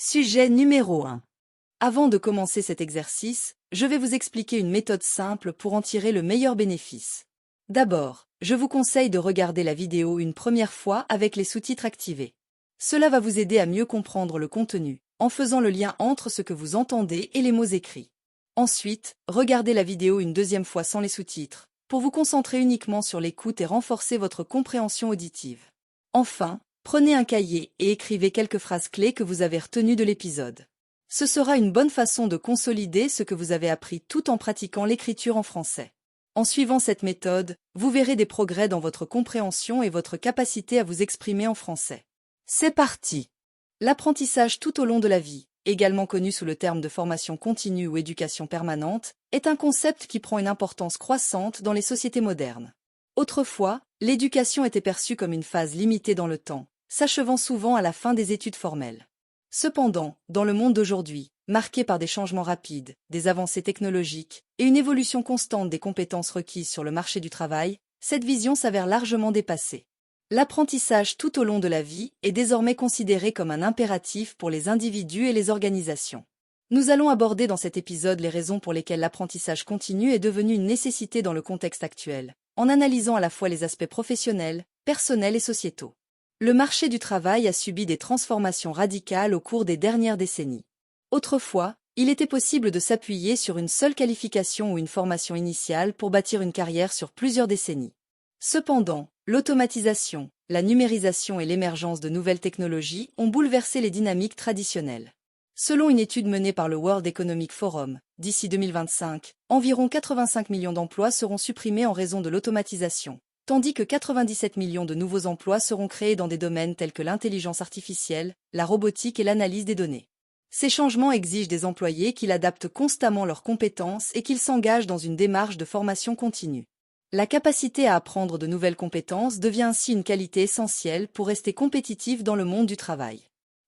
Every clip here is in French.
Sujet numéro 1. Avant de commencer cet exercice, je vais vous expliquer une méthode simple pour en tirer le meilleur bénéfice. D'abord, je vous conseille de regarder la vidéo une première fois avec les sous-titres activés. Cela va vous aider à mieux comprendre le contenu, en faisant le lien entre ce que vous entendez et les mots écrits. Ensuite, regardez la vidéo une deuxième fois sans les sous-titres, pour vous concentrer uniquement sur l'écoute et renforcer votre compréhension auditive. Enfin, prenez un cahier et écrivez quelques phrases clés que vous avez retenues de l'épisode. Ce sera une bonne façon de consolider ce que vous avez appris tout en pratiquant l'écriture en français. En suivant cette méthode, vous verrez des progrès dans votre compréhension et votre capacité à vous exprimer en français. C'est parti! L'apprentissage tout au long de la vie, également connu sous le terme de formation continue ou éducation permanente, est un concept qui prend une importance croissante dans les sociétés modernes. Autrefois, l'éducation était perçue comme une phase limitée dans le temps, s'achevant souvent à la fin des études formelles. Cependant, dans le monde d'aujourd'hui, marqué par des changements rapides, des avancées technologiques et une évolution constante des compétences requises sur le marché du travail, cette vision s'avère largement dépassée. L'apprentissage tout au long de la vie est désormais considéré comme un impératif pour les individus et les organisations. Nous allons aborder dans cet épisode les raisons pour lesquelles l'apprentissage continu est devenu une nécessité dans le contexte actuel, en analysant à la fois les aspects professionnels, personnels et sociétaux. Le marché du travail a subi des transformations radicales au cours des dernières décennies. Autrefois, il était possible de s'appuyer sur une seule qualification ou une formation initiale pour bâtir une carrière sur plusieurs décennies. Cependant, l'automatisation, la numérisation et l'émergence de nouvelles technologies ont bouleversé les dynamiques traditionnelles. Selon une étude menée par le World Economic Forum, d'ici 2025, environ 85 millions d'emplois seront supprimés en raison de l'automatisation, tandis que 97 millions de nouveaux emplois seront créés dans des domaines tels que l'intelligence artificielle, la robotique et l'analyse des données. Ces changements exigent des employés qui adaptent constamment leurs compétences et qu'ils s'engagent dans une démarche de formation continue. La capacité à apprendre de nouvelles compétences devient ainsi une qualité essentielle pour rester compétitif dans le monde du travail.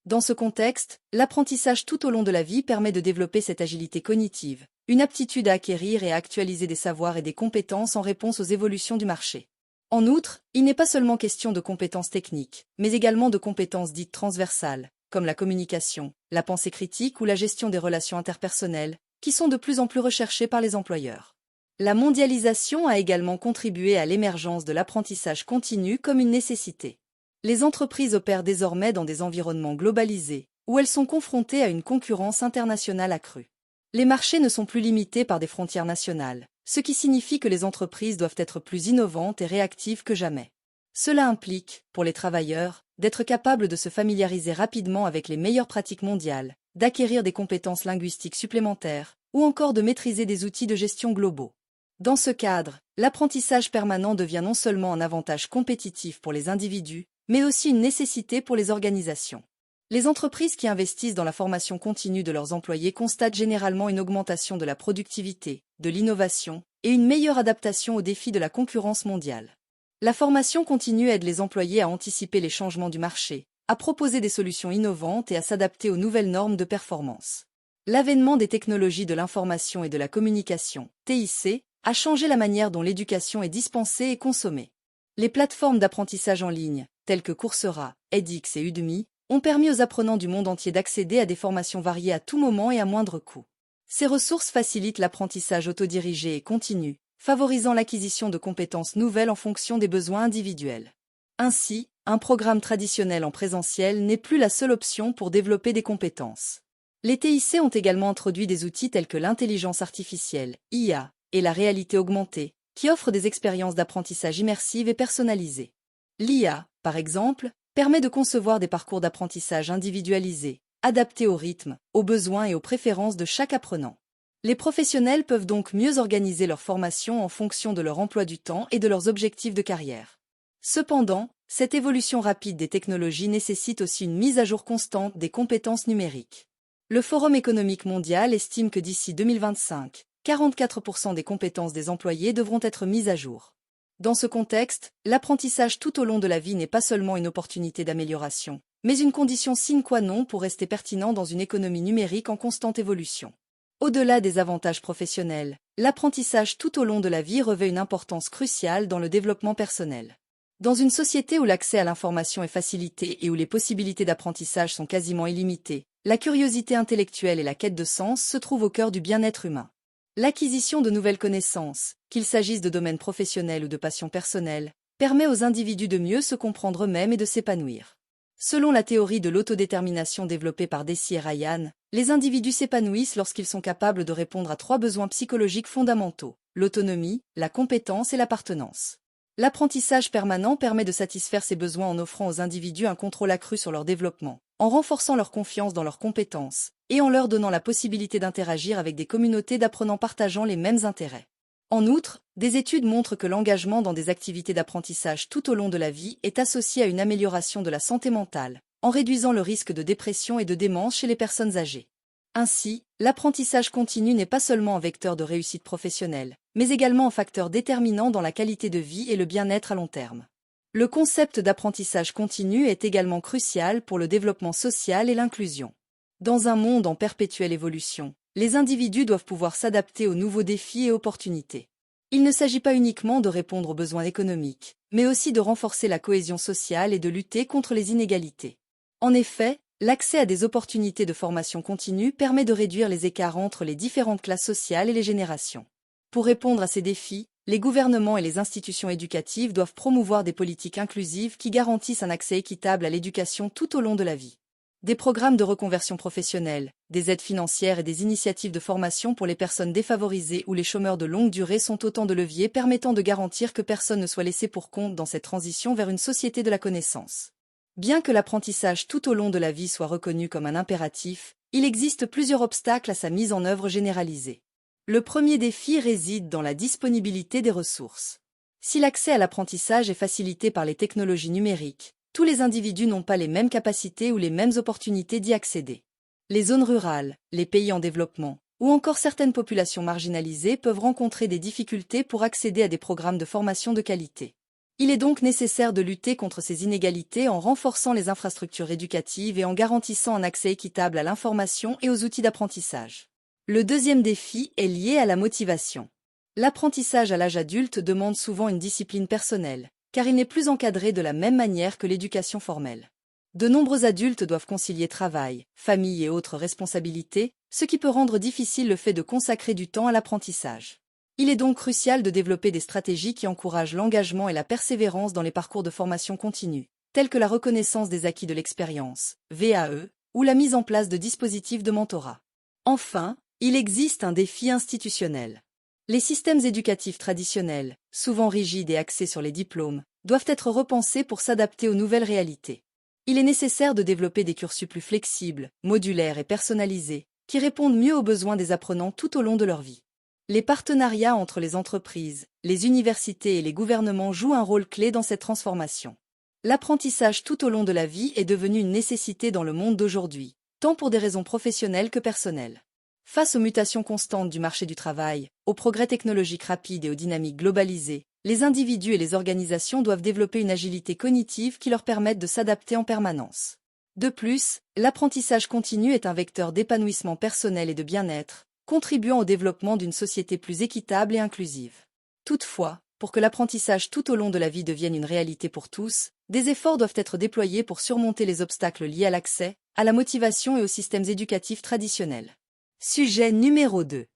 Dans ce contexte, l'apprentissage tout au long de la vie permet de développer cette agilité cognitive, une aptitude à acquérir et à actualiser des savoirs et des compétences en réponse aux évolutions du marché. En outre, il n'est pas seulement question de compétences techniques, mais également de compétences dites transversales, comme la communication, la pensée critique ou la gestion des relations interpersonnelles, qui sont de plus en plus recherchées par les employeurs. La mondialisation a également contribué à l'émergence de l'apprentissage continu comme une nécessité. Les entreprises opèrent désormais dans des environnements globalisés, où elles sont confrontées à une concurrence internationale accrue. Les marchés ne sont plus limités par des frontières nationales, ce qui signifie que les entreprises doivent être plus innovantes et réactives que jamais. Cela implique, pour les travailleurs, d'être capables de se familiariser rapidement avec les meilleures pratiques mondiales, d'acquérir des compétences linguistiques supplémentaires, ou encore de maîtriser des outils de gestion globaux. Dans ce cadre, l'apprentissage permanent devient non seulement un avantage compétitif pour les individus, mais aussi une nécessité pour les organisations. Les entreprises qui investissent dans la formation continue de leurs employés constatent généralement une augmentation de la productivité, de l'innovation et une meilleure adaptation aux défis de la concurrence mondiale. La formation continue aide les employés à anticiper les changements du marché, à proposer des solutions innovantes et à s'adapter aux nouvelles normes de performance. L'avènement des technologies de l'information et de la communication, TIC, a changé la manière dont l'éducation est dispensée et consommée. Les plateformes d'apprentissage en ligne, telles que Coursera, edX et Udemy, ont permis aux apprenants du monde entier d'accéder à des formations variées à tout moment et à moindre coût. Ces ressources facilitent l'apprentissage autodirigé et continu, favorisant l'acquisition de compétences nouvelles en fonction des besoins individuels. Ainsi, un programme traditionnel en présentiel n'est plus la seule option pour développer des compétences. Les TIC ont également introduit des outils tels que l'intelligence artificielle, IA, et la réalité augmentée, qui offrent des expériences d'apprentissage immersives et personnalisées. L'IA, par exemple, permet de concevoir des parcours d'apprentissage individualisés, adaptés au rythme, aux besoins et aux préférences de chaque apprenant. Les professionnels peuvent donc mieux organiser leur formation en fonction de leur emploi du temps et de leurs objectifs de carrière. Cependant, cette évolution rapide des technologies nécessite aussi une mise à jour constante des compétences numériques. Le Forum économique mondial estime que d'ici 2025, 44% des compétences des employés devront être mises à jour. Dans ce contexte, l'apprentissage tout au long de la vie n'est pas seulement une opportunité d'amélioration, mais une condition sine qua non pour rester pertinent dans une économie numérique en constante évolution. Au-delà des avantages professionnels, l'apprentissage tout au long de la vie revêt une importance cruciale dans le développement personnel. Dans une société où l'accès à l'information est facilité et où les possibilités d'apprentissage sont quasiment illimitées, la curiosité intellectuelle et la quête de sens se trouvent au cœur du bien-être humain. L'acquisition de nouvelles connaissances, qu'il s'agisse de domaines professionnels ou de passions personnelles, permet aux individus de mieux se comprendre eux-mêmes et de s'épanouir. Selon la théorie de l'autodétermination développée par Deci et Ryan, les individus s'épanouissent lorsqu'ils sont capables de répondre à 3 besoins psychologiques fondamentaux: l'autonomie, la compétence et l'appartenance. L'apprentissage permanent permet de satisfaire ces besoins en offrant aux individus un contrôle accru sur leur développement, en renforçant leur confiance dans leurs compétences, et en leur donnant la possibilité d'interagir avec des communautés d'apprenants partageant les mêmes intérêts. En outre, des études montrent que l'engagement dans des activités d'apprentissage tout au long de la vie est associé à une amélioration de la santé mentale, en réduisant le risque de dépression et de démence chez les personnes âgées. Ainsi, l'apprentissage continu n'est pas seulement un vecteur de réussite professionnelle, mais également un facteur déterminant dans la qualité de vie et le bien-être à long terme. Le concept d'apprentissage continu est également crucial pour le développement social et l'inclusion. Dans un monde en perpétuelle évolution, les individus doivent pouvoir s'adapter aux nouveaux défis et opportunités. Il ne s'agit pas uniquement de répondre aux besoins économiques, mais aussi de renforcer la cohésion sociale et de lutter contre les inégalités. En effet, l'accès à des opportunités de formation continue permet de réduire les écarts entre les différentes classes sociales et les générations. Pour répondre à ces défis, les gouvernements et les institutions éducatives doivent promouvoir des politiques inclusives qui garantissent un accès équitable à l'éducation tout au long de la vie. Des programmes de reconversion professionnelle, des aides financières et des initiatives de formation pour les personnes défavorisées ou les chômeurs de longue durée sont autant de leviers permettant de garantir que personne ne soit laissé pour compte dans cette transition vers une société de la connaissance. Bien que l'apprentissage tout au long de la vie soit reconnu comme un impératif, il existe plusieurs obstacles à sa mise en œuvre généralisée. Le premier défi réside dans la disponibilité des ressources. Si l'accès à l'apprentissage est facilité par les technologies numériques, tous les individus n'ont pas les mêmes capacités ou les mêmes opportunités d'y accéder. Les zones rurales, les pays en développement, ou encore certaines populations marginalisées peuvent rencontrer des difficultés pour accéder à des programmes de formation de qualité. Il est donc nécessaire de lutter contre ces inégalités en renforçant les infrastructures éducatives et en garantissant un accès équitable à l'information et aux outils d'apprentissage. Le deuxième défi est lié à la motivation. L'apprentissage à l'âge adulte demande souvent une discipline personnelle, car il n'est plus encadré de la même manière que l'éducation formelle. De nombreux adultes doivent concilier travail, famille et autres responsabilités, ce qui peut rendre difficile le fait de consacrer du temps à l'apprentissage. Il est donc crucial de développer des stratégies qui encouragent l'engagement et la persévérance dans les parcours de formation continue, tels que la reconnaissance des acquis de l'expérience, VAE, ou la mise en place de dispositifs de mentorat. Enfin, il existe un défi institutionnel. Les systèmes éducatifs traditionnels, souvent rigides et axés sur les diplômes, doivent être repensés pour s'adapter aux nouvelles réalités. Il est nécessaire de développer des cursus plus flexibles, modulaires et personnalisés, qui répondent mieux aux besoins des apprenants tout au long de leur vie. Les partenariats entre les entreprises, les universités et les gouvernements jouent un rôle clé dans cette transformation. L'apprentissage tout au long de la vie est devenu une nécessité dans le monde d'aujourd'hui, tant pour des raisons professionnelles que personnelles. Face aux mutations constantes du marché du travail, aux progrès technologiques rapides et aux dynamiques globalisées, les individus et les organisations doivent développer une agilité cognitive qui leur permette de s'adapter en permanence. De plus, l'apprentissage continu est un vecteur d'épanouissement personnel et de bien-être, contribuant au développement d'une société plus équitable et inclusive. Toutefois, pour que l'apprentissage tout au long de la vie devienne une réalité pour tous, des efforts doivent être déployés pour surmonter les obstacles liés à l'accès, à la motivation et aux systèmes éducatifs traditionnels. Sujet numéro 2.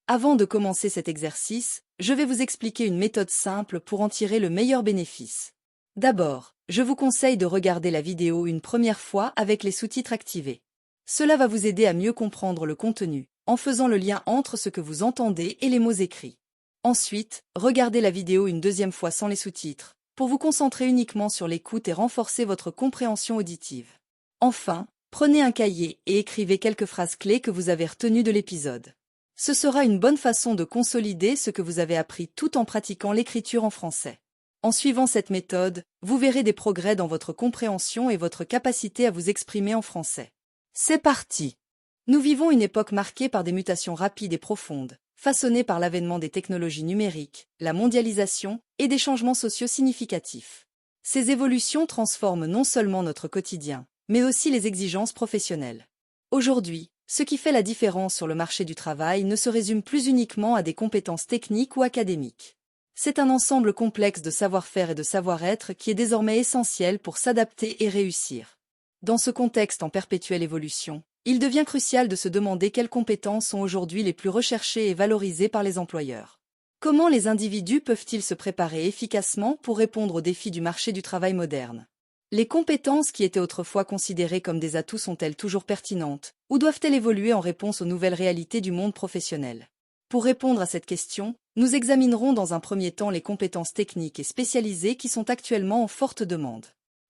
Avant de commencer cet exercice, je vais vous expliquer une méthode simple pour en tirer le meilleur bénéfice. D'abord, je vous conseille de regarder la vidéo une première fois avec les sous-titres activés. Cela va vous aider à mieux comprendre le contenu, en faisant le lien entre ce que vous entendez et les mots écrits. Ensuite, regardez la vidéo une deuxième fois sans les sous-titres, pour vous concentrer uniquement sur l'écoute et renforcer votre compréhension auditive. Enfin, prenez un cahier et écrivez quelques phrases clés que vous avez retenues de l'épisode. Ce sera une bonne façon de consolider ce que vous avez appris tout en pratiquant l'écriture en français. En suivant cette méthode, vous verrez des progrès dans votre compréhension et votre capacité à vous exprimer en français. C'est parti! Nous vivons une époque marquée par des mutations rapides et profondes, façonnées par l'avènement des technologies numériques, la mondialisation et des changements sociaux significatifs. Ces évolutions transforment non seulement notre quotidien, mais aussi les exigences professionnelles. Aujourd'hui, ce qui fait la différence sur le marché du travail ne se résume plus uniquement à des compétences techniques ou académiques. C'est un ensemble complexe de savoir-faire et de savoir-être qui est désormais essentiel pour s'adapter et réussir. Dans ce contexte en perpétuelle évolution, il devient crucial de se demander quelles compétences sont aujourd'hui les plus recherchées et valorisées par les employeurs. Comment les individus peuvent-ils se préparer efficacement pour répondre aux défis du marché du travail moderne? Les compétences qui étaient autrefois considérées comme des atouts sont-elles toujours pertinentes, ou doivent-elles évoluer en réponse aux nouvelles réalités du monde professionnel? Pour répondre à cette question, nous examinerons dans un premier temps les compétences techniques et spécialisées qui sont actuellement en forte demande.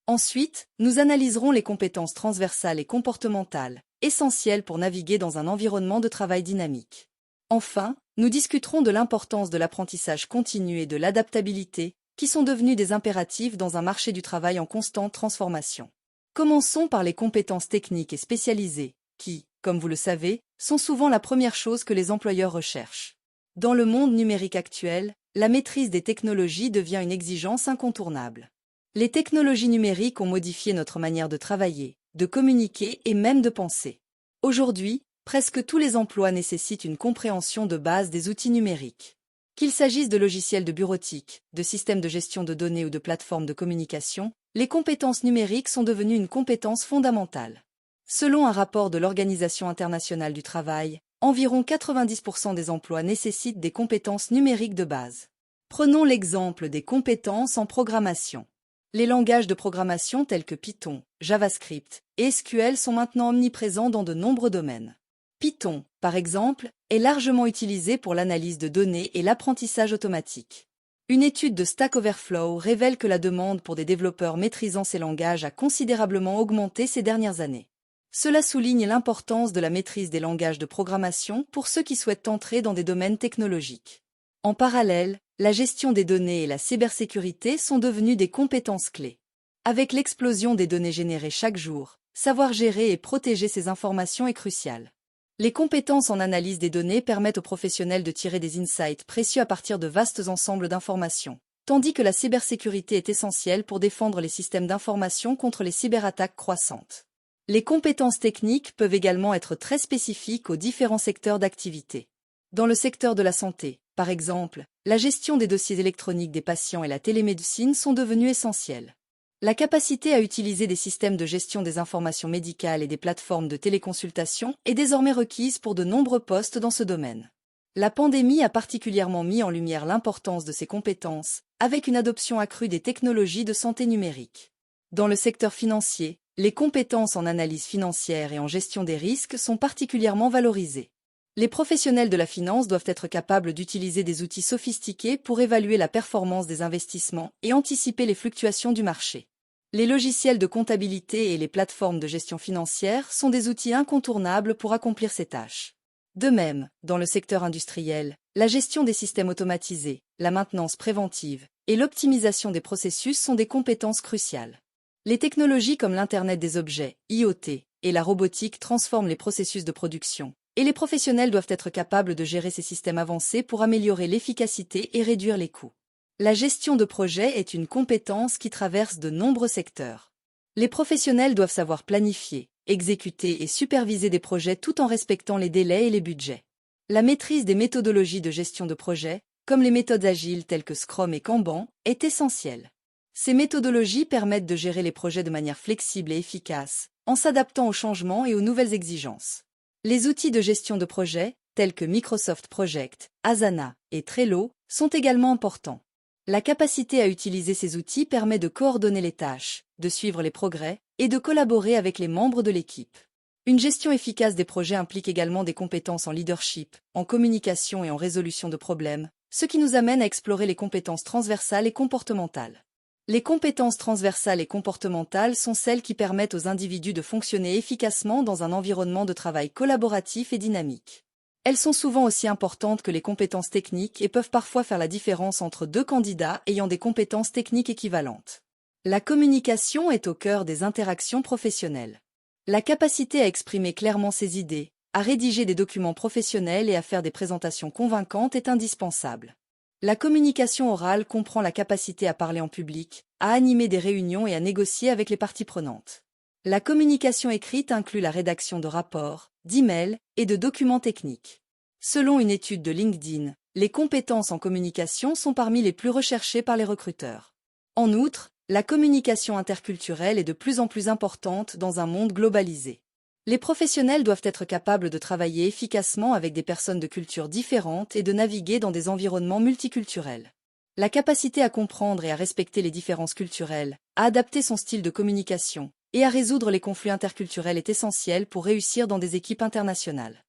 Ensuite, nous analyserons les compétences transversales et comportementales, essentielles pour naviguer dans un environnement de travail dynamique. Enfin, nous discuterons de l'importance de l'apprentissage continu et de l'adaptabilité, qui sont devenus des impératifs dans un marché du travail en constante transformation. Commençons par les compétences techniques et spécialisées, qui, comme vous le savez, sont souvent la première chose que les employeurs recherchent. Dans le monde numérique actuel, la maîtrise des technologies devient une exigence incontournable. Les technologies numériques ont modifié notre manière de travailler, de communiquer et même de penser. Aujourd'hui, presque tous les emplois nécessitent une compréhension de base des outils numériques. Qu'il s'agisse de logiciels de bureautique, de systèmes de gestion de données ou de plateformes de communication, les compétences numériques sont devenues une compétence fondamentale. Selon un rapport de l'Organisation internationale du travail, environ 90% des emplois nécessitent des compétences numériques de base. Prenons l'exemple des compétences en programmation. Les langages de programmation tels que Python, JavaScript et SQL sont maintenant omniprésents dans de nombreux domaines. Python, par exemple, est largement utilisé pour l'analyse de données et l'apprentissage automatique. Une étude de Stack Overflow révèle que la demande pour des développeurs maîtrisant ces langages a considérablement augmenté ces dernières années. Cela souligne l'importance de la maîtrise des langages de programmation pour ceux qui souhaitent entrer dans des domaines technologiques. En parallèle, la gestion des données et la cybersécurité sont devenues des compétences clés. Avec l'explosion des données générées chaque jour, savoir gérer et protéger ces informations est crucial. Les compétences en analyse des données permettent aux professionnels de tirer des insights précieux à partir de vastes ensembles d'informations, tandis que la cybersécurité est essentielle pour défendre les systèmes d'information contre les cyberattaques croissantes. Les compétences techniques peuvent également être très spécifiques aux différents secteurs d'activité. Dans le secteur de la santé, par exemple, la gestion des dossiers électroniques des patients et la télémédecine sont devenues essentielles. La capacité à utiliser des systèmes de gestion des informations médicales et des plateformes de téléconsultation est désormais requise pour de nombreux postes dans ce domaine. La pandémie a particulièrement mis en lumière l'importance de ces compétences, avec une adoption accrue des technologies de santé numérique. Dans le secteur financier, les compétences en analyse financière et en gestion des risques sont particulièrement valorisées. Les professionnels de la finance doivent être capables d'utiliser des outils sophistiqués pour évaluer la performance des investissements et anticiper les fluctuations du marché. Les logiciels de comptabilité et les plateformes de gestion financière sont des outils incontournables pour accomplir ces tâches. De même, dans le secteur industriel, la gestion des systèmes automatisés, la maintenance préventive et l'optimisation des processus sont des compétences cruciales. Les technologies comme l'Internet des objets, IoT, et la robotique transforment les processus de production, et les professionnels doivent être capables de gérer ces systèmes avancés pour améliorer l'efficacité et réduire les coûts. La gestion de projet est une compétence qui traverse de nombreux secteurs. Les professionnels doivent savoir planifier, exécuter et superviser des projets tout en respectant les délais et les budgets. La maîtrise des méthodologies de gestion de projet, comme les méthodes agiles telles que Scrum et Kanban, est essentielle. Ces méthodologies permettent de gérer les projets de manière flexible et efficace, en s'adaptant aux changements et aux nouvelles exigences. Les outils de gestion de projet, tels que Microsoft Project, Asana et Trello, sont également importants. La capacité à utiliser ces outils permet de coordonner les tâches, de suivre les progrès et de collaborer avec les membres de l'équipe. Une gestion efficace des projets implique également des compétences en leadership, en communication et en résolution de problèmes, ce qui nous amène à explorer les compétences transversales et comportementales. Les compétences transversales et comportementales sont celles qui permettent aux individus de fonctionner efficacement dans un environnement de travail collaboratif et dynamique. Elles sont souvent aussi importantes que les compétences techniques et peuvent parfois faire la différence entre deux candidats ayant des compétences techniques équivalentes. La communication est au cœur des interactions professionnelles. La capacité à exprimer clairement ses idées, à rédiger des documents professionnels et à faire des présentations convaincantes est indispensable. La communication orale comprend la capacité à parler en public, à animer des réunions et à négocier avec les parties prenantes. La communication écrite inclut la rédaction de rapports, d'emails et de documents techniques. Selon une étude de LinkedIn, les compétences en communication sont parmi les plus recherchées par les recruteurs. En outre, la communication interculturelle est de plus en plus importante dans un monde globalisé. Les professionnels doivent être capables de travailler efficacement avec des personnes de cultures différentes et de naviguer dans des environnements multiculturels. La capacité à comprendre et à respecter les différences culturelles, à adapter son style de communication et à résoudre les conflits interculturels est essentielle pour réussir dans des équipes internationales.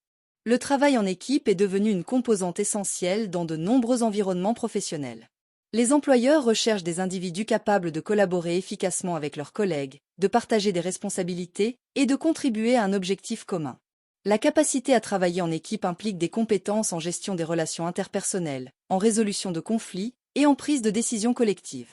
Le travail en équipe est devenu une composante essentielle dans de nombreux environnements professionnels. Les employeurs recherchent des individus capables de collaborer efficacement avec leurs collègues, de partager des responsabilités et de contribuer à un objectif commun. La capacité à travailler en équipe implique des compétences en gestion des relations interpersonnelles, en résolution de conflits et en prise de décisions collectives.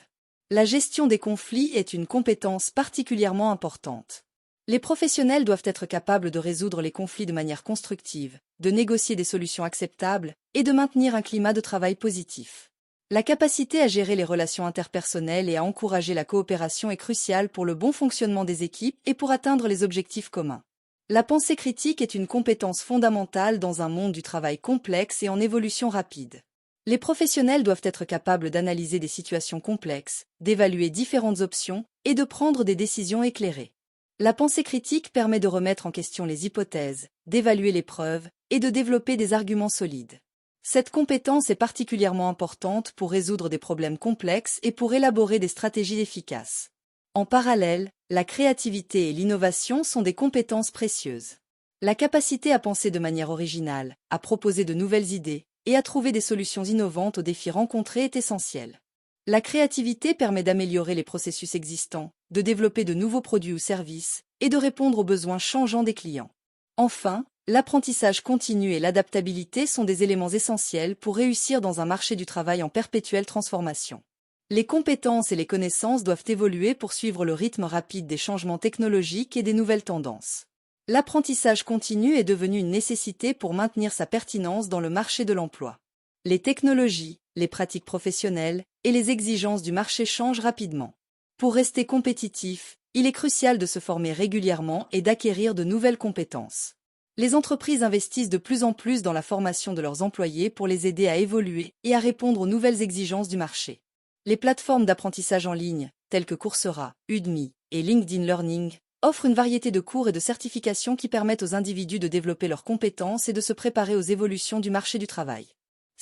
La gestion des conflits est une compétence particulièrement importante. Les professionnels doivent être capables de résoudre les conflits de manière constructive, de négocier des solutions acceptables et de maintenir un climat de travail positif. La capacité à gérer les relations interpersonnelles et à encourager la coopération est cruciale pour le bon fonctionnement des équipes et pour atteindre les objectifs communs. La pensée critique est une compétence fondamentale dans un monde du travail complexe et en évolution rapide. Les professionnels doivent être capables d'analyser des situations complexes, d'évaluer différentes options et de prendre des décisions éclairées. La pensée critique permet de remettre en question les hypothèses, d'évaluer les preuves et de développer des arguments solides. Cette compétence est particulièrement importante pour résoudre des problèmes complexes et pour élaborer des stratégies efficaces. En parallèle, la créativité et l'innovation sont des compétences précieuses. La capacité à penser de manière originale, à proposer de nouvelles idées et à trouver des solutions innovantes aux défis rencontrés est essentielle. La créativité permet d'améliorer les processus existants, de développer de nouveaux produits ou services et de répondre aux besoins changeants des clients. Enfin, l'apprentissage continu et l'adaptabilité sont des éléments essentiels pour réussir dans un marché du travail en perpétuelle transformation. Les compétences et les connaissances doivent évoluer pour suivre le rythme rapide des changements technologiques et des nouvelles tendances. L'apprentissage continu est devenu une nécessité pour maintenir sa pertinence dans le marché de l'emploi. Les technologies, les pratiques professionnelles et les exigences du marché changent rapidement. Pour rester compétitif, il est crucial de se former régulièrement et d'acquérir de nouvelles compétences. Les entreprises investissent de plus en plus dans la formation de leurs employés pour les aider à évoluer et à répondre aux nouvelles exigences du marché. Les plateformes d'apprentissage en ligne, telles que Coursera, Udemy et LinkedIn Learning, offrent une variété de cours et de certifications qui permettent aux individus de développer leurs compétences et de se préparer aux évolutions du marché du travail.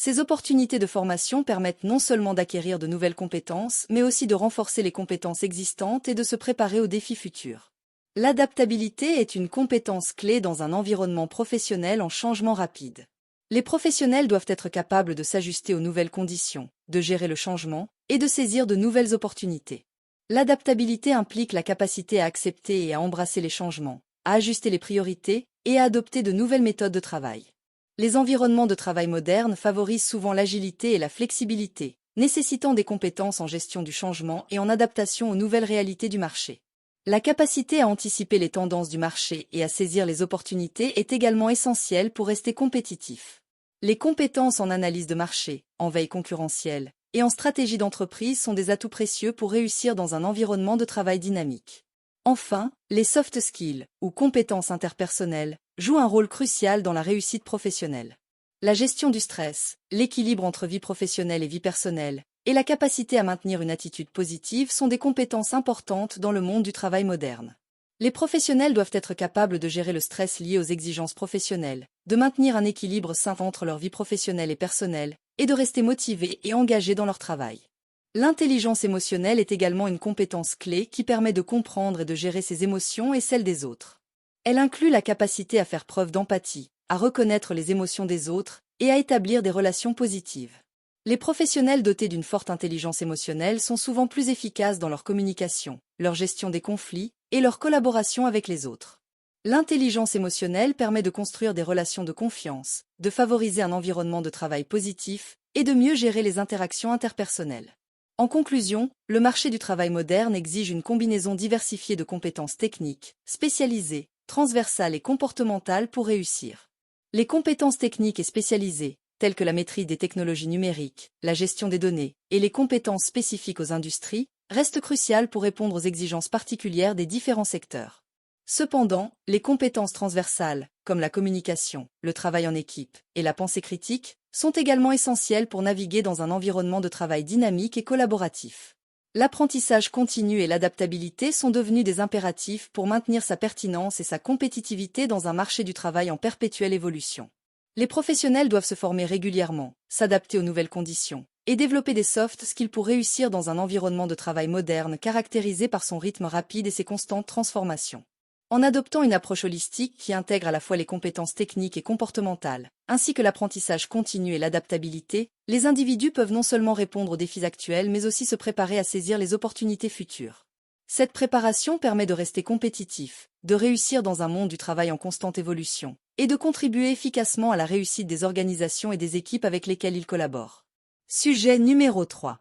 Ces opportunités de formation permettent non seulement d'acquérir de nouvelles compétences, mais aussi de renforcer les compétences existantes et de se préparer aux défis futurs. L'adaptabilité est une compétence clé dans un environnement professionnel en changement rapide. Les professionnels doivent être capables de s'ajuster aux nouvelles conditions, de gérer le changement et de saisir de nouvelles opportunités. L'adaptabilité implique la capacité à accepter et à embrasser les changements, à ajuster les priorités et à adopter de nouvelles méthodes de travail. Les environnements de travail modernes favorisent souvent l'agilité et la flexibilité, nécessitant des compétences en gestion du changement et en adaptation aux nouvelles réalités du marché. La capacité à anticiper les tendances du marché et à saisir les opportunités est également essentielle pour rester compétitif. Les compétences en analyse de marché, en veille concurrentielle et en stratégie d'entreprise sont des atouts précieux pour réussir dans un environnement de travail dynamique. Enfin, les soft skills, ou compétences interpersonnelles, jouent un rôle crucial dans la réussite professionnelle. La gestion du stress, l'équilibre entre vie professionnelle et vie personnelle, et la capacité à maintenir une attitude positive sont des compétences importantes dans le monde du travail moderne. Les professionnels doivent être capables de gérer le stress lié aux exigences professionnelles, de maintenir un équilibre sain entre leur vie professionnelle et personnelle, et de rester motivés et engagés dans leur travail. L'intelligence émotionnelle est également une compétence clé qui permet de comprendre et de gérer ses émotions et celles des autres. Elle inclut la capacité à faire preuve d'empathie, à reconnaître les émotions des autres et à établir des relations positives. Les professionnels dotés d'une forte intelligence émotionnelle sont souvent plus efficaces dans leur communication, leur gestion des conflits et leur collaboration avec les autres. L'intelligence émotionnelle permet de construire des relations de confiance, de favoriser un environnement de travail positif et de mieux gérer les interactions interpersonnelles. En conclusion, le marché du travail moderne exige une combinaison diversifiée de compétences techniques, spécialisées, transversales et comportementales pour réussir. Les compétences techniques et spécialisées, telles que la maîtrise des technologies numériques, la gestion des données et les compétences spécifiques aux industries, restent cruciales pour répondre aux exigences particulières des différents secteurs. Cependant, les compétences transversales, comme la communication, le travail en équipe et la pensée critique, sont également essentielles pour naviguer dans un environnement de travail dynamique et collaboratif. L'apprentissage continu et l'adaptabilité sont devenus des impératifs pour maintenir sa pertinence et sa compétitivité dans un marché du travail en perpétuelle évolution. Les professionnels doivent se former régulièrement, s'adapter aux nouvelles conditions et développer des soft skills pour réussir dans un environnement de travail moderne caractérisé par son rythme rapide et ses constantes transformations. En adoptant une approche holistique qui intègre à la fois les compétences techniques et comportementales, ainsi que l'apprentissage continu et l'adaptabilité, les individus peuvent non seulement répondre aux défis actuels mais aussi se préparer à saisir les opportunités futures. Cette préparation permet de rester compétitif, de réussir dans un monde du travail en constante évolution, et de contribuer efficacement à la réussite des organisations et des équipes avec lesquelles ils collaborent. Sujet numéro 3.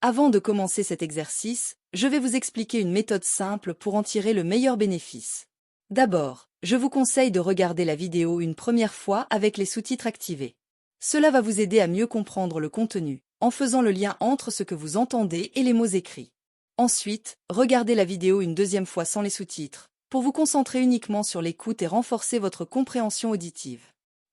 Avant de commencer cet exercice, je vais vous expliquer une méthode simple pour en tirer le meilleur bénéfice. D'abord, je vous conseille de regarder la vidéo une première fois avec les sous-titres activés. Cela va vous aider à mieux comprendre le contenu, en faisant le lien entre ce que vous entendez et les mots écrits. Ensuite, regardez la vidéo une deuxième fois sans les sous-titres, pour vous concentrer uniquement sur l'écoute et renforcer votre compréhension auditive.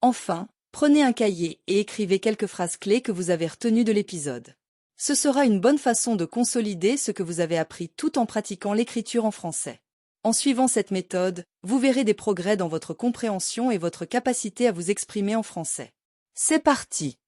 Enfin, prenez un cahier et écrivez quelques phrases clés que vous avez retenues de l'épisode. Ce sera une bonne façon de consolider ce que vous avez appris tout en pratiquant l'écriture en français. En suivant cette méthode, vous verrez des progrès dans votre compréhension et votre capacité à vous exprimer en français. C'est parti!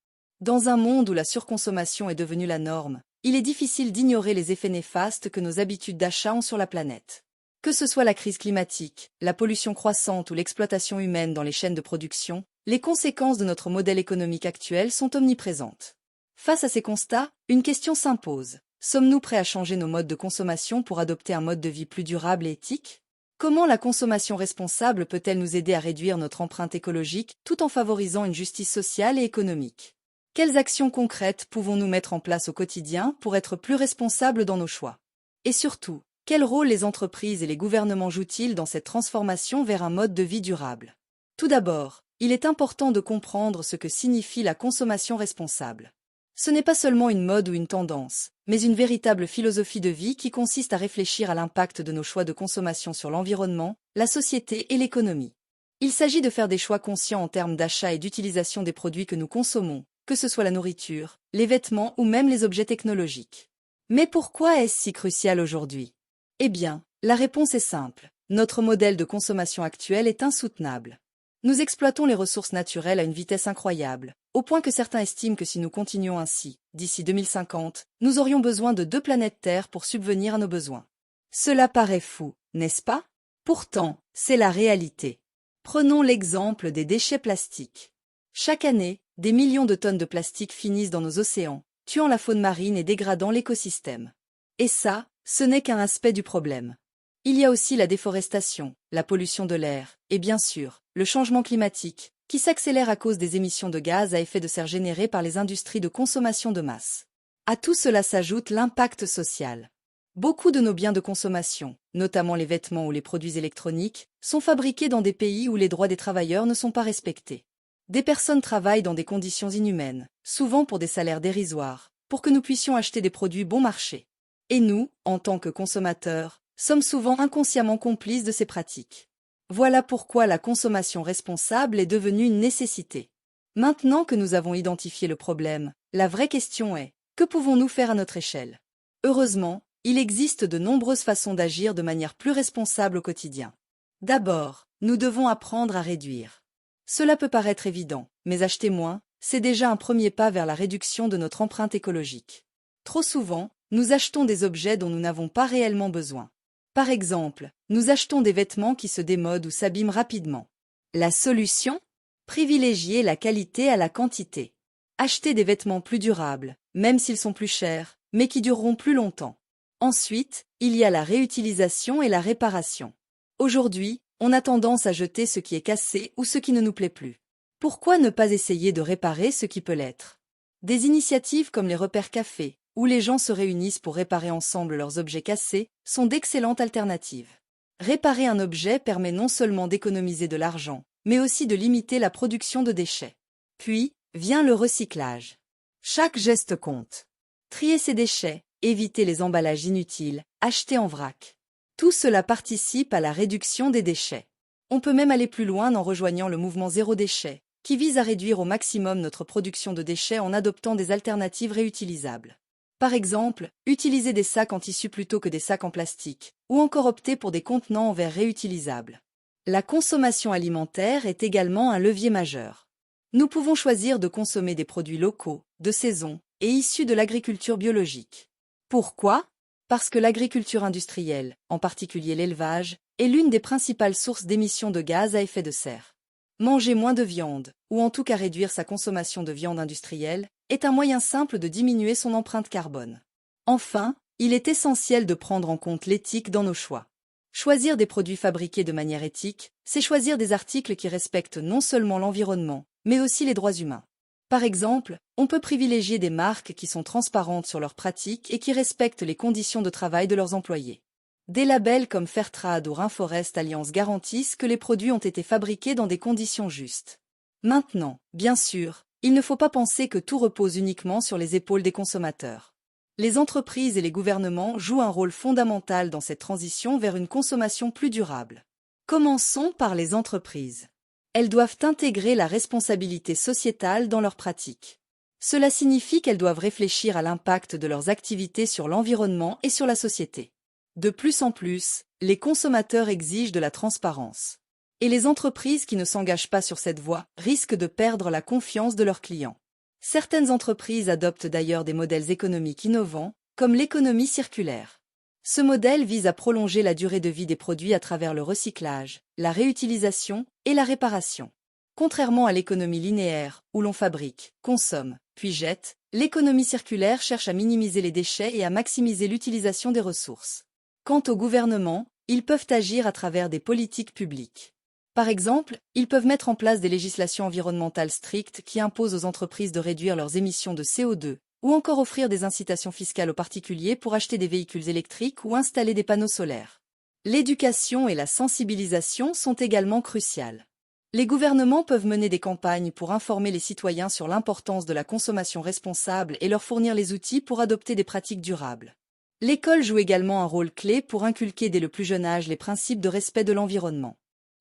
Dans un monde où la surconsommation est devenue la norme, il est difficile d'ignorer les effets néfastes que nos habitudes d'achat ont sur la planète. Que ce soit la crise climatique, la pollution croissante ou l'exploitation humaine dans les chaînes de production, les conséquences de notre modèle économique actuel sont omniprésentes. Face à ces constats, une question s'impose. Sommes-nous prêts à changer nos modes de consommation pour adopter un mode de vie plus durable et éthique? Comment la consommation responsable peut-elle nous aider à réduire notre empreinte écologique tout en favorisant une justice sociale et économique? Quelles actions concrètes pouvons-nous mettre en place au quotidien pour être plus responsables dans nos choix? Et surtout, quel rôle les entreprises et les gouvernements jouent-ils dans cette transformation vers un mode de vie durable? Tout d'abord, il est important de comprendre ce que signifie la consommation responsable. Ce n'est pas seulement une mode ou une tendance, mais une véritable philosophie de vie qui consiste à réfléchir à l'impact de nos choix de consommation sur l'environnement, la société et l'économie. Il s'agit de faire des choix conscients en termes d'achat et d'utilisation des produits que nous consommons, que ce soit la nourriture, les vêtements ou même les objets technologiques. Mais pourquoi est-ce si crucial aujourd'hui? Eh bien, la réponse est simple. Notre modèle de consommation actuel est insoutenable. Nous exploitons les ressources naturelles à une vitesse incroyable, au point que certains estiment que si nous continuons ainsi, d'ici 2050, nous aurions besoin de 2 planètes Terre pour subvenir à nos besoins. Cela paraît fou, n'est-ce pas? Pourtant, c'est la réalité. Prenons l'exemple des déchets plastiques. Chaque année, des millions de tonnes de plastique finissent dans nos océans, tuant la faune marine et dégradant l'écosystème. Et ça, ce n'est qu'un aspect du problème. Il y a aussi la déforestation, la pollution de l'air, et bien sûr, le changement climatique, qui s'accélère à cause des émissions de gaz à effet de serre générées par les industries de consommation de masse. À tout cela s'ajoute l'impact social. Beaucoup de nos biens de consommation, notamment les vêtements ou les produits électroniques, sont fabriqués dans des pays où les droits des travailleurs ne sont pas respectés. Des personnes travaillent dans des conditions inhumaines, souvent pour des salaires dérisoires, pour que nous puissions acheter des produits bon marché. Et nous, en tant que consommateurs, sommes souvent inconsciemment complices de ces pratiques. Voilà pourquoi la consommation responsable est devenue une nécessité. Maintenant que nous avons identifié le problème, la vraie question est, que pouvons-nous faire à notre échelle? Heureusement, il existe de nombreuses façons d'agir de manière plus responsable au quotidien. D'abord, nous devons apprendre à réduire. Cela peut paraître évident, mais acheter moins, c'est déjà un premier pas vers la réduction de notre empreinte écologique. Trop souvent, nous achetons des objets dont nous n'avons pas réellement besoin. Par exemple, nous achetons des vêtements qui se démodent ou s'abîment rapidement. La solution? Privilégier la qualité à la quantité. Acheter des vêtements plus durables, même s'ils sont plus chers, mais qui dureront plus longtemps. Ensuite, il y a la réutilisation et la réparation. Aujourd'hui, on a tendance à jeter ce qui est cassé ou ce qui ne nous plaît plus. Pourquoi ne pas essayer de réparer ce qui peut l'être? Des initiatives comme les repères cafés, où les gens se réunissent pour réparer ensemble leurs objets cassés, sont d'excellentes alternatives. Réparer un objet permet non seulement d'économiser de l'argent, mais aussi de limiter la production de déchets. Puis, vient le recyclage. Chaque geste compte. Trier ses déchets, éviter les emballages inutiles, acheter en vrac. Tout cela participe à la réduction des déchets. On peut même aller plus loin en rejoignant le mouvement zéro déchet, qui vise à réduire au maximum notre production de déchets en adoptant des alternatives réutilisables. Par exemple, utiliser des sacs en tissu plutôt que des sacs en plastique, ou encore opter pour des contenants en verre réutilisables. La consommation alimentaire est également un levier majeur. Nous pouvons choisir de consommer des produits locaux, de saison, et issus de l'agriculture biologique. Pourquoi? Parce que l'agriculture industrielle, en particulier l'élevage, est l'une des principales sources d'émissions de gaz à effet de serre. Manger moins de viande, ou en tout cas réduire sa consommation de viande industrielle, est un moyen simple de diminuer son empreinte carbone. Enfin, il est essentiel de prendre en compte l'éthique dans nos choix. Choisir des produits fabriqués de manière éthique, c'est choisir des articles qui respectent non seulement l'environnement, mais aussi les droits humains. Par exemple, on peut privilégier des marques qui sont transparentes sur leurs pratiques et qui respectent les conditions de travail de leurs employés. Des labels comme Fairtrade ou Rainforest Alliance garantissent que les produits ont été fabriqués dans des conditions justes. Maintenant, bien sûr, il ne faut pas penser que tout repose uniquement sur les épaules des consommateurs. Les entreprises et les gouvernements jouent un rôle fondamental dans cette transition vers une consommation plus durable. Commençons par les entreprises. Elles doivent intégrer la responsabilité sociétale dans leurs pratiques. Cela signifie qu'elles doivent réfléchir à l'impact de leurs activités sur l'environnement et sur la société. De plus en plus, les consommateurs exigent de la transparence. Et les entreprises qui ne s'engagent pas sur cette voie risquent de perdre la confiance de leurs clients. Certaines entreprises adoptent d'ailleurs des modèles économiques innovants, comme l'économie circulaire. Ce modèle vise à prolonger la durée de vie des produits à travers le recyclage, la réutilisation et la réparation. Contrairement à l'économie linéaire, où l'on fabrique, consomme, puis jette, l'économie circulaire cherche à minimiser les déchets et à maximiser l'utilisation des ressources. Quant au gouvernement, ils peuvent agir à travers des politiques publiques. Par exemple, ils peuvent mettre en place des législations environnementales strictes qui imposent aux entreprises de réduire leurs émissions de CO2, ou encore offrir des incitations fiscales aux particuliers pour acheter des véhicules électriques ou installer des panneaux solaires. L'éducation et la sensibilisation sont également cruciales. Les gouvernements peuvent mener des campagnes pour informer les citoyens sur l'importance de la consommation responsable et leur fournir les outils pour adopter des pratiques durables. L'école joue également un rôle clé pour inculquer dès le plus jeune âge les principes de respect de l'environnement.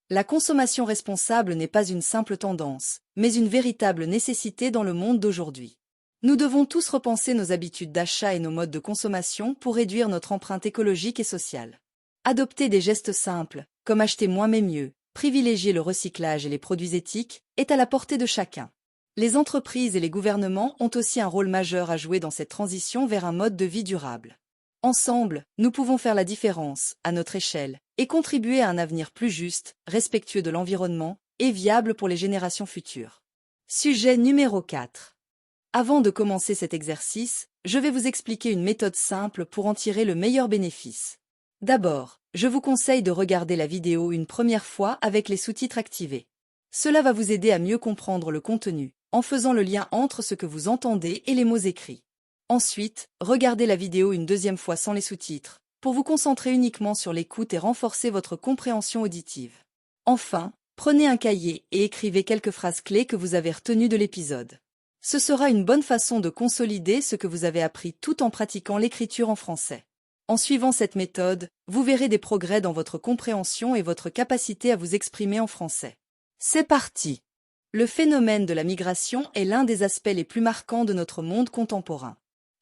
La consommation responsable n'est pas une simple tendance, mais une véritable nécessité dans le monde d'aujourd'hui. Nous devons tous repenser nos habitudes d'achat et nos modes de consommation pour réduire notre empreinte écologique et sociale. Adopter des gestes simples, comme acheter moins mais mieux, privilégier le recyclage et les produits éthiques, est à la portée de chacun. Les entreprises et les gouvernements ont aussi un rôle majeur à jouer dans cette transition vers un mode de vie durable. Ensemble, nous pouvons faire la différence, à notre échelle, et contribuer à un avenir plus juste, respectueux de l'environnement, et viable pour les générations futures. Sujet numéro 4. Avant de commencer cet exercice, je vais vous expliquer une méthode simple pour en tirer le meilleur bénéfice. D'abord, je vous conseille de regarder la vidéo une première fois avec les sous-titres activés. Cela va vous aider à mieux comprendre le contenu, en faisant le lien entre ce que vous entendez et les mots écrits. Ensuite, regardez la vidéo une deuxième fois sans les sous-titres, pour vous concentrer uniquement sur l'écoute et renforcer votre compréhension auditive. Enfin, prenez un cahier et écrivez quelques phrases clés que vous avez retenues de l'épisode. Ce sera une bonne façon de consolider ce que vous avez appris tout en pratiquant l'écriture en français. En suivant cette méthode, vous verrez des progrès dans votre compréhension et votre capacité à vous exprimer en français. C'est parti! Le phénomène de la migration est l'un des aspects les plus marquants de notre monde contemporain.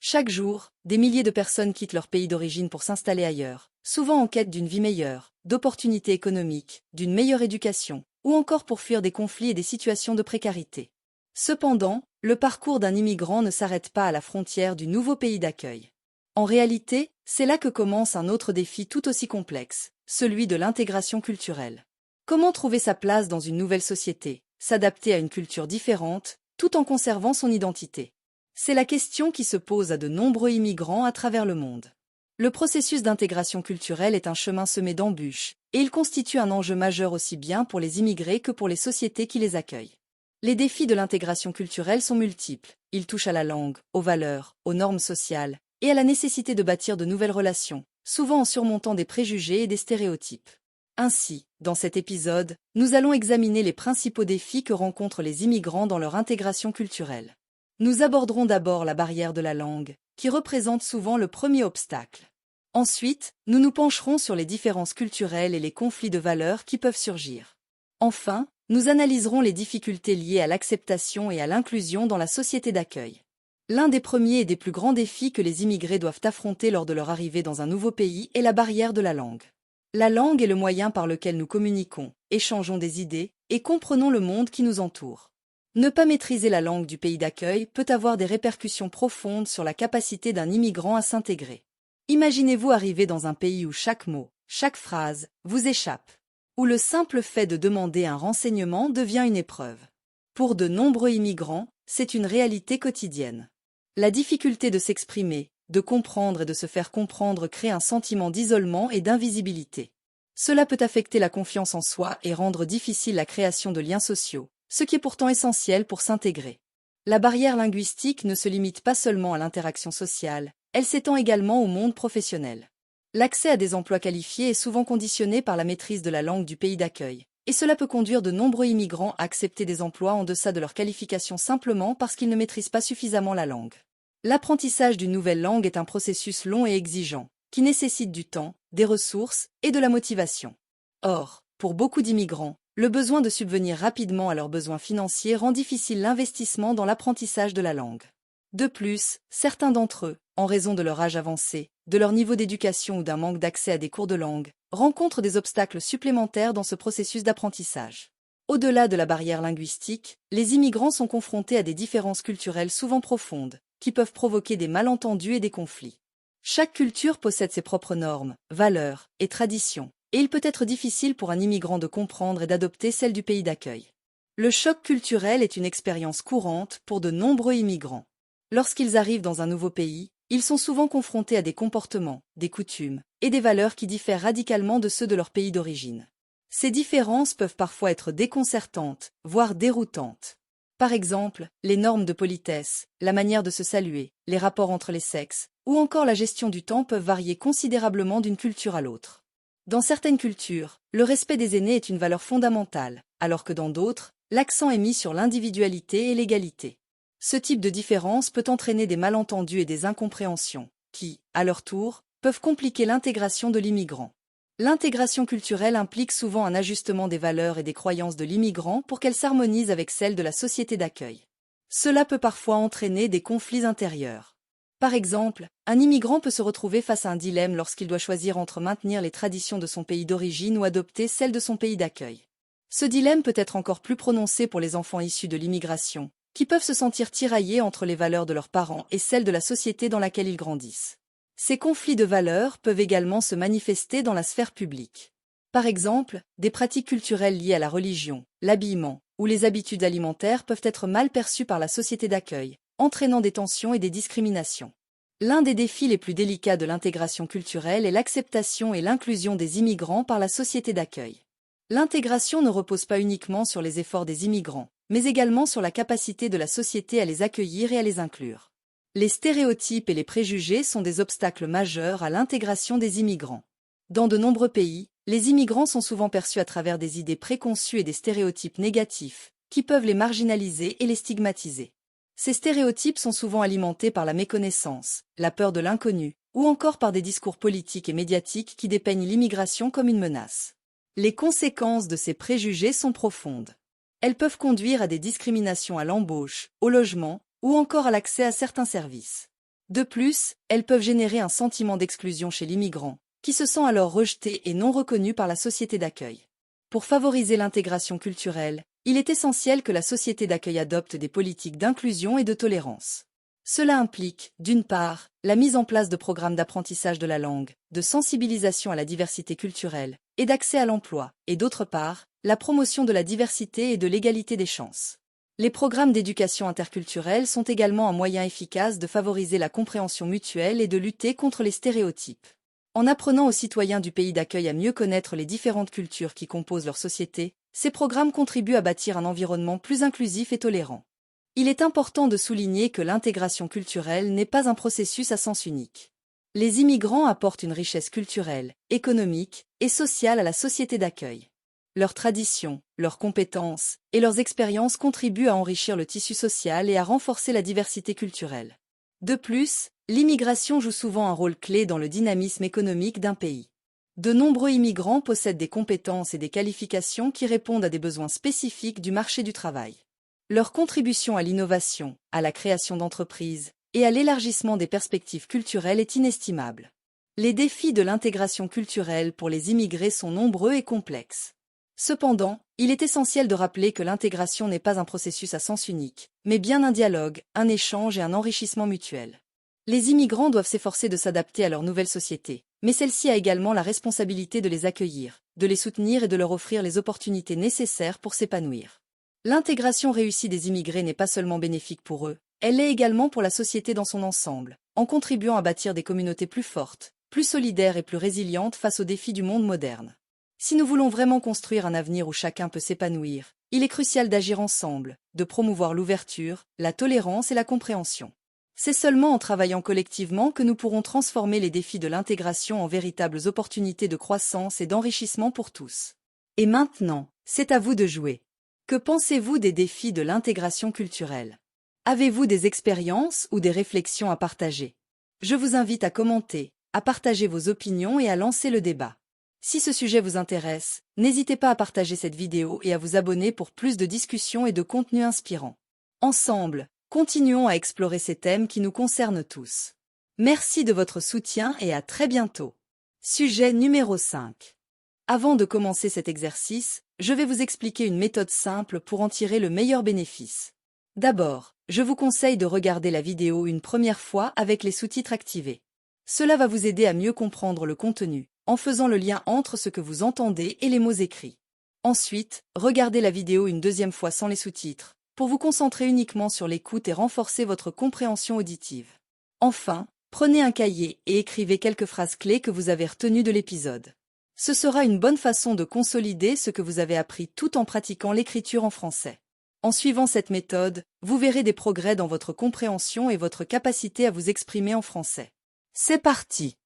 Chaque jour, des milliers de personnes quittent leur pays d'origine pour s'installer ailleurs, souvent en quête d'une vie meilleure, d'opportunités économiques, d'une meilleure éducation, ou encore pour fuir des conflits et des situations de précarité. Cependant, le parcours d'un immigrant ne s'arrête pas à la frontière du nouveau pays d'accueil. En réalité, c'est là que commence un autre défi tout aussi complexe, celui de l'intégration culturelle. Comment trouver sa place dans une nouvelle société, s'adapter à une culture différente, tout en conservant son identité? C'est la question qui se pose à de nombreux immigrants à travers le monde. Le processus d'intégration culturelle est un chemin semé d'embûches, et il constitue un enjeu majeur aussi bien pour les immigrés que pour les sociétés qui les accueillent. Les défis de l'intégration culturelle sont multiples. Ils touchent à la langue, aux valeurs, aux normes sociales, et à la nécessité de bâtir de nouvelles relations, souvent en surmontant des préjugés et des stéréotypes. Ainsi, dans cet épisode, nous allons examiner les principaux défis que rencontrent les immigrants dans leur intégration culturelle. Nous aborderons d'abord la barrière de la langue, qui représente souvent le premier obstacle. Ensuite, nous nous pencherons sur les différences culturelles et les conflits de valeurs qui peuvent surgir. Enfin, nous analyserons les difficultés liées à l'acceptation et à l'inclusion dans la société d'accueil. L'un des premiers et des plus grands défis que les immigrés doivent affronter lors de leur arrivée dans un nouveau pays est la barrière de la langue. La langue est le moyen par lequel nous communiquons, échangeons des idées et comprenons le monde qui nous entoure. Ne pas maîtriser la langue du pays d'accueil peut avoir des répercussions profondes sur la capacité d'un immigrant à s'intégrer. Imaginez-vous arriver dans un pays où chaque mot, chaque phrase, vous échappe, où le simple fait de demander un renseignement devient une épreuve. Pour de nombreux immigrants, c'est une réalité quotidienne. La difficulté de s'exprimer, de comprendre et de se faire comprendre crée un sentiment d'isolement et d'invisibilité. Cela peut affecter la confiance en soi et rendre difficile la création de liens sociaux, ce qui est pourtant essentiel pour s'intégrer. La barrière linguistique ne se limite pas seulement à l'interaction sociale, elle s'étend également au monde professionnel. L'accès à des emplois qualifiés est souvent conditionné par la maîtrise de la langue du pays d'accueil, et cela peut conduire de nombreux immigrants à accepter des emplois en deçà de leurs qualifications simplement parce qu'ils ne maîtrisent pas suffisamment la langue. L'apprentissage d'une nouvelle langue est un processus long et exigeant, qui nécessite du temps, des ressources et de la motivation. Or, pour beaucoup d'immigrants, le besoin de subvenir rapidement à leurs besoins financiers rend difficile l'investissement dans l'apprentissage de la langue. De plus, certains d'entre eux, en raison de leur âge avancé, de leur niveau d'éducation ou d'un manque d'accès à des cours de langue, rencontrent des obstacles supplémentaires dans ce processus d'apprentissage. Au-delà de la barrière linguistique, les immigrants sont confrontés à des différences culturelles souvent profondes, qui peuvent provoquer des malentendus et des conflits. Chaque culture possède ses propres normes, valeurs et traditions, et il peut être difficile pour un immigrant de comprendre et d'adopter celles du pays d'accueil. Le choc culturel est une expérience courante pour de nombreux immigrants. Lorsqu'ils arrivent dans un nouveau pays, ils sont souvent confrontés à des comportements, des coutumes et des valeurs qui diffèrent radicalement de ceux de leur pays d'origine. Ces différences peuvent parfois être déconcertantes, voire déroutantes. Par exemple, les normes de politesse, la manière de se saluer, les rapports entre les sexes, ou encore la gestion du temps peuvent varier considérablement d'une culture à l'autre. Dans certaines cultures, le respect des aînés est une valeur fondamentale, alors que dans d'autres, l'accent est mis sur l'individualité et l'égalité. Ce type de différence peut entraîner des malentendus et des incompréhensions, qui, à leur tour, peuvent compliquer l'intégration de l'immigrant. L'intégration culturelle implique souvent un ajustement des valeurs et des croyances de l'immigrant pour qu'elles s'harmonisent avec celles de la société d'accueil. Cela peut parfois entraîner des conflits intérieurs. Par exemple, un immigrant peut se retrouver face à un dilemme lorsqu'il doit choisir entre maintenir les traditions de son pays d'origine ou adopter celles de son pays d'accueil. Ce dilemme peut être encore plus prononcé pour les enfants issus de l'immigration, qui peuvent se sentir tiraillés entre les valeurs de leurs parents et celles de la société dans laquelle ils grandissent. Ces conflits de valeurs peuvent également se manifester dans la sphère publique. Par exemple, des pratiques culturelles liées à la religion, l'habillement ou les habitudes alimentaires peuvent être mal perçues par la société d'accueil, entraînant des tensions et des discriminations. L'un des défis les plus délicats de l'intégration culturelle est l'acceptation et l'inclusion des immigrants par la société d'accueil. L'intégration ne repose pas uniquement sur les efforts des immigrants, mais également sur la capacité de la société à les accueillir et à les inclure. Les stéréotypes et les préjugés sont des obstacles majeurs à l'intégration des immigrants. Dans de nombreux pays, les immigrants sont souvent perçus à travers des idées préconçues et des stéréotypes négatifs, qui peuvent les marginaliser et les stigmatiser. Ces stéréotypes sont souvent alimentés par la méconnaissance, la peur de l'inconnu, ou encore par des discours politiques et médiatiques qui dépeignent l'immigration comme une menace. Les conséquences de ces préjugés sont profondes. Elles peuvent conduire à des discriminations à l'embauche, au logement, ou encore à l'accès à certains services. De plus, elles peuvent générer un sentiment d'exclusion chez l'immigrant, qui se sent alors rejeté et non reconnu par la société d'accueil. Pour favoriser l'intégration culturelle, il est essentiel que la société d'accueil adopte des politiques d'inclusion et de tolérance. Cela implique, d'une part, la mise en place de programmes d'apprentissage de la langue, de sensibilisation à la diversité culturelle et d'accès à l'emploi, et d'autre part, la promotion de la diversité et de l'égalité des chances. Les programmes d'éducation interculturelle sont également un moyen efficace de favoriser la compréhension mutuelle et de lutter contre les stéréotypes. En apprenant aux citoyens du pays d'accueil à mieux connaître les différentes cultures qui composent leur société, ces programmes contribuent à bâtir un environnement plus inclusif et tolérant. Il est important de souligner que l'intégration culturelle n'est pas un processus à sens unique. Les immigrants apportent une richesse culturelle, économique et sociale à la société d'accueil. Leurs traditions, leurs compétences et leurs expériences contribuent à enrichir le tissu social et à renforcer la diversité culturelle. De plus, L'immigration joue souvent un rôle clé dans le dynamisme économique d'un pays. De nombreux immigrants possèdent des compétences et des qualifications qui répondent à des besoins spécifiques du marché du travail. Leur contribution à l'innovation, à la création d'entreprises et à l'élargissement des perspectives culturelles est inestimable. Les défis de l'intégration culturelle pour les immigrés sont nombreux et complexes. Cependant, il est essentiel de rappeler que l'intégration n'est pas un processus à sens unique, mais bien un dialogue, un échange et un enrichissement mutuel. Les immigrants doivent s'efforcer de s'adapter à leur nouvelle société, mais celle-ci a également la responsabilité de les accueillir, de les soutenir et de leur offrir les opportunités nécessaires pour s'épanouir. L'intégration réussie des immigrés n'est pas seulement bénéfique pour eux, elle l'est également pour la société dans son ensemble, en contribuant à bâtir des communautés plus fortes, plus solidaires et plus résilientes face aux défis du monde moderne. Si nous voulons vraiment construire un avenir où chacun peut s'épanouir, il est crucial d'agir ensemble, de promouvoir l'ouverture, la tolérance et la compréhension. C'est seulement en travaillant collectivement que nous pourrons transformer les défis de l'intégration en véritables opportunités de croissance et d'enrichissement pour tous. Et maintenant, c'est à vous de jouer. Que pensez-vous des défis de l'intégration culturelle? Avez-vous des expériences ou des réflexions à partager? Je vous invite à commenter, à partager vos opinions et à lancer le débat. Si ce sujet vous intéresse, n'hésitez pas à partager cette vidéo et à vous abonner pour plus de discussions et de contenus inspirants. Ensemble, continuons à explorer ces thèmes qui nous concernent tous. Merci de votre soutien et à très bientôt. Sujet numéro 5. Avant de commencer cet exercice, je vais vous expliquer une méthode simple pour en tirer le meilleur bénéfice. D'abord, je vous conseille de regarder la vidéo une première fois avec les sous-titres activés. Cela va vous aider à mieux comprendre le contenu, en faisant le lien entre ce que vous entendez et les mots écrits. Ensuite, regardez la vidéo une deuxième fois sans les sous-titres, pour vous concentrer uniquement sur l'écoute et renforcer votre compréhension auditive. Enfin, prenez un cahier et écrivez quelques phrases clés que vous avez retenues de l'épisode. Ce sera une bonne façon de consolider ce que vous avez appris tout en pratiquant l'écriture en français. En suivant cette méthode, vous verrez des progrès dans votre compréhension et votre capacité à vous exprimer en français. C'est parti!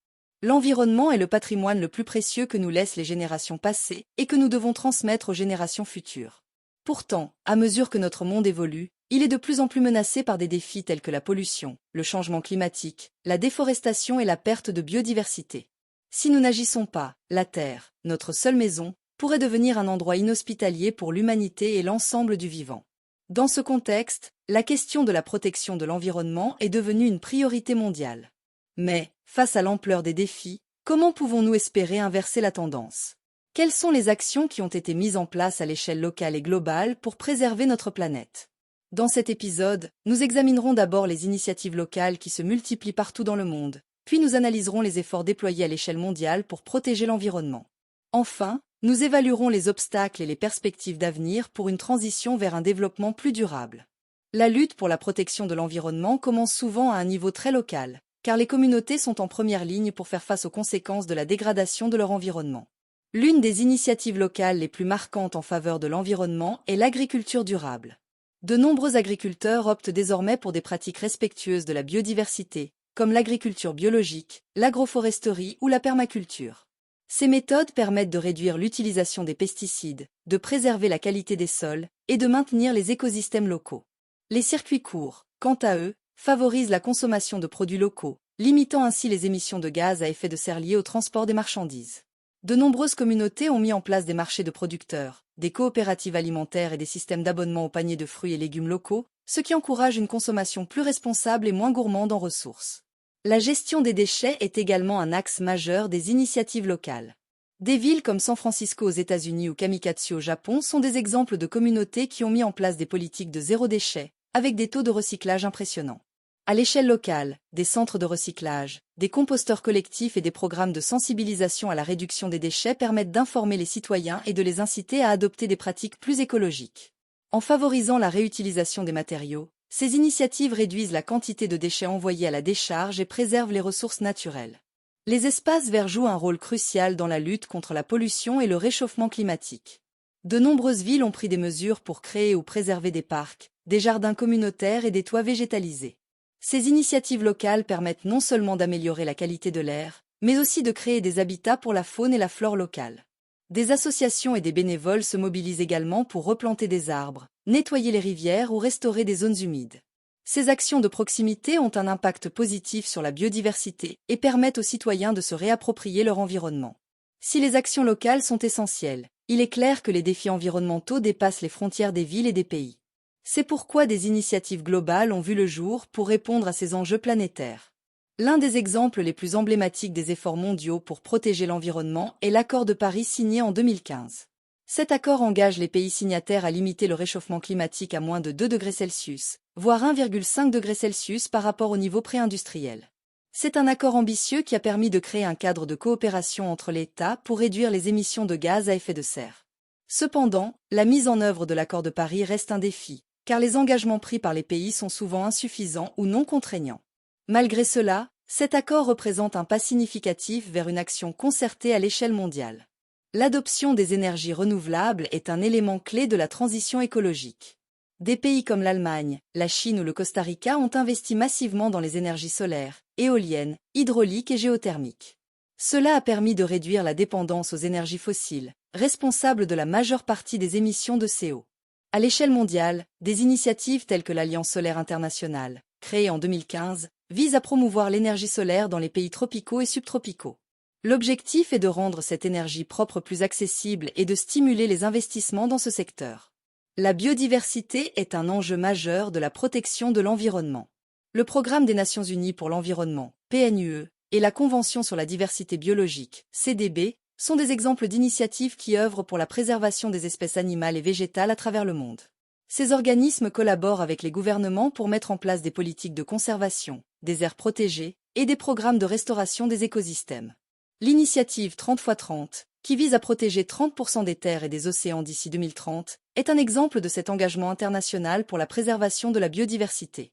L'environnement est le patrimoine le plus précieux que nous laissent les générations passées et que nous devons transmettre aux générations futures. Pourtant, à mesure que notre monde évolue, il est de plus en plus menacé par des défis tels que la pollution, le changement climatique, la déforestation et la perte de biodiversité. Si nous n'agissons pas, la Terre, notre seule maison, pourrait devenir un endroit inhospitalier pour l'humanité et l'ensemble du vivant. Dans ce contexte, la question de la protection de l'environnement est devenue une priorité mondiale. Mais, face à l'ampleur des défis, comment pouvons-nous espérer inverser la tendance? Quelles sont les actions qui ont été mises en place à l'échelle locale et globale pour préserver notre planète? Dans cet épisode, nous examinerons d'abord les initiatives locales qui se multiplient partout dans le monde, puis nous analyserons les efforts déployés à l'échelle mondiale pour protéger l'environnement. Enfin, nous évaluerons les obstacles et les perspectives d'avenir pour une transition vers un développement plus durable. La lutte pour la protection de l'environnement commence souvent à un niveau très local, car les communautés sont en première ligne pour faire face aux conséquences de la dégradation de leur environnement. L'une des initiatives locales les plus marquantes en faveur de l'environnement est l'agriculture durable. De nombreux agriculteurs optent désormais pour des pratiques respectueuses de la biodiversité, comme l'agriculture biologique, l'agroforesterie ou la permaculture. Ces méthodes permettent de réduire l'utilisation des pesticides, de préserver la qualité des sols et de maintenir les écosystèmes locaux. Les circuits courts, quant à eux, favorisent la consommation de produits locaux, limitant ainsi les émissions de gaz à effet de serre liées au transport des marchandises. De nombreuses communautés ont mis en place des marchés de producteurs, des coopératives alimentaires et des systèmes d'abonnement aux paniers de fruits et légumes locaux, ce qui encourage une consommation plus responsable et moins gourmande en ressources. La gestion des déchets est également un axe majeur des initiatives locales. Des villes comme San Francisco aux États-Unis ou Kamikatsu au Japon sont des exemples de communautés qui ont mis en place des politiques de zéro déchet, avec des taux de recyclage impressionnants. À l'échelle locale, des centres de recyclage, des composteurs collectifs et des programmes de sensibilisation à la réduction des déchets permettent d'informer les citoyens et de les inciter à adopter des pratiques plus écologiques. En favorisant la réutilisation des matériaux, ces initiatives réduisent la quantité de déchets envoyés à la décharge et préservent les ressources naturelles. Les espaces verts jouent un rôle crucial dans la lutte contre la pollution et le réchauffement climatique. De nombreuses villes ont pris des mesures pour créer ou préserver des parcs, des jardins communautaires et des toits végétalisés. Ces initiatives locales permettent non seulement d'améliorer la qualité de l'air, mais aussi de créer des habitats pour la faune et la flore locale. Des associations et des bénévoles se mobilisent également pour replanter des arbres, nettoyer les rivières ou restaurer des zones humides. Ces actions de proximité ont un impact positif sur la biodiversité et permettent aux citoyens de se réapproprier leur environnement. Si les actions locales sont essentielles, il est clair que les défis environnementaux dépassent les frontières des villes et des pays. C'est pourquoi des initiatives globales ont vu le jour pour répondre à ces enjeux planétaires. L'un des exemples les plus emblématiques des efforts mondiaux pour protéger l'environnement est l'Accord de Paris signé en 2015. Cet accord engage les pays signataires à limiter le réchauffement climatique à moins de 2 degrés Celsius, voire 1,5 degré Celsius par rapport au niveau pré-industriel. C'est un accord ambitieux qui a permis de créer un cadre de coopération entre les États pour réduire les émissions de gaz à effet de serre. Cependant, la mise en œuvre de l'accord de Paris reste un défi, car les engagements pris par les pays sont souvent insuffisants ou non contraignants. Malgré cela, cet accord représente un pas significatif vers une action concertée à l'échelle mondiale. L'adoption des énergies renouvelables est un élément clé de la transition écologique. Des pays comme l'Allemagne, la Chine ou le Costa Rica ont investi massivement dans les énergies solaires, éoliennes, hydrauliques et géothermiques. Cela a permis de réduire la dépendance aux énergies fossiles, responsables de la majeure partie des émissions de CO. À l'échelle mondiale, des initiatives telles que l'Alliance solaire internationale, créée en 2015, visent à promouvoir l'énergie solaire dans les pays tropicaux et subtropicaux. L'objectif est de rendre cette énergie propre plus accessible et de stimuler les investissements dans ce secteur. La biodiversité est un enjeu majeur de la protection de l'environnement. Le Programme des Nations Unies pour l'environnement, PNUE, et la Convention sur la diversité biologique, CDB, sont des exemples d'initiatives qui œuvrent pour la préservation des espèces animales et végétales à travers le monde. Ces organismes collaborent avec les gouvernements pour mettre en place des politiques de conservation, des aires protégées et des programmes de restauration des écosystèmes. L'initiative 30x30, qui vise à protéger 30% des terres et des océans d'ici 2030, est un exemple de cet engagement international pour la préservation de la biodiversité.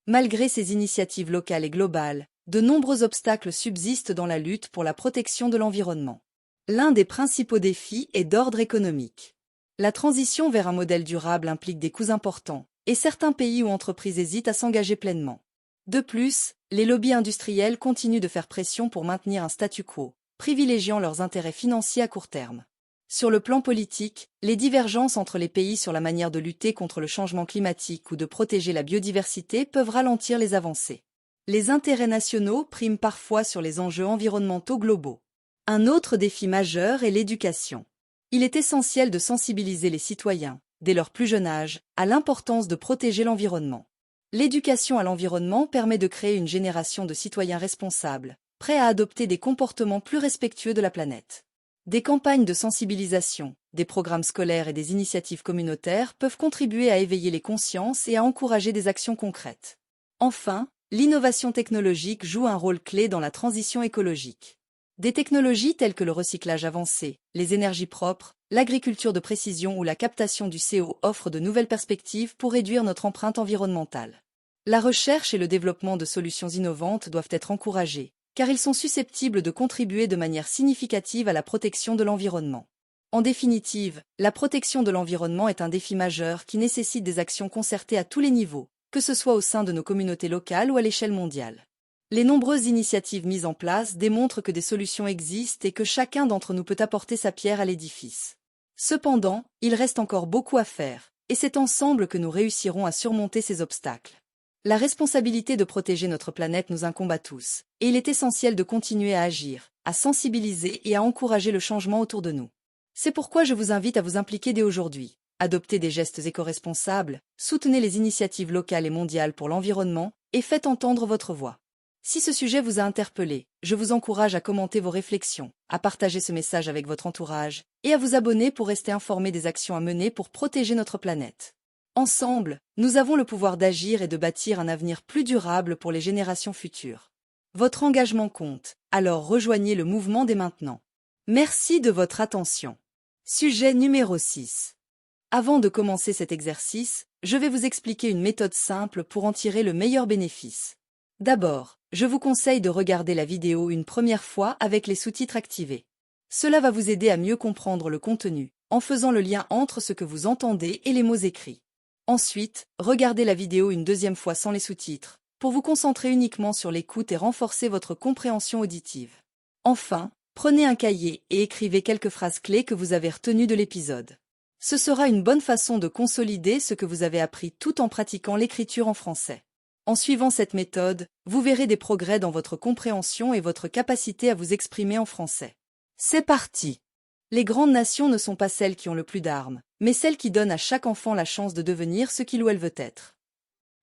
Malgré ces initiatives locales et globales, de nombreux obstacles subsistent dans la lutte pour la protection de l'environnement. L'un des principaux défis est d'ordre économique. La transition vers un modèle durable implique des coûts importants, et certains pays ou entreprises hésitent à s'engager pleinement. De plus, les lobbies industriels continuent de faire pression pour maintenir un statu quo, privilégiant leurs intérêts financiers à court terme. Sur le plan politique, les divergences entre les pays sur la manière de lutter contre le changement climatique ou de protéger la biodiversité peuvent ralentir les avancées. Les intérêts nationaux priment parfois sur les enjeux environnementaux globaux. Un autre défi majeur est l'éducation. Il est essentiel de sensibiliser les citoyens, dès leur plus jeune âge, à l'importance de protéger l'environnement. L'éducation à l'environnement permet de créer une génération de citoyens responsables, prêts à adopter des comportements plus respectueux de la planète. Des campagnes de sensibilisation, des programmes scolaires et des initiatives communautaires peuvent contribuer à éveiller les consciences et à encourager des actions concrètes. Enfin, l'innovation technologique joue un rôle clé dans la transition écologique. Des technologies telles que le recyclage avancé, les énergies propres, l'agriculture de précision ou la captation du CO offrent de nouvelles perspectives pour réduire notre empreinte environnementale. La recherche et le développement de solutions innovantes doivent être encouragés, car ils sont susceptibles de contribuer de manière significative à la protection de l'environnement. En définitive, la protection de l'environnement est un défi majeur qui nécessite des actions concertées à tous les niveaux, que ce soit au sein de nos communautés locales ou à l'échelle mondiale. Les nombreuses initiatives mises en place démontrent que des solutions existent et que chacun d'entre nous peut apporter sa pierre à l'édifice. Cependant, il reste encore beaucoup à faire, et c'est ensemble que nous réussirons à surmonter ces obstacles. La responsabilité de protéger notre planète nous incombe à tous, et il est essentiel de continuer à agir, à sensibiliser et à encourager le changement autour de nous. C'est pourquoi je vous invite à vous impliquer dès aujourd'hui. Adoptez des gestes éco-responsables, soutenez les initiatives locales et mondiales pour l'environnement, et faites entendre votre voix. Si ce sujet vous a interpellé, je vous encourage à commenter vos réflexions, à partager ce message avec votre entourage, et à vous abonner pour rester informé des actions à mener pour protéger notre planète. Ensemble, nous avons le pouvoir d'agir et de bâtir un avenir plus durable pour les générations futures. Votre engagement compte, alors rejoignez le mouvement dès maintenant. Merci de votre attention. Sujet numéro 6. Avant de commencer cet exercice, je vais vous expliquer une méthode simple pour en tirer le meilleur bénéfice. D'abord, je vous conseille de regarder la vidéo une première fois avec les sous-titres activés. Cela va vous aider à mieux comprendre le contenu, en faisant le lien entre ce que vous entendez et les mots écrits. Ensuite, regardez la vidéo une deuxième fois sans les sous-titres, pour vous concentrer uniquement sur l'écoute et renforcer votre compréhension auditive. Enfin, prenez un cahier et écrivez quelques phrases clés que vous avez retenues de l'épisode. Ce sera une bonne façon de consolider ce que vous avez appris tout en pratiquant l'écriture en français. En suivant cette méthode, vous verrez des progrès dans votre compréhension et votre capacité à vous exprimer en français. C'est parti! Les grandes nations ne sont pas celles qui ont le plus d'armes, mais celles qui donnent à chaque enfant la chance de devenir ce qu'il ou elle veut être.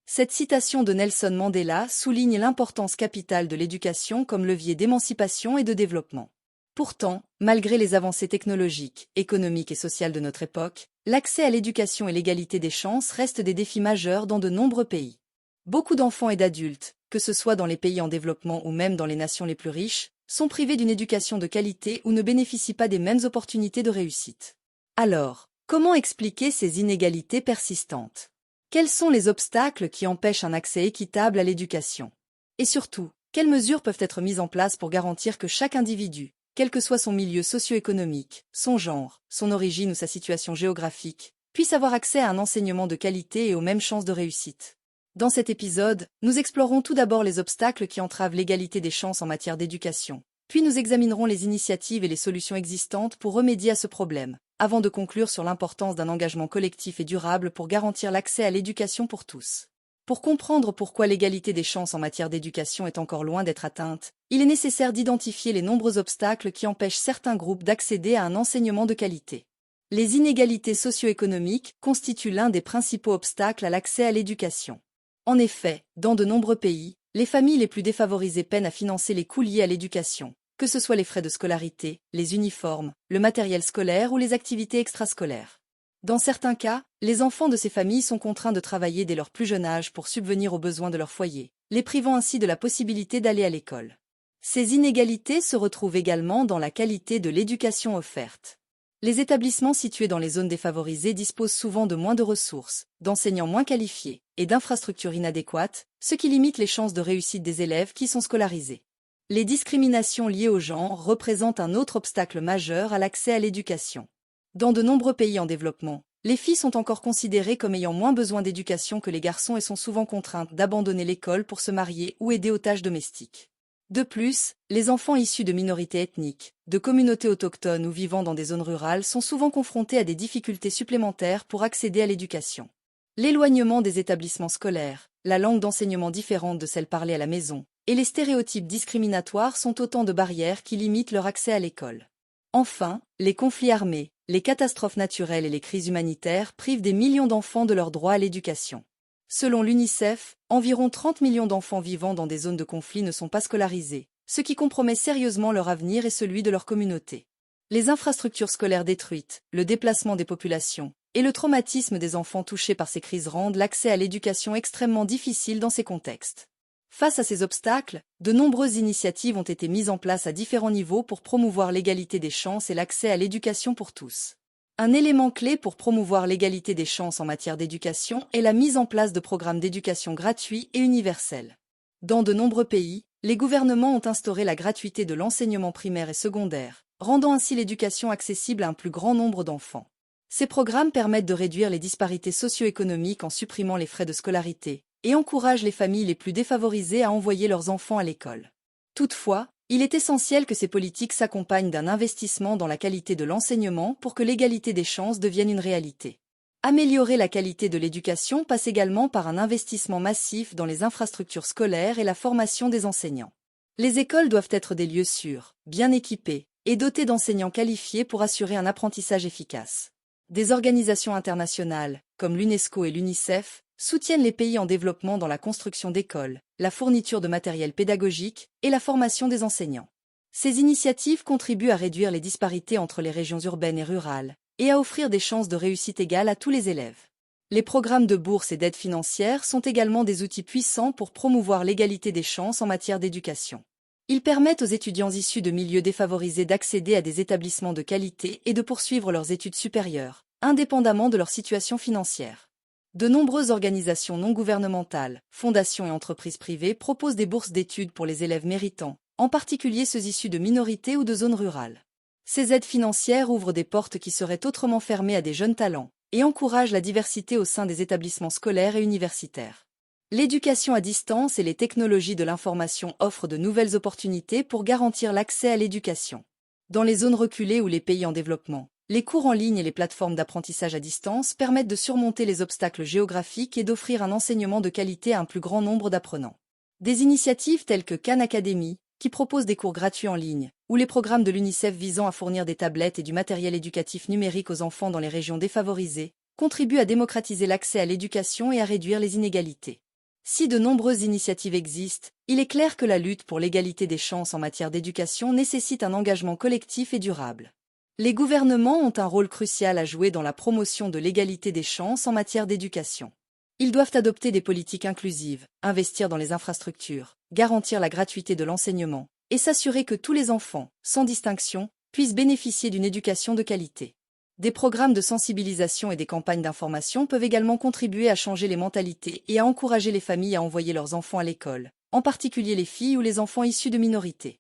Cette citation de Nelson Mandela souligne l'importance capitale de l'éducation comme levier d'émancipation et de développement. Pourtant, malgré les avancées technologiques, économiques et sociales de notre époque, l'accès à l'éducation et l'égalité des chances restent des défis majeurs dans de nombreux pays. Beaucoup d'enfants et d'adultes, que ce soit dans les pays en développement ou même dans les nations les plus riches, sont privés d'une éducation de qualité ou ne bénéficient pas des mêmes opportunités de réussite. Alors, comment expliquer ces inégalités persistantes? Quels sont les obstacles qui empêchent un accès équitable à l'éducation? Et surtout, quelles mesures peuvent être mises en place pour garantir que chaque individu, quel que soit son milieu socio-économique, son genre, son origine ou sa situation géographique, puisse avoir accès à un enseignement de qualité et aux mêmes chances de réussite? Dans cet épisode, nous explorons tout d'abord les obstacles qui entravent l'égalité des chances en matière d'éducation, puis nous examinerons les initiatives et les solutions existantes pour remédier à ce problème, avant de conclure sur l'importance d'un engagement collectif et durable pour garantir l'accès à l'éducation pour tous. Pour comprendre pourquoi l'égalité des chances en matière d'éducation est encore loin d'être atteinte, il est nécessaire d'identifier les nombreux obstacles qui empêchent certains groupes d'accéder à un enseignement de qualité. Les inégalités socio-économiques constituent l'un des principaux obstacles à l'accès à l'éducation. En effet, dans de nombreux pays, les familles les plus défavorisées peinent à financer les coûts liés à l'éducation, que ce soit les frais de scolarité, les uniformes, le matériel scolaire ou les activités extrascolaires. Dans certains cas, les enfants de ces familles sont contraints de travailler dès leur plus jeune âge pour subvenir aux besoins de leur foyer, les privant ainsi de la possibilité d'aller à l'école. Ces inégalités se retrouvent également dans la qualité de l'éducation offerte. Les établissements situés dans les zones défavorisées disposent souvent de moins de ressources, d'enseignants moins qualifiés et d'infrastructures inadéquates, ce qui limite les chances de réussite des élèves qui sont scolarisés. Les discriminations liées au genre représentent un autre obstacle majeur à l'accès à l'éducation. Dans de nombreux pays en développement, les filles sont encore considérées comme ayant moins besoin d'éducation que les garçons et sont souvent contraintes d'abandonner l'école pour se marier ou aider aux tâches domestiques. De plus, les enfants issus de minorités ethniques, de communautés autochtones ou vivant dans des zones rurales sont souvent confrontés à des difficultés supplémentaires pour accéder à l'éducation. L'éloignement des établissements scolaires, la langue d'enseignement différente de celle parlée à la maison, et les stéréotypes discriminatoires sont autant de barrières qui limitent leur accès à l'école. Enfin, les conflits armés, les catastrophes naturelles et les crises humanitaires privent des millions d'enfants de leur droit à l'éducation. Selon l'UNICEF, environ 30 millions d'enfants vivant dans des zones de conflit ne sont pas scolarisés, ce qui compromet sérieusement leur avenir et celui de leur communauté. Les infrastructures scolaires détruites, le déplacement des populations et le traumatisme des enfants touchés par ces crises rendent l'accès à l'éducation extrêmement difficile dans ces contextes. Face à ces obstacles, de nombreuses initiatives ont été mises en place à différents niveaux pour promouvoir l'égalité des chances et l'accès à l'éducation pour tous. Un élément clé pour promouvoir l'égalité des chances en matière d'éducation est la mise en place de programmes d'éducation gratuits et universels. Dans de nombreux pays, les gouvernements ont instauré la gratuité de l'enseignement primaire et secondaire, rendant ainsi l'éducation accessible à un plus grand nombre d'enfants. Ces programmes permettent de réduire les disparités socio-économiques en supprimant les frais de scolarité et encouragent les familles les plus défavorisées à envoyer leurs enfants à l'école. Toutefois, il est essentiel que ces politiques s'accompagnent d'un investissement dans la qualité de l'enseignement pour que l'égalité des chances devienne une réalité. Améliorer la qualité de l'éducation passe également par un investissement massif dans les infrastructures scolaires et la formation des enseignants. Les écoles doivent être des lieux sûrs, bien équipés et dotés d'enseignants qualifiés pour assurer un apprentissage efficace. Des organisations internationales, comme l'UNESCO et l'UNICEF, soutiennent les pays en développement dans la construction d'écoles, la fourniture de matériel pédagogique et la formation des enseignants. Ces initiatives contribuent à réduire les disparités entre les régions urbaines et rurales et à offrir des chances de réussite égales à tous les élèves. Les programmes de bourse et d'aide financière sont également des outils puissants pour promouvoir l'égalité des chances en matière d'éducation. Ils permettent aux étudiants issus de milieux défavorisés d'accéder à des établissements de qualité et de poursuivre leurs études supérieures, indépendamment de leur situation financière. De nombreuses organisations non gouvernementales, fondations et entreprises privées proposent des bourses d'études pour les élèves méritants, en particulier ceux issus de minorités ou de zones rurales. Ces aides financières ouvrent des portes qui seraient autrement fermées à des jeunes talents et encouragent la diversité au sein des établissements scolaires et universitaires. L'éducation à distance et les technologies de l'information offrent de nouvelles opportunités pour garantir l'accès à l'éducation. Dans les zones reculées ou les pays en développement, Les cours en ligne et les plateformes d'apprentissage à distance permettent de surmonter les obstacles géographiques et d'offrir un enseignement de qualité à un plus grand nombre d'apprenants. Des initiatives telles que Khan Academy, qui propose des cours gratuits en ligne, ou les programmes de l'UNICEF visant à fournir des tablettes et du matériel éducatif numérique aux enfants dans les régions défavorisées, contribuent à démocratiser l'accès à l'éducation et à réduire les inégalités. Si de nombreuses initiatives existent, il est clair que la lutte pour l'égalité des chances en matière d'éducation nécessite un engagement collectif et durable. Les gouvernements ont un rôle crucial à jouer dans la promotion de l'égalité des chances en matière d'éducation. Ils doivent adopter des politiques inclusives, investir dans les infrastructures, garantir la gratuité de l'enseignement, et s'assurer que tous les enfants, sans distinction, puissent bénéficier d'une éducation de qualité. Des programmes de sensibilisation et des campagnes d'information peuvent également contribuer à changer les mentalités et à encourager les familles à envoyer leurs enfants à l'école, en particulier les filles ou les enfants issus de minorités.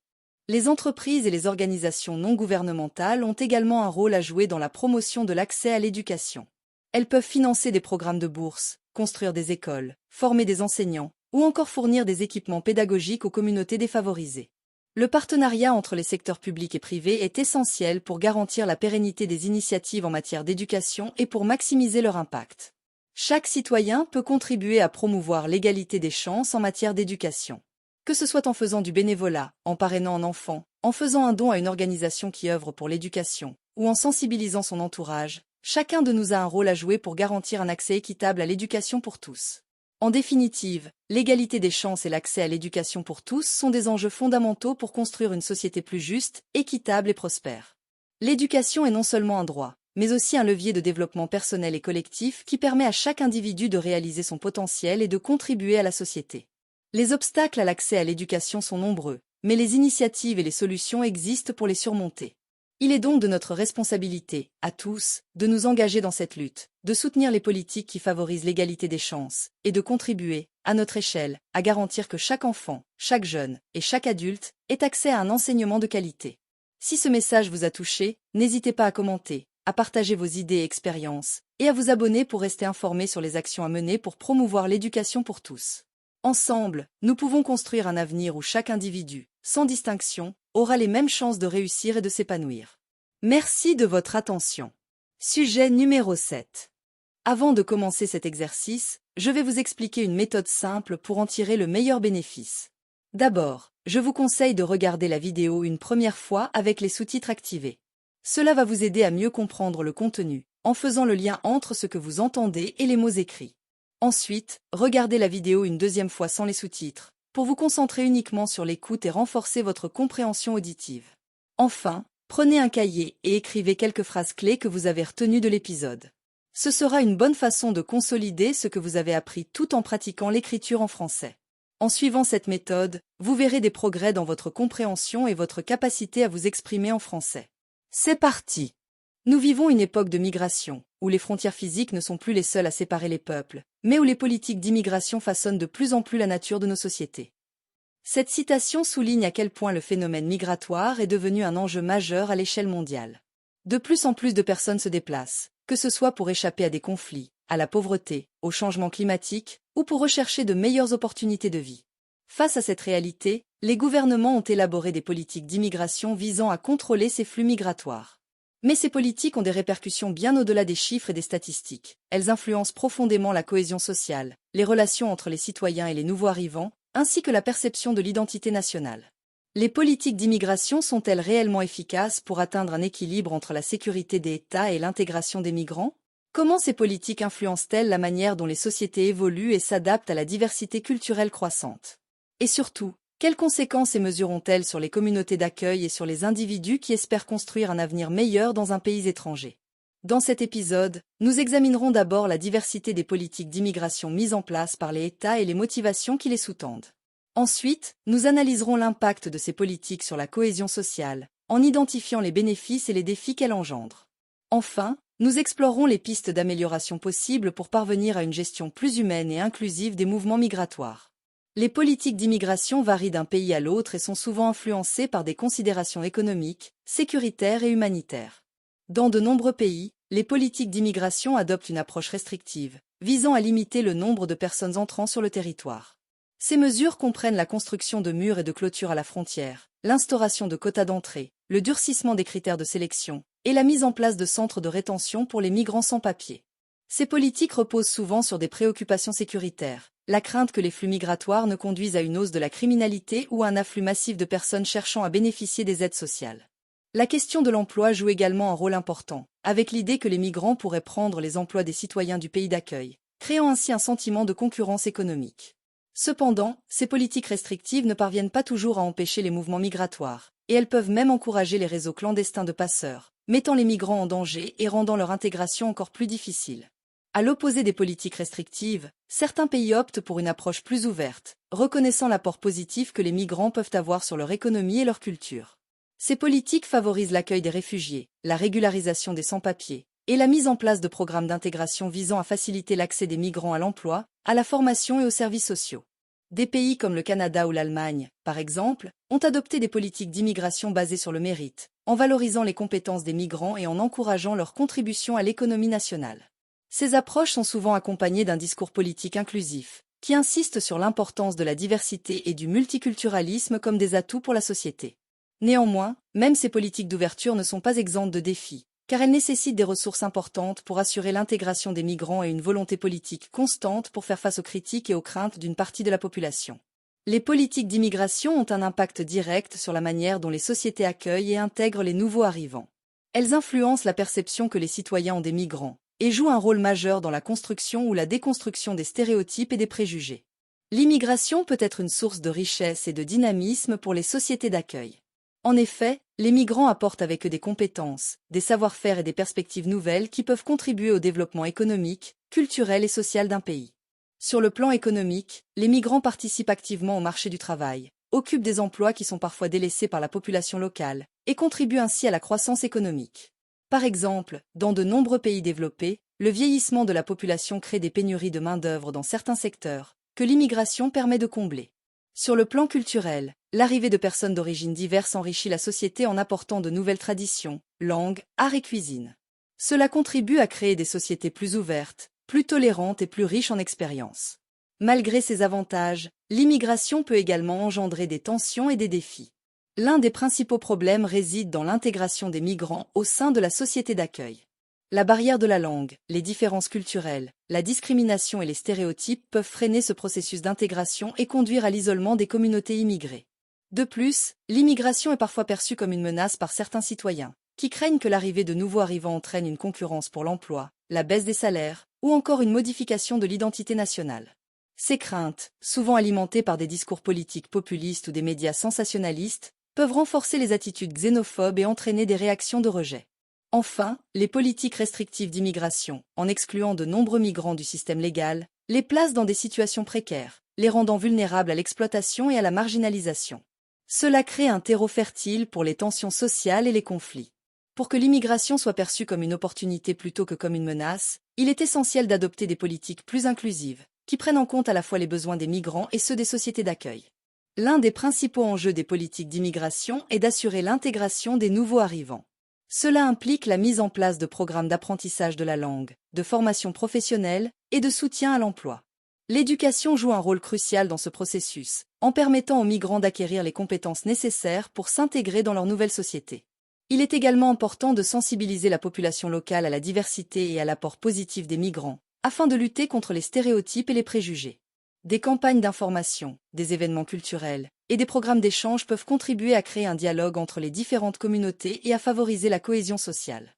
Les entreprises et les organisations non gouvernementales ont également un rôle à jouer dans la promotion de l'accès à l'éducation. Elles peuvent financer des programmes de bourse, construire des écoles, former des enseignants, ou encore fournir des équipements pédagogiques aux communautés défavorisées. Le partenariat entre les secteurs publics et privés est essentiel pour garantir la pérennité des initiatives en matière d'éducation et pour maximiser leur impact. Chaque citoyen peut contribuer à promouvoir l'égalité des chances en matière d'éducation. Que ce soit en faisant du bénévolat, en parrainant un enfant, en faisant un don à une organisation qui œuvre pour l'éducation, ou en sensibilisant son entourage, chacun de nous a un rôle à jouer pour garantir un accès équitable à l'éducation pour tous. En définitive, l'égalité des chances et l'accès à l'éducation pour tous sont des enjeux fondamentaux pour construire une société plus juste, équitable et prospère. L'éducation est non seulement un droit, mais aussi un levier de développement personnel et collectif qui permet à chaque individu de réaliser son potentiel et de contribuer à la société. Les obstacles à l'accès à l'éducation sont nombreux, mais les initiatives et les solutions existent pour les surmonter. Il est donc de notre responsabilité, à tous, de nous engager dans cette lutte, de soutenir les politiques qui favorisent l'égalité des chances, et de contribuer, à notre échelle, à garantir que chaque enfant, chaque jeune et chaque adulte ait accès à un enseignement de qualité. Si ce message vous a touché, n'hésitez pas à commenter, à partager vos idées et expériences, et à vous abonner pour rester informé sur les actions à mener pour promouvoir l'éducation pour tous. Ensemble, nous pouvons construire un avenir où chaque individu, sans distinction, aura les mêmes chances de réussir et de s'épanouir. Merci de votre attention. Sujet numéro 7. Avant de commencer cet exercice, je vais vous expliquer une méthode simple pour en tirer le meilleur bénéfice. D'abord, je vous conseille de regarder la vidéo une première fois avec les sous-titres activés. Cela va vous aider à mieux comprendre le contenu, en faisant le lien entre ce que vous entendez et les mots écrits. Ensuite, regardez la vidéo une deuxième fois sans les sous-titres, pour vous concentrer uniquement sur l'écoute et renforcer votre compréhension auditive. Enfin, prenez un cahier et écrivez quelques phrases clés que vous avez retenues de l'épisode. Ce sera une bonne façon de consolider ce que vous avez appris tout en pratiquant l'écriture en français. En suivant cette méthode, vous verrez des progrès dans votre compréhension et votre capacité à vous exprimer en français. C'est parti! Nous vivons une époque de migration, où les frontières physiques ne sont plus les seules à séparer les peuples, mais où les politiques d'immigration façonnent de plus en plus la nature de nos sociétés. Cette citation souligne à quel point le phénomène migratoire est devenu un enjeu majeur à l'échelle mondiale. De plus en plus de personnes se déplacent, que ce soit pour échapper à des conflits, à la pauvreté, au changement climatique, ou pour rechercher de meilleures opportunités de vie. Face à cette réalité, les gouvernements ont élaboré des politiques d'immigration visant à contrôler ces flux migratoires. Mais ces politiques ont des répercussions bien au-delà des chiffres et des statistiques. Elles influencent profondément la cohésion sociale, les relations entre les citoyens et les nouveaux arrivants, ainsi que la perception de l'identité nationale. Les politiques d'immigration sont-elles réellement efficaces pour atteindre un équilibre entre la sécurité des États et l'intégration des migrants? Comment ces politiques influencent-elles la manière dont les sociétés évoluent et s'adaptent à la diversité culturelle croissante? Et surtout, quelles conséquences et mesures ont-elles sur les communautés d'accueil et sur les individus qui espèrent construire un avenir meilleur dans un pays étranger? Dans cet épisode, nous examinerons d'abord la diversité des politiques d'immigration mises en place par les États et les motivations qui les sous-tendent. Ensuite, nous analyserons l'impact de ces politiques sur la cohésion sociale, en identifiant les bénéfices et les défis qu'elles engendrent. Enfin, nous explorerons les pistes d'amélioration possibles pour parvenir à une gestion plus humaine et inclusive des mouvements migratoires. Les politiques d'immigration varient d'un pays à l'autre et sont souvent influencées par des considérations économiques, sécuritaires et humanitaires. Dans de nombreux pays, les politiques d'immigration adoptent une approche restrictive, visant à limiter le nombre de personnes entrant sur le territoire. Ces mesures comprennent la construction de murs et de clôtures à la frontière, l'instauration de quotas d'entrée, le durcissement des critères de sélection, et la mise en place de centres de rétention pour les migrants sans papier. Ces politiques reposent souvent sur des préoccupations sécuritaires, la crainte que les flux migratoires ne conduisent à une hausse de la criminalité ou à un afflux massif de personnes cherchant à bénéficier des aides sociales. La question de l'emploi joue également un rôle important, avec l'idée que les migrants pourraient prendre les emplois des citoyens du pays d'accueil, créant ainsi un sentiment de concurrence économique. Cependant, ces politiques restrictives ne parviennent pas toujours à empêcher les mouvements migratoires, et elles peuvent même encourager les réseaux clandestins de passeurs, mettant les migrants en danger et rendant leur intégration encore plus difficile. À l'opposé des politiques restrictives, certains pays optent pour une approche plus ouverte, reconnaissant l'apport positif que les migrants peuvent avoir sur leur économie et leur culture. Ces politiques favorisent l'accueil des réfugiés, la régularisation des sans-papiers, et la mise en place de programmes d'intégration visant à faciliter l'accès des migrants à l'emploi, à la formation et aux services sociaux. Des pays comme le Canada ou l'Allemagne, par exemple, ont adopté des politiques d'immigration basées sur le mérite, en valorisant les compétences des migrants et en encourageant leur contribution à l'économie nationale. Ces approches sont souvent accompagnées d'un discours politique inclusif, qui insiste sur l'importance de la diversité et du multiculturalisme comme des atouts pour la société. Néanmoins, même ces politiques d'ouverture ne sont pas exemptes de défis, car elles nécessitent des ressources importantes pour assurer l'intégration des migrants et une volonté politique constante pour faire face aux critiques et aux craintes d'une partie de la population. Les politiques d'immigration ont un impact direct sur la manière dont les sociétés accueillent et intègrent les nouveaux arrivants. Elles influencent la perception que les citoyens ont des migrants, et jouent un rôle majeur dans la construction ou la déconstruction des stéréotypes et des préjugés. L'immigration peut être une source de richesse et de dynamisme pour les sociétés d'accueil. En effet, les migrants apportent avec eux des compétences, des savoir-faire et des perspectives nouvelles qui peuvent contribuer au développement économique, culturel et social d'un pays. Sur le plan économique, les migrants participent activement au marché du travail, occupent des emplois qui sont parfois délaissés par la population locale, et contribuent ainsi à la croissance économique. Par exemple, dans de nombreux pays développés, le vieillissement de la population crée des pénuries de main-d'œuvre dans certains secteurs, que l'immigration permet de combler. Sur le plan culturel, l'arrivée de personnes d'origines diverses enrichit la société en apportant de nouvelles traditions, langues, arts et cuisine. Cela contribue à créer des sociétés plus ouvertes, plus tolérantes et plus riches en expériences. Malgré ces avantages, l'immigration peut également engendrer des tensions et des défis. L'un des principaux problèmes réside dans l'intégration des migrants au sein de la société d'accueil. La barrière de la langue, les différences culturelles, la discrimination et les stéréotypes peuvent freiner ce processus d'intégration et conduire à l'isolement des communautés immigrées. De plus, l'immigration est parfois perçue comme une menace par certains citoyens, qui craignent que l'arrivée de nouveaux arrivants entraîne une concurrence pour l'emploi, la baisse des salaires, ou encore une modification de l'identité nationale. Ces craintes, souvent alimentées par des discours politiques populistes ou des médias sensationnalistes, peuvent renforcer les attitudes xénophobes et entraîner des réactions de rejet. Enfin, les politiques restrictives d'immigration, en excluant de nombreux migrants du système légal, les placent dans des situations précaires, les rendant vulnérables à l'exploitation et à la marginalisation. Cela crée un terreau fertile pour les tensions sociales et les conflits. Pour que l'immigration soit perçue comme une opportunité plutôt que comme une menace, il est essentiel d'adopter des politiques plus inclusives, qui prennent en compte à la fois les besoins des migrants et ceux des sociétés d'accueil. L'un des principaux enjeux des politiques d'immigration est d'assurer l'intégration des nouveaux arrivants. Cela implique la mise en place de programmes d'apprentissage de la langue, de formation professionnelle et de soutien à l'emploi. L'éducation joue un rôle crucial dans ce processus, en permettant aux migrants d'acquérir les compétences nécessaires pour s'intégrer dans leur nouvelle société. Il est également important de sensibiliser la population locale à la diversité et à l'apport positif des migrants, afin de lutter contre les stéréotypes et les préjugés. Des campagnes d'information, des événements culturels et des programmes d'échange peuvent contribuer à créer un dialogue entre les différentes communautés et à favoriser la cohésion sociale.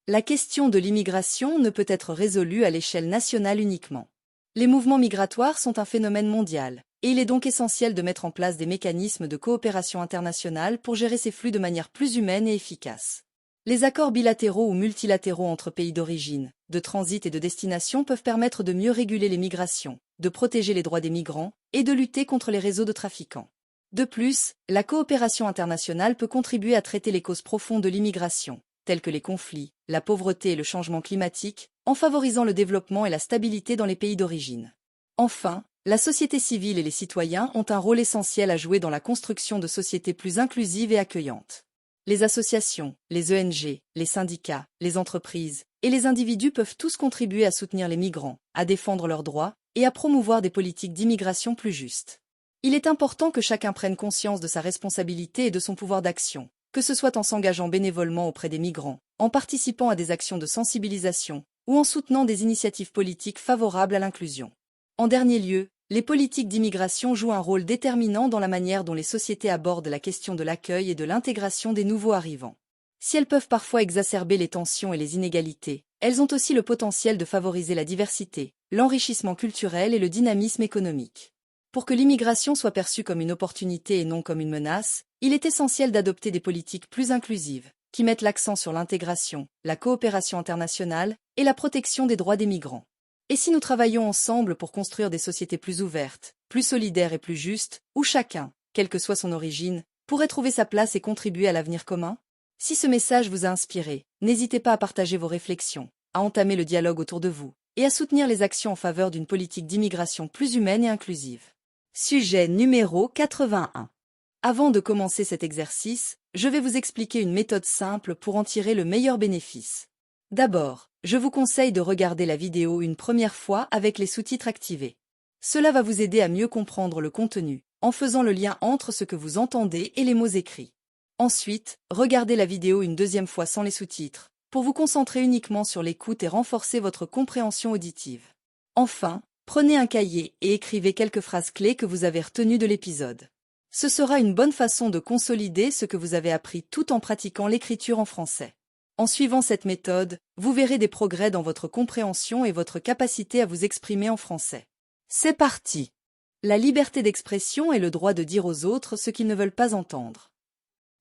La question de l'immigration ne peut être résolue à l'échelle nationale uniquement. Les mouvements migratoires sont un phénomène mondial, et il est donc essentiel de mettre en place des mécanismes de coopération internationale pour gérer ces flux de manière plus humaine et efficace. Les accords bilatéraux ou multilatéraux entre pays d'origine, de transit et de destination peuvent permettre de mieux réguler les migrations, de protéger les droits des migrants et de lutter contre les réseaux de trafiquants. De plus, la coopération internationale peut contribuer à traiter les causes profondes de l'immigration, telles que les conflits, la pauvreté et le changement climatique, en favorisant le développement et la stabilité dans les pays d'origine. Enfin, la société civile et les citoyens ont un rôle essentiel à jouer dans la construction de sociétés plus inclusives et accueillantes. Les associations, les ONG, les syndicats, les entreprises et les individus peuvent tous contribuer à soutenir les migrants, à défendre leurs droits et à promouvoir des politiques d'immigration plus justes. Il est important que chacun prenne conscience de sa responsabilité et de son pouvoir d'action, que ce soit en s'engageant bénévolement auprès des migrants, en participant à des actions de sensibilisation ou en soutenant des initiatives politiques favorables à l'inclusion. En dernier lieu, les politiques d'immigration jouent un rôle déterminant dans la manière dont les sociétés abordent la question de l'accueil et de l'intégration des nouveaux arrivants. Si elles peuvent parfois exacerber les tensions et les inégalités, elles ont aussi le potentiel de favoriser la diversité, l'enrichissement culturel et le dynamisme économique. Pour que l'immigration soit perçue comme une opportunité et non comme une menace, il est essentiel d'adopter des politiques plus inclusives, qui mettent l'accent sur l'intégration, la coopération internationale et la protection des droits des migrants. Et si nous travaillons ensemble pour construire des sociétés plus ouvertes, plus solidaires et plus justes, où chacun, quelle que soit son origine, pourrait trouver sa place et contribuer à l'avenir commun? Si ce message vous a inspiré, n'hésitez pas à partager vos réflexions, à entamer le dialogue autour de vous, et à soutenir les actions en faveur d'une politique d'immigration plus humaine et inclusive. Sujet numéro 81. Avant de commencer cet exercice, je vais vous expliquer une méthode simple pour en tirer le meilleur bénéfice. D'abord, je vous conseille de regarder la vidéo une première fois avec les sous-titres activés. Cela va vous aider à mieux comprendre le contenu, en faisant le lien entre ce que vous entendez et les mots écrits. Ensuite, regardez la vidéo une deuxième fois sans les sous-titres, pour vous concentrer uniquement sur l'écoute et renforcer votre compréhension auditive. Enfin, prenez un cahier et écrivez quelques phrases clés que vous avez retenues de l'épisode. Ce sera une bonne façon de consolider ce que vous avez appris tout en pratiquant l'écriture en français. En suivant cette méthode, vous verrez des progrès dans votre compréhension et votre capacité à vous exprimer en français. C'est parti! La liberté d'expression est le droit de dire aux autres ce qu'ils ne veulent pas entendre.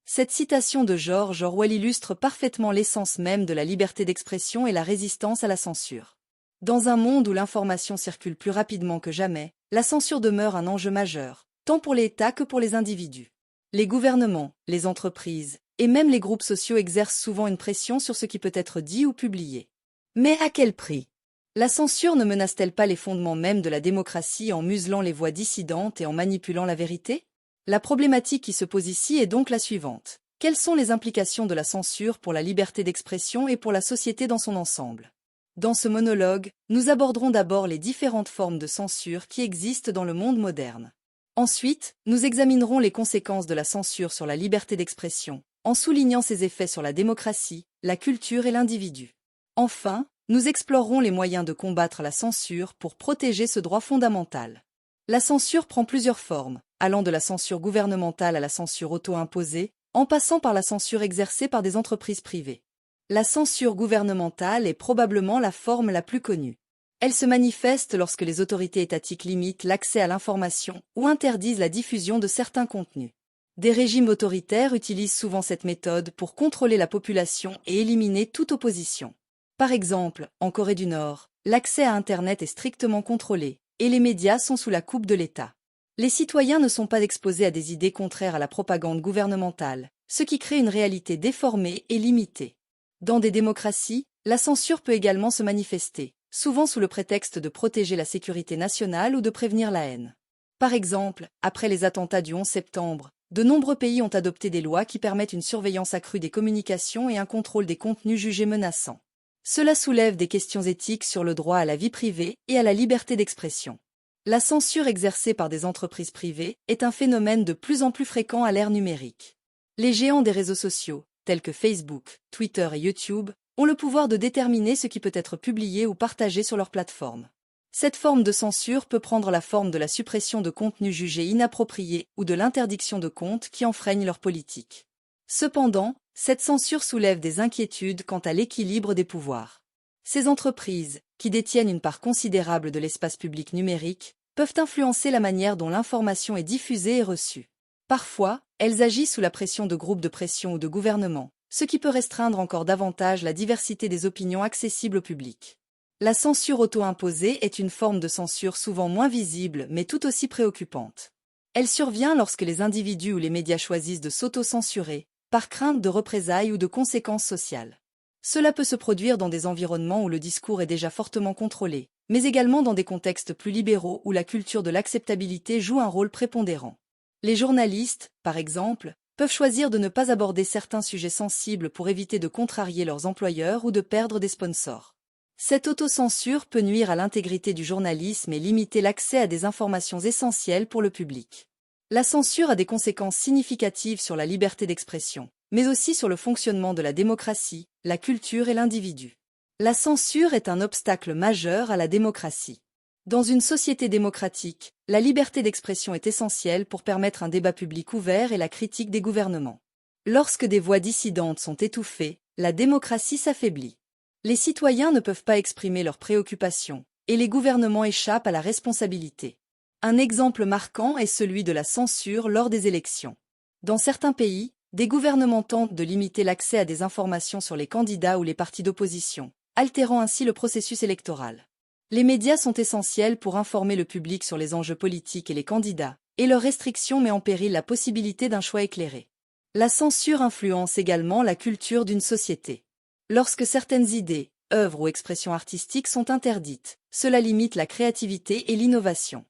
Cette citation de George Orwell illustre parfaitement l'essence même de la liberté d'expression et la résistance à la censure. Dans un monde où l'information circule plus rapidement que jamais, la censure demeure un enjeu majeur, tant pour l'État que pour les individus. Les gouvernements, les entreprises, et même les groupes sociaux exercent souvent une pression sur ce qui peut être dit ou publié. Mais à quel prix? La censure ne menace-t-elle pas les fondements mêmes de la démocratie en muselant les voix dissidentes et en manipulant la vérité? La problématique qui se pose ici est donc la suivante. Quelles sont les implications de la censure pour la liberté d'expression et pour la société dans son ensemble? Dans ce monologue, nous aborderons d'abord les différentes formes de censure qui existent dans le monde moderne. Ensuite, nous examinerons les conséquences de la censure sur la liberté d'expression, en soulignant ses effets sur la démocratie, la culture et l'individu. Enfin, nous explorerons les moyens de combattre la censure pour protéger ce droit fondamental. La censure prend plusieurs formes, allant de la censure gouvernementale à la censure auto-imposée, en passant par la censure exercée par des entreprises privées. La censure gouvernementale est probablement la forme la plus connue. Elle se manifeste lorsque les autorités étatiques limitent l'accès à l'information ou interdisent la diffusion de certains contenus. Des régimes autoritaires utilisent souvent cette méthode pour contrôler la population et éliminer toute opposition. Par exemple, en Corée du Nord, l'accès à Internet est strictement contrôlé, et les médias sont sous la coupe de l'État. Les citoyens ne sont pas exposés à des idées contraires à la propagande gouvernementale, ce qui crée une réalité déformée et limitée. Dans des démocraties, la censure peut également se manifester, souvent sous le prétexte de protéger la sécurité nationale ou de prévenir la haine. Par exemple, après les attentats du 11 septembre, de nombreux pays ont adopté des lois qui permettent une surveillance accrue des communications et un contrôle des contenus jugés menaçants. Cela soulève des questions éthiques sur le droit à la vie privée et à la liberté d'expression. La censure exercée par des entreprises privées est un phénomène de plus en plus fréquent à l'ère numérique. Les géants des réseaux sociaux, tels que Facebook, Twitter et YouTube, ont le pouvoir de déterminer ce qui peut être publié ou partagé sur leur plateforme. Cette forme de censure peut prendre la forme de la suppression de contenus jugés inappropriés ou de l'interdiction de comptes qui enfreignent leur politique. Cependant, cette censure soulève des inquiétudes quant à l'équilibre des pouvoirs. Ces entreprises, qui détiennent une part considérable de l'espace public numérique, peuvent influencer la manière dont l'information est diffusée et reçue. Parfois, elles agissent sous la pression de groupes de pression ou de gouvernements, ce qui peut restreindre encore davantage la diversité des opinions accessibles au public. La censure auto-imposée est une forme de censure souvent moins visible mais tout aussi préoccupante. Elle survient lorsque les individus ou les médias choisissent de s'auto-censurer, par crainte de représailles ou de conséquences sociales. Cela peut se produire dans des environnements où le discours est déjà fortement contrôlé, mais également dans des contextes plus libéraux où la culture de l'acceptabilité joue un rôle prépondérant. Les journalistes, par exemple, peuvent choisir de ne pas aborder certains sujets sensibles pour éviter de contrarier leurs employeurs ou de perdre des sponsors. Cette autocensure peut nuire à l'intégrité du journalisme et limiter l'accès à des informations essentielles pour le public. La censure a des conséquences significatives sur la liberté d'expression, mais aussi sur le fonctionnement de la démocratie, la culture et l'individu. La censure est un obstacle majeur à la démocratie. Dans une société démocratique, la liberté d'expression est essentielle pour permettre un débat public ouvert et la critique des gouvernements. Lorsque des voix dissidentes sont étouffées, la démocratie s'affaiblit. Les citoyens ne peuvent pas exprimer leurs préoccupations, et les gouvernements échappent à la responsabilité. Un exemple marquant est celui de la censure lors des élections. Dans certains pays, des gouvernements tentent de limiter l'accès à des informations sur les candidats ou les partis d'opposition, altérant ainsi le processus électoral. Les médias sont essentiels pour informer le public sur les enjeux politiques et les candidats, et leur restriction met en péril la possibilité d'un choix éclairé. La censure influence également la culture d'une société. Lorsque certaines idées, œuvres ou expressions artistiques sont interdites, cela limite la créativité et l'innovation.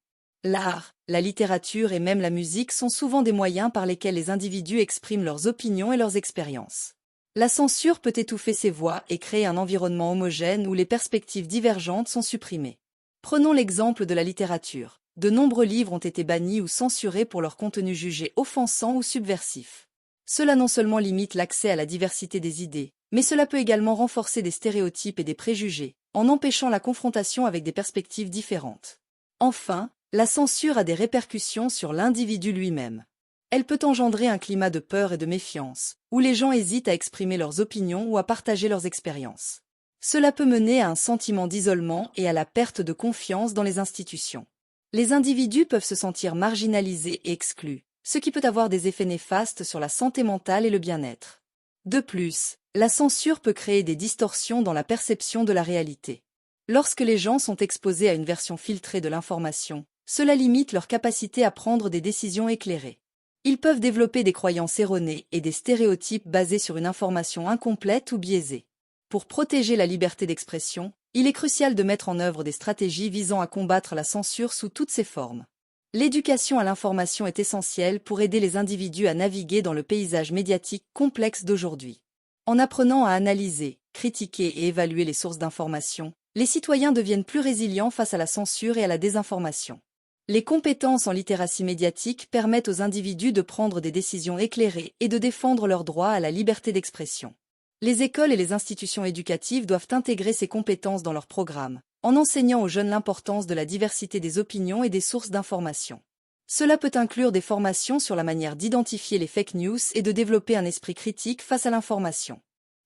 L'art, la littérature et même la musique sont souvent des moyens par lesquels les individus expriment leurs opinions et leurs expériences. La censure peut étouffer ces voix et créer un environnement homogène où les perspectives divergentes sont supprimées. Prenons l'exemple de la littérature. De nombreux livres ont été bannis ou censurés pour leur contenu jugé offensant ou subversif. Cela non seulement limite l'accès à la diversité des idées, mais cela peut également renforcer des stéréotypes et des préjugés, en empêchant la confrontation avec des perspectives différentes. Enfin, la censure a des répercussions sur l'individu lui-même. Elle peut engendrer un climat de peur et de méfiance, où les gens hésitent à exprimer leurs opinions ou à partager leurs expériences. Cela peut mener à un sentiment d'isolement et à la perte de confiance dans les institutions. Les individus peuvent se sentir marginalisés et exclus, ce qui peut avoir des effets néfastes sur la santé mentale et le bien-être. De plus, la censure peut créer des distorsions dans la perception de la réalité. Lorsque les gens sont exposés à une version filtrée de l'information, cela limite leur capacité à prendre des décisions éclairées. Ils peuvent développer des croyances erronées et des stéréotypes basés sur une information incomplète ou biaisée. Pour protéger la liberté d'expression, il est crucial de mettre en œuvre des stratégies visant à combattre la censure sous toutes ses formes. L'éducation à l'information est essentielle pour aider les individus à naviguer dans le paysage médiatique complexe d'aujourd'hui. En apprenant à analyser, critiquer et évaluer les sources d'information, les citoyens deviennent plus résilients face à la censure et à la désinformation. Les compétences en littératie médiatique permettent aux individus de prendre des décisions éclairées et de défendre leurs droits à la liberté d'expression. Les écoles et les institutions éducatives doivent intégrer ces compétences dans leurs programmes, en enseignant aux jeunes l'importance de la diversité des opinions et des sources d'information. Cela peut inclure des formations sur la manière d'identifier les fake news et de développer un esprit critique face à l'information.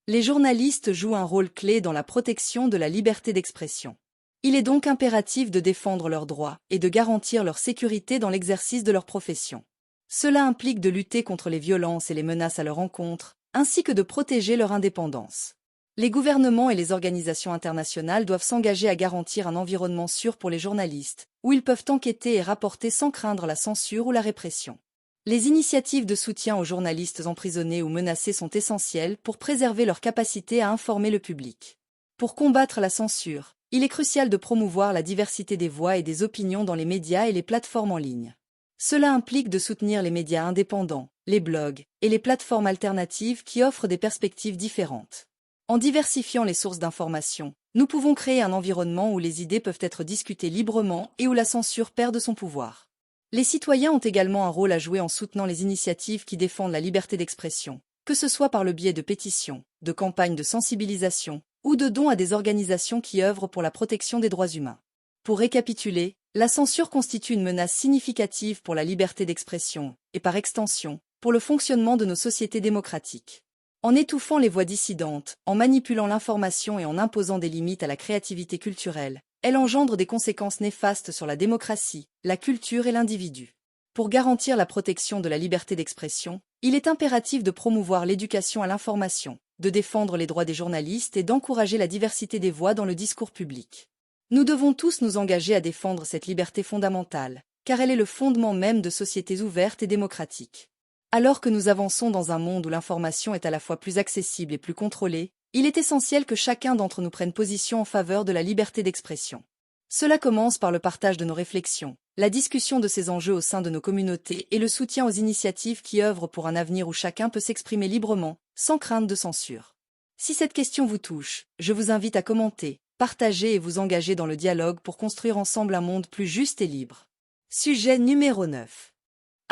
Les journalistes jouent un rôle clé dans la protection de la liberté d'expression. Il est donc impératif de défendre leurs droits et de garantir leur sécurité dans l'exercice de leur profession. Cela implique de lutter contre les violences et les menaces à leur encontre, ainsi que de protéger leur indépendance. Les gouvernements et les organisations internationales doivent s'engager à garantir un environnement sûr pour les journalistes, où ils peuvent enquêter et rapporter sans craindre la censure ou la répression. Les initiatives de soutien aux journalistes emprisonnés ou menacés sont essentielles pour préserver leur capacité à informer le public. Pour combattre la censure, il est crucial de promouvoir la diversité des voix et des opinions dans les médias et les plateformes en ligne. Cela implique de soutenir les médias indépendants, les blogs et les plateformes alternatives qui offrent des perspectives différentes. En diversifiant les sources d'information, nous pouvons créer un environnement où les idées peuvent être discutées librement et où la censure perd de son pouvoir. Les citoyens ont également un rôle à jouer en soutenant les initiatives qui défendent la liberté d'expression, que ce soit par le biais de pétitions, de campagnes de sensibilisation, ou de dons à des organisations qui œuvrent pour la protection des droits humains. Pour récapituler, la censure constitue une menace significative pour la liberté d'expression, et par extension, pour le fonctionnement de nos sociétés démocratiques. En étouffant les voix dissidentes, en manipulant l'information et en imposant des limites à la créativité culturelle, elle engendre des conséquences néfastes sur la démocratie, la culture et l'individu. Pour garantir la protection de la liberté d'expression, il est impératif de promouvoir l'éducation à l'information, de défendre les droits des journalistes et d'encourager la diversité des voix dans le discours public. Nous devons tous nous engager à défendre cette liberté fondamentale, car elle est le fondement même de sociétés ouvertes et démocratiques. Alors que nous avançons dans un monde où l'information est à la fois plus accessible et plus contrôlée, il est essentiel que chacun d'entre nous prenne position en faveur de la liberté d'expression. Cela commence par le partage de nos réflexions, la discussion de ces enjeux au sein de nos communautés et le soutien aux initiatives qui œuvrent pour un avenir où chacun peut s'exprimer librement, sans crainte de censure. Si cette question vous touche, je vous invite à commenter, partager et vous engager dans le dialogue pour construire ensemble un monde plus juste et libre. Sujet numéro 9.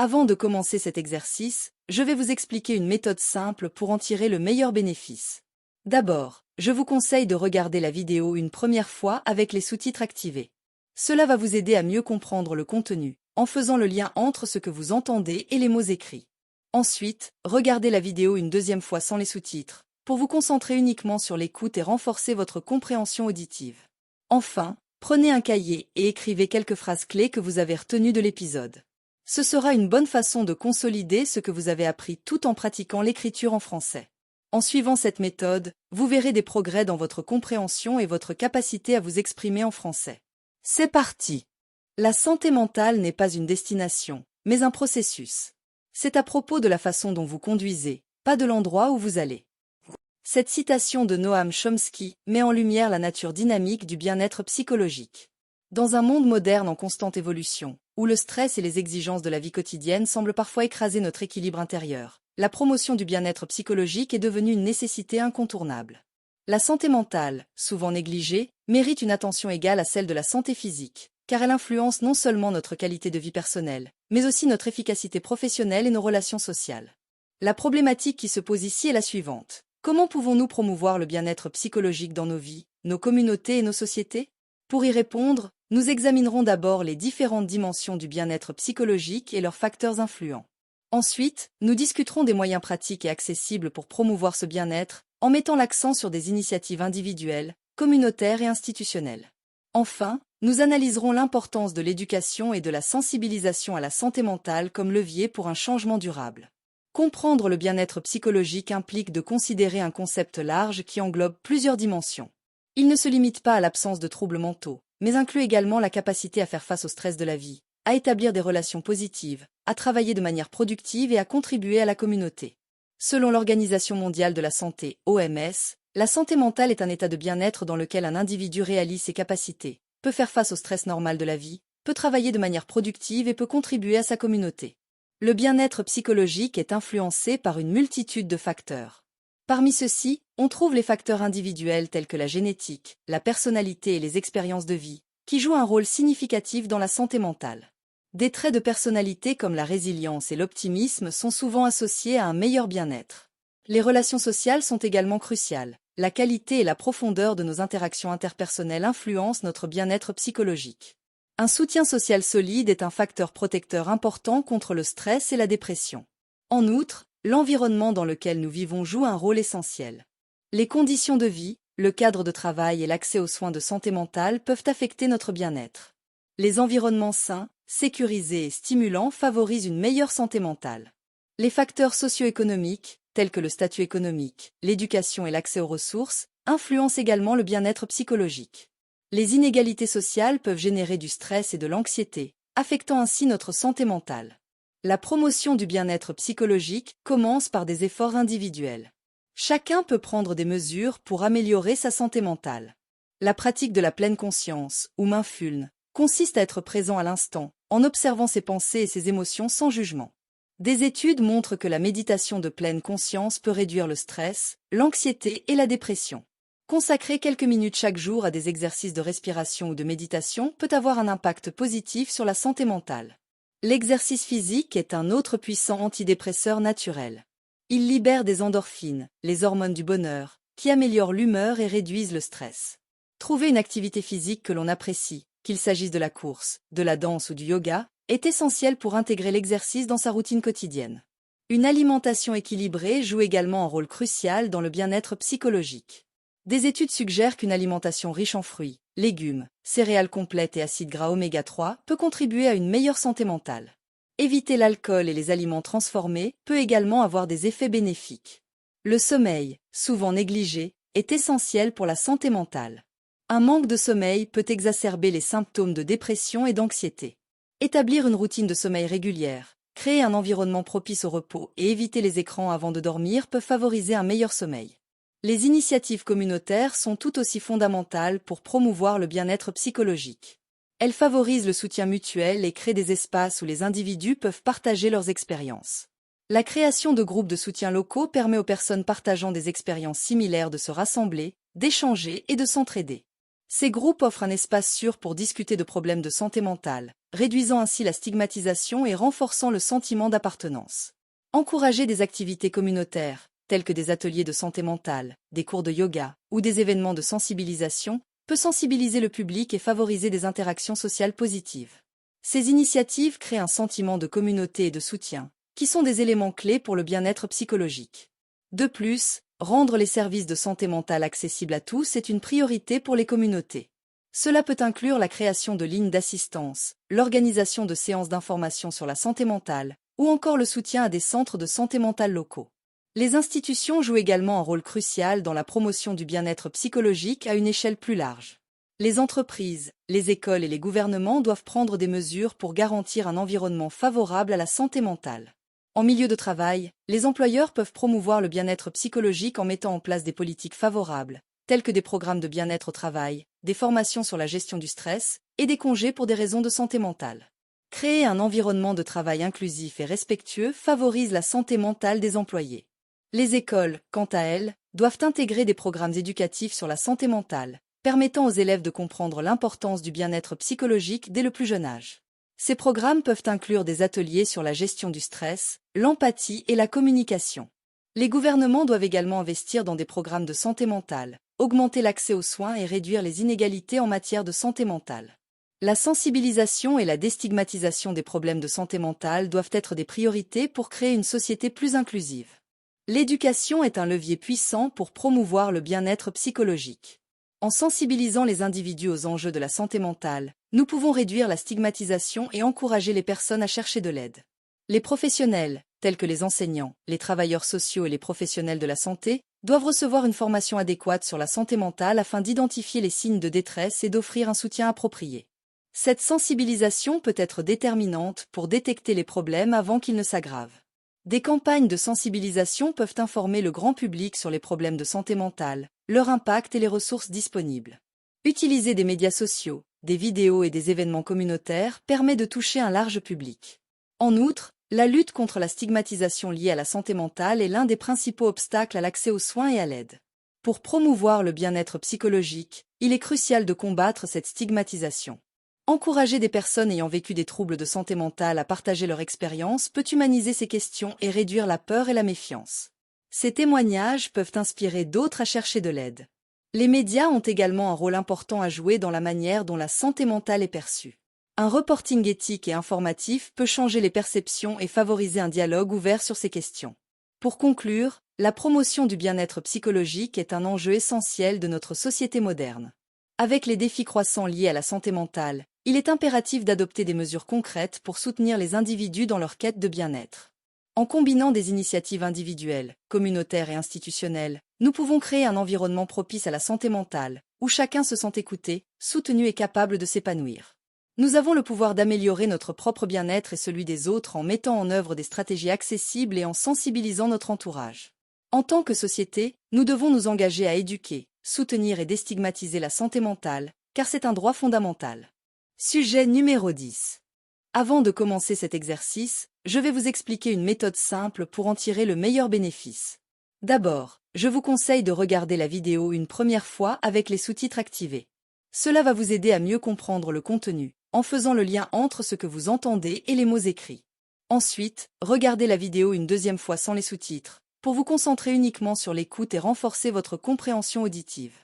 Avant de commencer cet exercice, je vais vous expliquer une méthode simple pour en tirer le meilleur bénéfice. D'abord, je vous conseille de regarder la vidéo une première fois avec les sous-titres activés. Cela va vous aider à mieux comprendre le contenu, en faisant le lien entre ce que vous entendez et les mots écrits. Ensuite, regardez la vidéo une deuxième fois sans les sous-titres, pour vous concentrer uniquement sur l'écoute et renforcer votre compréhension auditive. Enfin, prenez un cahier et écrivez quelques phrases clés que vous avez retenues de l'épisode. Ce sera une bonne façon de consolider ce que vous avez appris tout en pratiquant l'écriture en français. En suivant cette méthode, vous verrez des progrès dans votre compréhension et votre capacité à vous exprimer en français. C'est parti! La santé mentale n'est pas une destination, mais un processus. C'est à propos de la façon dont vous conduisez, pas de l'endroit où vous allez. Cette citation de Noam Chomsky met en lumière la nature dynamique du bien-être psychologique. Dans un monde moderne en constante évolution, où le stress et les exigences de la vie quotidienne semblent parfois écraser notre équilibre intérieur, la promotion du bien-être psychologique est devenue une nécessité incontournable. La santé mentale, souvent négligée, mérite une attention égale à celle de la santé physique, car elle influence non seulement notre qualité de vie personnelle, mais aussi notre efficacité professionnelle et nos relations sociales. La problématique qui se pose ici est la suivante. Comment pouvons-nous promouvoir le bien-être psychologique dans nos vies, nos communautés et nos sociétés? Pour y répondre, nous examinerons d'abord les différentes dimensions du bien-être psychologique et leurs facteurs influents. Ensuite, nous discuterons des moyens pratiques et accessibles pour promouvoir ce bien-être, en mettant l'accent sur des initiatives individuelles, communautaires et institutionnelles. Enfin, nous analyserons l'importance de l'éducation et de la sensibilisation à la santé mentale comme levier pour un changement durable. Comprendre le bien-être psychologique implique de considérer un concept large qui englobe plusieurs dimensions. Il ne se limite pas à l'absence de troubles mentaux, mais inclut également la capacité à faire face au stress de la vie, à établir des relations positives, à travailler de manière productive et à contribuer à la communauté. Selon l'Organisation mondiale de la santé, OMS, la santé mentale est un état de bien-être dans lequel un individu réalise ses capacités, peut faire face au stress normal de la vie, peut travailler de manière productive et peut contribuer à sa communauté. Le bien-être psychologique est influencé par une multitude de facteurs. Parmi ceux-ci, on trouve les facteurs individuels tels que la génétique, la personnalité et les expériences de vie, qui jouent un rôle significatif dans la santé mentale. Des traits de personnalité comme la résilience et l'optimisme sont souvent associés à un meilleur bien-être. Les relations sociales sont également cruciales. La qualité et la profondeur de nos interactions interpersonnelles influencent notre bien-être psychologique. Un soutien social solide est un facteur protecteur important contre le stress et la dépression. En outre, l'environnement dans lequel nous vivons joue un rôle essentiel. Les conditions de vie, le cadre de travail et l'accès aux soins de santé mentale peuvent affecter notre bien-être. Les environnements sains, sécurisés et stimulants favorisent une meilleure santé mentale. Les facteurs socio-économiques, tels que le statut économique, l'éducation et l'accès aux ressources, influencent également le bien-être psychologique. Les inégalités sociales peuvent générer du stress et de l'anxiété, affectant ainsi notre santé mentale. La promotion du bien-être psychologique commence par des efforts individuels. Chacun peut prendre des mesures pour améliorer sa santé mentale. La pratique de la pleine conscience, ou mindfulness, consiste à être présent à l'instant, en observant ses pensées et ses émotions sans jugement. Des études montrent que la méditation de pleine conscience peut réduire le stress, l'anxiété et la dépression. Consacrer quelques minutes chaque jour à des exercices de respiration ou de méditation peut avoir un impact positif sur la santé mentale. L'exercice physique est un autre puissant antidépresseur naturel. Il libère des endorphines, les hormones du bonheur, qui améliorent l'humeur et réduisent le stress. Trouver une activité physique que l'on apprécie, qu'il s'agisse de la course, de la danse ou du yoga, est essentiel pour intégrer l'exercice dans sa routine quotidienne. Une alimentation équilibrée joue également un rôle crucial dans le bien-être psychologique. Des études suggèrent qu'une alimentation riche en fruits, légumes, céréales complètes et acides gras oméga 3 peut contribuer à une meilleure santé mentale. Éviter l'alcool et les aliments transformés peut également avoir des effets bénéfiques. Le sommeil, souvent négligé, est essentiel pour la santé mentale. Un manque de sommeil peut exacerber les symptômes de dépression et d'anxiété. Établir une routine de sommeil régulière, créer un environnement propice au repos et éviter les écrans avant de dormir peuvent favoriser un meilleur sommeil. Les initiatives communautaires sont tout aussi fondamentales pour promouvoir le bien-être psychologique. Elles favorisent le soutien mutuel et créent des espaces où les individus peuvent partager leurs expériences. La création de groupes de soutien locaux permet aux personnes partageant des expériences similaires de se rassembler, d'échanger et de s'entraider. Ces groupes offrent un espace sûr pour discuter de problèmes de santé mentale, réduisant ainsi la stigmatisation et renforçant le sentiment d'appartenance. Encourager des activités communautaires, telles que des ateliers de santé mentale, des cours de yoga ou des événements de sensibilisation, peut sensibiliser le public et favoriser des interactions sociales positives. Ces initiatives créent un sentiment de communauté et de soutien, qui sont des éléments clés pour le bien-être psychologique. De plus, rendre les services de santé mentale accessibles à tous est une priorité pour les communautés. Cela peut inclure la création de lignes d'assistance, l'organisation de séances d'information sur la santé mentale, ou encore le soutien à des centres de santé mentale locaux. Les institutions jouent également un rôle crucial dans la promotion du bien-être psychologique à une échelle plus large. Les entreprises, les écoles et les gouvernements doivent prendre des mesures pour garantir un environnement favorable à la santé mentale. En milieu de travail, les employeurs peuvent promouvoir le bien-être psychologique en mettant en place des politiques favorables, tels que des programmes de bien-être au travail, des formations sur la gestion du stress et des congés pour des raisons de santé mentale. Créer un environnement de travail inclusif et respectueux favorise la santé mentale des employés. Les écoles, quant à elles, doivent intégrer des programmes éducatifs sur la santé mentale, permettant aux élèves de comprendre l'importance du bien-être psychologique dès le plus jeune âge. Ces programmes peuvent inclure des ateliers sur la gestion du stress, l'empathie et la communication. Les gouvernements doivent également investir dans des programmes de santé mentale, augmenter l'accès aux soins et réduire les inégalités en matière de santé mentale. La sensibilisation et la déstigmatisation des problèmes de santé mentale doivent être des priorités pour créer une société plus inclusive. L'éducation est un levier puissant pour promouvoir le bien-être psychologique. En sensibilisant les individus aux enjeux de la santé mentale, nous pouvons réduire la stigmatisation et encourager les personnes à chercher de l'aide. Les professionnels, tels que les enseignants, les travailleurs sociaux et les professionnels de la santé, doivent recevoir une formation adéquate sur la santé mentale afin d'identifier les signes de détresse et d'offrir un soutien approprié. Cette sensibilisation peut être déterminante pour détecter les problèmes avant qu'ils ne s'aggravent. Des campagnes de sensibilisation peuvent informer le grand public sur les problèmes de santé mentale, leur impact et les ressources disponibles. Utiliser des médias sociaux, des vidéos et des événements communautaires permet de toucher un large public. En outre, la lutte contre la stigmatisation liée à la santé mentale est l'un des principaux obstacles à l'accès aux soins et à l'aide. Pour promouvoir le bien-être psychologique, il est crucial de combattre cette stigmatisation. Encourager des personnes ayant vécu des troubles de santé mentale à partager leur expérience peut humaniser ces questions et réduire la peur et la méfiance. Ces témoignages peuvent inspirer d'autres à chercher de l'aide. Les médias ont également un rôle important à jouer dans la manière dont la santé mentale est perçue. Un reporting éthique et informatif peut changer les perceptions et favoriser un dialogue ouvert sur ces questions. Pour conclure, la promotion du bien-être psychologique est un enjeu essentiel de notre société moderne. Avec les défis croissants liés à la santé mentale, il est impératif d'adopter des mesures concrètes pour soutenir les individus dans leur quête de bien-être. En combinant des initiatives individuelles, communautaires et institutionnelles, nous pouvons créer un environnement propice à la santé mentale, où chacun se sent écouté, soutenu et capable de s'épanouir. Nous avons le pouvoir d'améliorer notre propre bien-être et celui des autres en mettant en œuvre des stratégies accessibles et en sensibilisant notre entourage. En tant que société, nous devons nous engager à éduquer, soutenir et déstigmatiser la santé mentale, car c'est un droit fondamental. Sujet numéro 10. Avant de commencer cet exercice, je vais vous expliquer une méthode simple pour en tirer le meilleur bénéfice. D'abord, je vous conseille de regarder la vidéo une première fois avec les sous-titres activés. Cela va vous aider à mieux comprendre le contenu, en faisant le lien entre ce que vous entendez et les mots écrits. Ensuite, regardez la vidéo une deuxième fois sans les sous-titres, pour vous concentrer uniquement sur l'écoute et renforcer votre compréhension auditive.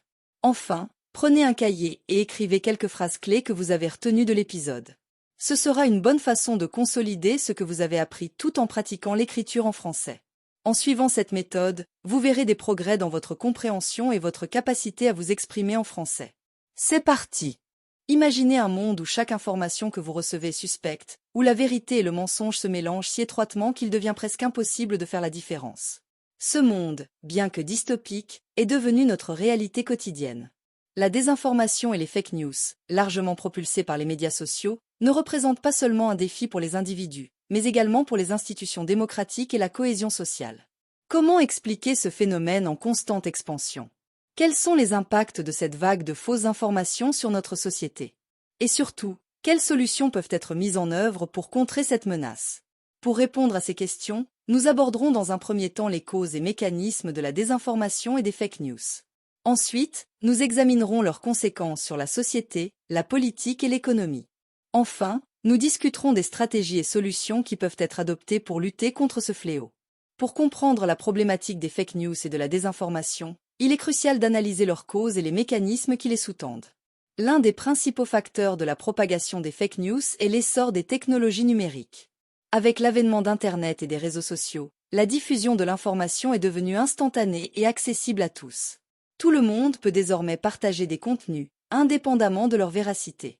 Enfin, prenez un cahier et écrivez quelques phrases clés que vous avez retenues de l'épisode. Ce sera une bonne façon de consolider ce que vous avez appris tout en pratiquant l'écriture en français. En suivant cette méthode, vous verrez des progrès dans votre compréhension et votre capacité à vous exprimer en français. C'est parti! Imaginez un monde où chaque information que vous recevez est suspecte, où la vérité et le mensonge se mélangent si étroitement qu'il devient presque impossible de faire la différence. Ce monde, bien que dystopique, est devenu notre réalité quotidienne. La désinformation et les fake news, largement propulsées par les médias sociaux, ne représentent pas seulement un défi pour les individus, mais également pour les institutions démocratiques et la cohésion sociale. Comment expliquer ce phénomène en constante expansion? Quels sont les impacts de cette vague de fausses informations sur notre société? Et surtout, quelles solutions peuvent être mises en œuvre pour contrer cette menace? Pour répondre à ces questions, nous aborderons dans un premier temps les causes et mécanismes de la désinformation et des fake news. Ensuite, nous examinerons leurs conséquences sur la société, la politique et l'économie. Enfin, Nous discuterons des stratégies et solutions qui peuvent être adoptées pour lutter contre ce fléau. Pour comprendre la problématique des fake news et de la désinformation, il est crucial d'analyser leurs causes et les mécanismes qui les sous-tendent. L'un des principaux facteurs de la propagation des fake news est l'essor des technologies numériques. Avec l'avènement d'Internet et des réseaux sociaux, la diffusion de l'information est devenue instantanée et accessible à tous. Tout le monde peut désormais partager des contenus, indépendamment de leur véracité.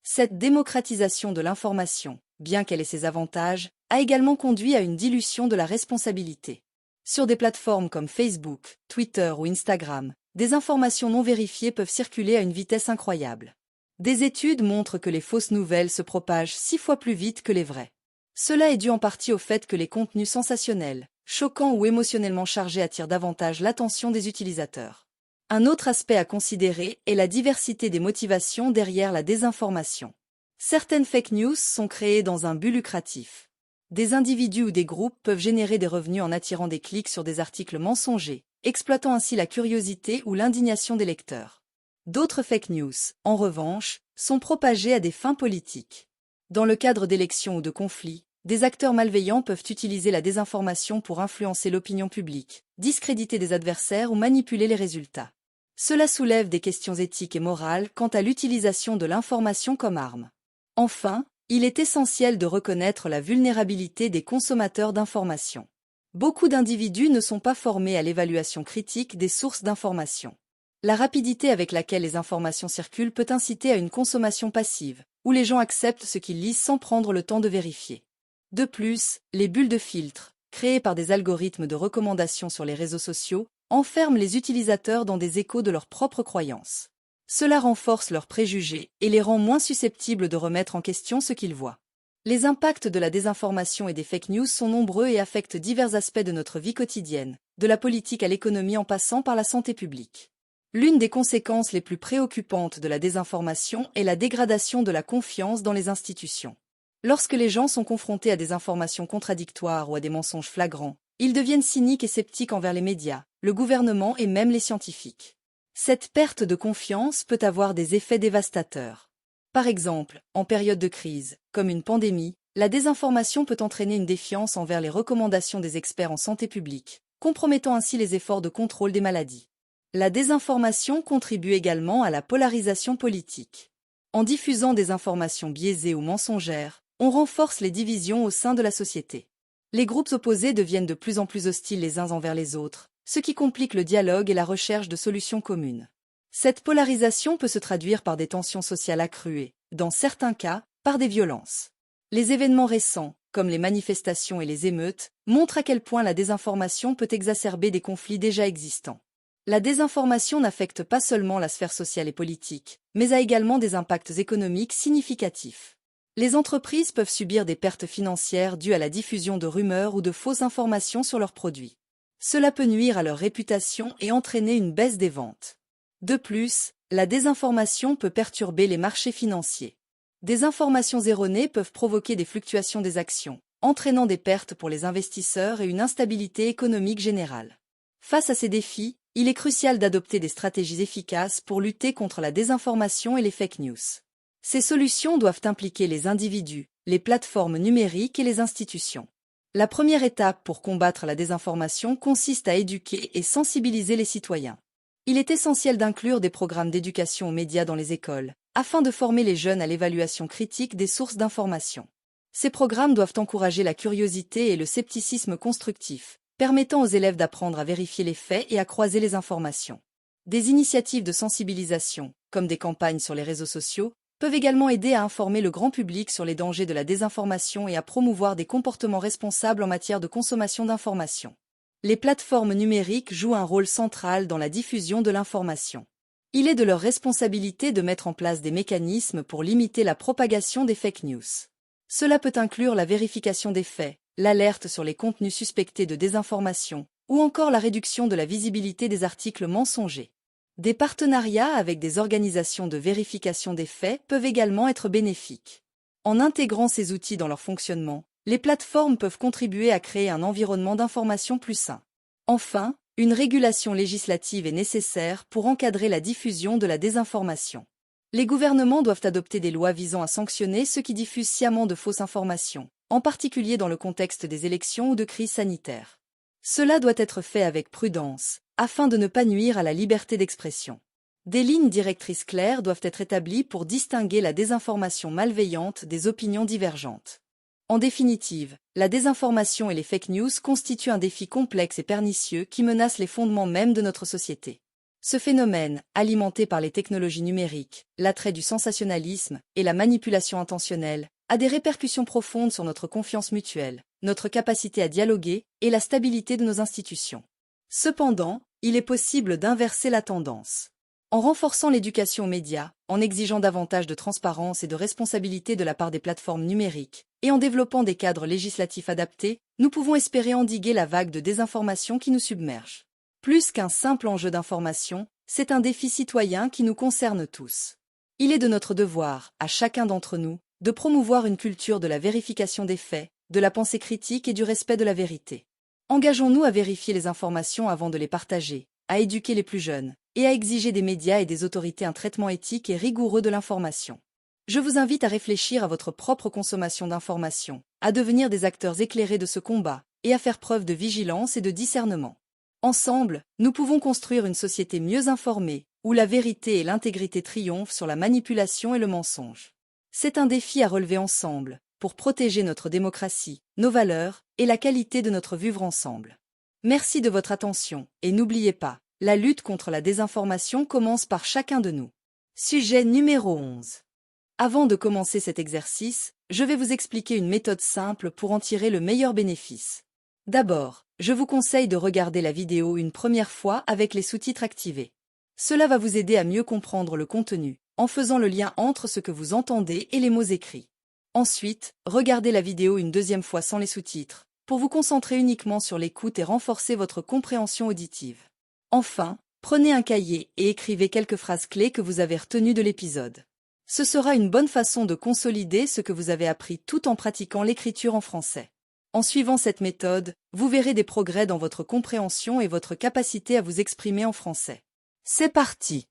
Cette démocratisation de l'information, bien qu'elle ait ses avantages, a également conduit à une dilution de la responsabilité. Sur des plateformes comme Facebook, Twitter ou Instagram, des informations non vérifiées peuvent circuler à une vitesse incroyable. Des études montrent que les fausses nouvelles se propagent 6 fois plus vite que les vraies. Cela est dû en partie au fait que les contenus sensationnels, choquants ou émotionnellement chargés attirent davantage l'attention des utilisateurs. Un autre aspect à considérer est la diversité des motivations derrière la désinformation. Certaines fake news sont créées dans un but lucratif. Des individus ou des groupes peuvent générer des revenus en attirant des clics sur des articles mensongers, exploitant ainsi la curiosité ou l'indignation des lecteurs. D'autres fake news, en revanche, sont propagées à des fins politiques. Dans le cadre d'élections ou de conflits, des acteurs malveillants peuvent utiliser la désinformation pour influencer l'opinion publique, discréditer des adversaires ou manipuler les résultats. Cela soulève des questions éthiques et morales quant à l'utilisation de l'information comme arme. Enfin, il est essentiel de reconnaître la vulnérabilité des consommateurs d'informations. Beaucoup d'individus ne sont pas formés à l'évaluation critique des sources d'information. La rapidité avec laquelle les informations circulent peut inciter à une consommation passive, où les gens acceptent ce qu'ils lisent sans prendre le temps de vérifier. De plus, les bulles de filtre, créées par des algorithmes de recommandation sur les réseaux sociaux, enferment les utilisateurs dans des échos de leurs propres croyances. Cela renforce leurs préjugés et les rend moins susceptibles de remettre en question ce qu'ils voient. Les impacts de la désinformation et des fake news sont nombreux et affectent divers aspects de notre vie quotidienne, de la politique à l'économie en passant par la santé publique. L'une des conséquences les plus préoccupantes de la désinformation est la dégradation de la confiance dans les institutions. Lorsque les gens sont confrontés à des informations contradictoires ou à des mensonges flagrants, ils deviennent cyniques et sceptiques envers les médias, le gouvernement et même les scientifiques. Cette perte de confiance peut avoir des effets dévastateurs. Par exemple, en période de crise, comme une pandémie, la désinformation peut entraîner une défiance envers les recommandations des experts en santé publique, compromettant ainsi les efforts de contrôle des maladies. La désinformation contribue également à la polarisation politique. En diffusant des informations biaisées ou mensongères, on renforce les divisions au sein de la société. Les groupes opposés deviennent de plus en plus hostiles les uns envers les autres, ce qui complique le dialogue et la recherche de solutions communes. Cette polarisation peut se traduire par des tensions sociales accrues et, dans certains cas, par des violences. Les événements récents, comme les manifestations et les émeutes, montrent à quel point la désinformation peut exacerber des conflits déjà existants. La désinformation n'affecte pas seulement la sphère sociale et politique, mais a également des impacts économiques significatifs. Les entreprises peuvent subir des pertes financières dues à la diffusion de rumeurs ou de fausses informations sur leurs produits. Cela peut nuire à leur réputation et entraîner une baisse des ventes. De plus, la désinformation peut perturber les marchés financiers. Des informations erronées peuvent provoquer des fluctuations des actions, entraînant des pertes pour les investisseurs et une instabilité économique générale. Face à ces défis, il est crucial d'adopter des stratégies efficaces pour lutter contre la désinformation et les fake news. Ces solutions doivent impliquer les individus, les plateformes numériques et les institutions. La première étape pour combattre la désinformation consiste à éduquer et sensibiliser les citoyens. Il est essentiel d'inclure des programmes d'éducation aux médias dans les écoles, afin de former les jeunes à l'évaluation critique des sources d'information. Ces programmes doivent encourager la curiosité et le scepticisme constructif, permettant aux élèves d'apprendre à vérifier les faits et à croiser les informations. Des initiatives de sensibilisation, comme des campagnes sur les réseaux sociaux, peuvent également aider à informer le grand public sur les dangers de la désinformation et à promouvoir des comportements responsables en matière de consommation d'informations. Les plateformes numériques jouent un rôle central dans la diffusion de l'information. Il est de leur responsabilité de mettre en place des mécanismes pour limiter la propagation des fake news. Cela peut inclure la vérification des faits, l'alerte sur les contenus suspectés de désinformation, ou encore la réduction de la visibilité des articles mensongers. Des partenariats avec des organisations de vérification des faits peuvent également être bénéfiques. En intégrant ces outils dans leur fonctionnement, les plateformes peuvent contribuer à créer un environnement d'information plus sain. Enfin, une régulation législative est nécessaire pour encadrer la diffusion de la désinformation. Les gouvernements doivent adopter des lois visant à sanctionner ceux qui diffusent sciemment de fausses informations, en particulier dans le contexte des élections ou de crises sanitaires. Cela doit être fait avec prudence, afin de ne pas nuire à la liberté d'expression. Des lignes directrices claires doivent être établies pour distinguer la désinformation malveillante des opinions divergentes. En définitive, la désinformation et les fake news constituent un défi complexe et pernicieux qui menace les fondements mêmes de notre société. Ce phénomène, alimenté par les technologies numériques, l'attrait du sensationnalisme et la manipulation intentionnelle, a des répercussions profondes sur notre confiance mutuelle, notre capacité à dialoguer et la stabilité de nos institutions. Cependant, il est possible d'inverser la tendance. En renforçant l'éducation aux médias, en exigeant davantage de transparence et de responsabilité de la part des plateformes numériques, et en développant des cadres législatifs adaptés, nous pouvons espérer endiguer la vague de désinformation qui nous submerge. Plus qu'un simple enjeu d'information, c'est un défi citoyen qui nous concerne tous. Il est de notre devoir, à chacun d'entre nous, de promouvoir une culture de la vérification des faits, de la pensée critique et du respect de la vérité. Engageons-nous à vérifier les informations avant de les partager, à éduquer les plus jeunes, et à exiger des médias et des autorités un traitement éthique et rigoureux de l'information. Je vous invite à réfléchir à votre propre consommation d'informations, à devenir des acteurs éclairés de ce combat, et à faire preuve de vigilance et de discernement. Ensemble, nous pouvons construire une société mieux informée, où la vérité et l'intégrité triomphent sur la manipulation et le mensonge. C'est un défi à relever ensemble, pour protéger notre démocratie, nos valeurs, et la qualité de notre vivre ensemble. Merci de votre attention, et n'oubliez pas, la lutte contre la désinformation commence par chacun de nous. Sujet numéro 11. Avant de commencer cet exercice, je vais vous expliquer une méthode simple pour en tirer le meilleur bénéfice. D'abord, je vous conseille de regarder la vidéo une première fois avec les sous-titres activés. Cela va vous aider à mieux comprendre le contenu, en faisant le lien entre ce que vous entendez et les mots écrits. Ensuite, regardez la vidéo une deuxième fois sans les sous-titres, pour vous concentrer uniquement sur l'écoute et renforcer votre compréhension auditive. Enfin, prenez un cahier et écrivez quelques phrases clés que vous avez retenues de l'épisode. Ce sera une bonne façon de consolider ce que vous avez appris tout en pratiquant l'écriture en français. En suivant cette méthode, vous verrez des progrès dans votre compréhension et votre capacité à vous exprimer en français. C'est parti!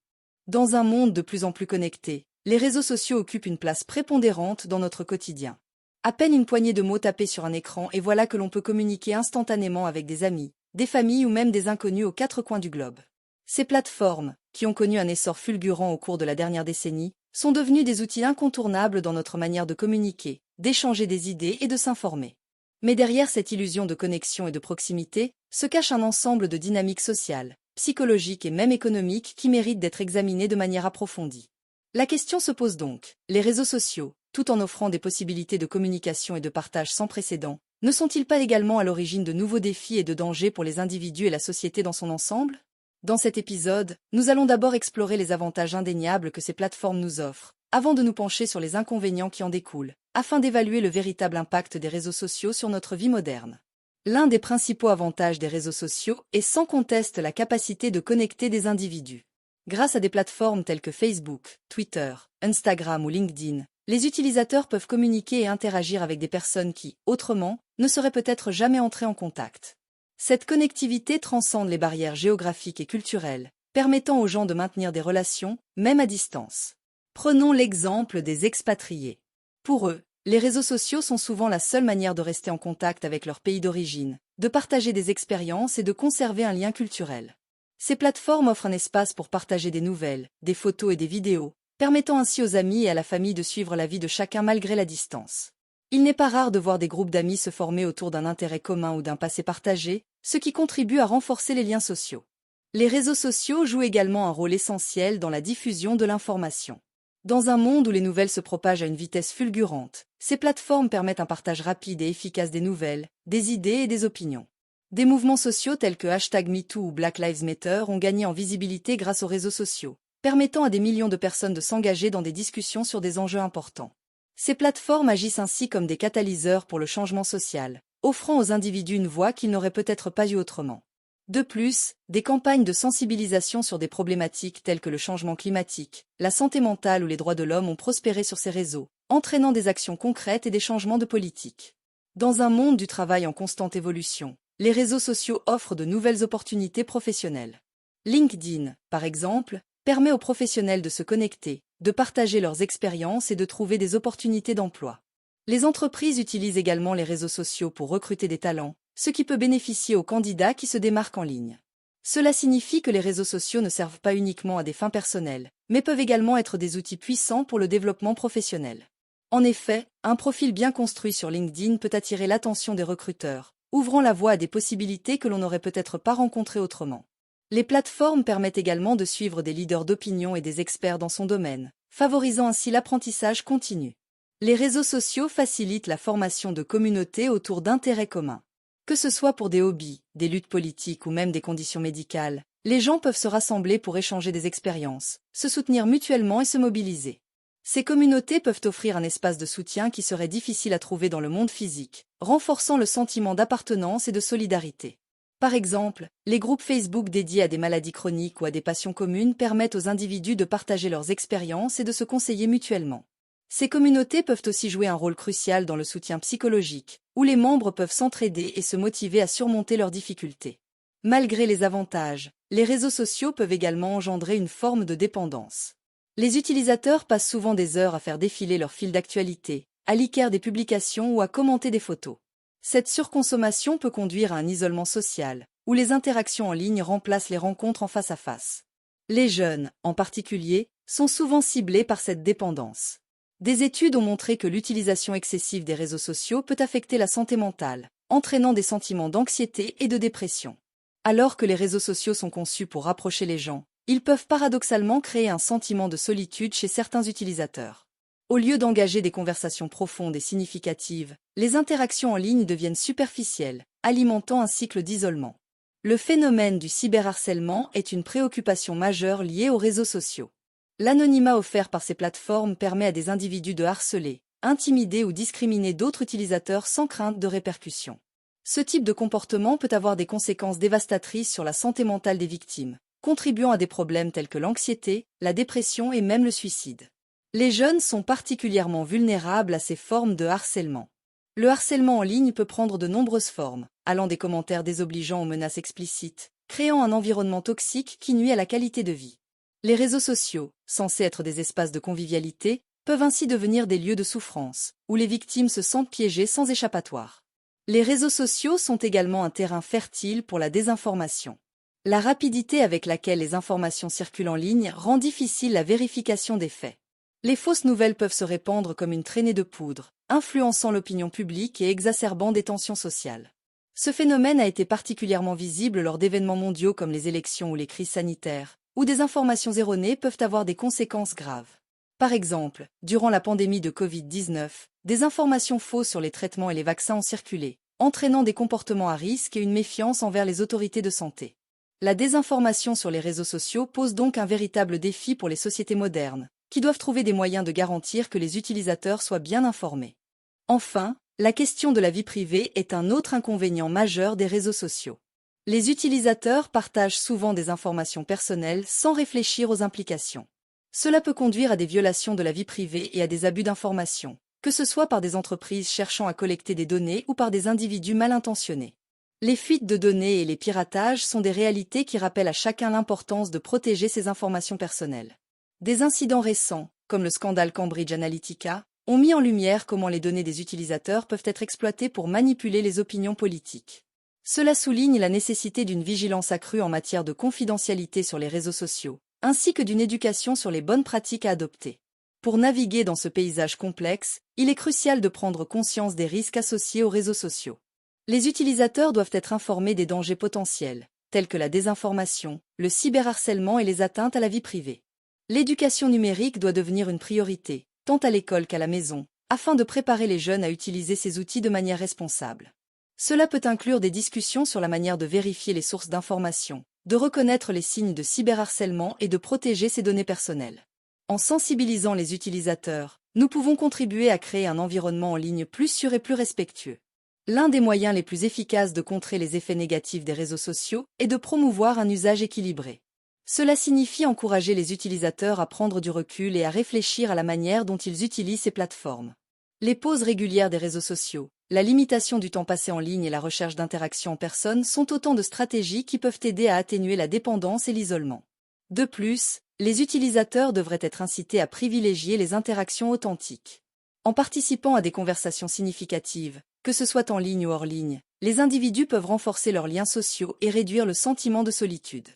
Dans un monde de plus en plus connecté, les réseaux sociaux occupent une place prépondérante dans notre quotidien. À peine une poignée de mots tapés sur un écran et voilà que l'on peut communiquer instantanément avec des amis, des familles ou même des inconnus aux quatre coins du globe. Ces plateformes, qui ont connu un essor fulgurant au cours de la dernière décennie, sont devenues des outils incontournables dans notre manière de communiquer, d'échanger des idées et de s'informer. Mais derrière cette illusion de connexion et de proximité, se cache un ensemble de dynamiques sociales, psychologiques et même économiques qui méritent d'être examinées de manière approfondie. La question se pose donc, les réseaux sociaux, tout en offrant des possibilités de communication et de partage sans précédent, ne sont-ils pas également à l'origine de nouveaux défis et de dangers pour les individus et la société dans son ensemble? Dans cet épisode, nous allons d'abord explorer les avantages indéniables que ces plateformes nous offrent, avant de nous pencher sur les inconvénients qui en découlent, afin d'évaluer le véritable impact des réseaux sociaux sur notre vie moderne. L'un des principaux avantages des réseaux sociaux est sans conteste la capacité de connecter des individus. Grâce à des plateformes telles que Facebook, Twitter, Instagram ou LinkedIn, les utilisateurs peuvent communiquer et interagir avec des personnes qui, autrement, ne seraient peut-être jamais entrées en contact. Cette connectivité transcende les barrières géographiques et culturelles, permettant aux gens de maintenir des relations, même à distance. Prenons l'exemple des expatriés. Pour eux, les réseaux sociaux sont souvent la seule manière de rester en contact avec leur pays d'origine, de partager des expériences et de conserver un lien culturel. Ces plateformes offrent un espace pour partager des nouvelles, des photos et des vidéos, permettant ainsi aux amis et à la famille de suivre la vie de chacun malgré la distance. Il n'est pas rare de voir des groupes d'amis se former autour d'un intérêt commun ou d'un passé partagé, ce qui contribue à renforcer les liens sociaux. Les réseaux sociaux jouent également un rôle essentiel dans la diffusion de l'information. Dans un monde où les nouvelles se propagent à une vitesse fulgurante, ces plateformes permettent un partage rapide et efficace des nouvelles, des idées et des opinions. Des mouvements sociaux tels que #MeToo ou Black Lives Matter ont gagné en visibilité grâce aux réseaux sociaux, permettant à des millions de personnes de s'engager dans des discussions sur des enjeux importants. Ces plateformes agissent ainsi comme des catalyseurs pour le changement social, offrant aux individus une voix qu'ils n'auraient peut-être pas eue autrement. De plus, des campagnes de sensibilisation sur des problématiques telles que le changement climatique, la santé mentale ou les droits de l'homme ont prospéré sur ces réseaux, entraînant des actions concrètes et des changements de politique. Dans un monde du travail en constante évolution, les réseaux sociaux offrent de nouvelles opportunités professionnelles. LinkedIn, par exemple, permet aux professionnels de se connecter, de partager leurs expériences et de trouver des opportunités d'emploi. Les entreprises utilisent également les réseaux sociaux pour recruter des talents, ce qui peut bénéficier aux candidats qui se démarquent en ligne. Cela signifie que les réseaux sociaux ne servent pas uniquement à des fins personnelles, mais peuvent également être des outils puissants pour le développement professionnel. En effet, un profil bien construit sur LinkedIn peut attirer l'attention des recruteurs, ouvrant la voie à des possibilités que l'on n'aurait peut-être pas rencontrées autrement. Les plateformes permettent également de suivre des leaders d'opinion et des experts dans son domaine, favorisant ainsi l'apprentissage continu. Les réseaux sociaux facilitent la formation de communautés autour d'intérêts communs. Que ce soit pour des hobbies, des luttes politiques ou même des conditions médicales, les gens peuvent se rassembler pour échanger des expériences, se soutenir mutuellement et se mobiliser. Ces communautés peuvent offrir un espace de soutien qui serait difficile à trouver dans le monde physique, renforçant le sentiment d'appartenance et de solidarité. Par exemple, les groupes Facebook dédiés à des maladies chroniques ou à des passions communes permettent aux individus de partager leurs expériences et de se conseiller mutuellement. Ces communautés peuvent aussi jouer un rôle crucial dans le soutien psychologique, où les membres peuvent s'entraider et se motiver à surmonter leurs difficultés. Malgré les avantages, les réseaux sociaux peuvent également engendrer une forme de dépendance. Les utilisateurs passent souvent des heures à faire défiler leur fil d'actualité, à liker des publications ou à commenter des photos. Cette surconsommation peut conduire à un isolement social, où les interactions en ligne remplacent les rencontres en face à face. Les jeunes, en particulier, sont souvent ciblés par cette dépendance. Des études ont montré que l'utilisation excessive des réseaux sociaux peut affecter la santé mentale, entraînant des sentiments d'anxiété et de dépression. Alors que les réseaux sociaux sont conçus pour rapprocher les gens, ils peuvent paradoxalement créer un sentiment de solitude chez certains utilisateurs. Au lieu d'engager des conversations profondes et significatives, les interactions en ligne deviennent superficielles, alimentant un cycle d'isolement. Le phénomène du cyberharcèlement est une préoccupation majeure liée aux réseaux sociaux. L'anonymat offert par ces plateformes permet à des individus de harceler, intimider ou discriminer d'autres utilisateurs sans crainte de répercussions. Ce type de comportement peut avoir des conséquences dévastatrices sur la santé mentale des victimes, contribuant à des problèmes tels que l'anxiété, la dépression et même le suicide. Les jeunes sont particulièrement vulnérables à ces formes de harcèlement. Le harcèlement en ligne peut prendre de nombreuses formes, allant des commentaires désobligeants aux menaces explicites, créant un environnement toxique qui nuit à la qualité de vie. Les réseaux sociaux, censés être des espaces de convivialité, peuvent ainsi devenir des lieux de souffrance, où les victimes se sentent piégées sans échappatoire. Les réseaux sociaux sont également un terrain fertile pour la désinformation. La rapidité avec laquelle les informations circulent en ligne rend difficile la vérification des faits. Les fausses nouvelles peuvent se répandre comme une traînée de poudre, influençant l'opinion publique et exacerbant des tensions sociales. Ce phénomène a été particulièrement visible lors d'événements mondiaux comme les élections ou les crises sanitaires, où des informations erronées peuvent avoir des conséquences graves. Par exemple, durant la pandémie de Covid-19, des informations fausses sur les traitements et les vaccins ont circulé, entraînant des comportements à risque et une méfiance envers les autorités de santé. La désinformation sur les réseaux sociaux pose donc un véritable défi pour les sociétés modernes, qui doivent trouver des moyens de garantir que les utilisateurs soient bien informés. Enfin, la question de la vie privée est un autre inconvénient majeur des réseaux sociaux. Les utilisateurs partagent souvent des informations personnelles sans réfléchir aux implications. Cela peut conduire à des violations de la vie privée et à des abus d'informations, que ce soit par des entreprises cherchant à collecter des données ou par des individus mal intentionnés. Les fuites de données et les piratages sont des réalités qui rappellent à chacun l'importance de protéger ses informations personnelles. Des incidents récents, comme le scandale Cambridge Analytica, ont mis en lumière comment les données des utilisateurs peuvent être exploitées pour manipuler les opinions politiques. Cela souligne la nécessité d'une vigilance accrue en matière de confidentialité sur les réseaux sociaux, ainsi que d'une éducation sur les bonnes pratiques à adopter. Pour naviguer dans ce paysage complexe, il est crucial de prendre conscience des risques associés aux réseaux sociaux. Les utilisateurs doivent être informés des dangers potentiels, tels que la désinformation, le cyberharcèlement et les atteintes à la vie privée. L'éducation numérique doit devenir une priorité, tant à l'école qu'à la maison, afin de préparer les jeunes à utiliser ces outils de manière responsable. Cela peut inclure des discussions sur la manière de vérifier les sources d'informations, de reconnaître les signes de cyberharcèlement et de protéger ses données personnelles. En sensibilisant les utilisateurs, nous pouvons contribuer à créer un environnement en ligne plus sûr et plus respectueux. L'un des moyens les plus efficaces de contrer les effets négatifs des réseaux sociaux est de promouvoir un usage équilibré. Cela signifie encourager les utilisateurs à prendre du recul et à réfléchir à la manière dont ils utilisent ces plateformes. Les pauses régulières des réseaux sociaux, la limitation du temps passé en ligne et la recherche d'interactions en personne sont autant de stratégies qui peuvent aider à atténuer la dépendance et l'isolement. De plus, les utilisateurs devraient être incités à privilégier les interactions authentiques. En participant à des conversations significatives, que ce soit en ligne ou hors ligne, les individus peuvent renforcer leurs liens sociaux et réduire le sentiment de solitude.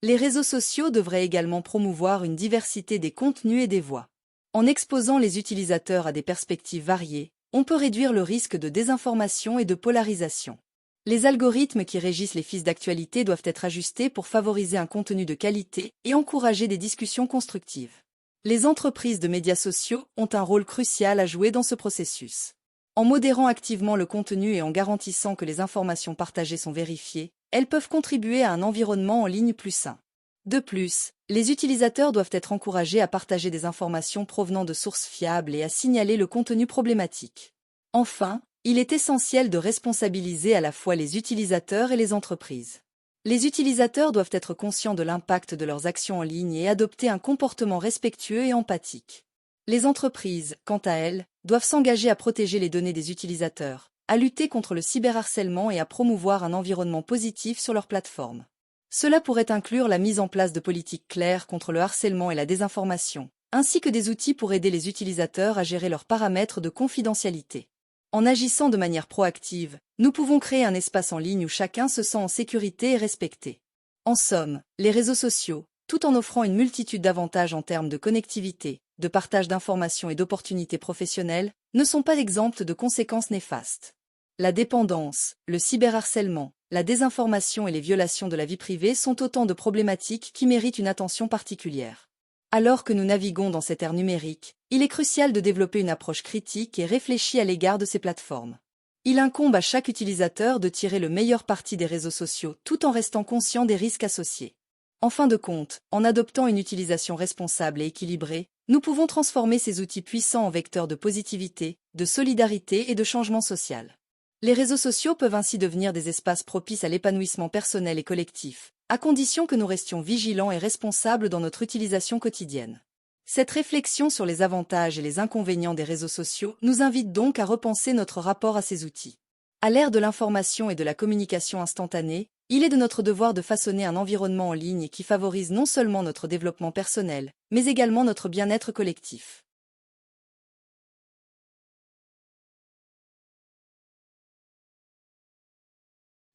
Les réseaux sociaux devraient également promouvoir une diversité des contenus et des voix. En exposant les utilisateurs à des perspectives variées, on peut réduire le risque de désinformation et de polarisation. Les algorithmes qui régissent les fils d'actualité doivent être ajustés pour favoriser un contenu de qualité et encourager des discussions constructives. Les entreprises de médias sociaux ont un rôle crucial à jouer dans ce processus. En modérant activement le contenu et en garantissant que les informations partagées sont vérifiées, elles peuvent contribuer à un environnement en ligne plus sain. De plus, les utilisateurs doivent être encouragés à partager des informations provenant de sources fiables et à signaler le contenu problématique. Enfin, il est essentiel de responsabiliser à la fois les utilisateurs et les entreprises. Les utilisateurs doivent être conscients de l'impact de leurs actions en ligne et adopter un comportement respectueux et empathique. Les entreprises, quant à elles, doivent s'engager à protéger les données des utilisateurs, à lutter contre le cyberharcèlement et à promouvoir un environnement positif sur leur plateforme. Cela pourrait inclure la mise en place de politiques claires contre le harcèlement et la désinformation, ainsi que des outils pour aider les utilisateurs à gérer leurs paramètres de confidentialité. En agissant de manière proactive, nous pouvons créer un espace en ligne où chacun se sent en sécurité et respecté. En somme, les réseaux sociaux, tout en offrant une multitude d'avantages en termes de connectivité, de partage d'informations et d'opportunités professionnelles, ne sont pas exempts de conséquences néfastes. La dépendance, le cyberharcèlement, la désinformation et les violations de la vie privée sont autant de problématiques qui méritent une attention particulière. Alors que nous naviguons dans cette ère numérique, il est crucial de développer une approche critique et réfléchie à l'égard de ces plateformes. Il incombe à chaque utilisateur de tirer le meilleur parti des réseaux sociaux tout en restant conscient des risques associés. En fin de compte, en adoptant une utilisation responsable et équilibrée, nous pouvons transformer ces outils puissants en vecteurs de positivité, de solidarité et de changement social. Les réseaux sociaux peuvent ainsi devenir des espaces propices à l'épanouissement personnel et collectif, à condition que nous restions vigilants et responsables dans notre utilisation quotidienne. Cette réflexion sur les avantages et les inconvénients des réseaux sociaux nous invite donc à repenser notre rapport à ces outils. À l'ère de l'information et de la communication instantanée, il est de notre devoir de façonner un environnement en ligne qui favorise non seulement notre développement personnel, mais également notre bien-être collectif.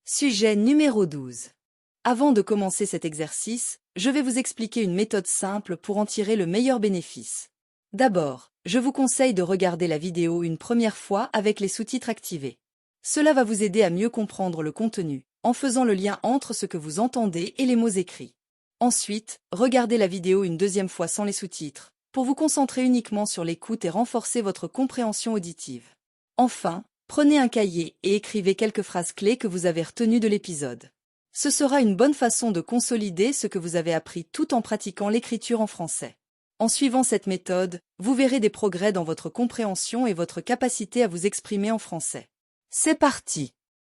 Sujet numéro 12. Avant de commencer cet exercice, je vais vous expliquer une méthode simple pour en tirer le meilleur bénéfice. D'abord, je vous conseille de regarder la vidéo une première fois avec les sous-titres activés. Cela va vous aider à mieux comprendre le contenu, en faisant le lien entre ce que vous entendez et les mots écrits. Ensuite, regardez la vidéo une deuxième fois sans les sous-titres, pour vous concentrer uniquement sur l'écoute et renforcer votre compréhension auditive. Enfin, prenez un cahier et écrivez quelques phrases clés que vous avez retenues de l'épisode. Ce sera une bonne façon de consolider ce que vous avez appris tout en pratiquant l'écriture en français. En suivant cette méthode, vous verrez des progrès dans votre compréhension et votre capacité à vous exprimer en français. C'est parti!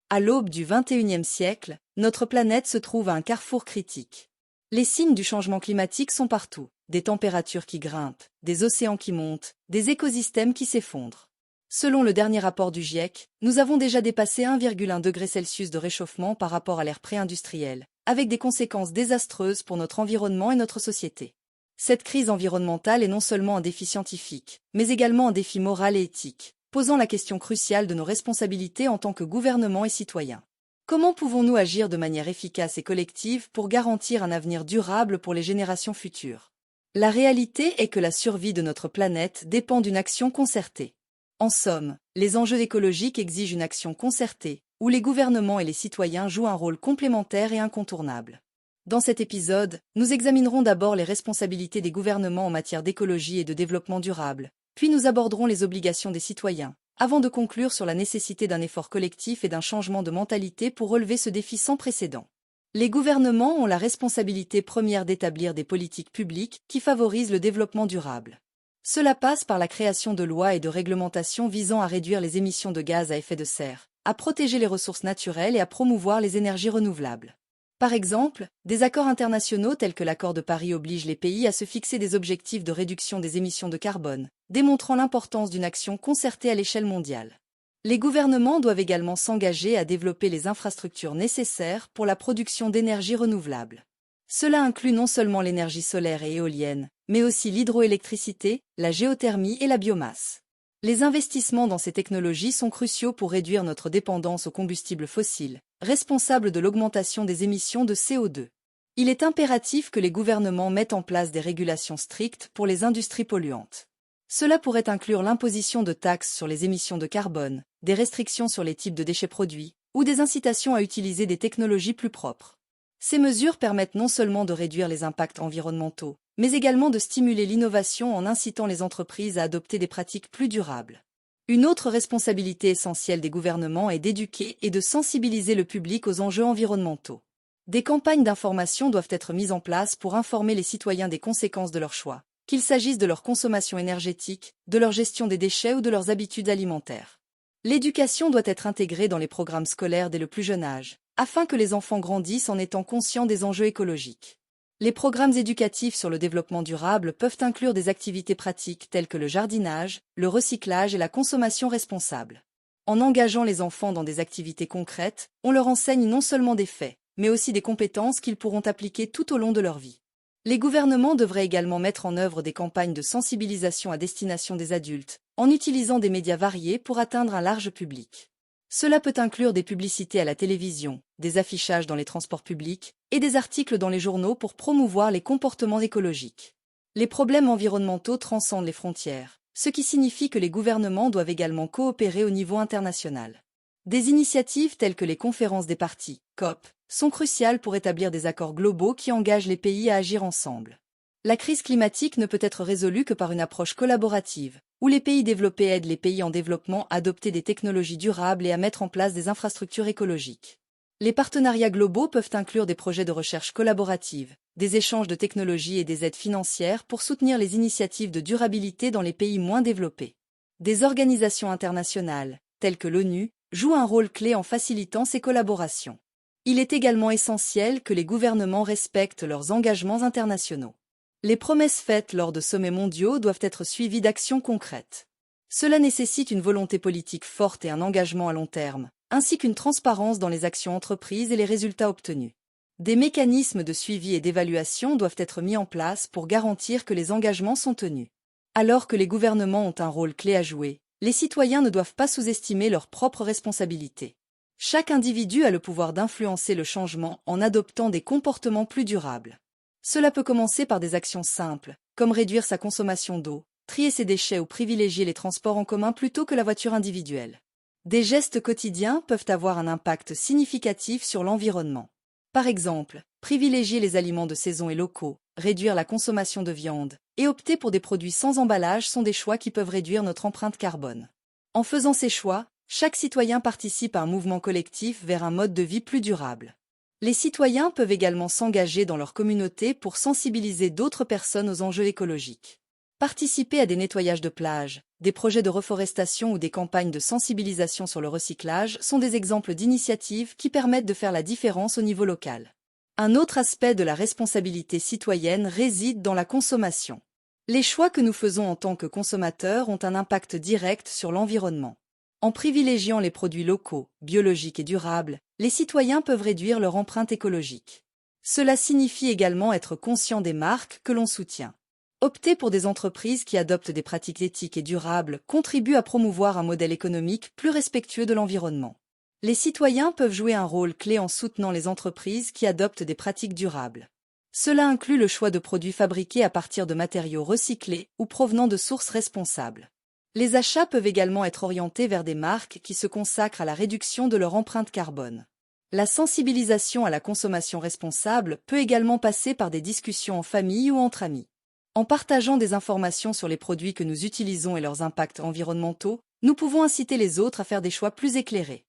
À l'aube du XXIe siècle, notre planète se trouve à un carrefour critique. Les signes du changement climatique sont partout, des températures qui grimpent, des océans qui montent, des écosystèmes qui s'effondrent. Selon le dernier rapport du GIEC, nous avons déjà dépassé 1,1 degré Celsius de réchauffement par rapport à l'ère pré-industrielle, avec des conséquences désastreuses pour notre environnement et notre société. Cette crise environnementale est non seulement un défi scientifique, mais également un défi moral et éthique, posant la question cruciale de nos responsabilités en tant que gouvernement et citoyens. Comment pouvons-nous agir de manière efficace et collective pour garantir un avenir durable pour les générations futures? La réalité est que la survie de notre planète dépend d'une action concertée. En somme, les enjeux écologiques exigent une action concertée, où les gouvernements et les citoyens jouent un rôle complémentaire et incontournable. Dans cet épisode, nous examinerons d'abord les responsabilités des gouvernements en matière d'écologie et de développement durable, puis nous aborderons les obligations des citoyens, avant de conclure sur la nécessité d'un effort collectif et d'un changement de mentalité pour relever ce défi sans précédent. Les gouvernements ont la responsabilité première d'établir des politiques publiques qui favorisent le développement durable. Cela passe par la création de lois et de réglementations visant à réduire les émissions de gaz à effet de serre, à protéger les ressources naturelles et à promouvoir les énergies renouvelables. Par exemple, des accords internationaux tels que l'accord de Paris obligent les pays à se fixer des objectifs de réduction des émissions de carbone, démontrant l'importance d'une action concertée à l'échelle mondiale. Les gouvernements doivent également s'engager à développer les infrastructures nécessaires pour la production d'énergie renouvelable. Cela inclut non seulement l'énergie solaire et éolienne, mais aussi l'hydroélectricité, la géothermie et la biomasse. Les investissements dans ces technologies sont cruciaux pour réduire notre dépendance aux combustibles fossiles, responsables de l'augmentation des émissions de CO2. Il est impératif que les gouvernements mettent en place des régulations strictes pour les industries polluantes. Cela pourrait inclure l'imposition de taxes sur les émissions de carbone, des restrictions sur les types de déchets produits, ou des incitations à utiliser des technologies plus propres. Ces mesures permettent non seulement de réduire les impacts environnementaux, mais également de stimuler l'innovation en incitant les entreprises à adopter des pratiques plus durables. Une autre responsabilité essentielle des gouvernements est d'éduquer et de sensibiliser le public aux enjeux environnementaux. Des campagnes d'information doivent être mises en place pour informer les citoyens des conséquences de leurs choix, qu'il s'agisse de leur consommation énergétique, de leur gestion des déchets ou de leurs habitudes alimentaires. L'éducation doit être intégrée dans les programmes scolaires dès le plus jeune âge, afin que les enfants grandissent en étant conscients des enjeux écologiques. Les programmes éducatifs sur le développement durable peuvent inclure des activités pratiques telles que le jardinage, le recyclage et la consommation responsable. En engageant les enfants dans des activités concrètes, on leur enseigne non seulement des faits, mais aussi des compétences qu'ils pourront appliquer tout au long de leur vie. Les gouvernements devraient également mettre en œuvre des campagnes de sensibilisation à destination des adultes, en utilisant des médias variés pour atteindre un large public. Cela peut inclure des publicités à la télévision, des affichages dans les transports publics et des articles dans les journaux pour promouvoir les comportements écologiques. Les problèmes environnementaux transcendent les frontières, ce qui signifie que les gouvernements doivent également coopérer au niveau international. Des initiatives telles que les conférences des parties, COP, sont cruciales pour établir des accords globaux qui engagent les pays à agir ensemble. La crise climatique ne peut être résolue que par une approche collaborative, où les pays développés aident les pays en développement à adopter des technologies durables et à mettre en place des infrastructures écologiques. Les partenariats globaux peuvent inclure des projets de recherche collaborative, des échanges de technologies et des aides financières pour soutenir les initiatives de durabilité dans les pays moins développés. Des organisations internationales, telles que l'ONU, jouent un rôle clé en facilitant ces collaborations. Il est également essentiel que les gouvernements respectent leurs engagements internationaux. Les promesses faites lors de sommets mondiaux doivent être suivies d'actions concrètes. Cela nécessite une volonté politique forte et un engagement à long terme, ainsi qu'une transparence dans les actions entreprises et les résultats obtenus. Des mécanismes de suivi et d'évaluation doivent être mis en place pour garantir que les engagements sont tenus. Alors que les gouvernements ont un rôle clé à jouer, les citoyens ne doivent pas sous-estimer leurs propres responsabilités. Chaque individu a le pouvoir d'influencer le changement en adoptant des comportements plus durables. Cela peut commencer par des actions simples, comme réduire sa consommation d'eau, trier ses déchets ou privilégier les transports en commun plutôt que la voiture individuelle. Des gestes quotidiens peuvent avoir un impact significatif sur l'environnement. Par exemple, privilégier les aliments de saison et locaux, réduire la consommation de viande, et opter pour des produits sans emballage sont des choix qui peuvent réduire notre empreinte carbone. En faisant ces choix, chaque citoyen participe à un mouvement collectif vers un mode de vie plus durable. Les citoyens peuvent également s'engager dans leur communauté pour sensibiliser d'autres personnes aux enjeux écologiques. Participer à des nettoyages de plages, des projets de reforestation ou des campagnes de sensibilisation sur le recyclage sont des exemples d'initiatives qui permettent de faire la différence au niveau local. Un autre aspect de la responsabilité citoyenne réside dans la consommation. Les choix que nous faisons en tant que consommateurs ont un impact direct sur l'environnement. En privilégiant les produits locaux, biologiques et durables, les citoyens peuvent réduire leur empreinte écologique. Cela signifie également être conscient des marques que l'on soutient. Opter pour des entreprises qui adoptent des pratiques éthiques et durables contribue à promouvoir un modèle économique plus respectueux de l'environnement. Les citoyens peuvent jouer un rôle clé en soutenant les entreprises qui adoptent des pratiques durables. Cela inclut le choix de produits fabriqués à partir de matériaux recyclés ou provenant de sources responsables. Les achats peuvent également être orientés vers des marques qui se consacrent à la réduction de leur empreinte carbone. La sensibilisation à la consommation responsable peut également passer par des discussions en famille ou entre amis. En partageant des informations sur les produits que nous utilisons et leurs impacts environnementaux, nous pouvons inciter les autres à faire des choix plus éclairés.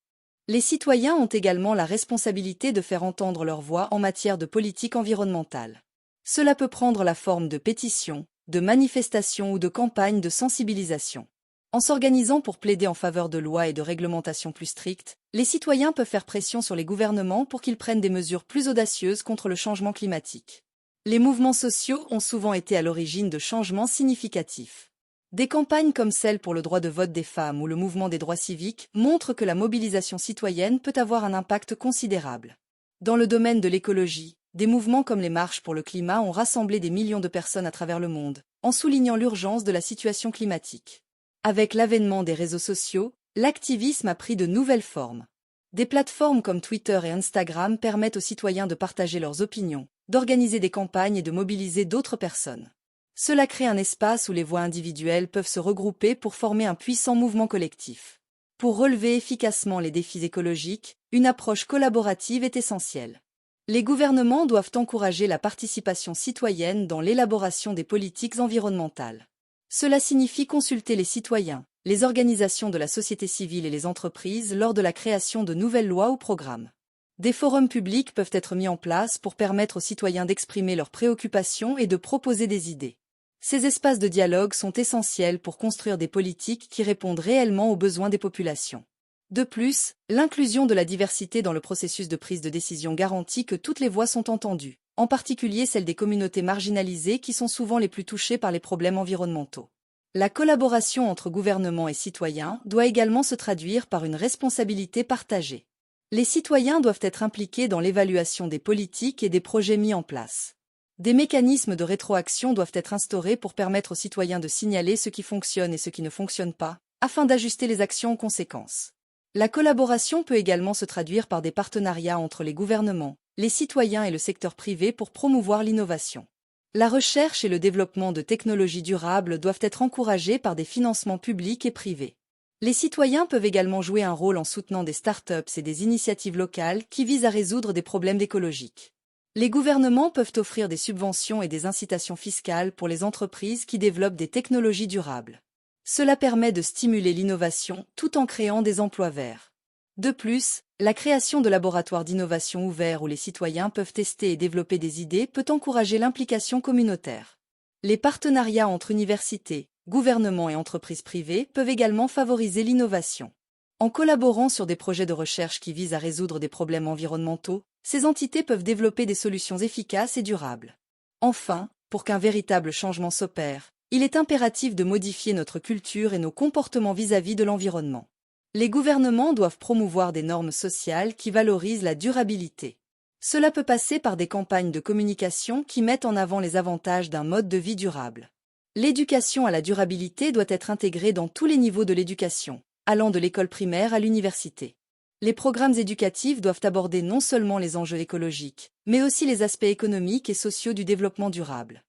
Les citoyens ont également la responsabilité de faire entendre leur voix en matière de politique environnementale. Cela peut prendre la forme de pétitions, de manifestations ou de campagnes de sensibilisation. En s'organisant pour plaider en faveur de lois et de réglementations plus strictes, les citoyens peuvent faire pression sur les gouvernements pour qu'ils prennent des mesures plus audacieuses contre le changement climatique. Les mouvements sociaux ont souvent été à l'origine de changements significatifs. Des campagnes comme celle pour le droit de vote des femmes ou le mouvement des droits civiques montrent que la mobilisation citoyenne peut avoir un impact considérable. Dans le domaine de l'écologie, Des mouvements comme les marches pour le climat ont rassemblé des millions de personnes à travers le monde, en soulignant l'urgence de la situation climatique. Avec l'avènement des réseaux sociaux, l'activisme a pris de nouvelles formes. Des plateformes comme Twitter et Instagram permettent aux citoyens de partager leurs opinions, d'organiser des campagnes et de mobiliser d'autres personnes. Cela crée un espace où les voix individuelles peuvent se regrouper pour former un puissant mouvement collectif. Pour relever efficacement les défis écologiques, une approche collaborative est essentielle. Les gouvernements doivent encourager la participation citoyenne dans l'élaboration des politiques environnementales. Cela signifie consulter les citoyens, les organisations de la société civile et les entreprises lors de la création de nouvelles lois ou programmes. Des forums publics peuvent être mis en place pour permettre aux citoyens d'exprimer leurs préoccupations et de proposer des idées. Ces espaces de dialogue sont essentiels pour construire des politiques qui répondent réellement aux besoins des populations. De plus, l'inclusion de la diversité dans le processus de prise de décision garantit que toutes les voix sont entendues, en particulier celles des communautés marginalisées qui sont souvent les plus touchées par les problèmes environnementaux. La collaboration entre gouvernements et citoyens doit également se traduire par une responsabilité partagée. Les citoyens doivent être impliqués dans l'évaluation des politiques et des projets mis en place. Des mécanismes de rétroaction doivent être instaurés pour permettre aux citoyens de signaler ce qui fonctionne et ce qui ne fonctionne pas, afin d'ajuster les actions en conséquence. La collaboration peut également se traduire par des partenariats entre les gouvernements, les citoyens et le secteur privé pour promouvoir l'innovation. La recherche et le développement de technologies durables doivent être encouragés par des financements publics et privés. Les citoyens peuvent également jouer un rôle en soutenant des startups et des initiatives locales qui visent à résoudre des problèmes écologiques. Les gouvernements peuvent offrir des subventions et des incitations fiscales pour les entreprises qui développent des technologies durables. Cela permet de stimuler l'innovation tout en créant des emplois verts. De plus, la création de laboratoires d'innovation ouverts où les citoyens peuvent tester et développer des idées peut encourager l'implication communautaire. Les partenariats entre universités, gouvernements et entreprises privées peuvent également favoriser l'innovation. En collaborant sur des projets de recherche qui visent à résoudre des problèmes environnementaux, ces entités peuvent développer des solutions efficaces et durables. Enfin, pour qu'un véritable changement s'opère, il est impératif de modifier notre culture et nos comportements vis-à-vis de l'environnement. Les gouvernements doivent promouvoir des normes sociales qui valorisent la durabilité. Cela peut passer par des campagnes de communication qui mettent en avant les avantages d'un mode de vie durable. L'éducation à la durabilité doit être intégrée dans tous les niveaux de l'éducation, allant de l'école primaire à l'université. Les programmes éducatifs doivent aborder non seulement les enjeux écologiques, mais aussi les aspects économiques et sociaux du développement durable.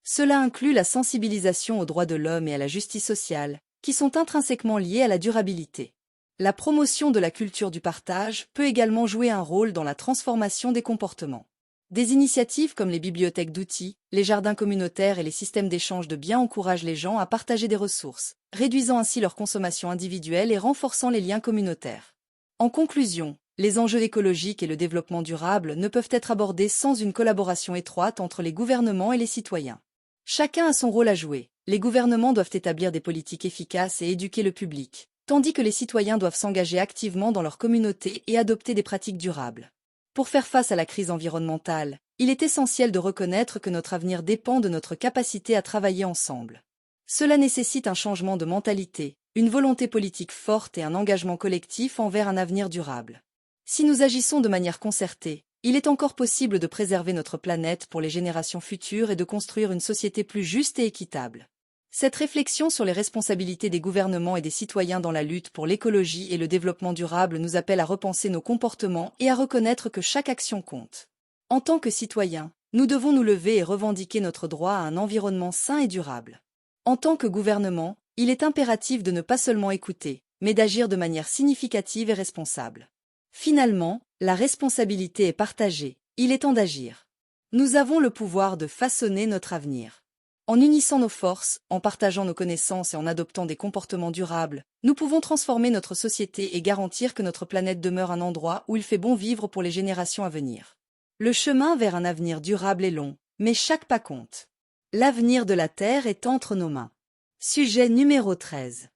Cela inclut la sensibilisation aux droits de l'homme et à la justice sociale, qui sont intrinsèquement liés à la durabilité. La promotion de la culture du partage peut également jouer un rôle dans la transformation des comportements. Des initiatives comme les bibliothèques d'outils, les jardins communautaires et les systèmes d'échange de biens encouragent les gens à partager des ressources, réduisant ainsi leur consommation individuelle et renforçant les liens communautaires. En conclusion, les enjeux écologiques et le développement durable ne peuvent être abordés sans une collaboration étroite entre les gouvernements et les citoyens. Chacun a son rôle à jouer. Les gouvernements doivent établir des politiques efficaces et éduquer le public, tandis que les citoyens doivent s'engager activement dans leur communauté et adopter des pratiques durables. Pour faire face à la crise environnementale, il est essentiel de reconnaître que notre avenir dépend de notre capacité à travailler ensemble. Cela nécessite un changement de mentalité, une volonté politique forte et un engagement collectif envers un avenir durable. Si nous agissons de manière concertée, il est encore possible de préserver notre planète pour les générations futures et de construire une société plus juste et équitable. Cette réflexion sur les responsabilités des gouvernements et des citoyens dans la lutte pour l'écologie et le développement durable nous appelle à repenser nos comportements et à reconnaître que chaque action compte. En tant que citoyens, nous devons nous lever et revendiquer notre droit à un environnement sain et durable. En tant que gouvernement, il est impératif de ne pas seulement écouter, mais d'agir de manière significative et responsable. Finalement, la responsabilité est partagée, il est temps d'agir. Nous avons le pouvoir de façonner notre avenir. En unissant nos forces, en partageant nos connaissances et en adoptant des comportements durables, nous pouvons transformer notre société et garantir que notre planète demeure un endroit où il fait bon vivre pour les générations à venir. Le chemin vers un avenir durable est long, mais chaque pas compte. L'avenir de la Terre est entre nos mains. Sujet numéro 13.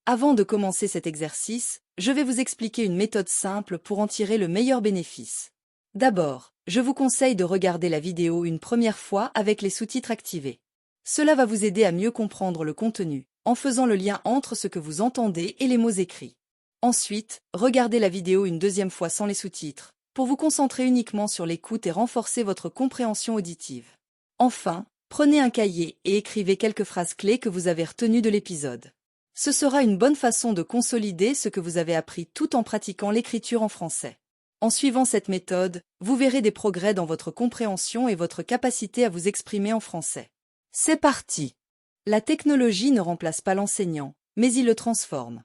Avant de commencer cet exercice, je vais vous expliquer une méthode simple pour en tirer le meilleur bénéfice. D'abord, je vous conseille de regarder la vidéo une première fois avec les sous-titres activés. Cela va vous aider à mieux comprendre le contenu, en faisant le lien entre ce que vous entendez et les mots écrits. Ensuite, regardez la vidéo une deuxième fois sans les sous-titres, pour vous concentrer uniquement sur l'écoute et renforcer votre compréhension auditive. Enfin, prenez un cahier et écrivez quelques phrases clés que vous avez retenues de l'épisode. Ce sera une bonne façon de consolider ce que vous avez appris tout en pratiquant l'écriture en français. En suivant cette méthode, vous verrez des progrès dans votre compréhension et votre capacité à vous exprimer en français. C'est parti! La technologie ne remplace pas l'enseignant, mais il le transforme.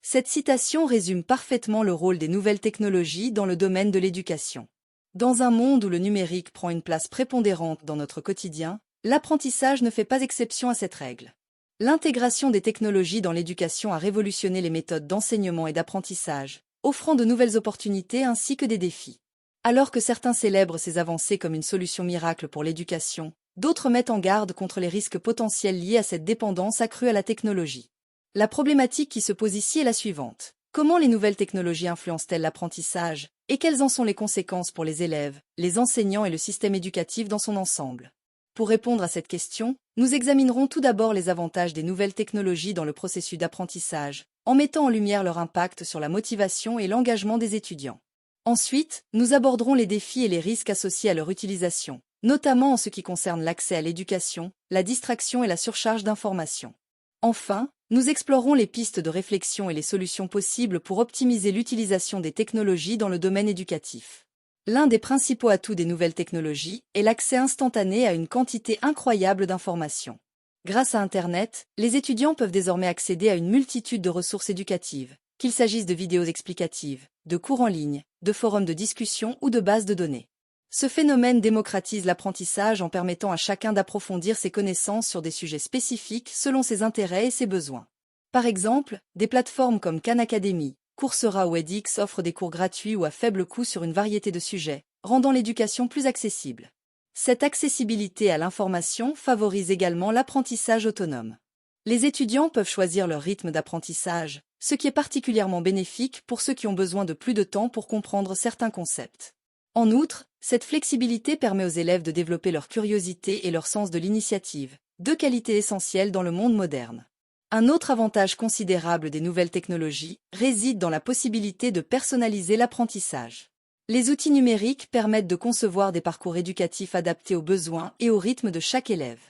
Cette citation résume parfaitement le rôle des nouvelles technologies dans le domaine de l'éducation. Dans un monde où le numérique prend une place prépondérante dans notre quotidien, l'apprentissage ne fait pas exception à cette règle. L'intégration des technologies dans l'éducation a révolutionné les méthodes d'enseignement et d'apprentissage, offrant de nouvelles opportunités ainsi que des défis. Alors que certains célèbrent ces avancées comme une solution miracle pour l'éducation, d'autres mettent en garde contre les risques potentiels liés à cette dépendance accrue à la technologie. La problématique qui se pose ici est la suivante. Comment les nouvelles technologies influencent-elles l'apprentissage, et quelles en sont les conséquences pour les élèves, les enseignants et le système éducatif dans son ensemble? Pour répondre à cette question, nous examinerons tout d'abord les avantages des nouvelles technologies dans le processus d'apprentissage, en mettant en lumière leur impact sur la motivation et l'engagement des étudiants. Ensuite, nous aborderons les défis et les risques associés à leur utilisation, notamment en ce qui concerne l'accès à l'éducation, la distraction et la surcharge d'informations. Enfin, nous explorerons les pistes de réflexion et les solutions possibles pour optimiser l'utilisation des technologies dans le domaine éducatif. L'un des principaux atouts des nouvelles technologies est l'accès instantané à une quantité incroyable d'informations. Grâce à Internet, les étudiants peuvent désormais accéder à une multitude de ressources éducatives, qu'il s'agisse de vidéos explicatives, de cours en ligne, de forums de discussion ou de bases de données. Ce phénomène démocratise l'apprentissage en permettant à chacun d'approfondir ses connaissances sur des sujets spécifiques selon ses intérêts et ses besoins. Par exemple, des plateformes comme Khan Academy, Coursera ou edX offrent des cours gratuits ou à faible coût sur une variété de sujets, rendant l'éducation plus accessible. Cette accessibilité à l'information favorise également l'apprentissage autonome. Les étudiants peuvent choisir leur rythme d'apprentissage, ce qui est particulièrement bénéfique pour ceux qui ont besoin de plus de temps pour comprendre certains concepts. En outre, cette flexibilité permet aux élèves de développer leur curiosité et leur sens de l'initiative, deux qualités essentielles dans le monde moderne. Un autre avantage considérable des nouvelles technologies réside dans la possibilité de personnaliser l'apprentissage. Les outils numériques permettent de concevoir des parcours éducatifs adaptés aux besoins et au rythme de chaque élève.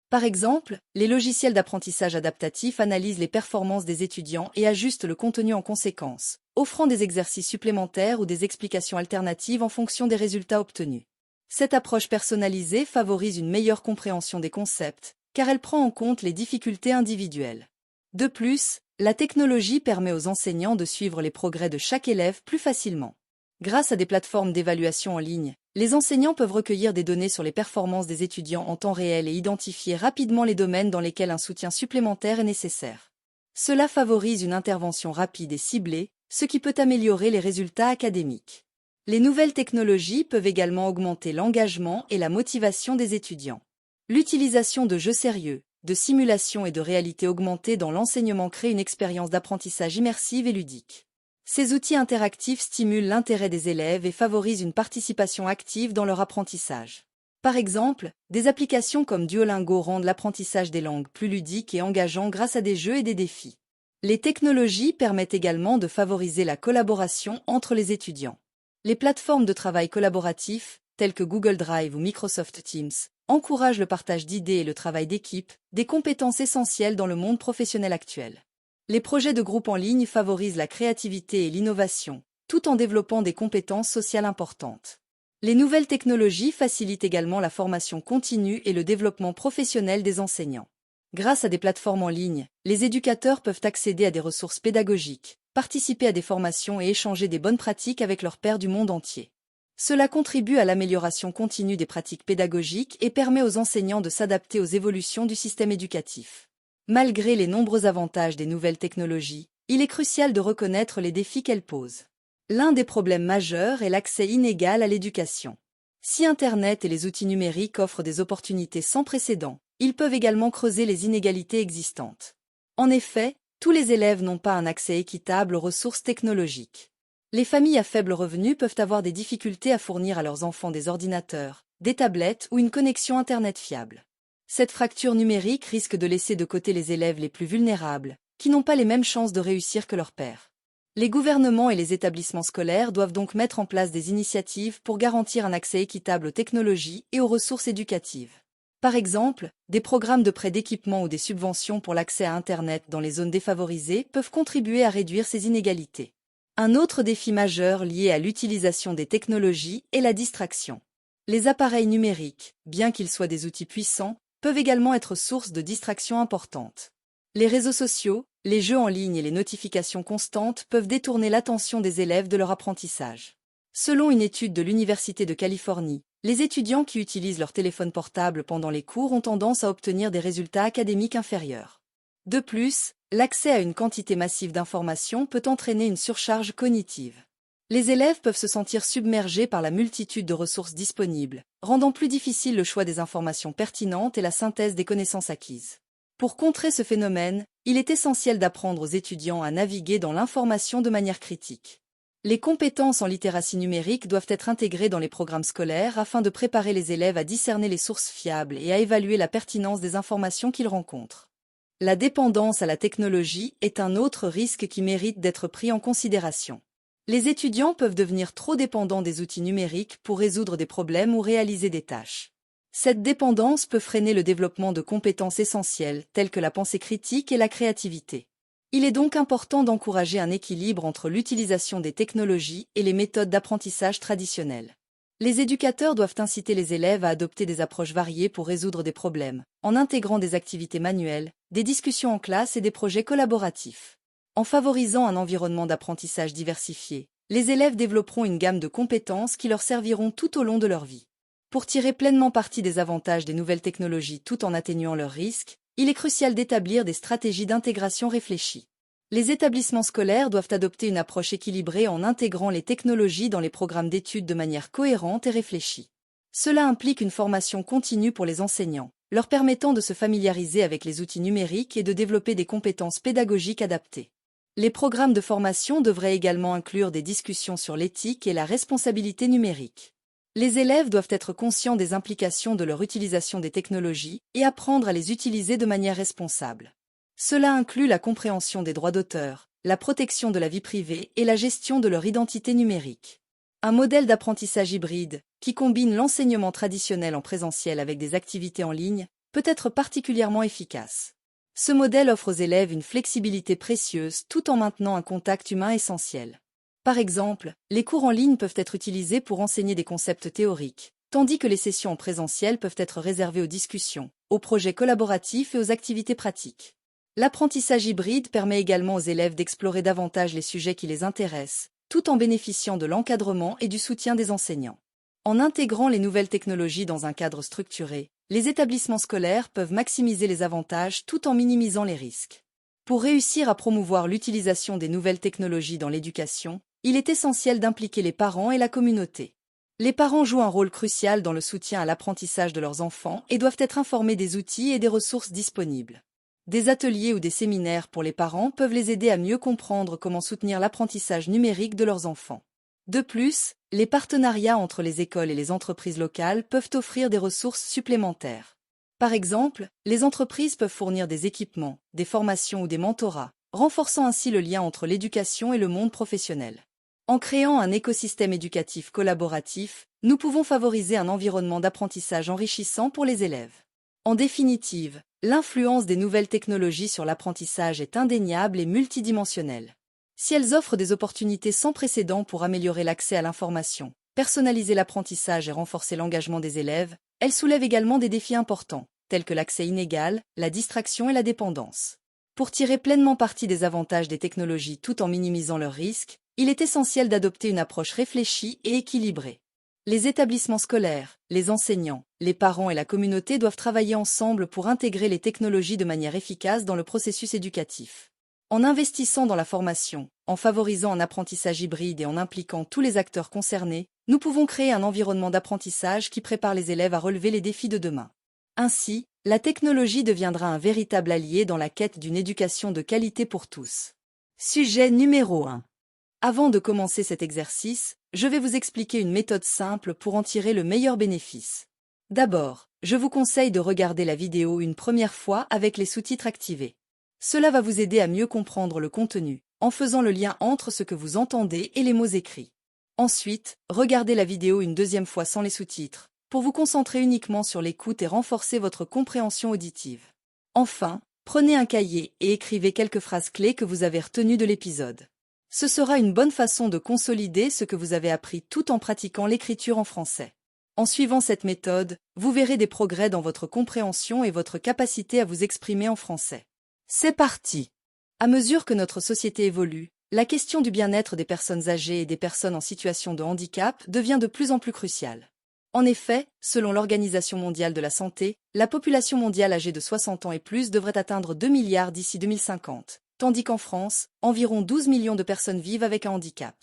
Par exemple, les logiciels d'apprentissage adaptatif analysent les performances des étudiants et ajustent le contenu en conséquence, offrant des exercices supplémentaires ou des explications alternatives en fonction des résultats obtenus. Cette approche personnalisée favorise une meilleure compréhension des concepts, car elle prend en compte les difficultés individuelles. De plus, la technologie permet aux enseignants de suivre les progrès de chaque élève plus facilement. Grâce à des plateformes d'évaluation en ligne, les enseignants peuvent recueillir des données sur les performances des étudiants en temps réel et identifier rapidement les domaines dans lesquels un soutien supplémentaire est nécessaire. Cela favorise une intervention rapide et ciblée, ce qui peut améliorer les résultats académiques. Les nouvelles technologies peuvent également augmenter l'engagement et la motivation des étudiants. L'utilisation de jeux sérieux, de simulation et de réalité augmentée dans l'enseignement crée une expérience d'apprentissage immersive et ludique. Ces outils interactifs stimulent l'intérêt des élèves et favorisent une participation active dans leur apprentissage. Par exemple, des applications comme Duolingo rendent l'apprentissage des langues plus ludique et engageant grâce à des jeux et des défis. Les technologies permettent également de favoriser la collaboration entre les étudiants. Les plateformes de travail collaboratif, telles que Google Drive ou Microsoft Teams, encouragent le partage d'idées et le travail d'équipe, des compétences essentielles dans le monde professionnel actuel. Les projets de groupe en ligne favorisent la créativité et l'innovation, tout en développant des compétences sociales importantes. Les nouvelles technologies facilitent également la formation continue et le développement professionnel des enseignants. Grâce à des plateformes en ligne, les éducateurs peuvent accéder à des ressources pédagogiques, participer à des formations et échanger des bonnes pratiques avec leurs pairs du monde entier. Cela contribue à l'amélioration continue des pratiques pédagogiques et permet aux enseignants de s'adapter aux évolutions du système éducatif. Malgré les nombreux avantages des nouvelles technologies, il est crucial de reconnaître les défis qu'elles posent. L'un des problèmes majeurs est l'accès inégal à l'éducation. Si Internet et les outils numériques offrent des opportunités sans précédent, ils peuvent également creuser les inégalités existantes. En effet, tous les élèves n'ont pas un accès équitable aux ressources technologiques. Les familles à faible revenu peuvent avoir des difficultés à fournir à leurs enfants des ordinateurs, des tablettes ou une connexion Internet fiable. Cette fracture numérique risque de laisser de côté les élèves les plus vulnérables, qui n'ont pas les mêmes chances de réussir que leurs pairs. Les gouvernements et les établissements scolaires doivent donc mettre en place des initiatives pour garantir un accès équitable aux technologies et aux ressources éducatives. Par exemple, des programmes de prêt d'équipement ou des subventions pour l'accès à Internet dans les zones défavorisées peuvent contribuer à réduire ces inégalités. Un autre défi majeur lié à l'utilisation des technologies est la distraction. Les appareils numériques, bien qu'ils soient des outils puissants, peuvent également être source de distractions importantes. Les réseaux sociaux, les jeux en ligne et les notifications constantes peuvent détourner l'attention des élèves de leur apprentissage. Selon une étude de l'Université de Californie, les étudiants qui utilisent leur téléphone portable pendant les cours ont tendance à obtenir des résultats académiques inférieurs. De plus, l'accès à une quantité massive d'informations peut entraîner une surcharge cognitive. Les élèves peuvent se sentir submergés par la multitude de ressources disponibles, rendant plus difficile le choix des informations pertinentes et la synthèse des connaissances acquises. Pour contrer ce phénomène, il est essentiel d'apprendre aux étudiants à naviguer dans l'information de manière critique. Les compétences en littératie numérique doivent être intégrées dans les programmes scolaires afin de préparer les élèves à discerner les sources fiables et à évaluer la pertinence des informations qu'ils rencontrent. La dépendance à la technologie est un autre risque qui mérite d'être pris en considération. Les étudiants peuvent devenir trop dépendants des outils numériques pour résoudre des problèmes ou réaliser des tâches. Cette dépendance peut freiner le développement de compétences essentielles telles que la pensée critique et la créativité. Il est donc important d'encourager un équilibre entre l'utilisation des technologies et les méthodes d'apprentissage traditionnelles. Les éducateurs doivent inciter les élèves à adopter des approches variées pour résoudre des problèmes, en intégrant des activités manuelles, des discussions en classe et des projets collaboratifs. En favorisant un environnement d'apprentissage diversifié, les élèves développeront une gamme de compétences qui leur serviront tout au long de leur vie. Pour tirer pleinement parti des avantages des nouvelles technologies tout en atténuant leurs risques, il est crucial d'établir des stratégies d'intégration réfléchies. Les établissements scolaires doivent adopter une approche équilibrée en intégrant les technologies dans les programmes d'études de manière cohérente et réfléchie. Cela implique une formation continue pour les enseignants, leur permettant de se familiariser avec les outils numériques et de développer des compétences pédagogiques adaptées. Les programmes de formation devraient également inclure des discussions sur l'éthique et la responsabilité numérique. Les élèves doivent être conscients des implications de leur utilisation des technologies et apprendre à les utiliser de manière responsable. Cela inclut la compréhension des droits d'auteur, la protection de la vie privée et la gestion de leur identité numérique. Un modèle d'apprentissage hybride, qui combine l'enseignement traditionnel en présentiel avec des activités en ligne, peut être particulièrement efficace. Ce modèle offre aux élèves une flexibilité précieuse tout en maintenant un contact humain essentiel. Par exemple, les cours en ligne peuvent être utilisés pour enseigner des concepts théoriques, tandis que les sessions en présentiel peuvent être réservées aux discussions, aux projets collaboratifs et aux activités pratiques. L'apprentissage hybride permet également aux élèves d'explorer davantage les sujets qui les intéressent, tout en bénéficiant de l'encadrement et du soutien des enseignants. En intégrant les nouvelles technologies dans un cadre structuré, les établissements scolaires peuvent maximiser les avantages tout en minimisant les risques. Pour réussir à promouvoir l'utilisation des nouvelles technologies dans l'éducation, il est essentiel d'impliquer les parents et la communauté. Les parents jouent un rôle crucial dans le soutien à l'apprentissage de leurs enfants et doivent être informés des outils et des ressources disponibles. Des ateliers ou des séminaires pour les parents peuvent les aider à mieux comprendre comment soutenir l'apprentissage numérique de leurs enfants. De plus, les partenariats entre les écoles et les entreprises locales peuvent offrir des ressources supplémentaires. Par exemple, les entreprises peuvent fournir des équipements, des formations ou des mentorats, renforçant ainsi le lien entre l'éducation et le monde professionnel. En créant un écosystème éducatif collaboratif, nous pouvons favoriser un environnement d'apprentissage enrichissant pour les élèves. En définitive, l'influence des nouvelles technologies sur l'apprentissage est indéniable et multidimensionnelle. Si elles offrent des opportunités sans précédent pour améliorer l'accès à l'information, personnaliser l'apprentissage et renforcer l'engagement des élèves, elles soulèvent également des défis importants, tels que l'accès inégal, la distraction et la dépendance. Pour tirer pleinement parti des avantages des technologies tout en minimisant leurs risques, il est essentiel d'adopter une approche réfléchie et équilibrée. Les établissements scolaires, les enseignants, les parents et la communauté doivent travailler ensemble pour intégrer les technologies de manière efficace dans le processus éducatif. En investissant dans la formation, en favorisant un apprentissage hybride et en impliquant tous les acteurs concernés, nous pouvons créer un environnement d'apprentissage qui prépare les élèves à relever les défis de demain. Ainsi, la technologie deviendra un véritable allié dans la quête d'une éducation de qualité pour tous. Sujet numéro 1. Avant de commencer cet exercice, je vais vous expliquer une méthode simple pour en tirer le meilleur bénéfice. D'abord, je vous conseille de regarder la vidéo une première fois avec les sous-titres activés. Cela va vous aider à mieux comprendre le contenu, en faisant le lien entre ce que vous entendez et les mots écrits. Ensuite, regardez la vidéo une deuxième fois sans les sous-titres, pour vous concentrer uniquement sur l'écoute et renforcer votre compréhension auditive. Enfin, prenez un cahier et écrivez quelques phrases clés que vous avez retenues de l'épisode. Ce sera une bonne façon de consolider ce que vous avez appris tout en pratiquant l'écriture en français. En suivant cette méthode, vous verrez des progrès dans votre compréhension et votre capacité à vous exprimer en français. C'est parti! À mesure que notre société évolue, la question du bien-être des personnes âgées et des personnes en situation de handicap devient de plus en plus cruciale. En effet, selon l'Organisation mondiale de la santé, la population mondiale âgée de 60 ans et plus devrait atteindre 2 milliards d'ici 2050, tandis qu'en France, environ 12 millions de personnes vivent avec un handicap.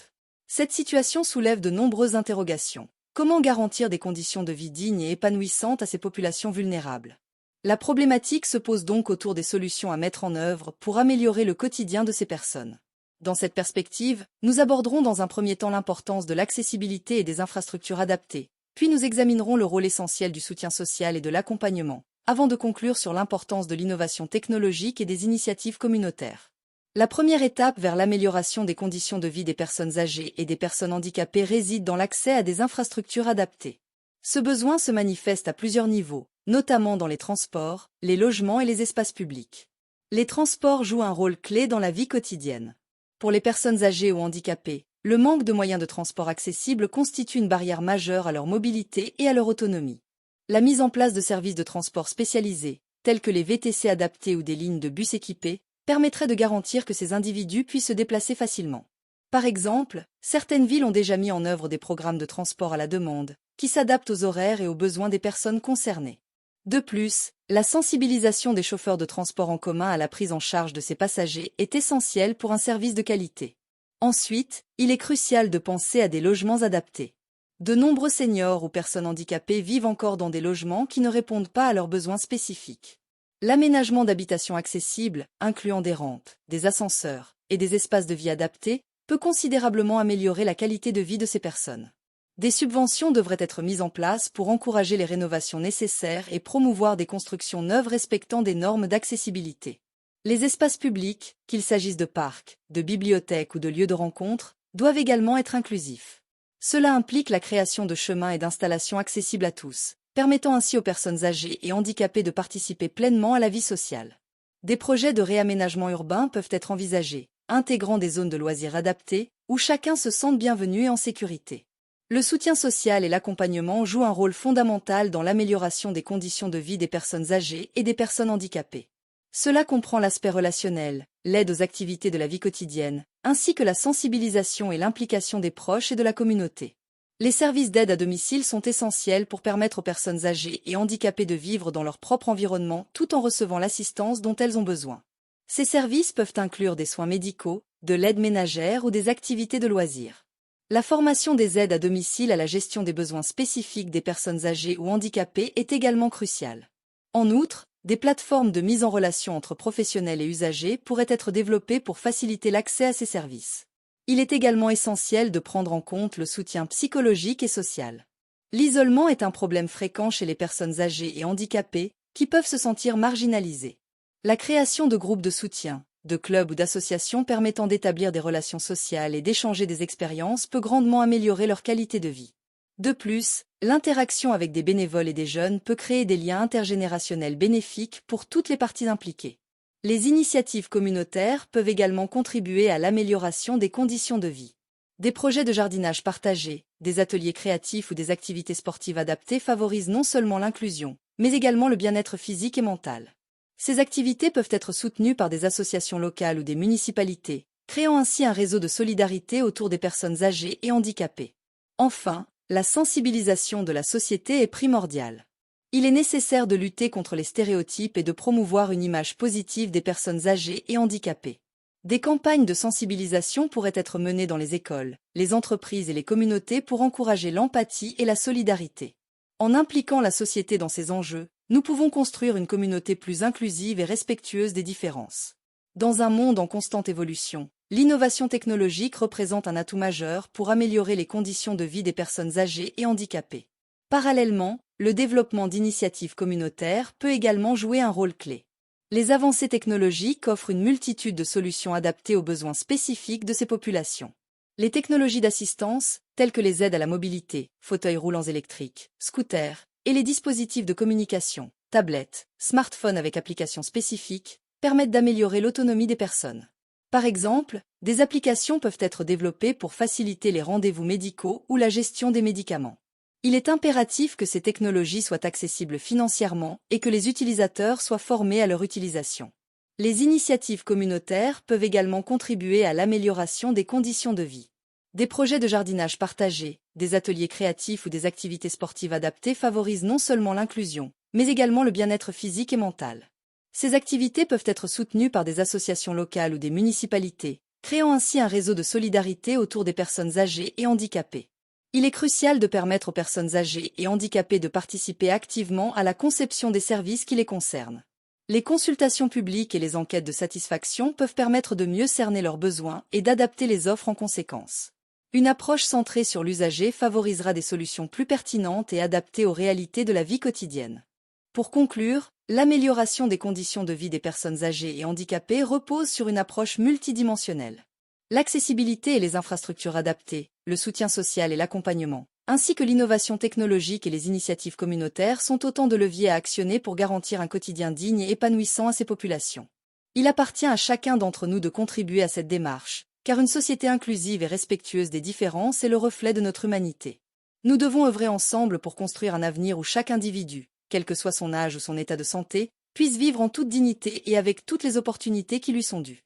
Cette situation soulève de nombreuses interrogations. Comment garantir des conditions de vie dignes et épanouissantes à ces populations vulnérables? La problématique se pose donc autour des solutions à mettre en œuvre pour améliorer le quotidien de ces personnes. Dans cette perspective, nous aborderons dans un premier temps l'importance de l'accessibilité et des infrastructures adaptées, puis nous examinerons le rôle essentiel du soutien social et de l'accompagnement, avant de conclure sur l'importance de l'innovation technologique et des initiatives communautaires. La première étape vers l'amélioration des conditions de vie des personnes âgées et des personnes handicapées réside dans l'accès à des infrastructures adaptées. Ce besoin se manifeste à plusieurs niveaux, notamment dans les transports, les logements et les espaces publics. Les transports jouent un rôle clé dans la vie quotidienne. Pour les personnes âgées ou handicapées, le manque de moyens de transport accessibles constitue une barrière majeure à leur mobilité et à leur autonomie. La mise en place de services de transport spécialisés, tels que les VTC adaptés ou des lignes de bus équipées, permettrait de garantir que ces individus puissent se déplacer facilement. Par exemple, certaines villes ont déjà mis en œuvre des programmes de transport à la demande, qui s'adaptent aux horaires et aux besoins des personnes concernées. De plus, la sensibilisation des chauffeurs de transport en commun à la prise en charge de ces passagers est essentielle pour un service de qualité. Ensuite, il est crucial de penser à des logements adaptés. De nombreux seniors ou personnes handicapées vivent encore dans des logements qui ne répondent pas à leurs besoins spécifiques. L'aménagement d'habitations accessibles, incluant des rampes, des ascenseurs et des espaces de vie adaptés, peut considérablement améliorer la qualité de vie de ces personnes. Des subventions devraient être mises en place pour encourager les rénovations nécessaires et promouvoir des constructions neuves respectant des normes d'accessibilité. Les espaces publics, qu'il s'agisse de parcs, de bibliothèques ou de lieux de rencontre, doivent également être inclusifs. Cela implique la création de chemins et d'installations accessibles à tous, permettant ainsi aux personnes âgées et handicapées de participer pleinement à la vie sociale. Des projets de réaménagement urbain peuvent être envisagés, intégrant des zones de loisirs adaptées, où chacun se sente bienvenu et en sécurité. Le soutien social et l'accompagnement jouent un rôle fondamental dans l'amélioration des conditions de vie des personnes âgées et des personnes handicapées. Cela comprend l'aspect relationnel, l'aide aux activités de la vie quotidienne, ainsi que la sensibilisation et l'implication des proches et de la communauté. Les services d'aide à domicile sont essentiels pour permettre aux personnes âgées et handicapées de vivre dans leur propre environnement tout en recevant l'assistance dont elles ont besoin. Ces services peuvent inclure des soins médicaux, de l'aide ménagère ou des activités de loisirs. La formation des aides à domicile à la gestion des besoins spécifiques des personnes âgées ou handicapées est également cruciale. En outre, des plateformes de mise en relation entre professionnels et usagers pourraient être développées pour faciliter l'accès à ces services. Il est également essentiel de prendre en compte le soutien psychologique et social. L'isolement est un problème fréquent chez les personnes âgées et handicapées qui peuvent se sentir marginalisées. La création de groupes de soutien, de clubs ou d'associations permettant d'établir des relations sociales et d'échanger des expériences peut grandement améliorer leur qualité de vie. De plus, l'interaction avec des bénévoles et des jeunes peut créer des liens intergénérationnels bénéfiques pour toutes les parties impliquées. Les initiatives communautaires peuvent également contribuer à l'amélioration des conditions de vie. Des projets de jardinage partagé, des ateliers créatifs ou des activités sportives adaptées favorisent non seulement l'inclusion, mais également le bien-être physique et mental. Ces activités peuvent être soutenues par des associations locales ou des municipalités, créant ainsi un réseau de solidarité autour des personnes âgées et handicapées. Enfin, la sensibilisation de la société est primordiale. Il est nécessaire de lutter contre les stéréotypes et de promouvoir une image positive des personnes âgées et handicapées. Des campagnes de sensibilisation pourraient être menées dans les écoles, les entreprises et les communautés pour encourager l'empathie et la solidarité. En impliquant la société dans ces enjeux, nous pouvons construire une communauté plus inclusive et respectueuse des différences. Dans un monde en constante évolution, l'innovation technologique représente un atout majeur pour améliorer les conditions de vie des personnes âgées et handicapées. Parallèlement, le développement d'initiatives communautaires peut également jouer un rôle clé. Les avancées technologiques offrent une multitude de solutions adaptées aux besoins spécifiques de ces populations. Les technologies d'assistance, telles que les aides à la mobilité, fauteuils roulants électriques, scooters, et les dispositifs de communication, tablettes, smartphones avec applications spécifiques, permettent d'améliorer l'autonomie des personnes. Par exemple, des applications peuvent être développées pour faciliter les rendez-vous médicaux ou la gestion des médicaments. Il est impératif que ces technologies soient accessibles financièrement et que les utilisateurs soient formés à leur utilisation. Les initiatives communautaires peuvent également contribuer à l'amélioration des conditions de vie. Des projets de jardinage partagé, des ateliers créatifs ou des activités sportives adaptées favorisent non seulement l'inclusion, mais également le bien-être physique et mental. Ces activités peuvent être soutenues par des associations locales ou des municipalités, créant ainsi un réseau de solidarité autour des personnes âgées et handicapées. Il est crucial de permettre aux personnes âgées et handicapées de participer activement à la conception des services qui les concernent. Les consultations publiques et les enquêtes de satisfaction peuvent permettre de mieux cerner leurs besoins et d'adapter les offres en conséquence. Une approche centrée sur l'usager favorisera des solutions plus pertinentes et adaptées aux réalités de la vie quotidienne. Pour conclure, l'amélioration des conditions de vie des personnes âgées et handicapées repose sur une approche multidimensionnelle. L'accessibilité et les infrastructures adaptées, le soutien social et l'accompagnement, ainsi que l'innovation technologique et les initiatives communautaires sont autant de leviers à actionner pour garantir un quotidien digne et épanouissant à ces populations. Il appartient à chacun d'entre nous de contribuer à cette démarche, car une société inclusive et respectueuse des différences est le reflet de notre humanité. Nous devons œuvrer ensemble pour construire un avenir où chaque individu, quel que soit son âge ou son état de santé, puisse vivre en toute dignité et avec toutes les opportunités qui lui sont dues.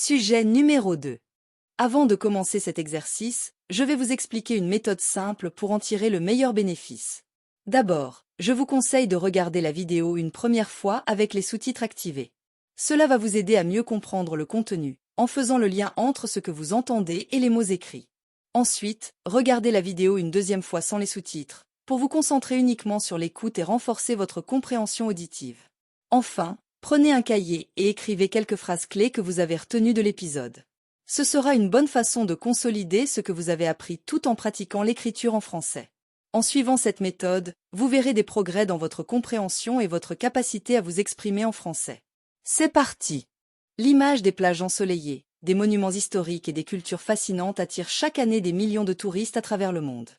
Sujet numéro 2. Avant de commencer cet exercice, je vais vous expliquer une méthode simple pour en tirer le meilleur bénéfice. D'abord, je vous conseille de regarder la vidéo une première fois avec les sous-titres activés. Cela va vous aider à mieux comprendre le contenu, en faisant le lien entre ce que vous entendez et les mots écrits. Ensuite, regardez la vidéo une deuxième fois sans les sous-titres, pour vous concentrer uniquement sur l'écoute et renforcer votre compréhension auditive. Enfin, prenez un cahier et écrivez quelques phrases clés que vous avez retenues de l'épisode. Ce sera une bonne façon de consolider ce que vous avez appris tout en pratiquant l'écriture en français. En suivant cette méthode, vous verrez des progrès dans votre compréhension et votre capacité à vous exprimer en français. C'est parti! L'image des plages ensoleillées, des monuments historiques et des cultures fascinantes attire chaque année des millions de touristes à travers le monde.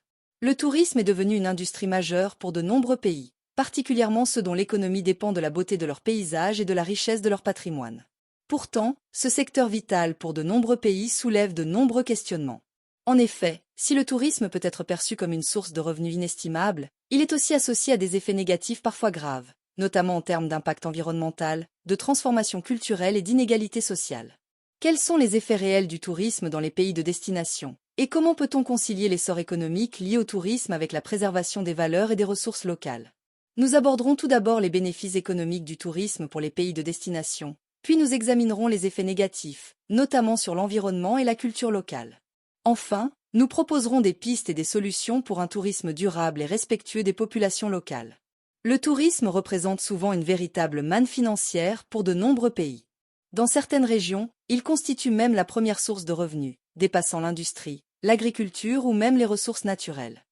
Le tourisme est devenu une industrie majeure pour de nombreux pays, particulièrement ceux dont l'économie dépend de la beauté de leurs paysages et de la richesse de leur patrimoine. Pourtant, ce secteur vital pour de nombreux pays soulève de nombreux questionnements. En effet, si le tourisme peut être perçu comme une source de revenus inestimable, il est aussi associé à des effets négatifs parfois graves, notamment en termes d'impact environnemental, de transformation culturelle et d'inégalité sociale. Quels sont les effets réels du tourisme dans les pays de destination? Et comment peut-on concilier l'essor économique lié au tourisme avec la préservation des valeurs et des ressources locales? Nous aborderons tout d'abord les bénéfices économiques du tourisme pour les pays de destination, puis nous examinerons les effets négatifs, notamment sur l'environnement et la culture locale. Enfin, nous proposerons des pistes et des solutions pour un tourisme durable et respectueux des populations locales. Le tourisme représente souvent une véritable manne financière pour de nombreux pays. Dans certaines régions, il constitue même la première source de revenus, dépassant l'industrie, l'agriculture ou même les ressources naturelles.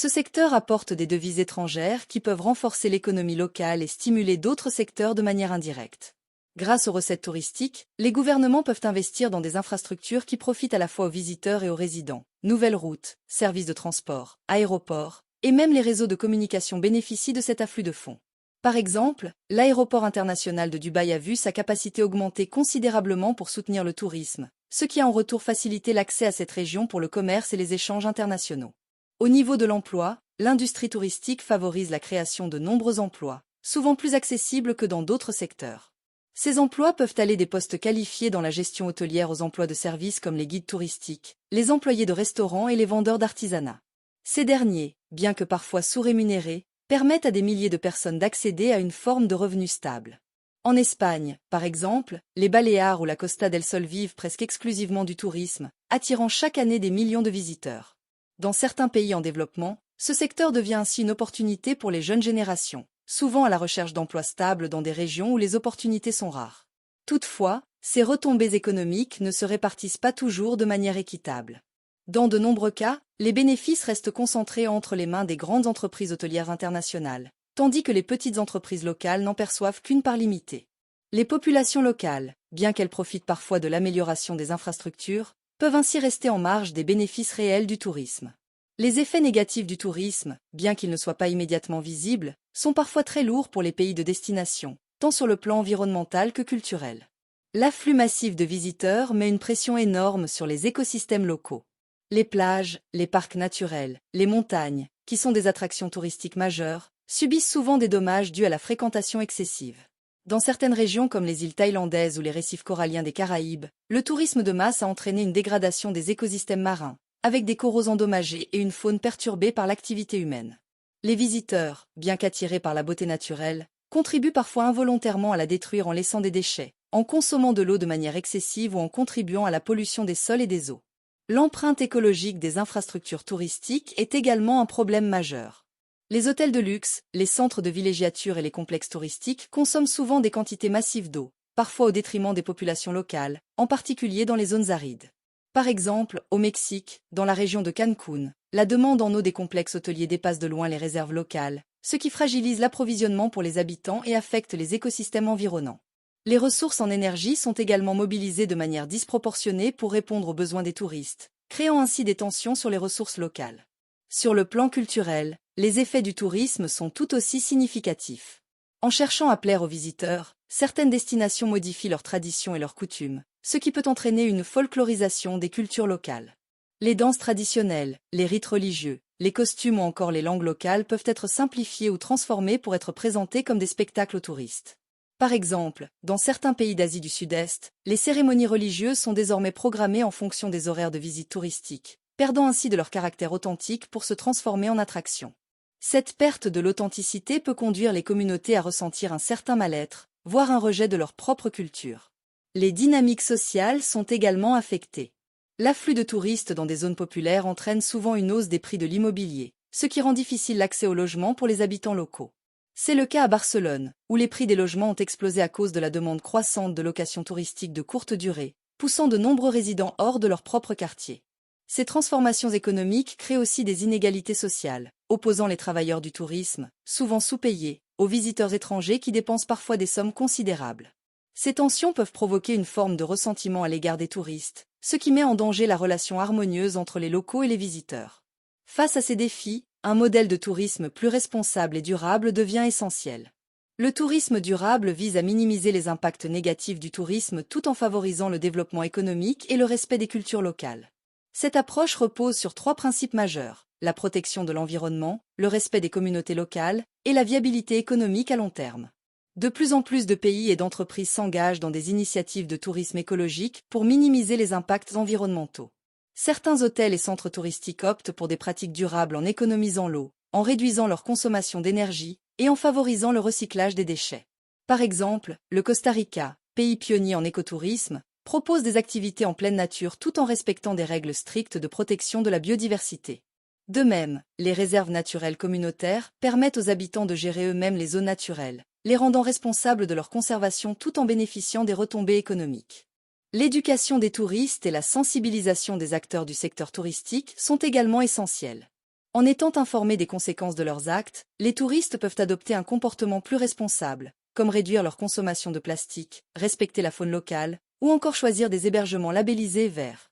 Ce secteur apporte des devises étrangères qui peuvent renforcer l'économie locale et stimuler d'autres secteurs de manière indirecte. Grâce aux recettes touristiques, les gouvernements peuvent investir dans des infrastructures qui profitent à la fois aux visiteurs et aux résidents. Nouvelles routes, services de transport, aéroports, et même les réseaux de communication bénéficient de cet afflux de fonds. Par exemple, l'aéroport international de Dubaï a vu sa capacité augmenter considérablement pour soutenir le tourisme, ce qui a en retour facilité l'accès à cette région pour le commerce et les échanges internationaux. Au niveau de l'emploi, l'industrie touristique favorise la création de nombreux emplois, souvent plus accessibles que dans d'autres secteurs. Ces emplois peuvent aller des postes qualifiés dans la gestion hôtelière aux emplois de services comme les guides touristiques, les employés de restaurants et les vendeurs d'artisanat. Ces derniers, bien que parfois sous-rémunérés, permettent à des milliers de personnes d'accéder à une forme de revenu stable. En Espagne, par exemple, les Baléares ou la Costa del Sol vivent presque exclusivement du tourisme, attirant chaque année des millions de visiteurs. Dans certains pays en développement, ce secteur devient ainsi une opportunité pour les jeunes générations, souvent à la recherche d'emplois stables dans des régions où les opportunités sont rares. Toutefois, ces retombées économiques ne se répartissent pas toujours de manière équitable. Dans de nombreux cas, les bénéfices restent concentrés entre les mains des grandes entreprises hôtelières internationales, tandis que les petites entreprises locales n'en perçoivent qu'une part limitée. Les populations locales, bien qu'elles profitent parfois de l'amélioration des infrastructures, peuvent ainsi rester en marge des bénéfices réels du tourisme. Les effets négatifs du tourisme, bien qu'ils ne soient pas immédiatement visibles, sont parfois très lourds pour les pays de destination, tant sur le plan environnemental que culturel. L'afflux massif de visiteurs met une pression énorme sur les écosystèmes locaux. Les plages, les parcs naturels, les montagnes, qui sont des attractions touristiques majeures, subissent souvent des dommages dus à la fréquentation excessive. Dans certaines régions comme les îles thaïlandaises ou les récifs coralliens des Caraïbes, le tourisme de masse a entraîné une dégradation des écosystèmes marins, avec des coraux endommagés et une faune perturbée par l'activité humaine. Les visiteurs, bien qu'attirés par la beauté naturelle, contribuent parfois involontairement à la détruire en laissant des déchets, en consommant de l'eau de manière excessive ou en contribuant à la pollution des sols et des eaux. L'empreinte écologique des infrastructures touristiques est également un problème majeur. Les hôtels de luxe, les centres de villégiature et les complexes touristiques consomment souvent des quantités massives d'eau, parfois au détriment des populations locales, en particulier dans les zones arides. Par exemple, au Mexique, dans la région de Cancún, la demande en eau des complexes hôteliers dépasse de loin les réserves locales, ce qui fragilise l'approvisionnement pour les habitants et affecte les écosystèmes environnants. Les ressources en énergie sont également mobilisées de manière disproportionnée pour répondre aux besoins des touristes, créant ainsi des tensions sur les ressources locales. Sur le plan culturel, les effets du tourisme sont tout aussi significatifs. En cherchant à plaire aux visiteurs, certaines destinations modifient leurs traditions et leurs coutumes, ce qui peut entraîner une folklorisation des cultures locales. Les danses traditionnelles, les rites religieux, les costumes ou encore les langues locales peuvent être simplifiés ou transformés pour être présentés comme des spectacles aux touristes. Par exemple, dans certains pays d'Asie du Sud-Est, les cérémonies religieuses sont désormais programmées en fonction des horaires de visite touristique, perdant ainsi de leur caractère authentique pour se transformer en attraction. Cette perte de l'authenticité peut conduire les communautés à ressentir un certain mal-être, voire un rejet de leur propre culture. Les dynamiques sociales sont également affectées. L'afflux de touristes dans des zones populaires entraîne souvent une hausse des prix de l'immobilier, ce qui rend difficile l'accès au logement pour les habitants locaux. C'est le cas à Barcelone, où les prix des logements ont explosé à cause de la demande croissante de locations touristiques de courte durée, poussant de nombreux résidents hors de leur propre quartier. Ces transformations économiques créent aussi des inégalités sociales, opposant les travailleurs du tourisme, souvent sous-payés, aux visiteurs étrangers qui dépensent parfois des sommes considérables. Ces tensions peuvent provoquer une forme de ressentiment à l'égard des touristes, ce qui met en danger la relation harmonieuse entre les locaux et les visiteurs. Face à ces défis, un modèle de tourisme plus responsable et durable devient essentiel. Le tourisme durable vise à minimiser les impacts négatifs du tourisme tout en favorisant le développement économique et le respect des cultures locales. Cette approche repose sur 3 principes majeurs: la protection de l'environnement, le respect des communautés locales et la viabilité économique à long terme. De plus en plus de pays et d'entreprises s'engagent dans des initiatives de tourisme écologique pour minimiser les impacts environnementaux. Certains hôtels et centres touristiques optent pour des pratiques durables en économisant l'eau, en réduisant leur consommation d'énergie et en favorisant le recyclage des déchets. Par exemple, le Costa Rica, pays pionnier en écotourisme, propose des activités en pleine nature tout en respectant des règles strictes de protection de la biodiversité. De même, les réserves naturelles communautaires permettent aux habitants de gérer eux-mêmes les zones naturelles, les rendant responsables de leur conservation tout en bénéficiant des retombées économiques. L'éducation des touristes et la sensibilisation des acteurs du secteur touristique sont également essentielles. En étant informés des conséquences de leurs actes, les touristes peuvent adopter un comportement plus responsable, comme réduire leur consommation de plastique, respecter la faune locale, ou encore choisir des hébergements labellisés verts.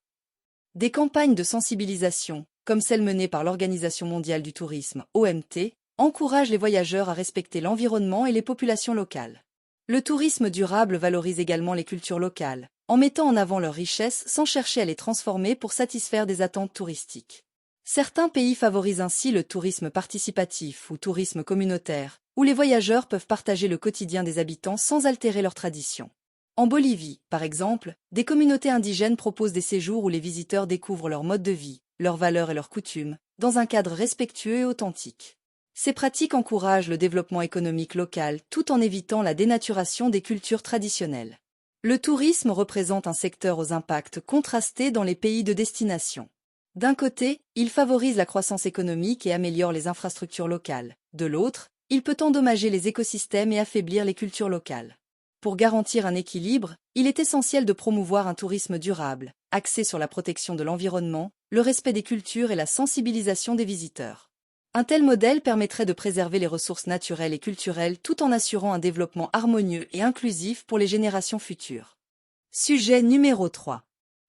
Des campagnes de sensibilisation, comme celles menées par l'Organisation mondiale du tourisme, OMT, encouragent les voyageurs à respecter l'environnement et les populations locales. Le tourisme durable valorise également les cultures locales, en mettant en avant leurs richesses sans chercher à les transformer pour satisfaire des attentes touristiques. Certains pays favorisent ainsi le tourisme participatif ou tourisme communautaire, où les voyageurs peuvent partager le quotidien des habitants sans altérer leurs traditions. En Bolivie, par exemple, des communautés indigènes proposent des séjours où les visiteurs découvrent leur mode de vie, leurs valeurs et leurs coutumes, dans un cadre respectueux et authentique. Ces pratiques encouragent le développement économique local tout en évitant la dénaturation des cultures traditionnelles. Le tourisme représente un secteur aux impacts contrastés dans les pays de destination. D'un côté, il favorise la croissance économique et améliore les infrastructures locales. De l'autre, il peut endommager les écosystèmes et affaiblir les cultures locales. Pour garantir un équilibre, il est essentiel de promouvoir un tourisme durable, axé sur la protection de l'environnement, le respect des cultures et la sensibilisation des visiteurs. Un tel modèle permettrait de préserver les ressources naturelles et culturelles tout en assurant un développement harmonieux et inclusif pour les générations futures. Sujet numéro 3.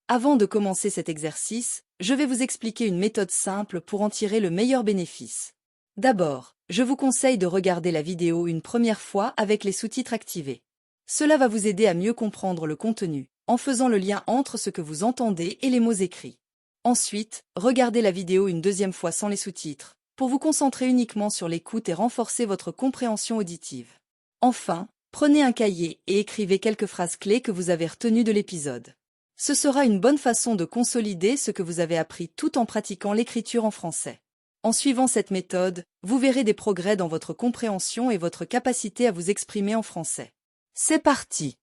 Avant de commencer cet exercice, je vais vous expliquer une méthode simple pour en tirer le meilleur bénéfice. D'abord, je vous conseille de regarder la vidéo une première fois avec les sous-titres activés. Cela va vous aider à mieux comprendre le contenu, en faisant le lien entre ce que vous entendez et les mots écrits. Ensuite, regardez la vidéo une deuxième fois sans les sous-titres, pour vous concentrer uniquement sur l'écoute et renforcer votre compréhension auditive. Enfin, prenez un cahier et écrivez quelques phrases clés que vous avez retenues de l'épisode. Ce sera une bonne façon de consolider ce que vous avez appris tout en pratiquant l'écriture en français. En suivant cette méthode, vous verrez des progrès dans votre compréhension et votre capacité à vous exprimer en français. C'est parti!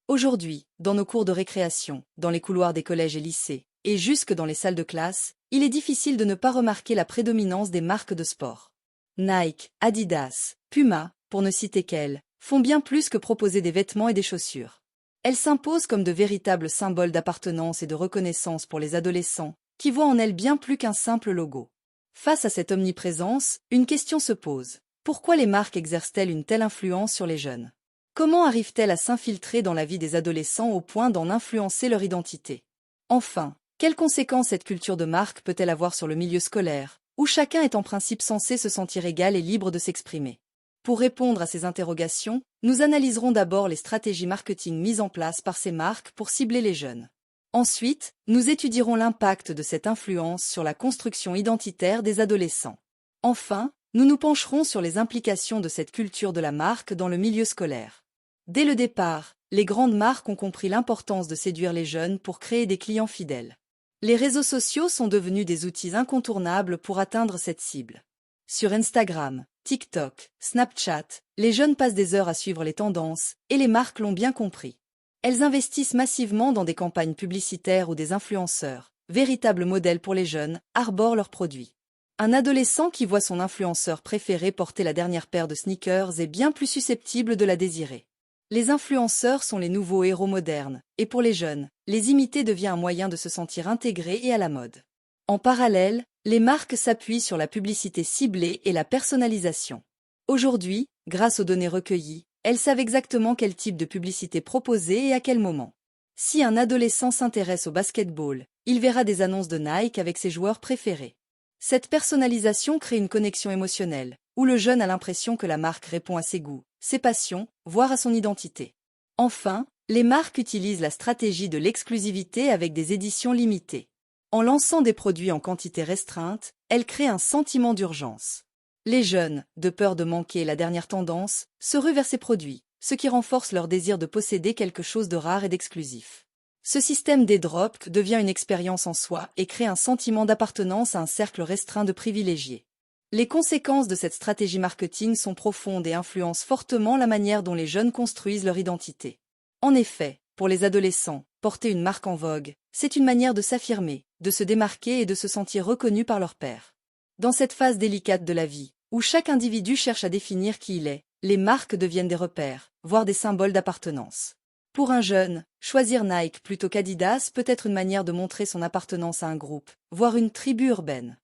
Aujourd'hui, dans nos cours de récréation, dans les couloirs des collèges et lycées, et jusque dans les salles de classe, il est difficile de ne pas remarquer la prédominance des marques de sport. Nike, Adidas, Puma, pour ne citer qu'elles, font bien plus que proposer des vêtements et des chaussures. Elles s'imposent comme de véritables symboles d'appartenance et de reconnaissance pour les adolescents, qui voient en elles bien plus qu'un simple logo. Face à cette omniprésence, une question se pose. Pourquoi les marques exercent-elles une telle influence sur les jeunes? Comment arrivent-elles à s'infiltrer dans la vie des adolescents au point d'en influencer leur identité? Enfin, quelles conséquences cette culture de marque peut-elle avoir sur le milieu scolaire, où chacun est en principe censé se sentir égal et libre de s'exprimer? Pour répondre à ces interrogations, nous analyserons d'abord les stratégies marketing mises en place par ces marques pour cibler les jeunes. Ensuite, nous étudierons l'impact de cette influence sur la construction identitaire des adolescents. Enfin, nous nous pencherons sur les implications de cette culture de la marque dans le milieu scolaire. Dès le départ, les grandes marques ont compris l'importance de séduire les jeunes pour créer des clients fidèles. Les réseaux sociaux sont devenus des outils incontournables pour atteindre cette cible. Sur Instagram, TikTok, Snapchat, les jeunes passent des heures à suivre les tendances, et les marques l'ont bien compris. Elles investissent massivement dans des campagnes publicitaires où des influenceurs, véritables modèles pour les jeunes, arborent leurs produits. Un adolescent qui voit son influenceur préféré porter la dernière paire de sneakers est bien plus susceptible de la désirer. Les influenceurs sont les nouveaux héros modernes, et pour les jeunes, les imiter devient un moyen de se sentir intégré et à la mode. En parallèle, les marques s'appuient sur la publicité ciblée et la personnalisation. Aujourd'hui, grâce aux données recueillies, elles savent exactement quel type de publicité proposer et à quel moment. Si un adolescent s'intéresse au basketball, il verra des annonces de Nike avec ses joueurs préférés. Cette personnalisation crée une connexion émotionnelle, où le jeune a l'impression que la marque répond à ses goûts, ses passions, voire à son identité. Enfin, les marques utilisent la stratégie de l'exclusivité avec des éditions limitées. En lançant des produits en quantité restreinte, elles créent un sentiment d'urgence. Les jeunes, de peur de manquer la dernière tendance, se ruent vers ces produits, ce qui renforce leur désir de posséder quelque chose de rare et d'exclusif. Ce système des drops devient une expérience en soi et crée un sentiment d'appartenance à un cercle restreint de privilégiés. Les conséquences de cette stratégie marketing sont profondes et influencent fortement la manière dont les jeunes construisent leur identité. En effet, pour les adolescents, porter une marque en vogue, c'est une manière de s'affirmer, de se démarquer et de se sentir reconnu par leur pairs. Dans cette phase délicate de la vie, où chaque individu cherche à définir qui il est, les marques deviennent des repères, voire des symboles d'appartenance. Pour un jeune, choisir Nike plutôt qu'Adidas peut être une manière de montrer son appartenance à un groupe, voire une tribu urbaine.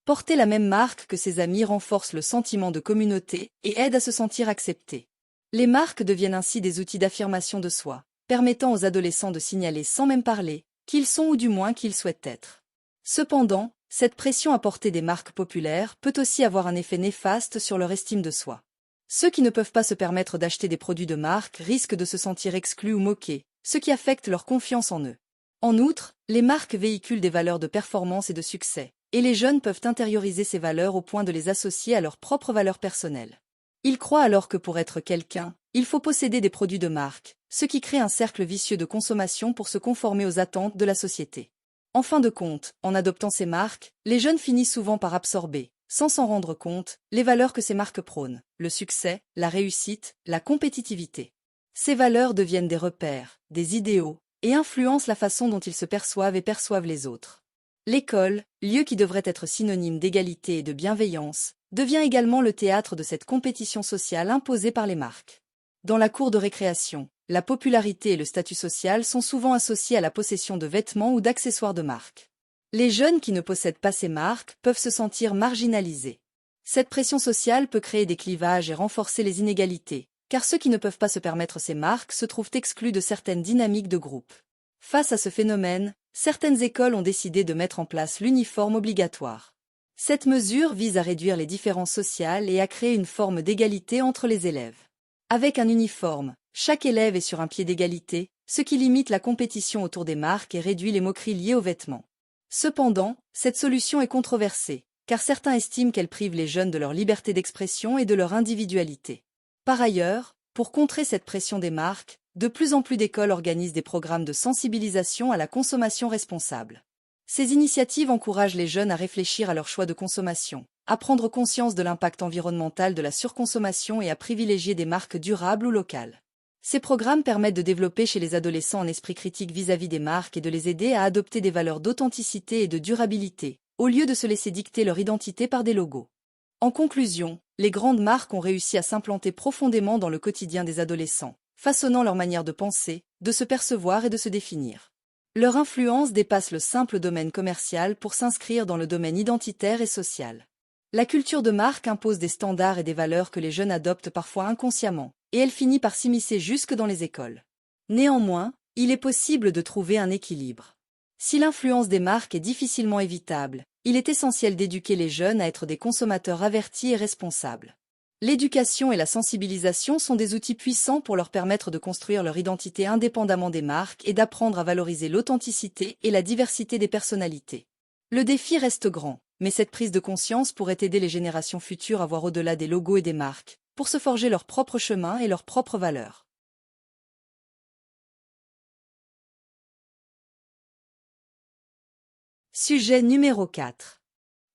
Porter la même marque que ses amis renforce le sentiment de communauté et aide à se sentir accepté. Les marques deviennent ainsi des outils d'affirmation de soi, permettant aux adolescents de signaler sans même parler qu'ils sont ou du moins qu'ils souhaitent être. Cependant, cette pression à porter des marques populaires peut aussi avoir un effet néfaste sur leur estime de soi. Ceux qui ne peuvent pas se permettre d'acheter des produits de marque risquent de se sentir exclus ou moqués, ce qui affecte leur confiance en eux. En outre, les marques véhiculent des valeurs de performance et de succès, et les jeunes peuvent intérioriser ces valeurs au point de les associer à leurs propres valeurs personnelles. Ils croient alors que pour être quelqu'un, il faut posséder des produits de marque, ce qui crée un cercle vicieux de consommation pour se conformer aux attentes de la société. En fin de compte, en adoptant ces marques, les jeunes finissent souvent par absorber, sans s'en rendre compte, les valeurs que ces marques prônent, le succès, la réussite, la compétitivité. Ces valeurs deviennent des repères, des idéaux, et influencent la façon dont ils se perçoivent et perçoivent les autres. L'école, lieu qui devrait être synonyme d'égalité et de bienveillance, devient également le théâtre de cette compétition sociale imposée par les marques. Dans la cour de récréation, la popularité et le statut social sont souvent associés à la possession de vêtements ou d'accessoires de marque. Les jeunes qui ne possèdent pas ces marques peuvent se sentir marginalisés. Cette pression sociale peut créer des clivages et renforcer les inégalités, car ceux qui ne peuvent pas se permettre ces marques se trouvent exclus de certaines dynamiques de groupe. Face à ce phénomène, certaines écoles ont décidé de mettre en place l'uniforme obligatoire. Cette mesure vise à réduire les différences sociales et à créer une forme d'égalité entre les élèves. Avec un uniforme, chaque élève est sur un pied d'égalité, ce qui limite la compétition autour des marques et réduit les moqueries liées aux vêtements. Cependant, cette solution est controversée, car certains estiment qu'elle prive les jeunes de leur liberté d'expression et de leur individualité. Par ailleurs, pour contrer cette pression des marques, de plus en plus d'écoles organisent des programmes de sensibilisation à la consommation responsable. Ces initiatives encouragent les jeunes à réfléchir à leur choix de consommation, à prendre conscience de l'impact environnemental de la surconsommation et à privilégier des marques durables ou locales. Ces programmes permettent de développer chez les adolescents un esprit critique vis-à-vis des marques et de les aider à adopter des valeurs d'authenticité et de durabilité, au lieu de se laisser dicter leur identité par des logos. En conclusion, les grandes marques ont réussi à s'implanter profondément dans le quotidien des adolescents, façonnant leur manière de penser, de se percevoir et de se définir. Leur influence dépasse le simple domaine commercial pour s'inscrire dans le domaine identitaire et social. La culture de marque impose des standards et des valeurs que les jeunes adoptent parfois inconsciemment, et elle finit par s'immiscer jusque dans les écoles. Néanmoins, il est possible de trouver un équilibre. Si l'influence des marques est difficilement évitable, il est essentiel d'éduquer les jeunes à être des consommateurs avertis et responsables. L'éducation et la sensibilisation sont des outils puissants pour leur permettre de construire leur identité indépendamment des marques et d'apprendre à valoriser l'authenticité et la diversité des personnalités. Le défi reste grand, mais cette prise de conscience pourrait aider les générations futures à voir au-delà des logos et des marques, pour se forger leur propre chemin et leurs propres valeurs. Sujet numéro 4.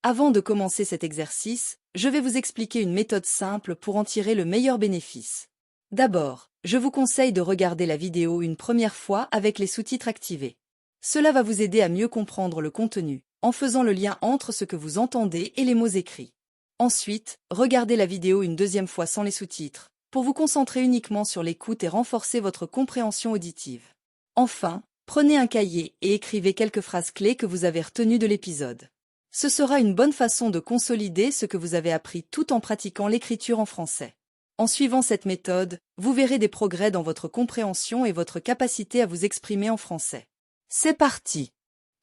Avant de commencer cet exercice, je vais vous expliquer une méthode simple pour en tirer le meilleur bénéfice. D'abord, je vous conseille de regarder la vidéo une première fois avec les sous-titres activés. Cela va vous aider à mieux comprendre le contenu, en faisant le lien entre ce que vous entendez et les mots écrits. Ensuite, regardez la vidéo une deuxième fois sans les sous-titres, pour vous concentrer uniquement sur l'écoute et renforcer votre compréhension auditive. Enfin, prenez un cahier et écrivez quelques phrases clés que vous avez retenues de l'épisode. Ce sera une bonne façon de consolider ce que vous avez appris tout en pratiquant l'écriture en français. En suivant cette méthode, vous verrez des progrès dans votre compréhension et votre capacité à vous exprimer en français. C'est parti!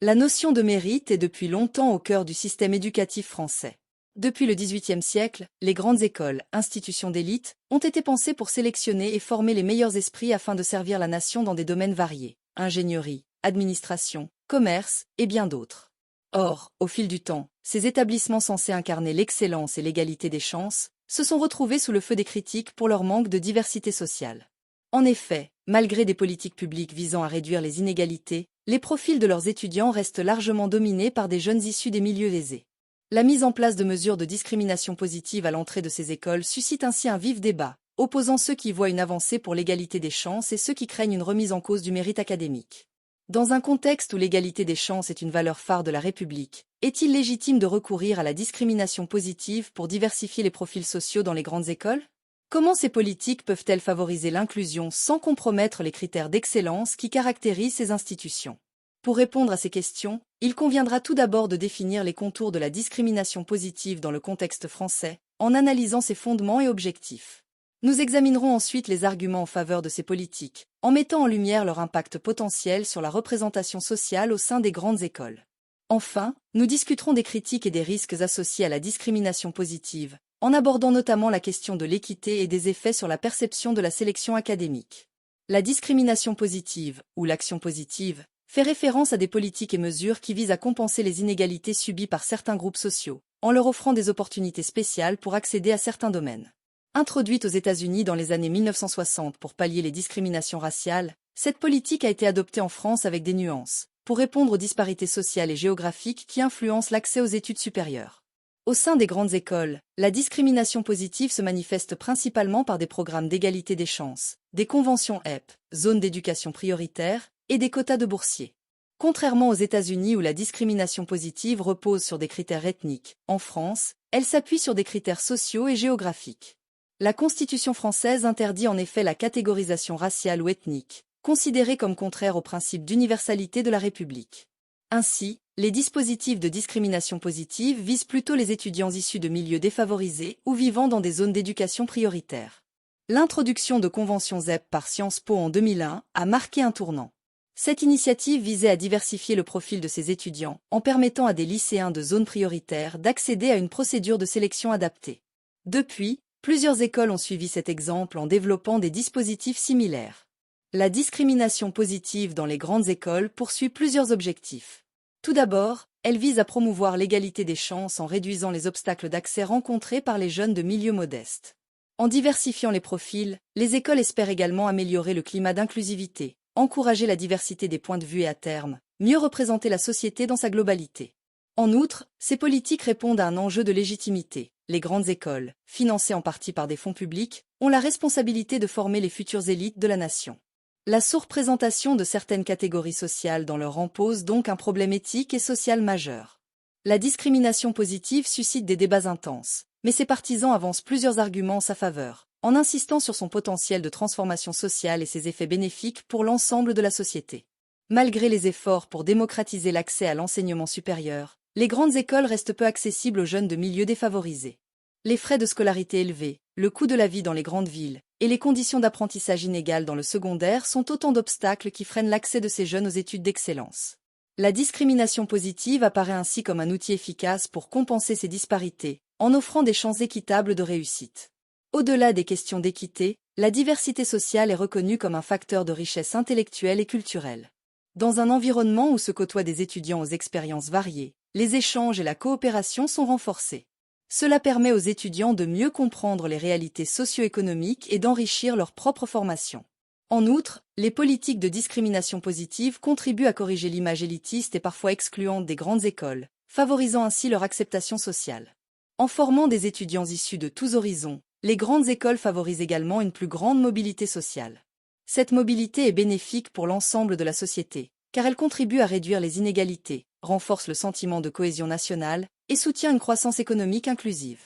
La notion de mérite est depuis longtemps au cœur du système éducatif français. Depuis le XVIIIe siècle, les grandes écoles, institutions d'élite, ont été pensées pour sélectionner et former les meilleurs esprits afin de servir la nation dans des domaines variés, ingénierie, administration, commerce et bien d'autres. Or, au fil du temps, ces établissements censés incarner l'excellence et l'égalité des chances se sont retrouvés sous le feu des critiques pour leur manque de diversité sociale. En effet, malgré des politiques publiques visant à réduire les inégalités, les profils de leurs étudiants restent largement dominés par des jeunes issus des milieux aisés. La mise en place de mesures de discrimination positive à l'entrée de ces écoles suscite ainsi un vif débat, opposant ceux qui voient une avancée pour l'égalité des chances et ceux qui craignent une remise en cause du mérite académique. Dans un contexte où l'égalité des chances est une valeur phare de la République, est-il légitime de recourir à la discrimination positive pour diversifier les profils sociaux dans les grandes écoles? Comment ces politiques peuvent-elles favoriser l'inclusion sans compromettre les critères d'excellence qui caractérisent ces institutions? Pour répondre à ces questions, il conviendra tout d'abord de définir les contours de la discrimination positive dans le contexte français, en analysant ses fondements et objectifs. Nous examinerons ensuite les arguments en faveur de ces politiques, en mettant en lumière leur impact potentiel sur la représentation sociale au sein des grandes écoles. Enfin, nous discuterons des critiques et des risques associés à la discrimination positive, en abordant notamment la question de l'équité et des effets sur la perception de la sélection académique. La discrimination positive, ou l'action positive, fait référence à des politiques et mesures qui visent à compenser les inégalités subies par certains groupes sociaux, en leur offrant des opportunités spéciales pour accéder à certains domaines. Introduite aux États-Unis dans les années 1960 pour pallier les discriminations raciales, cette politique a été adoptée en France avec des nuances, pour répondre aux disparités sociales et géographiques qui influencent l'accès aux études supérieures. Au sein des grandes écoles, la discrimination positive se manifeste principalement par des programmes d'égalité des chances, des conventions EP, zones d'éducation prioritaire, et des quotas de boursiers. Contrairement aux États-Unis où la discrimination positive repose sur des critères ethniques, en France, elle s'appuie sur des critères sociaux et géographiques. La Constitution française interdit en effet la catégorisation raciale ou ethnique, considérée comme contraire au principe d'universalité de la République. Ainsi, les dispositifs de discrimination positive visent plutôt les étudiants issus de milieux défavorisés ou vivant dans des zones d'éducation prioritaire. L'introduction de conventions ZEP par Sciences Po en 2001 a marqué un tournant. Cette initiative visait à diversifier le profil de ces étudiants en permettant à des lycéens de zones prioritaires d'accéder à une procédure de sélection adaptée. Depuis, plusieurs écoles ont suivi cet exemple en développant des dispositifs similaires. La discrimination positive dans les grandes écoles poursuit plusieurs objectifs. Tout d'abord, elle vise à promouvoir l'égalité des chances en réduisant les obstacles d'accès rencontrés par les jeunes de milieux modestes. En diversifiant les profils, les écoles espèrent également améliorer le climat d'inclusivité, encourager la diversité des points de vue et à terme, mieux représenter la société dans sa globalité. En outre, ces politiques répondent à un enjeu de légitimité. Les grandes écoles, financées en partie par des fonds publics, ont la responsabilité de former les futures élites de la nation. La sous-représentation de certaines catégories sociales dans leur rang pose donc un problème éthique et social majeur. La discrimination positive suscite des débats intenses, mais ses partisans avancent plusieurs arguments en sa faveur, en insistant sur son potentiel de transformation sociale et ses effets bénéfiques pour l'ensemble de la société. Malgré les efforts pour démocratiser l'accès à l'enseignement supérieur, les grandes écoles restent peu accessibles aux jeunes de milieux défavorisés. Les frais de scolarité élevés, le coût de la vie dans les grandes villes, et les conditions d'apprentissage inégales dans le secondaire sont autant d'obstacles qui freinent l'accès de ces jeunes aux études d'excellence. La discrimination positive apparaît ainsi comme un outil efficace pour compenser ces disparités, en offrant des chances équitables de réussite. Au-delà des questions d'équité, la diversité sociale est reconnue comme un facteur de richesse intellectuelle et culturelle. Dans un environnement où se côtoient des étudiants aux expériences variées, les échanges et la coopération sont renforcés. Cela permet aux étudiants de mieux comprendre les réalités socio-économiques et d'enrichir leur propre formation. En outre, les politiques de discrimination positive contribuent à corriger l'image élitiste et parfois excluante des grandes écoles, favorisant ainsi leur acceptation sociale. En formant des étudiants issus de tous horizons, les grandes écoles favorisent également une plus grande mobilité sociale. Cette mobilité est bénéfique pour l'ensemble de la société, car elle contribue à réduire les inégalités, renforce le sentiment de cohésion nationale et soutient une croissance économique inclusive.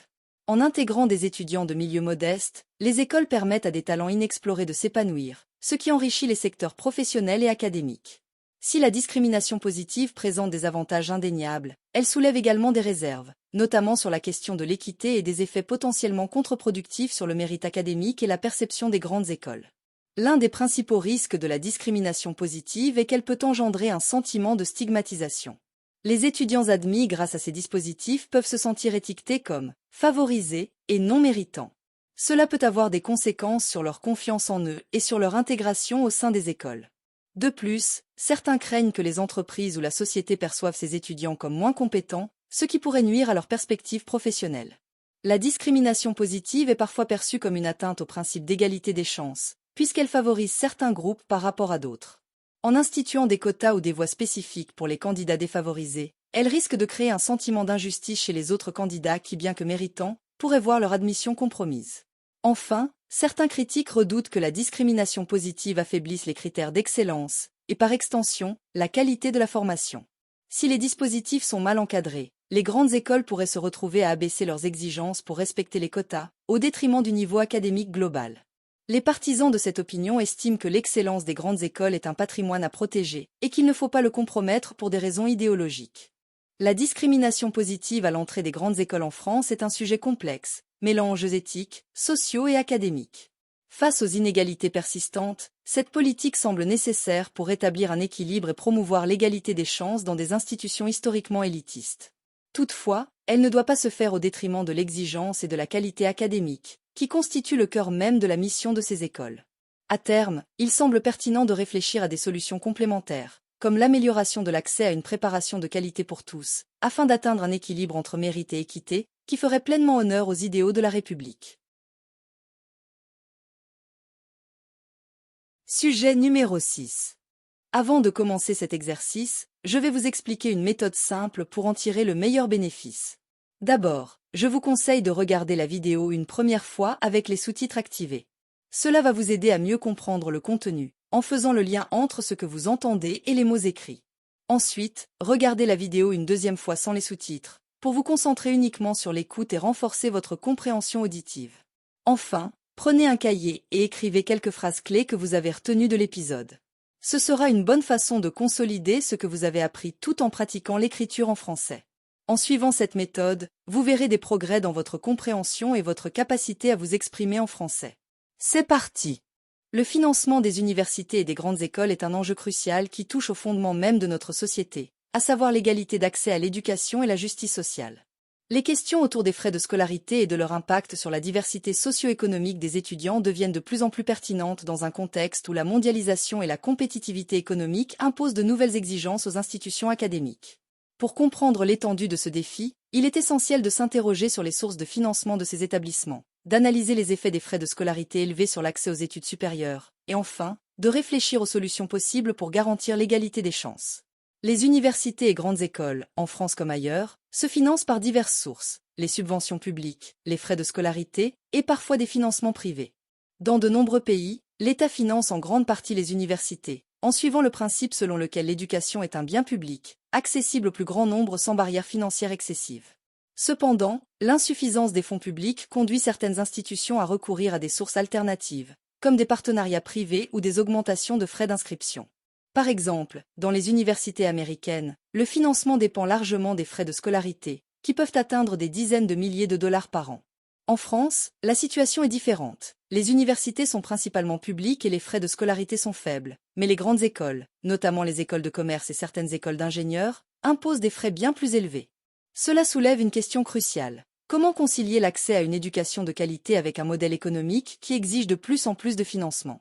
En intégrant des étudiants de milieux modestes, les écoles permettent à des talents inexplorés de s'épanouir, ce qui enrichit les secteurs professionnels et académiques. Si la discrimination positive présente des avantages indéniables, elle soulève également des réserves, notamment sur la question de l'équité et des effets potentiellement contre-productifs sur le mérite académique et la perception des grandes écoles. L'un des principaux risques de la discrimination positive est qu'elle peut engendrer un sentiment de stigmatisation. Les étudiants admis grâce à ces dispositifs peuvent se sentir étiquetés comme favorisés et non méritants. Cela peut avoir des conséquences sur leur confiance en eux et sur leur intégration au sein des écoles. De plus, certains craignent que les entreprises ou la société perçoivent ces étudiants comme moins compétents, ce qui pourrait nuire à leurs perspectives professionnelles. La discrimination positive est parfois perçue comme une atteinte au principe d'égalité des chances, puisqu'elle favorise certains groupes par rapport à d'autres. En instituant des quotas ou des voies spécifiques pour les candidats défavorisés, elle risque de créer un sentiment d'injustice chez les autres candidats qui, bien que méritants, pourraient voir leur admission compromise. Enfin, certains critiques redoutent que la discrimination positive affaiblisse les critères d'excellence, et par extension, la qualité de la formation. Si les dispositifs sont mal encadrés, les grandes écoles pourraient se retrouver à abaisser leurs exigences pour respecter les quotas, au détriment du niveau académique global. Les partisans de cette opinion estiment que l'excellence des grandes écoles est un patrimoine à protéger et qu'il ne faut pas le compromettre pour des raisons idéologiques. La discrimination positive à l'entrée des grandes écoles en France est un sujet complexe, mêlant enjeux éthiques, sociaux et académiques. Face aux inégalités persistantes, cette politique semble nécessaire pour rétablir un équilibre et promouvoir l'égalité des chances dans des institutions historiquement élitistes. Toutefois, elle ne doit pas se faire au détriment de l'exigence et de la qualité académique, qui constitue le cœur même de la mission de ces écoles. À terme, il semble pertinent de réfléchir à des solutions complémentaires, comme l'amélioration de l'accès à une préparation de qualité pour tous, afin d'atteindre un équilibre entre mérite et équité, qui ferait pleinement honneur aux idéaux de la République. Sujet numéro 6. Avant de commencer cet exercice, je vais vous expliquer une méthode simple pour en tirer le meilleur bénéfice. D'abord, je vous conseille de regarder la vidéo une première fois avec les sous-titres activés. Cela va vous aider à mieux comprendre le contenu, en faisant le lien entre ce que vous entendez et les mots écrits. Ensuite, regardez la vidéo une deuxième fois sans les sous-titres, pour vous concentrer uniquement sur l'écoute et renforcer votre compréhension auditive. Enfin, prenez un cahier et écrivez quelques phrases clés que vous avez retenues de l'épisode. Ce sera une bonne façon de consolider ce que vous avez appris tout en pratiquant l'écriture en français. En suivant cette méthode, vous verrez des progrès dans votre compréhension et votre capacité à vous exprimer en français. C'est parti! Le financement des universités et des grandes écoles est un enjeu crucial qui touche au fondement même de notre société, à savoir l'égalité d'accès à l'éducation et la justice sociale. Les questions autour des frais de scolarité et de leur impact sur la diversité socio-économique des étudiants deviennent de plus en plus pertinentes dans un contexte où la mondialisation et la compétitivité économique imposent de nouvelles exigences aux institutions académiques. Pour comprendre l'étendue de ce défi, il est essentiel de s'interroger sur les sources de financement de ces établissements, d'analyser les effets des frais de scolarité élevés sur l'accès aux études supérieures, et enfin, de réfléchir aux solutions possibles pour garantir l'égalité des chances. Les universités et grandes écoles, en France comme ailleurs, se financent par diverses sources, les subventions publiques, les frais de scolarité et parfois des financements privés. Dans de nombreux pays, l'État finance en grande partie les universités, en suivant le principe selon lequel l'éducation est un bien public, accessible au plus grand nombre sans barrière financière excessive. Cependant, l'insuffisance des fonds publics conduit certaines institutions à recourir à des sources alternatives, comme des partenariats privés ou des augmentations de frais d'inscription. Par exemple, dans les universités américaines, le financement dépend largement des frais de scolarité, qui peuvent atteindre des dizaines de milliers de dollars par an. En France, la situation est différente. Les universités sont principalement publiques et les frais de scolarité sont faibles, mais les grandes écoles, notamment les écoles de commerce et certaines écoles d'ingénieurs, imposent des frais bien plus élevés. Cela soulève une question cruciale. Comment concilier l'accès à une éducation de qualité avec un modèle économique qui exige de plus en plus de financement?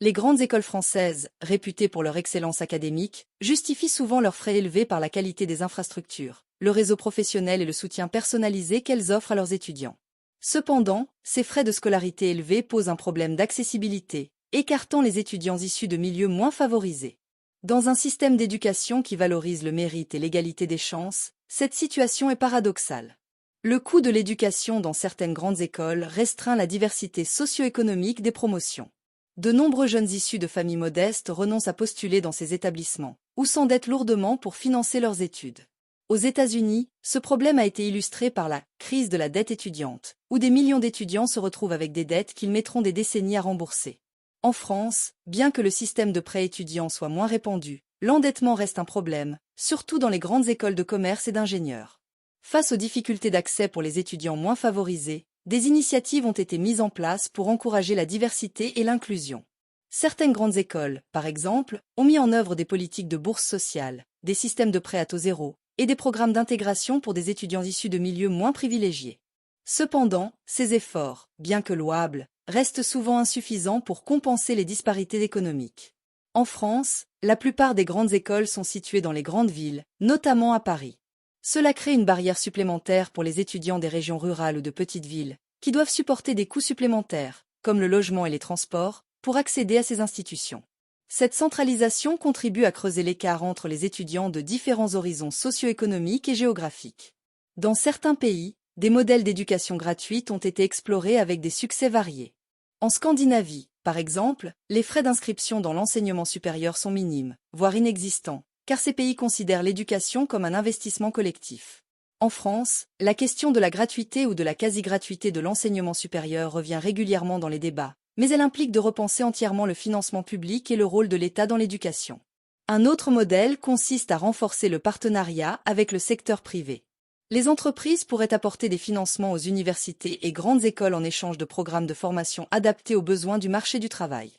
Les grandes écoles françaises, réputées pour leur excellence académique, justifient souvent leurs frais élevés par la qualité des infrastructures, le réseau professionnel et le soutien personnalisé qu'elles offrent à leurs étudiants. Cependant, ces frais de scolarité élevés posent un problème d'accessibilité, écartant les étudiants issus de milieux moins favorisés. Dans un système d'éducation qui valorise le mérite et l'égalité des chances, cette situation est paradoxale. Le coût de l'éducation dans certaines grandes écoles restreint la diversité socio-économique des promotions. De nombreux jeunes issus de familles modestes renoncent à postuler dans ces établissements, ou s'endettent lourdement pour financer leurs études. Aux États-Unis, ce problème a été illustré par la « crise de la dette étudiante », où des millions d'étudiants se retrouvent avec des dettes qu'ils mettront des décennies à rembourser. En France, bien que le système de prêt étudiant soit moins répandu, l'endettement reste un problème, surtout dans les grandes écoles de commerce et d'ingénieurs. Face aux difficultés d'accès pour les étudiants moins favorisés, des initiatives ont été mises en place pour encourager la diversité et l'inclusion. Certaines grandes écoles, par exemple, ont mis en œuvre des politiques de bourse sociale, des systèmes de prêt à taux zéro et des programmes d'intégration pour des étudiants issus de milieux moins privilégiés. Cependant, ces efforts, bien que louables, restent souvent insuffisants pour compenser les disparités économiques. En France, la plupart des grandes écoles sont situées dans les grandes villes, notamment à Paris. Cela crée une barrière supplémentaire pour les étudiants des régions rurales ou de petites villes, qui doivent supporter des coûts supplémentaires, comme le logement et les transports, pour accéder à ces institutions. Cette centralisation contribue à creuser l'écart entre les étudiants de différents horizons socio-économiques et géographiques. Dans certains pays, des modèles d'éducation gratuite ont été explorés avec des succès variés. En Scandinavie, par exemple, les frais d'inscription dans l'enseignement supérieur sont minimes, voire inexistants, car ces pays considèrent l'éducation comme un investissement collectif. En France, la question de la gratuité ou de la quasi-gratuité de l'enseignement supérieur revient régulièrement dans les débats, mais elle implique de repenser entièrement le financement public et le rôle de l'État dans l'éducation. Un autre modèle consiste à renforcer le partenariat avec le secteur privé. Les entreprises pourraient apporter des financements aux universités et grandes écoles en échange de programmes de formation adaptés aux besoins du marché du travail.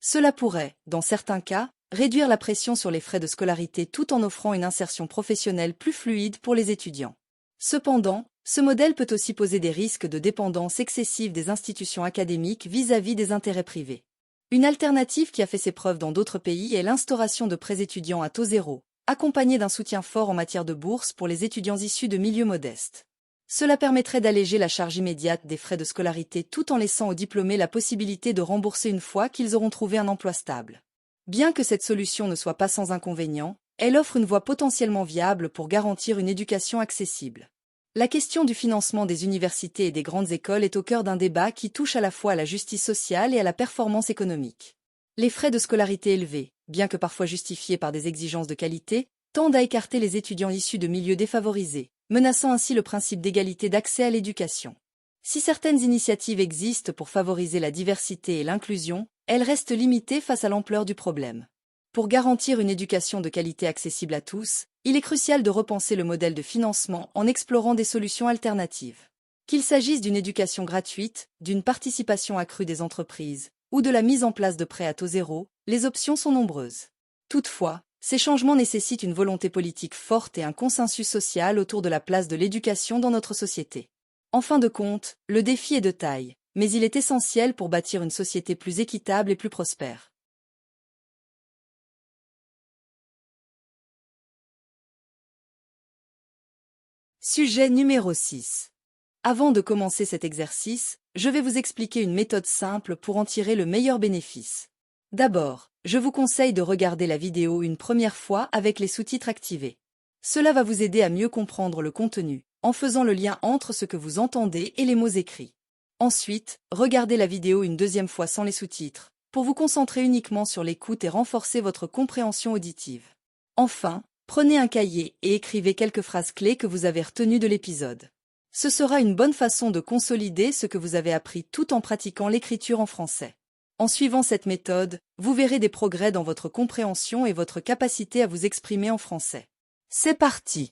Cela pourrait, dans certains cas, réduire la pression sur les frais de scolarité tout en offrant une insertion professionnelle plus fluide pour les étudiants. Cependant, ce modèle peut aussi poser des risques de dépendance excessive des institutions académiques vis-à-vis des intérêts privés. Une alternative qui a fait ses preuves dans d'autres pays est l'instauration de prêts étudiants à taux zéro, accompagnée d'un soutien fort en matière de bourse pour les étudiants issus de milieux modestes. Cela permettrait d'alléger la charge immédiate des frais de scolarité tout en laissant aux diplômés la possibilité de rembourser une fois qu'ils auront trouvé un emploi stable. Bien que cette solution ne soit pas sans inconvénients, elle offre une voie potentiellement viable pour garantir une éducation accessible. La question du financement des universités et des grandes écoles est au cœur d'un débat qui touche à la fois à la justice sociale et à la performance économique. Les frais de scolarité élevés, bien que parfois justifiés par des exigences de qualité, tendent à écarter les étudiants issus de milieux défavorisés, menaçant ainsi le principe d'égalité d'accès à l'éducation. Si certaines initiatives existent pour favoriser la diversité et l'inclusion, elles restent limitées face à l'ampleur du problème. Pour garantir une éducation de qualité accessible à tous, il est crucial de repenser le modèle de financement en explorant des solutions alternatives. Qu'il s'agisse d'une éducation gratuite, d'une participation accrue des entreprises, ou de la mise en place de prêts à taux zéro, les options sont nombreuses. Toutefois, ces changements nécessitent une volonté politique forte et un consensus social autour de la place de l'éducation dans notre société. En fin de compte, le défi est de taille, mais il est essentiel pour bâtir une société plus équitable et plus prospère. Sujet numéro 6. Avant de commencer cet exercice, je vais vous expliquer une méthode simple pour en tirer le meilleur bénéfice. D'abord, je vous conseille de regarder la vidéo une première fois avec les sous-titres activés. Cela va vous aider à mieux comprendre le contenu, en faisant le lien entre ce que vous entendez et les mots écrits. Ensuite, regardez la vidéo une deuxième fois sans les sous-titres, pour vous concentrer uniquement sur l'écoute et renforcer votre compréhension auditive. Enfin, prenez un cahier et écrivez quelques phrases clés que vous avez retenues de l'épisode. Ce sera une bonne façon de consolider ce que vous avez appris tout en pratiquant l'écriture en français. En suivant cette méthode, vous verrez des progrès dans votre compréhension et votre capacité à vous exprimer en français. C'est parti!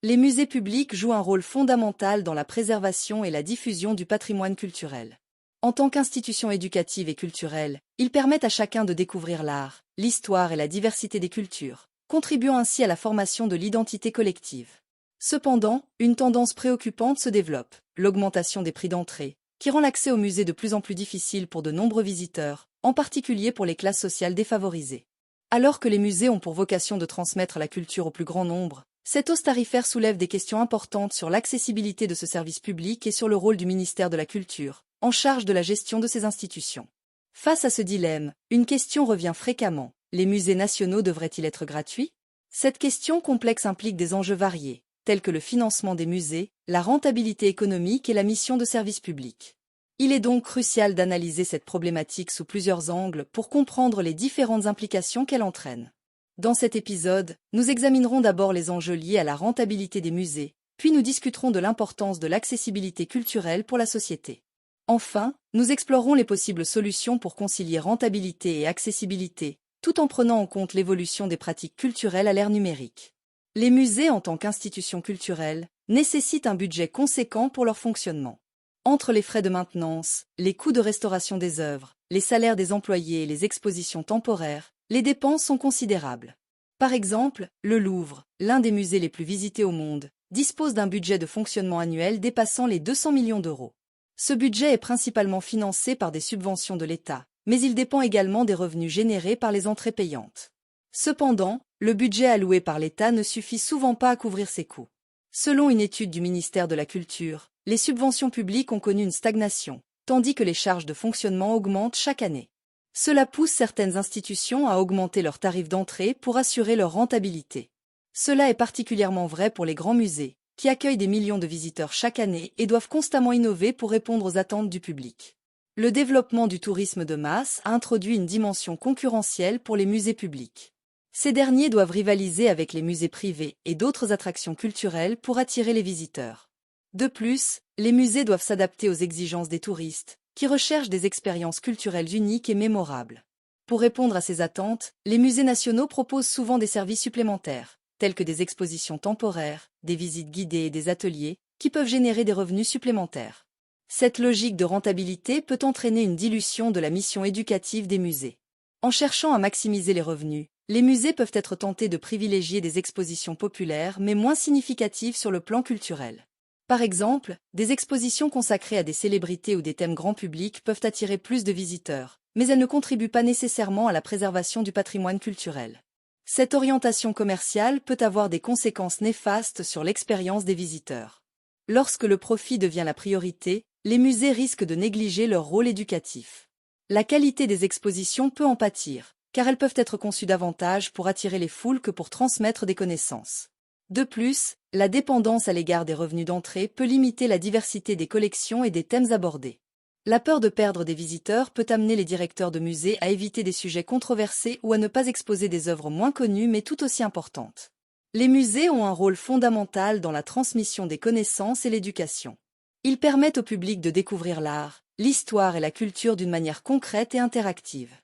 Les musées publics jouent un rôle fondamental dans la préservation et la diffusion du patrimoine culturel. En tant qu'institution éducative et culturelle, ils permettent à chacun de découvrir l'art, l'histoire et la diversité des cultures, contribuant ainsi à la formation de l'identité collective. Cependant, une tendance préoccupante se développe, l'augmentation des prix d'entrée, qui rend l'accès aux musées de plus en plus difficile pour de nombreux visiteurs, en particulier pour les classes sociales défavorisées. Alors que les musées ont pour vocation de transmettre la culture au plus grand nombre, cette hausse tarifaire soulève des questions importantes sur l'accessibilité de ce service public et sur le rôle du ministère de la Culture, en charge de la gestion de ces institutions. Face à ce dilemme, une question revient fréquemment. Les musées nationaux devraient-ils être gratuits? Cette question complexe implique des enjeux variés, tels que le financement des musées, la rentabilité économique et la mission de service public. Il est donc crucial d'analyser cette problématique sous plusieurs angles pour comprendre les différentes implications qu'elle entraîne. Dans cet épisode, nous examinerons d'abord les enjeux liés à la rentabilité des musées, puis nous discuterons de l'importance de l'accessibilité culturelle pour la société. Enfin, nous explorerons les possibles solutions pour concilier rentabilité et accessibilité, tout en prenant en compte l'évolution des pratiques culturelles à l'ère numérique. Les musées, en tant qu'institutions culturelles, nécessitent un budget conséquent pour leur fonctionnement. Entre les frais de maintenance, les coûts de restauration des œuvres, les salaires des employés et les expositions temporaires, les dépenses sont considérables. Par exemple, le Louvre, l'un des musées les plus visités au monde, dispose d'un budget de fonctionnement annuel dépassant les 200 millions d'euros. Ce budget est principalement financé par des subventions de l'État, mais il dépend également des revenus générés par les entrées payantes. Cependant, le budget alloué par l'État ne suffit souvent pas à couvrir ces coûts. Selon une étude du ministère de la Culture, les subventions publiques ont connu une stagnation, tandis que les charges de fonctionnement augmentent chaque année. Cela pousse certaines institutions à augmenter leurs tarifs d'entrée pour assurer leur rentabilité. Cela est particulièrement vrai pour les grands musées, qui accueillent des millions de visiteurs chaque année et doivent constamment innover pour répondre aux attentes du public. Le développement du tourisme de masse a introduit une dimension concurrentielle pour les musées publics. Ces derniers doivent rivaliser avec les musées privés et d'autres attractions culturelles pour attirer les visiteurs. De plus, les musées doivent s'adapter aux exigences des touristes, qui recherchent des expériences culturelles uniques et mémorables. Pour répondre à ces attentes, les musées nationaux proposent souvent des services supplémentaires, tels que des expositions temporaires, des visites guidées et des ateliers, qui peuvent générer des revenus supplémentaires. Cette logique de rentabilité peut entraîner une dilution de la mission éducative des musées. En cherchant à maximiser les revenus, les musées peuvent être tentés de privilégier des expositions populaires mais moins significatives sur le plan culturel. Par exemple, des expositions consacrées à des célébrités ou des thèmes grand public peuvent attirer plus de visiteurs, mais elles ne contribuent pas nécessairement à la préservation du patrimoine culturel. Cette orientation commerciale peut avoir des conséquences néfastes sur l'expérience des visiteurs. Lorsque le profit devient la priorité, les musées risquent de négliger leur rôle éducatif. La qualité des expositions peut en pâtir, car elles peuvent être conçues davantage pour attirer les foules que pour transmettre des connaissances. De plus, la dépendance à l'égard des revenus d'entrée peut limiter la diversité des collections et des thèmes abordés. La peur de perdre des visiteurs peut amener les directeurs de musées à éviter des sujets controversés ou à ne pas exposer des œuvres moins connues mais tout aussi importantes. Les musées ont un rôle fondamental dans la transmission des connaissances et l'éducation. Ils permettent au public de découvrir l'art, l'histoire et la culture d'une manière concrète et interactive.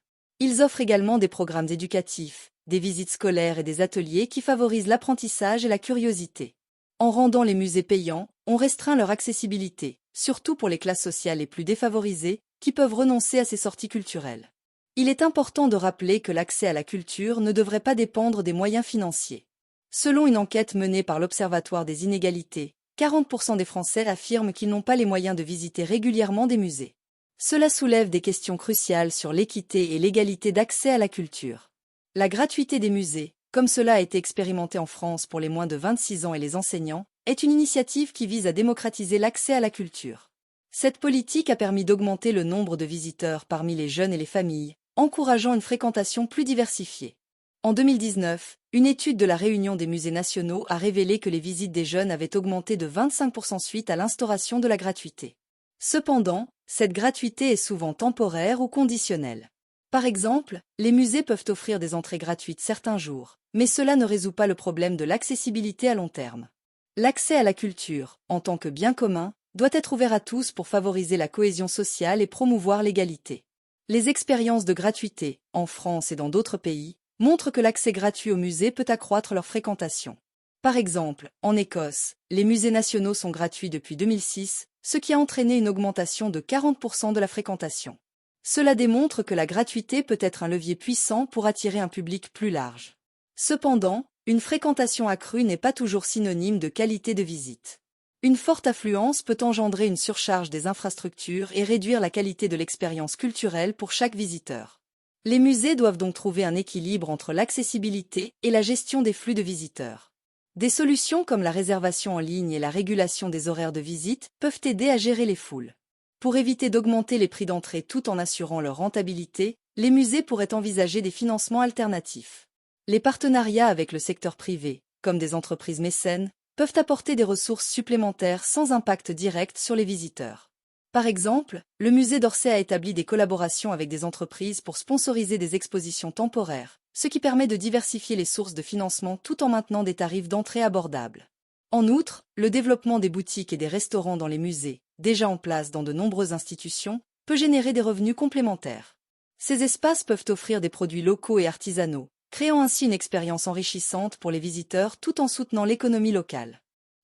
Ils offrent également des programmes éducatifs, des visites scolaires et des ateliers qui favorisent l'apprentissage et la curiosité. En rendant les musées payants, on restreint leur accessibilité, surtout pour les classes sociales les plus défavorisées, qui peuvent renoncer à ces sorties culturelles. Il est important de rappeler que l'accès à la culture ne devrait pas dépendre des moyens financiers. Selon une enquête menée par l'Observatoire des inégalités, 40% des Français affirment qu'ils n'ont pas les moyens de visiter régulièrement des musées. Cela soulève des questions cruciales sur l'équité et l'égalité d'accès à la culture. La gratuité des musées, comme cela a été expérimenté en France pour les moins de 26 ans et les enseignants, est une initiative qui vise à démocratiser l'accès à la culture. Cette politique a permis d'augmenter le nombre de visiteurs parmi les jeunes et les familles, encourageant une fréquentation plus diversifiée. En 2019, une étude de la Réunion des musées nationaux a révélé que les visites des jeunes avaient augmenté de 25% suite à l'instauration de la gratuité. Cependant, cette gratuité est souvent temporaire ou conditionnelle. Par exemple, les musées peuvent offrir des entrées gratuites certains jours, mais cela ne résout pas le problème de l'accessibilité à long terme. L'accès à la culture, en tant que bien commun, doit être ouvert à tous pour favoriser la cohésion sociale et promouvoir l'égalité. Les expériences de gratuité, en France et dans d'autres pays, montrent que l'accès gratuit aux musées peut accroître leur fréquentation. Par exemple, en Écosse, les musées nationaux sont gratuits depuis 2006, ce qui a entraîné une augmentation de 40% de la fréquentation. Cela démontre que la gratuité peut être un levier puissant pour attirer un public plus large. Cependant, une fréquentation accrue n'est pas toujours synonyme de qualité de visite. Une forte affluence peut engendrer une surcharge des infrastructures et réduire la qualité de l'expérience culturelle pour chaque visiteur. Les musées doivent donc trouver un équilibre entre l'accessibilité et la gestion des flux de visiteurs. Des solutions comme la réservation en ligne et la régulation des horaires de visite peuvent aider à gérer les foules. Pour éviter d'augmenter les prix d'entrée tout en assurant leur rentabilité, les musées pourraient envisager des financements alternatifs. Les partenariats avec le secteur privé, comme des entreprises mécènes, peuvent apporter des ressources supplémentaires sans impact direct sur les visiteurs. Par exemple, le musée d'Orsay a établi des collaborations avec des entreprises pour sponsoriser des expositions temporaires, ce qui permet de diversifier les sources de financement tout en maintenant des tarifs d'entrée abordables. En outre, le développement des boutiques et des restaurants dans les musées, déjà en place dans de nombreuses institutions, peut générer des revenus complémentaires. Ces espaces peuvent offrir des produits locaux et artisanaux, créant ainsi une expérience enrichissante pour les visiteurs tout en soutenant l'économie locale.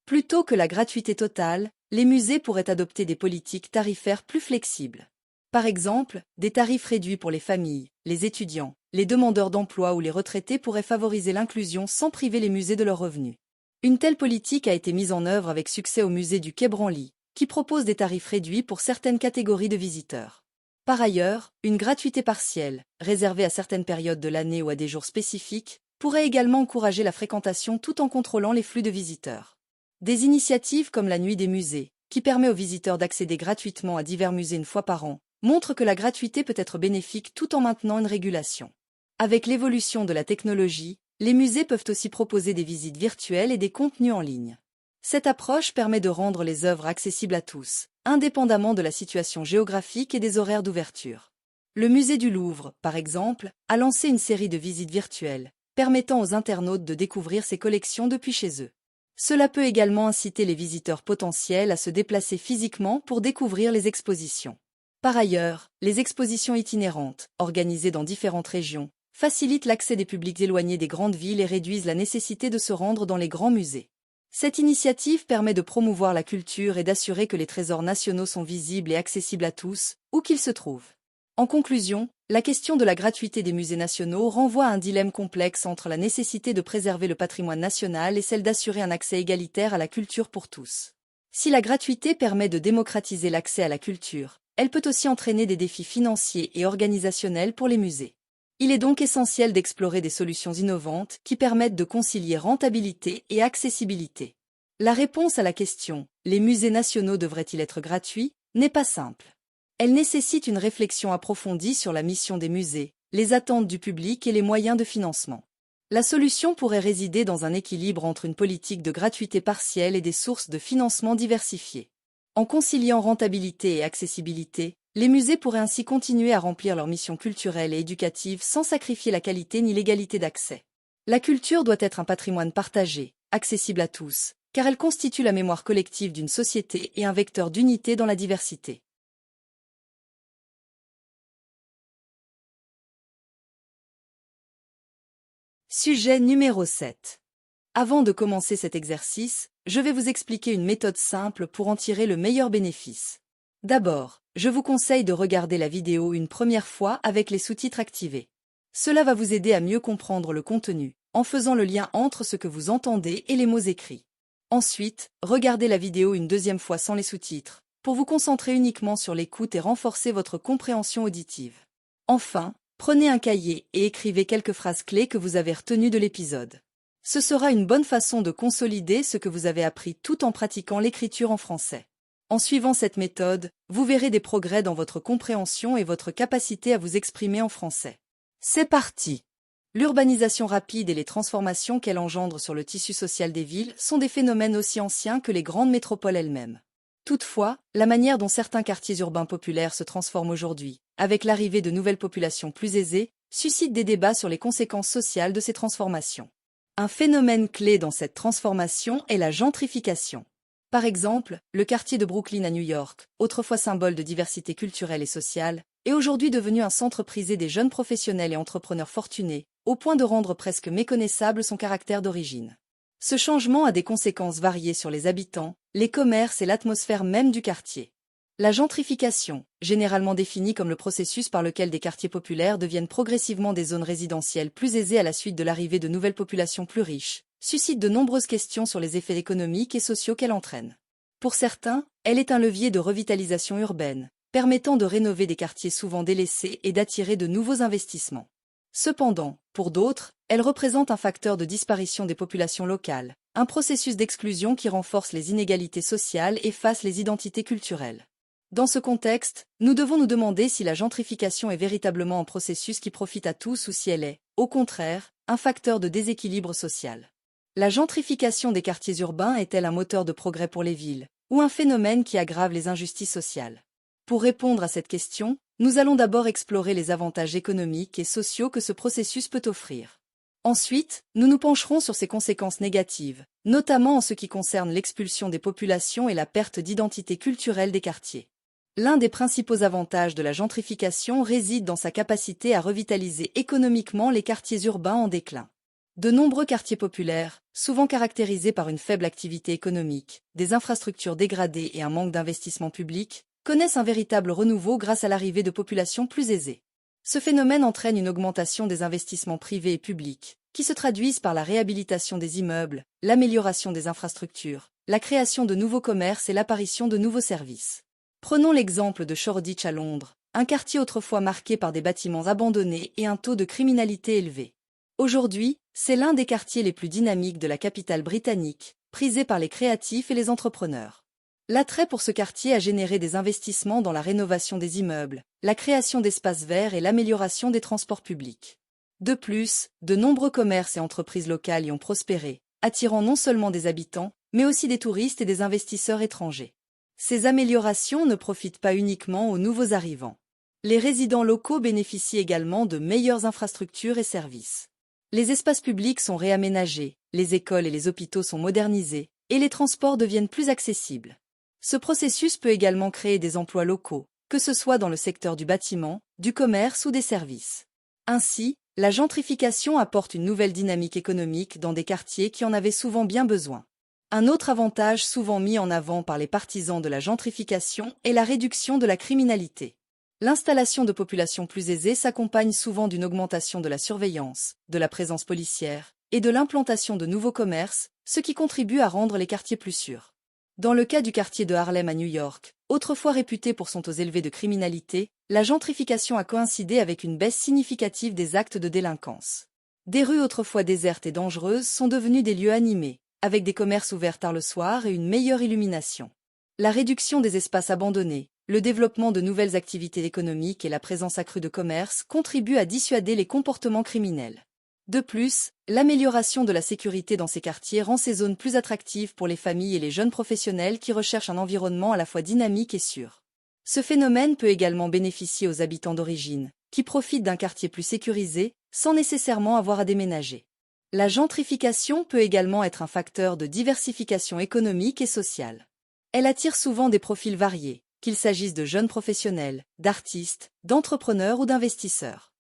Plutôt que la gratuité totale, les musées pourraient adopter des politiques tarifaires plus flexibles. Par exemple, des tarifs réduits pour les familles, les étudiants, les demandeurs d'emploi ou les retraités pourraient favoriser l'inclusion sans priver les musées de leurs revenus. Une telle politique a été mise en œuvre avec succès au musée du Quai Branly, qui propose des tarifs réduits pour certaines catégories de visiteurs. Par ailleurs, une gratuité partielle, réservée à certaines périodes de l'année ou à des jours spécifiques, pourrait également encourager la fréquentation tout en contrôlant les flux de visiteurs. Des initiatives comme la Nuit des musées, qui permet aux visiteurs d'accéder gratuitement à divers musées une fois par an, montrent que la gratuité peut être bénéfique tout en maintenant une régulation. Avec l'évolution de la technologie, les musées peuvent aussi proposer des visites virtuelles et des contenus en ligne. Cette approche permet de rendre les œuvres accessibles à tous, indépendamment de la situation géographique et des horaires d'ouverture. Le musée du Louvre, par exemple, a lancé une série de visites virtuelles, permettant aux internautes de découvrir ses collections depuis chez eux. Cela peut également inciter les visiteurs potentiels à se déplacer physiquement pour découvrir les expositions. Par ailleurs, les expositions itinérantes, organisées dans différentes régions, facilitent l'accès des publics éloignés des grandes villes et réduisent la nécessité de se rendre dans les grands musées. Cette initiative permet de promouvoir la culture et d'assurer que les trésors nationaux sont visibles et accessibles à tous, où qu'ils se trouvent. En conclusion, la question de la gratuité des musées nationaux renvoie à un dilemme complexe entre la nécessité de préserver le patrimoine national et celle d'assurer un accès égalitaire à la culture pour tous. Si la gratuité permet de démocratiser l'accès à la culture, elle peut aussi entraîner des défis financiers et organisationnels pour les musées. Il est donc essentiel d'explorer des solutions innovantes qui permettent de concilier rentabilité et accessibilité. La réponse à la question « Les musées nationaux devraient-ils être gratuits ?» n'est pas simple. Elle nécessite une réflexion approfondie sur la mission des musées, les attentes du public et les moyens de financement. La solution pourrait résider dans un équilibre entre une politique de gratuité partielle et des sources de financement diversifiées. En conciliant rentabilité et accessibilité, les musées pourraient ainsi continuer à remplir leur mission culturelle et éducative sans sacrifier la qualité ni l'égalité d'accès. La culture doit être un patrimoine partagé, accessible à tous, car elle constitue la mémoire collective d'une société et un vecteur d'unité dans la diversité. Sujet numéro 7. Avant de commencer cet exercice, je vais vous expliquer une méthode simple pour en tirer le meilleur bénéfice. D'abord, je vous conseille de regarder la vidéo une première fois avec les sous-titres activés. Cela va vous aider à mieux comprendre le contenu, en faisant le lien entre ce que vous entendez et les mots écrits. Ensuite, regardez la vidéo une deuxième fois sans les sous-titres, pour vous concentrer uniquement sur l'écoute et renforcer votre compréhension auditive. Enfin, prenez un cahier et écrivez quelques phrases clés que vous avez retenues de l'épisode. Ce sera une bonne façon de consolider ce que vous avez appris tout en pratiquant l'écriture en français. En suivant cette méthode, vous verrez des progrès dans votre compréhension et votre capacité à vous exprimer en français. C'est parti! L'urbanisation rapide et les transformations qu'elle engendre sur le tissu social des villes sont des phénomènes aussi anciens que les grandes métropoles elles-mêmes. Toutefois, la manière dont certains quartiers urbains populaires se transforment aujourd'hui, avec l'arrivée de nouvelles populations plus aisées, suscite des débats sur les conséquences sociales de ces transformations. Un phénomène clé dans cette transformation est la gentrification. Par exemple, le quartier de Brooklyn à New York, autrefois symbole de diversité culturelle et sociale, est aujourd'hui devenu un centre prisé des jeunes professionnels et entrepreneurs fortunés, au point de rendre presque méconnaissable son caractère d'origine. Ce changement a des conséquences variées sur les habitants, les commerces et l'atmosphère même du quartier. La gentrification, généralement définie comme le processus par lequel des quartiers populaires deviennent progressivement des zones résidentielles plus aisées à la suite de l'arrivée de nouvelles populations plus riches, suscite de nombreuses questions sur les effets économiques et sociaux qu'elle entraîne. Pour certains, elle est un levier de revitalisation urbaine, permettant de rénover des quartiers souvent délaissés et d'attirer de nouveaux investissements. Cependant, pour d'autres, elle représente un facteur de disparition des populations locales, un processus d'exclusion qui renforce les inégalités sociales et efface les identités culturelles. Dans ce contexte, nous devons nous demander si la gentrification est véritablement un processus qui profite à tous ou si elle est, au contraire, un facteur de déséquilibre social. La gentrification des quartiers urbains est-elle un moteur de progrès pour les villes, ou un phénomène qui aggrave les injustices sociales? Pour répondre à cette question, nous allons d'abord explorer les avantages économiques et sociaux que ce processus peut offrir. Ensuite, nous nous pencherons sur ses conséquences négatives, notamment en ce qui concerne l'expulsion des populations et la perte d'identité culturelle des quartiers. L'un des principaux avantages de la gentrification réside dans sa capacité à revitaliser économiquement les quartiers urbains en déclin. De nombreux quartiers populaires, souvent caractérisés par une faible activité économique, des infrastructures dégradées et un manque d'investissement public, connaissent un véritable renouveau grâce à l'arrivée de populations plus aisées. Ce phénomène entraîne une augmentation des investissements privés et publics, qui se traduisent par la réhabilitation des immeubles, l'amélioration des infrastructures, la création de nouveaux commerces et l'apparition de nouveaux services. Prenons l'exemple de Shoreditch à Londres, un quartier autrefois marqué par des bâtiments abandonnés et un taux de criminalité élevé. Aujourd'hui, c'est l'un des quartiers les plus dynamiques de la capitale britannique, prisé par les créatifs et les entrepreneurs. L'attrait pour ce quartier a généré des investissements dans la rénovation des immeubles, la création d'espaces verts et l'amélioration des transports publics. De plus, de nombreux commerces et entreprises locales y ont prospéré, attirant non seulement des habitants, mais aussi des touristes et des investisseurs étrangers. Ces améliorations ne profitent pas uniquement aux nouveaux arrivants. Les résidents locaux bénéficient également de meilleures infrastructures et services. Les espaces publics sont réaménagés, les écoles et les hôpitaux sont modernisés, et les transports deviennent plus accessibles. Ce processus peut également créer des emplois locaux, que ce soit dans le secteur du bâtiment, du commerce ou des services. Ainsi, la gentrification apporte une nouvelle dynamique économique dans des quartiers qui en avaient souvent bien besoin. Un autre avantage souvent mis en avant par les partisans de la gentrification est la réduction de la criminalité. L'installation de populations plus aisées s'accompagne souvent d'une augmentation de la surveillance, de la présence policière et de l'implantation de nouveaux commerces, ce qui contribue à rendre les quartiers plus sûrs. Dans le cas du quartier de Harlem à New York, autrefois réputé pour son taux élevé de criminalité, la gentrification a coïncidé avec une baisse significative des actes de délinquance. Des rues autrefois désertes et dangereuses sont devenues des lieux animés, avec des commerces ouverts tard le soir et une meilleure illumination. La réduction des espaces abandonnés, le développement de nouvelles activités économiques et la présence accrue de commerces contribuent à dissuader les comportements criminels. De plus, l'amélioration de la sécurité dans ces quartiers rend ces zones plus attractives pour les familles et les jeunes professionnels qui recherchent un environnement à la fois dynamique et sûr. Ce phénomène peut également bénéficier aux habitants d'origine, qui profitent d'un quartier plus sécurisé, sans nécessairement avoir à déménager. La gentrification peut également être un facteur de diversification économique et sociale. Elle attire souvent des profils variés, qu'il s'agisse de jeunes professionnels, d'artistes, d'entrepreneurs ou d'investisseurs.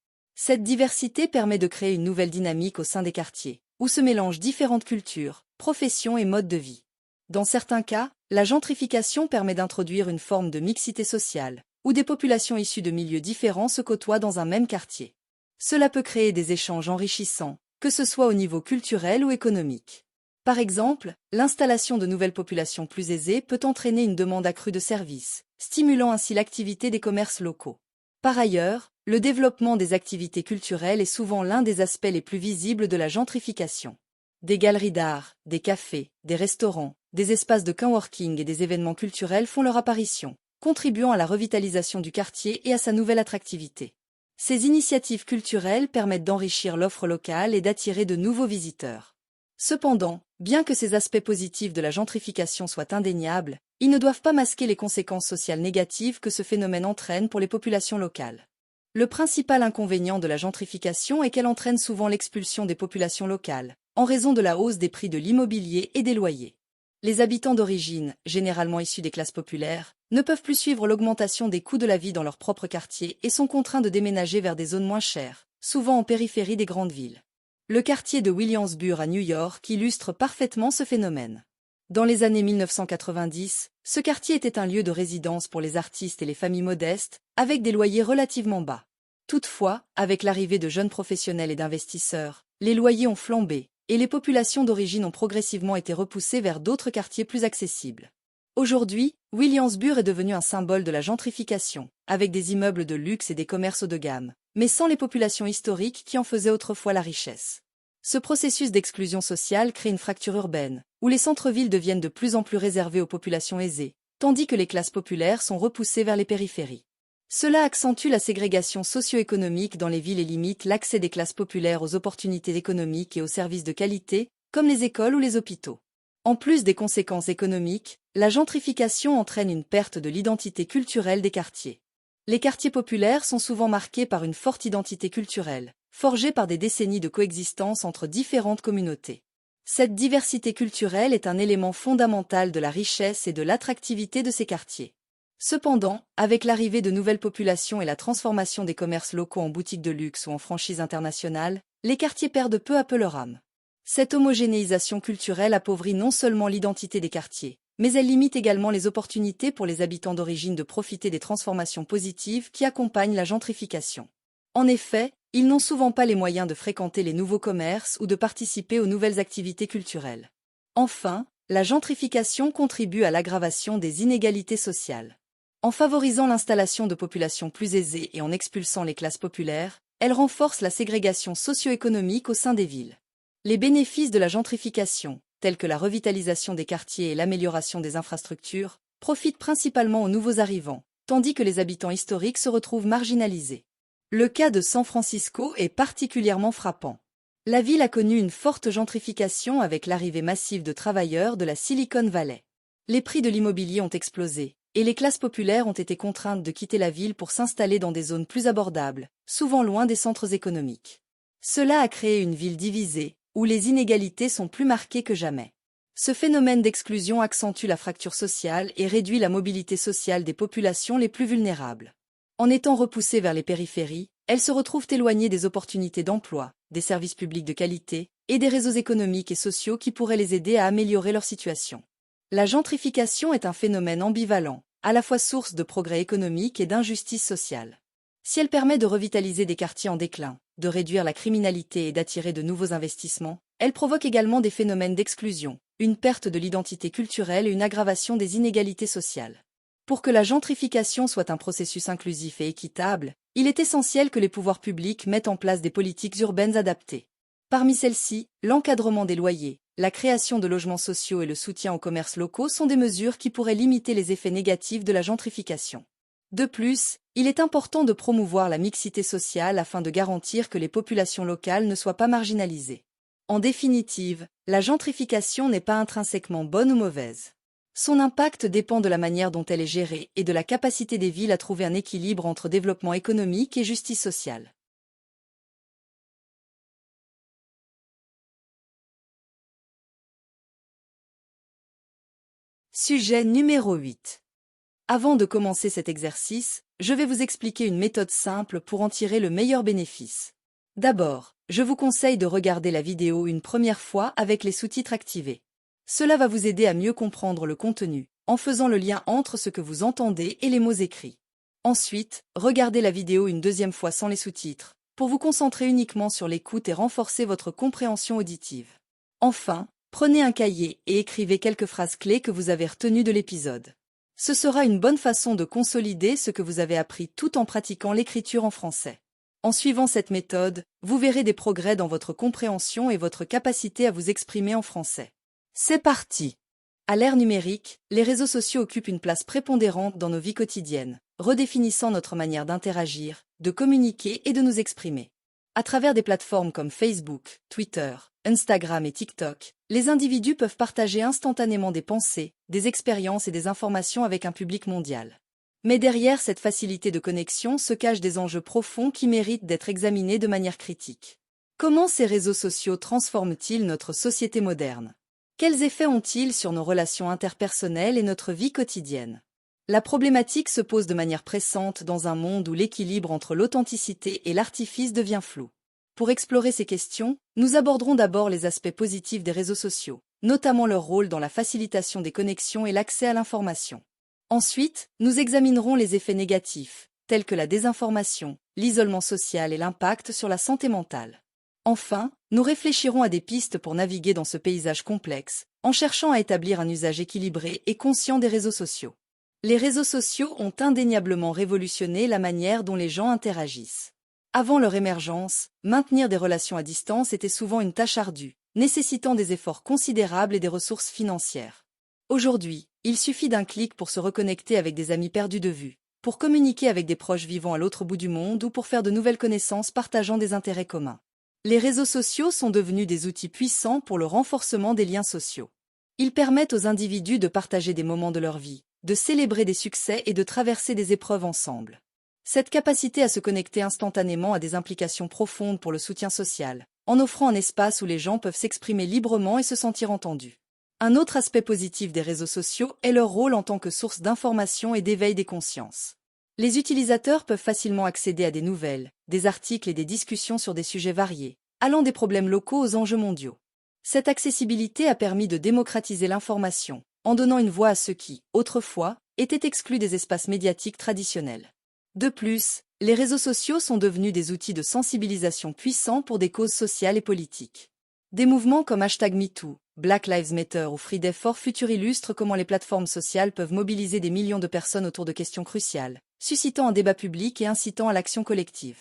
Cette diversité permet de créer une nouvelle dynamique au sein des quartiers, où se mélangent différentes cultures, professions et modes de vie. Dans certains cas, la gentrification permet d'introduire une forme de mixité sociale, où des populations issues de milieux différents se côtoient dans un même quartier. Cela peut créer des échanges enrichissants, que ce soit au niveau culturel ou économique. Par exemple, l'installation de nouvelles populations plus aisées peut entraîner une demande accrue de services, stimulant ainsi l'activité des commerces locaux. Par ailleurs, le développement des activités culturelles est souvent l'un des aspects les plus visibles de la gentrification. Des galeries d'art, des cafés, des restaurants, des espaces de coworking et des événements culturels font leur apparition, contribuant à la revitalisation du quartier et à sa nouvelle attractivité. Ces initiatives culturelles permettent d'enrichir l'offre locale et d'attirer de nouveaux visiteurs. Cependant, bien que ces aspects positifs de la gentrification soient indéniables, ils ne doivent pas masquer les conséquences sociales négatives que ce phénomène entraîne pour les populations locales. Le principal inconvénient de la gentrification est qu'elle entraîne souvent l'expulsion des populations locales, en raison de la hausse des prix de l'immobilier et des loyers. Les habitants d'origine, généralement issus des classes populaires, ne peuvent plus suivre l'augmentation des coûts de la vie dans leur propre quartier et sont contraints de déménager vers des zones moins chères, souvent en périphérie des grandes villes. Le quartier de Williamsburg à New York illustre parfaitement ce phénomène. Dans les années 1990, ce quartier était un lieu de résidence pour les artistes et les familles modestes, avec des loyers relativement bas. Toutefois, avec l'arrivée de jeunes professionnels et d'investisseurs, les loyers ont flambé, et les populations d'origine ont progressivement été repoussées vers d'autres quartiers plus accessibles. Aujourd'hui, Williamsburg est devenu un symbole de la gentrification, avec des immeubles de luxe et des commerces haut de gamme, mais sans les populations historiques qui en faisaient autrefois la richesse. Ce processus d'exclusion sociale crée une fracture urbaine, où les centres-villes deviennent de plus en plus réservés aux populations aisées, tandis que les classes populaires sont repoussées vers les périphéries. Cela accentue la ségrégation socio-économique dans les villes et limite l'accès des classes populaires aux opportunités économiques et aux services de qualité, comme les écoles ou les hôpitaux. En plus des conséquences économiques, la gentrification entraîne une perte de l'identité culturelle des quartiers. Les quartiers populaires sont souvent marqués par une forte identité culturelle, forgée par des décennies de coexistence entre différentes communautés. Cette diversité culturelle est un élément fondamental de la richesse et de l'attractivité de ces quartiers. Cependant, avec l'arrivée de nouvelles populations et la transformation des commerces locaux en boutiques de luxe ou en franchises internationales, les quartiers perdent peu à peu leur âme. Cette homogénéisation culturelle appauvrit non seulement l'identité des quartiers, mais elle limite également les opportunités pour les habitants d'origine de profiter des transformations positives qui accompagnent la gentrification. En effet, ils n'ont souvent pas les moyens de fréquenter les nouveaux commerces ou de participer aux nouvelles activités culturelles. Enfin, la gentrification contribue à l'aggravation des inégalités sociales. En favorisant l'installation de populations plus aisées et en expulsant les classes populaires, elle renforce la ségrégation socio-économique au sein des villes. Les bénéfices de la gentrification, tels que la revitalisation des quartiers et l'amélioration des infrastructures, profitent principalement aux nouveaux arrivants, tandis que les habitants historiques se retrouvent marginalisés. Le cas de San Francisco est particulièrement frappant. La ville a connu une forte gentrification avec l'arrivée massive de travailleurs de la Silicon Valley. Les prix de l'immobilier ont explosé, et les classes populaires ont été contraintes de quitter la ville pour s'installer dans des zones plus abordables, souvent loin des centres économiques. Cela a créé une ville divisée, où les inégalités sont plus marquées que jamais. Ce phénomène d'exclusion accentue la fracture sociale et réduit la mobilité sociale des populations les plus vulnérables. En étant repoussées vers les périphéries, elles se retrouvent éloignées des opportunités d'emploi, des services publics de qualité et des réseaux économiques et sociaux qui pourraient les aider à améliorer leur situation. La gentrification est un phénomène ambivalent, à la fois source de progrès économique et d'injustice sociale. Si elle permet de revitaliser des quartiers en déclin, de réduire la criminalité et d'attirer de nouveaux investissements, elle provoque également des phénomènes d'exclusion, une perte de l'identité culturelle et une aggravation des inégalités sociales. Pour que la gentrification soit un processus inclusif et équitable, il est essentiel que les pouvoirs publics mettent en place des politiques urbaines adaptées. Parmi celles-ci, l'encadrement des loyers, la création de logements sociaux et le soutien aux commerces locaux sont des mesures qui pourraient limiter les effets négatifs de la gentrification. De plus, il est important de promouvoir la mixité sociale afin de garantir que les populations locales ne soient pas marginalisées. En définitive, la gentrification n'est pas intrinsèquement bonne ou mauvaise. Son impact dépend de la manière dont elle est gérée et de la capacité des villes à trouver un équilibre entre développement économique et justice sociale. Sujet numéro 8. Avant de commencer cet exercice, je vais vous expliquer une méthode simple pour en tirer le meilleur bénéfice. D'abord, je vous conseille de regarder la vidéo une première fois avec les sous-titres activés. Cela va vous aider à mieux comprendre le contenu, en faisant le lien entre ce que vous entendez et les mots écrits. Ensuite, regardez la vidéo une deuxième fois sans les sous-titres, pour vous concentrer uniquement sur l'écoute et renforcer votre compréhension auditive. Enfin, prenez un cahier et écrivez quelques phrases clés que vous avez retenues de l'épisode. Ce sera une bonne façon de consolider ce que vous avez appris tout en pratiquant l'écriture en français. En suivant cette méthode, vous verrez des progrès dans votre compréhension et votre capacité à vous exprimer en français. C'est parti! À l'ère numérique, les réseaux sociaux occupent une place prépondérante dans nos vies quotidiennes, redéfinissant notre manière d'interagir, de communiquer et de nous exprimer. À travers des plateformes comme Facebook, Twitter, Instagram et TikTok, les individus peuvent partager instantanément des pensées, des expériences et des informations avec un public mondial. Mais derrière cette facilité de connexion se cachent des enjeux profonds qui méritent d'être examinés de manière critique. Comment ces réseaux sociaux transforment-ils notre société moderne? Quels effets ont-ils sur nos relations interpersonnelles et notre vie quotidienne? La problématique se pose de manière pressante dans un monde où l'équilibre entre l'authenticité et l'artifice devient flou. Pour explorer ces questions, nous aborderons d'abord les aspects positifs des réseaux sociaux, notamment leur rôle dans la facilitation des connexions et l'accès à l'information. Ensuite, nous examinerons les effets négatifs, tels que la désinformation, l'isolement social et l'impact sur la santé mentale. Enfin, nous réfléchirons à des pistes pour naviguer dans ce paysage complexe, en cherchant à établir un usage équilibré et conscient des réseaux sociaux. Les réseaux sociaux ont indéniablement révolutionné la manière dont les gens interagissent. Avant leur émergence, maintenir des relations à distance était souvent une tâche ardue, nécessitant des efforts considérables et des ressources financières. Aujourd'hui, il suffit d'un clic pour se reconnecter avec des amis perdus de vue, pour communiquer avec des proches vivant à l'autre bout du monde ou pour faire de nouvelles connaissances partageant des intérêts communs. Les réseaux sociaux sont devenus des outils puissants pour le renforcement des liens sociaux. Ils permettent aux individus de partager des moments de leur vie, de célébrer des succès et de traverser des épreuves ensemble. Cette capacité à se connecter instantanément a des implications profondes pour le soutien social, en offrant un espace où les gens peuvent s'exprimer librement et se sentir entendus. Un autre aspect positif des réseaux sociaux est leur rôle en tant que source d'information et d'éveil des consciences. Les utilisateurs peuvent facilement accéder à des nouvelles, des articles et des discussions sur des sujets variés, allant des problèmes locaux aux enjeux mondiaux. Cette accessibilité a permis de démocratiser l'information, en donnant une voix à ceux qui, autrefois, étaient exclus des espaces médiatiques traditionnels. De plus, les réseaux sociaux sont devenus des outils de sensibilisation puissants pour des causes sociales et politiques. Des mouvements comme #MeToo, Black Lives Matter ou Fridays for Future illustrent comment les plateformes sociales peuvent mobiliser des millions de personnes autour de questions cruciales, suscitant un débat public et incitant à l'action collective.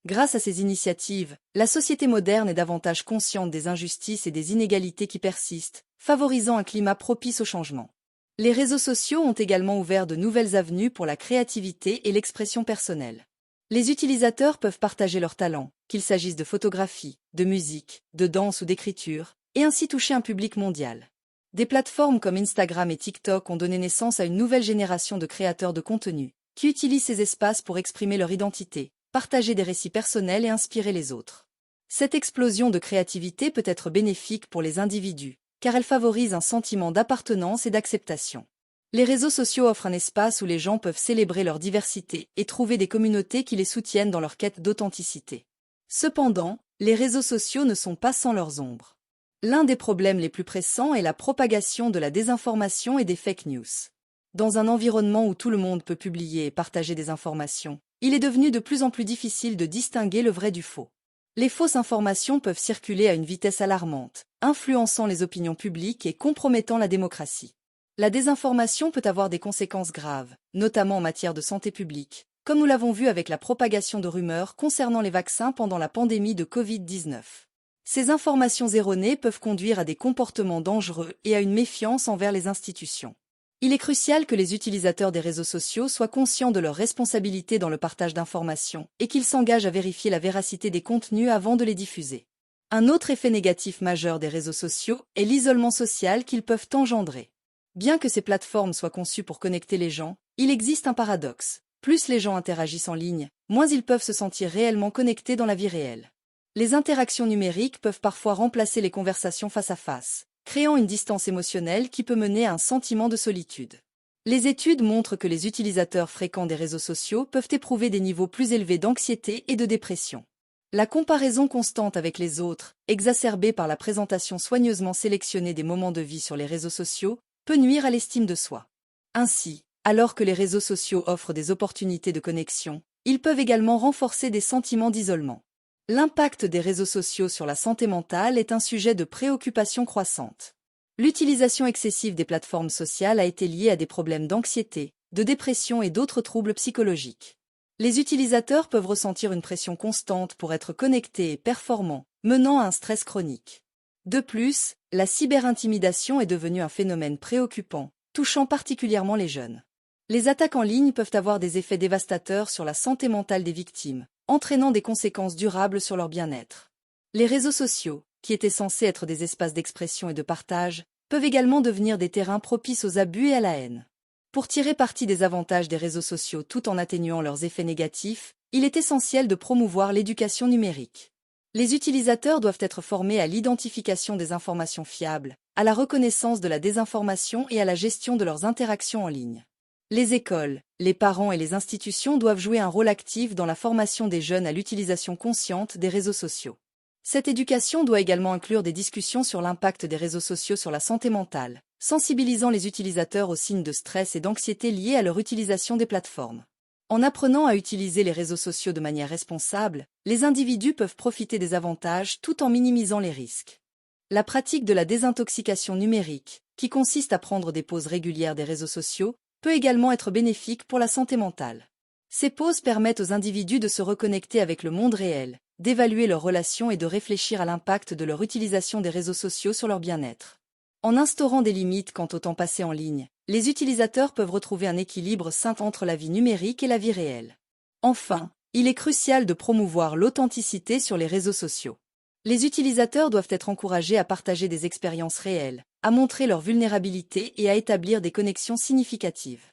Grâce à ces initiatives, la société moderne est davantage consciente des injustices et des inégalités qui persistent, favorisant un climat propice au changement. Les réseaux sociaux ont également ouvert de nouvelles avenues pour la créativité et l'expression personnelle. Les utilisateurs peuvent partager leurs talents, qu'il s'agisse de photographie, de musique, de danse ou d'écriture, et ainsi toucher un public mondial. Des plateformes comme Instagram et TikTok ont donné naissance à une nouvelle génération de créateurs de contenu, qui utilisent ces espaces pour exprimer leur identité, partager des récits personnels et inspirer les autres. Cette explosion de créativité peut être bénéfique pour les individus, car elle favorise un sentiment d'appartenance et d'acceptation. Les réseaux sociaux offrent un espace où les gens peuvent célébrer leur diversité et trouver des communautés qui les soutiennent dans leur quête d'authenticité. Cependant, les réseaux sociaux ne sont pas sans leurs ombres. L'un des problèmes les plus pressants est la propagation de la désinformation et des fake news. Dans un environnement où tout le monde peut publier et partager des informations, il est devenu de plus en plus difficile de distinguer le vrai du faux. Les fausses informations peuvent circuler à une vitesse alarmante, influençant les opinions publiques et compromettant la démocratie. La désinformation peut avoir des conséquences graves, notamment en matière de santé publique, comme nous l'avons vu avec la propagation de rumeurs concernant les vaccins pendant la pandémie de Covid-19. Ces informations erronées peuvent conduire à des comportements dangereux et à une méfiance envers les institutions. Il est crucial que les utilisateurs des réseaux sociaux soient conscients de leurs responsabilités dans le partage d'informations et qu'ils s'engagent à vérifier la véracité des contenus avant de les diffuser. Un autre effet négatif majeur des réseaux sociaux est l'isolement social qu'ils peuvent engendrer. Bien que ces plateformes soient conçues pour connecter les gens, il existe un paradoxe. Plus les gens interagissent en ligne, moins ils peuvent se sentir réellement connectés dans la vie réelle. Les interactions numériques peuvent parfois remplacer les conversations face à face, créant une distance émotionnelle qui peut mener à un sentiment de solitude. Les études montrent que les utilisateurs fréquents des réseaux sociaux peuvent éprouver des niveaux plus élevés d'anxiété et de dépression. La comparaison constante avec les autres, exacerbée par la présentation soigneusement sélectionnée des moments de vie sur les réseaux sociaux, peut nuire à l'estime de soi. Ainsi, alors que les réseaux sociaux offrent des opportunités de connexion, ils peuvent également renforcer des sentiments d'isolement. L'impact des réseaux sociaux sur la santé mentale est un sujet de préoccupation croissante. L'utilisation excessive des plateformes sociales a été liée à des problèmes d'anxiété, de dépression et d'autres troubles psychologiques. Les utilisateurs peuvent ressentir une pression constante pour être connectés et performants, menant à un stress chronique. De plus, la cyberintimidation est devenue un phénomène préoccupant, touchant particulièrement les jeunes. Les attaques en ligne peuvent avoir des effets dévastateurs sur la santé mentale des victimes, entraînant des conséquences durables sur leur bien-être. Les réseaux sociaux, qui étaient censés être des espaces d'expression et de partage, peuvent également devenir des terrains propices aux abus et à la haine. Pour tirer parti des avantages des réseaux sociaux tout en atténuant leurs effets négatifs, il est essentiel de promouvoir l'éducation numérique. Les utilisateurs doivent être formés à l'identification des informations fiables, à la reconnaissance de la désinformation et à la gestion de leurs interactions en ligne. Les écoles, les parents et les institutions doivent jouer un rôle actif dans la formation des jeunes à l'utilisation consciente des réseaux sociaux. Cette éducation doit également inclure des discussions sur l'impact des réseaux sociaux sur la santé mentale, sensibilisant les utilisateurs aux signes de stress et d'anxiété liés à leur utilisation des plateformes. En apprenant à utiliser les réseaux sociaux de manière responsable, les individus peuvent profiter des avantages tout en minimisant les risques. La pratique de la désintoxication numérique, qui consiste à prendre des pauses régulières des réseaux sociaux, peut également être bénéfique pour la santé mentale. Ces pauses permettent aux individus de se reconnecter avec le monde réel, d'évaluer leurs relations et de réfléchir à l'impact de leur utilisation des réseaux sociaux sur leur bien-être. En instaurant des limites quant au temps passé en ligne, les utilisateurs peuvent retrouver un équilibre sain entre la vie numérique et la vie réelle. Enfin, il est crucial de promouvoir l'authenticité sur les réseaux sociaux. Les utilisateurs doivent être encouragés à partager des expériences réelles, à montrer leur vulnérabilité et à établir des connexions significatives.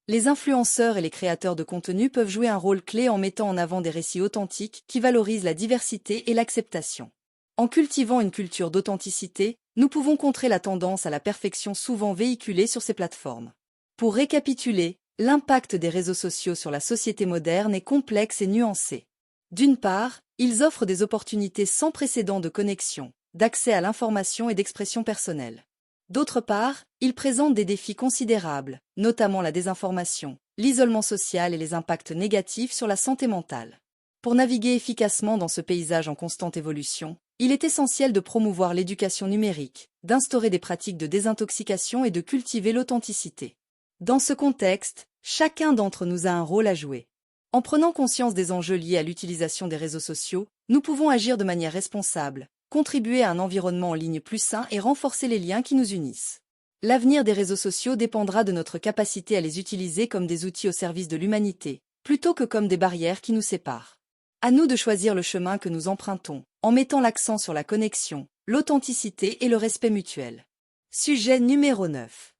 Les influenceurs et les créateurs de contenu peuvent jouer un rôle clé en mettant en avant des récits authentiques qui valorisent la diversité et l'acceptation. En cultivant une culture d'authenticité, nous pouvons contrer la tendance à la perfection souvent véhiculée sur ces plateformes. Pour récapituler, l'impact des réseaux sociaux sur la société moderne est complexe et nuancé. D'une part, ils offrent des opportunités sans précédent de connexion, d'accès à l'information et d'expression personnelle. D'autre part, ils présentent des défis considérables, notamment la désinformation, l'isolement social et les impacts négatifs sur la santé mentale. Pour naviguer efficacement dans ce paysage en constante évolution, il est essentiel de promouvoir l'éducation numérique, d'instaurer des pratiques de désintoxication et de cultiver l'authenticité. Dans ce contexte, chacun d'entre nous a un rôle à jouer. En prenant conscience des enjeux liés à l'utilisation des réseaux sociaux, nous pouvons agir de manière responsable, contribuer à un environnement en ligne plus sain et renforcer les liens qui nous unissent. L'avenir des réseaux sociaux dépendra de notre capacité à les utiliser comme des outils au service de l'humanité, plutôt que comme des barrières qui nous séparent. À nous de choisir le chemin que nous empruntons, en mettant l'accent sur la connexion, l'authenticité et le respect mutuel. Sujet numéro 9.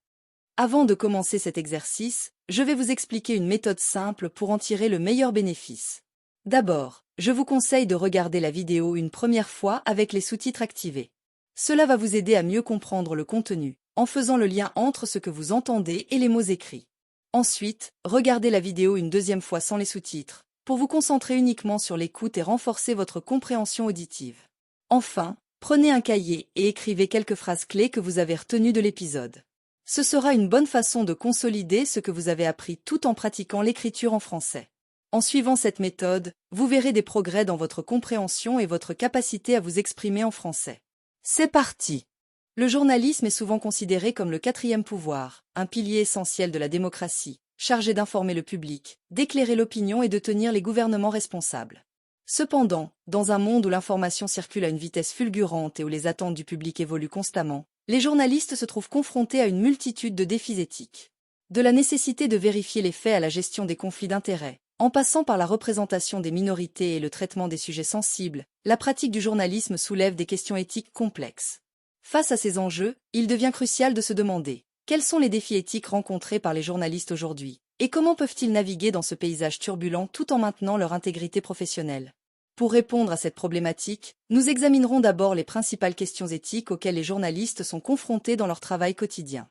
Avant de commencer cet exercice, je vais vous expliquer une méthode simple pour en tirer le meilleur bénéfice. D'abord, je vous conseille de regarder la vidéo une première fois avec les sous-titres activés. Cela va vous aider à mieux comprendre le contenu, en faisant le lien entre ce que vous entendez et les mots écrits. Ensuite, regardez la vidéo une deuxième fois sans les sous-titres, pour vous concentrer uniquement sur l'écoute et renforcer votre compréhension auditive. Enfin, prenez un cahier et écrivez quelques phrases clés que vous avez retenues de l'épisode. Ce sera une bonne façon de consolider ce que vous avez appris tout en pratiquant l'écriture en français. En suivant cette méthode, vous verrez des progrès dans votre compréhension et votre capacité à vous exprimer en français. C'est parti! Le journalisme est souvent considéré comme le quatrième pouvoir, un pilier essentiel de la démocratie, chargé d'informer le public, d'éclairer l'opinion et de tenir les gouvernements responsables. Cependant, dans un monde où l'information circule à une vitesse fulgurante et où les attentes du public évoluent constamment, les journalistes se trouvent confrontés à une multitude de défis éthiques. De la nécessité de vérifier les faits à la gestion des conflits d'intérêts, en passant par la représentation des minorités et le traitement des sujets sensibles, la pratique du journalisme soulève des questions éthiques complexes. Face à ces enjeux, il devient crucial de se demander quels sont les défis éthiques rencontrés par les journalistes aujourd'hui, et comment peuvent-ils naviguer dans ce paysage turbulent tout en maintenant leur intégrité professionnelle. Pour répondre à cette problématique, nous examinerons d'abord les principales questions éthiques auxquelles les journalistes sont confrontés dans leur travail quotidien.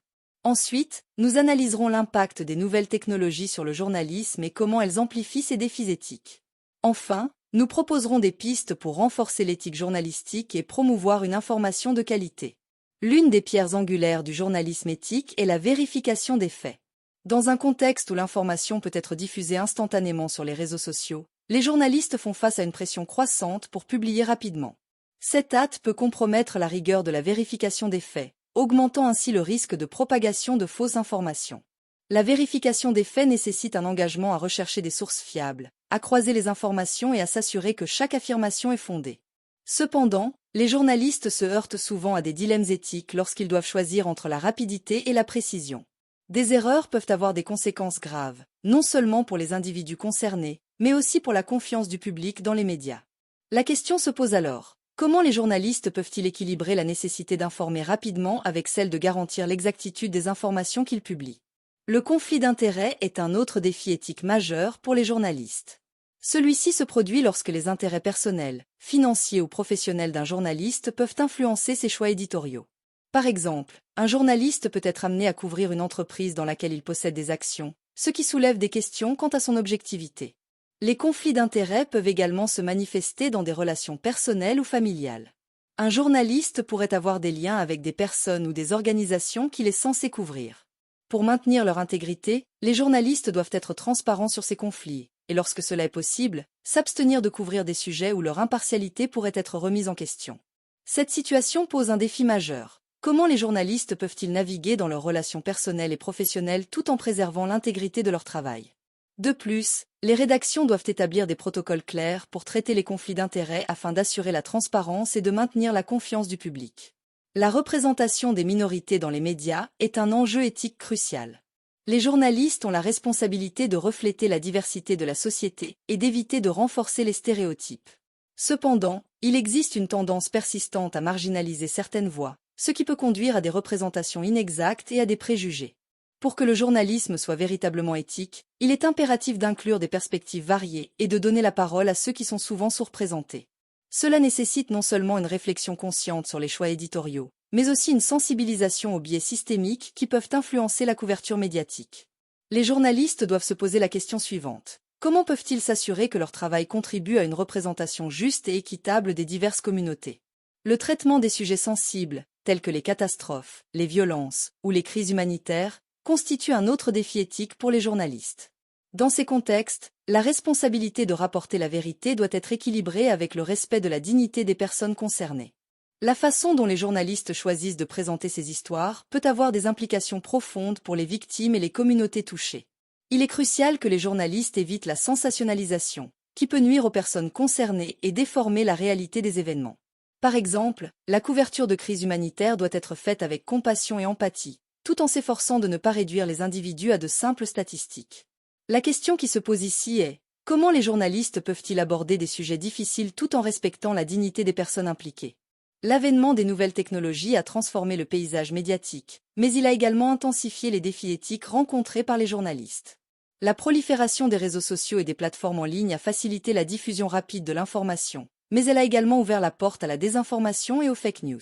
Ensuite, nous analyserons l'impact des nouvelles technologies sur le journalisme et comment elles amplifient ces défis éthiques. Enfin, nous proposerons des pistes pour renforcer l'éthique journalistique et promouvoir une information de qualité. L'une des pierres angulaires du journalisme éthique est la vérification des faits. Dans un contexte où l'information peut être diffusée instantanément sur les réseaux sociaux, les journalistes font face à une pression croissante pour publier rapidement. Cette hâte peut compromettre la rigueur de la vérification des faits, augmentant ainsi le risque de propagation de fausses informations. La vérification des faits nécessite un engagement à rechercher des sources fiables, à croiser les informations et à s'assurer que chaque affirmation est fondée. Cependant, les journalistes se heurtent souvent à des dilemmes éthiques lorsqu'ils doivent choisir entre la rapidité et la précision. Des erreurs peuvent avoir des conséquences graves, non seulement pour les individus concernés, mais aussi pour la confiance du public dans les médias. La question se pose alors: comment les journalistes peuvent-ils équilibrer la nécessité d'informer rapidement avec celle de garantir l'exactitude des informations qu'ils publient? Le conflit d'intérêts est un autre défi éthique majeur pour les journalistes. Celui-ci se produit lorsque les intérêts personnels, financiers ou professionnels d'un journaliste peuvent influencer ses choix éditoriaux. Par exemple, un journaliste peut être amené à couvrir une entreprise dans laquelle il possède des actions, ce qui soulève des questions quant à son objectivité. Les conflits d'intérêts peuvent également se manifester dans des relations personnelles ou familiales. Un journaliste pourrait avoir des liens avec des personnes ou des organisations qu'il est censé couvrir. Pour maintenir leur intégrité, les journalistes doivent être transparents sur ces conflits, et lorsque cela est possible, s'abstenir de couvrir des sujets où leur impartialité pourrait être remise en question. Cette situation pose un défi majeur. Comment les journalistes peuvent-ils naviguer dans leurs relations personnelles et professionnelles tout en préservant l'intégrité de leur travail? De plus, les rédactions doivent établir des protocoles clairs pour traiter les conflits d'intérêts afin d'assurer la transparence et de maintenir la confiance du public. La représentation des minorités dans les médias est un enjeu éthique crucial. Les journalistes ont la responsabilité de refléter la diversité de la société et d'éviter de renforcer les stéréotypes. Cependant, il existe une tendance persistante à marginaliser certaines voix, ce qui peut conduire à des représentations inexactes et à des préjugés. Pour que le journalisme soit véritablement éthique, il est impératif d'inclure des perspectives variées et de donner la parole à ceux qui sont souvent sous-représentés. Cela nécessite non seulement une réflexion consciente sur les choix éditoriaux, mais aussi une sensibilisation aux biais systémiques qui peuvent influencer la couverture médiatique. Les journalistes doivent se poser la question suivante: comment peuvent-ils s'assurer que leur travail contribue à une représentation juste et équitable des diverses communautés? Le traitement des sujets sensibles, tels que les catastrophes, les violences ou les crises humanitaires, constitue un autre défi éthique pour les journalistes. Dans ces contextes, la responsabilité de rapporter la vérité doit être équilibrée avec le respect de la dignité des personnes concernées. La façon dont les journalistes choisissent de présenter ces histoires peut avoir des implications profondes pour les victimes et les communautés touchées. Il est crucial que les journalistes évitent la sensationnalisation, qui peut nuire aux personnes concernées et déformer la réalité des événements. Par exemple, la couverture de crises humanitaires doit être faite avec compassion et empathie, tout en s'efforçant de ne pas réduire les individus à de simples statistiques. La question qui se pose ici est: comment les journalistes peuvent-ils aborder des sujets difficiles tout en respectant la dignité des personnes impliquées? L'avènement des nouvelles technologies a transformé le paysage médiatique, mais il a également intensifié les défis éthiques rencontrés par les journalistes. La prolifération des réseaux sociaux et des plateformes en ligne a facilité la diffusion rapide de l'information, mais elle a également ouvert la porte à la désinformation et aux fake news.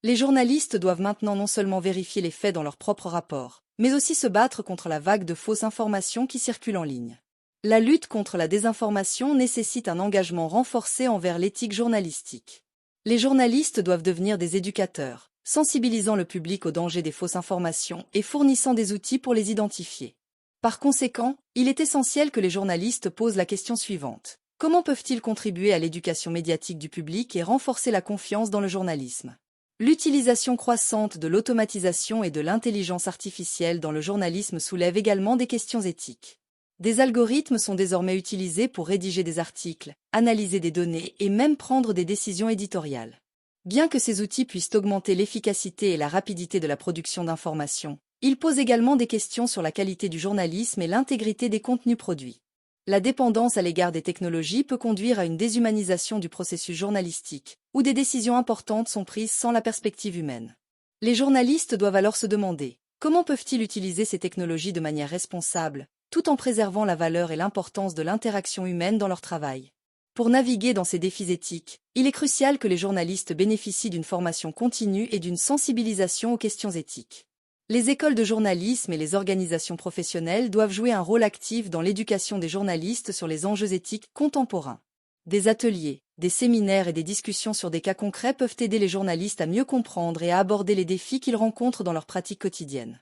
Les journalistes doivent maintenant non seulement vérifier les faits dans leurs propres rapports, mais aussi se battre contre la vague de fausses informations qui circulent en ligne. La lutte contre la désinformation nécessite un engagement renforcé envers l'éthique journalistique. Les journalistes doivent devenir des éducateurs, sensibilisant le public aux dangers des fausses informations et fournissant des outils pour les identifier. Par conséquent, il est essentiel que les journalistes posent la question suivante: comment peuvent-ils contribuer à l'éducation médiatique du public et renforcer la confiance dans le journalisme? L'utilisation croissante de l'automatisation et de l'intelligence artificielle dans le journalisme soulève également des questions éthiques. Des algorithmes sont désormais utilisés pour rédiger des articles, analyser des données et même prendre des décisions éditoriales. Bien que ces outils puissent augmenter l'efficacité et la rapidité de la production d'informations, ils posent également des questions sur la qualité du journalisme et l'intégrité des contenus produits. La dépendance à l'égard des technologies peut conduire à une déshumanisation du processus journalistique, où des décisions importantes sont prises sans la perspective humaine. Les journalistes doivent alors se demander: comment peuvent-ils utiliser ces technologies de manière responsable, tout en préservant la valeur et l'importance de l'interaction humaine dans leur travail? Pour naviguer dans ces défis éthiques, il est crucial que les journalistes bénéficient d'une formation continue et d'une sensibilisation aux questions éthiques. Les écoles de journalisme et les organisations professionnelles doivent jouer un rôle actif dans l'éducation des journalistes sur les enjeux éthiques contemporains. Des ateliers, des séminaires et des discussions sur des cas concrets peuvent aider les journalistes à mieux comprendre et à aborder les défis qu'ils rencontrent dans leur pratique quotidienne.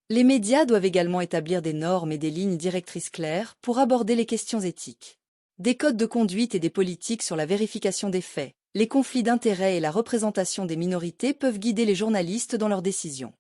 Les médias doivent également établir des normes et des lignes directrices claires pour aborder les questions éthiques. Des codes de conduite et des politiques sur la vérification des faits, les conflits d'intérêts et la représentation des minorités peuvent guider les journalistes dans leurs décisions.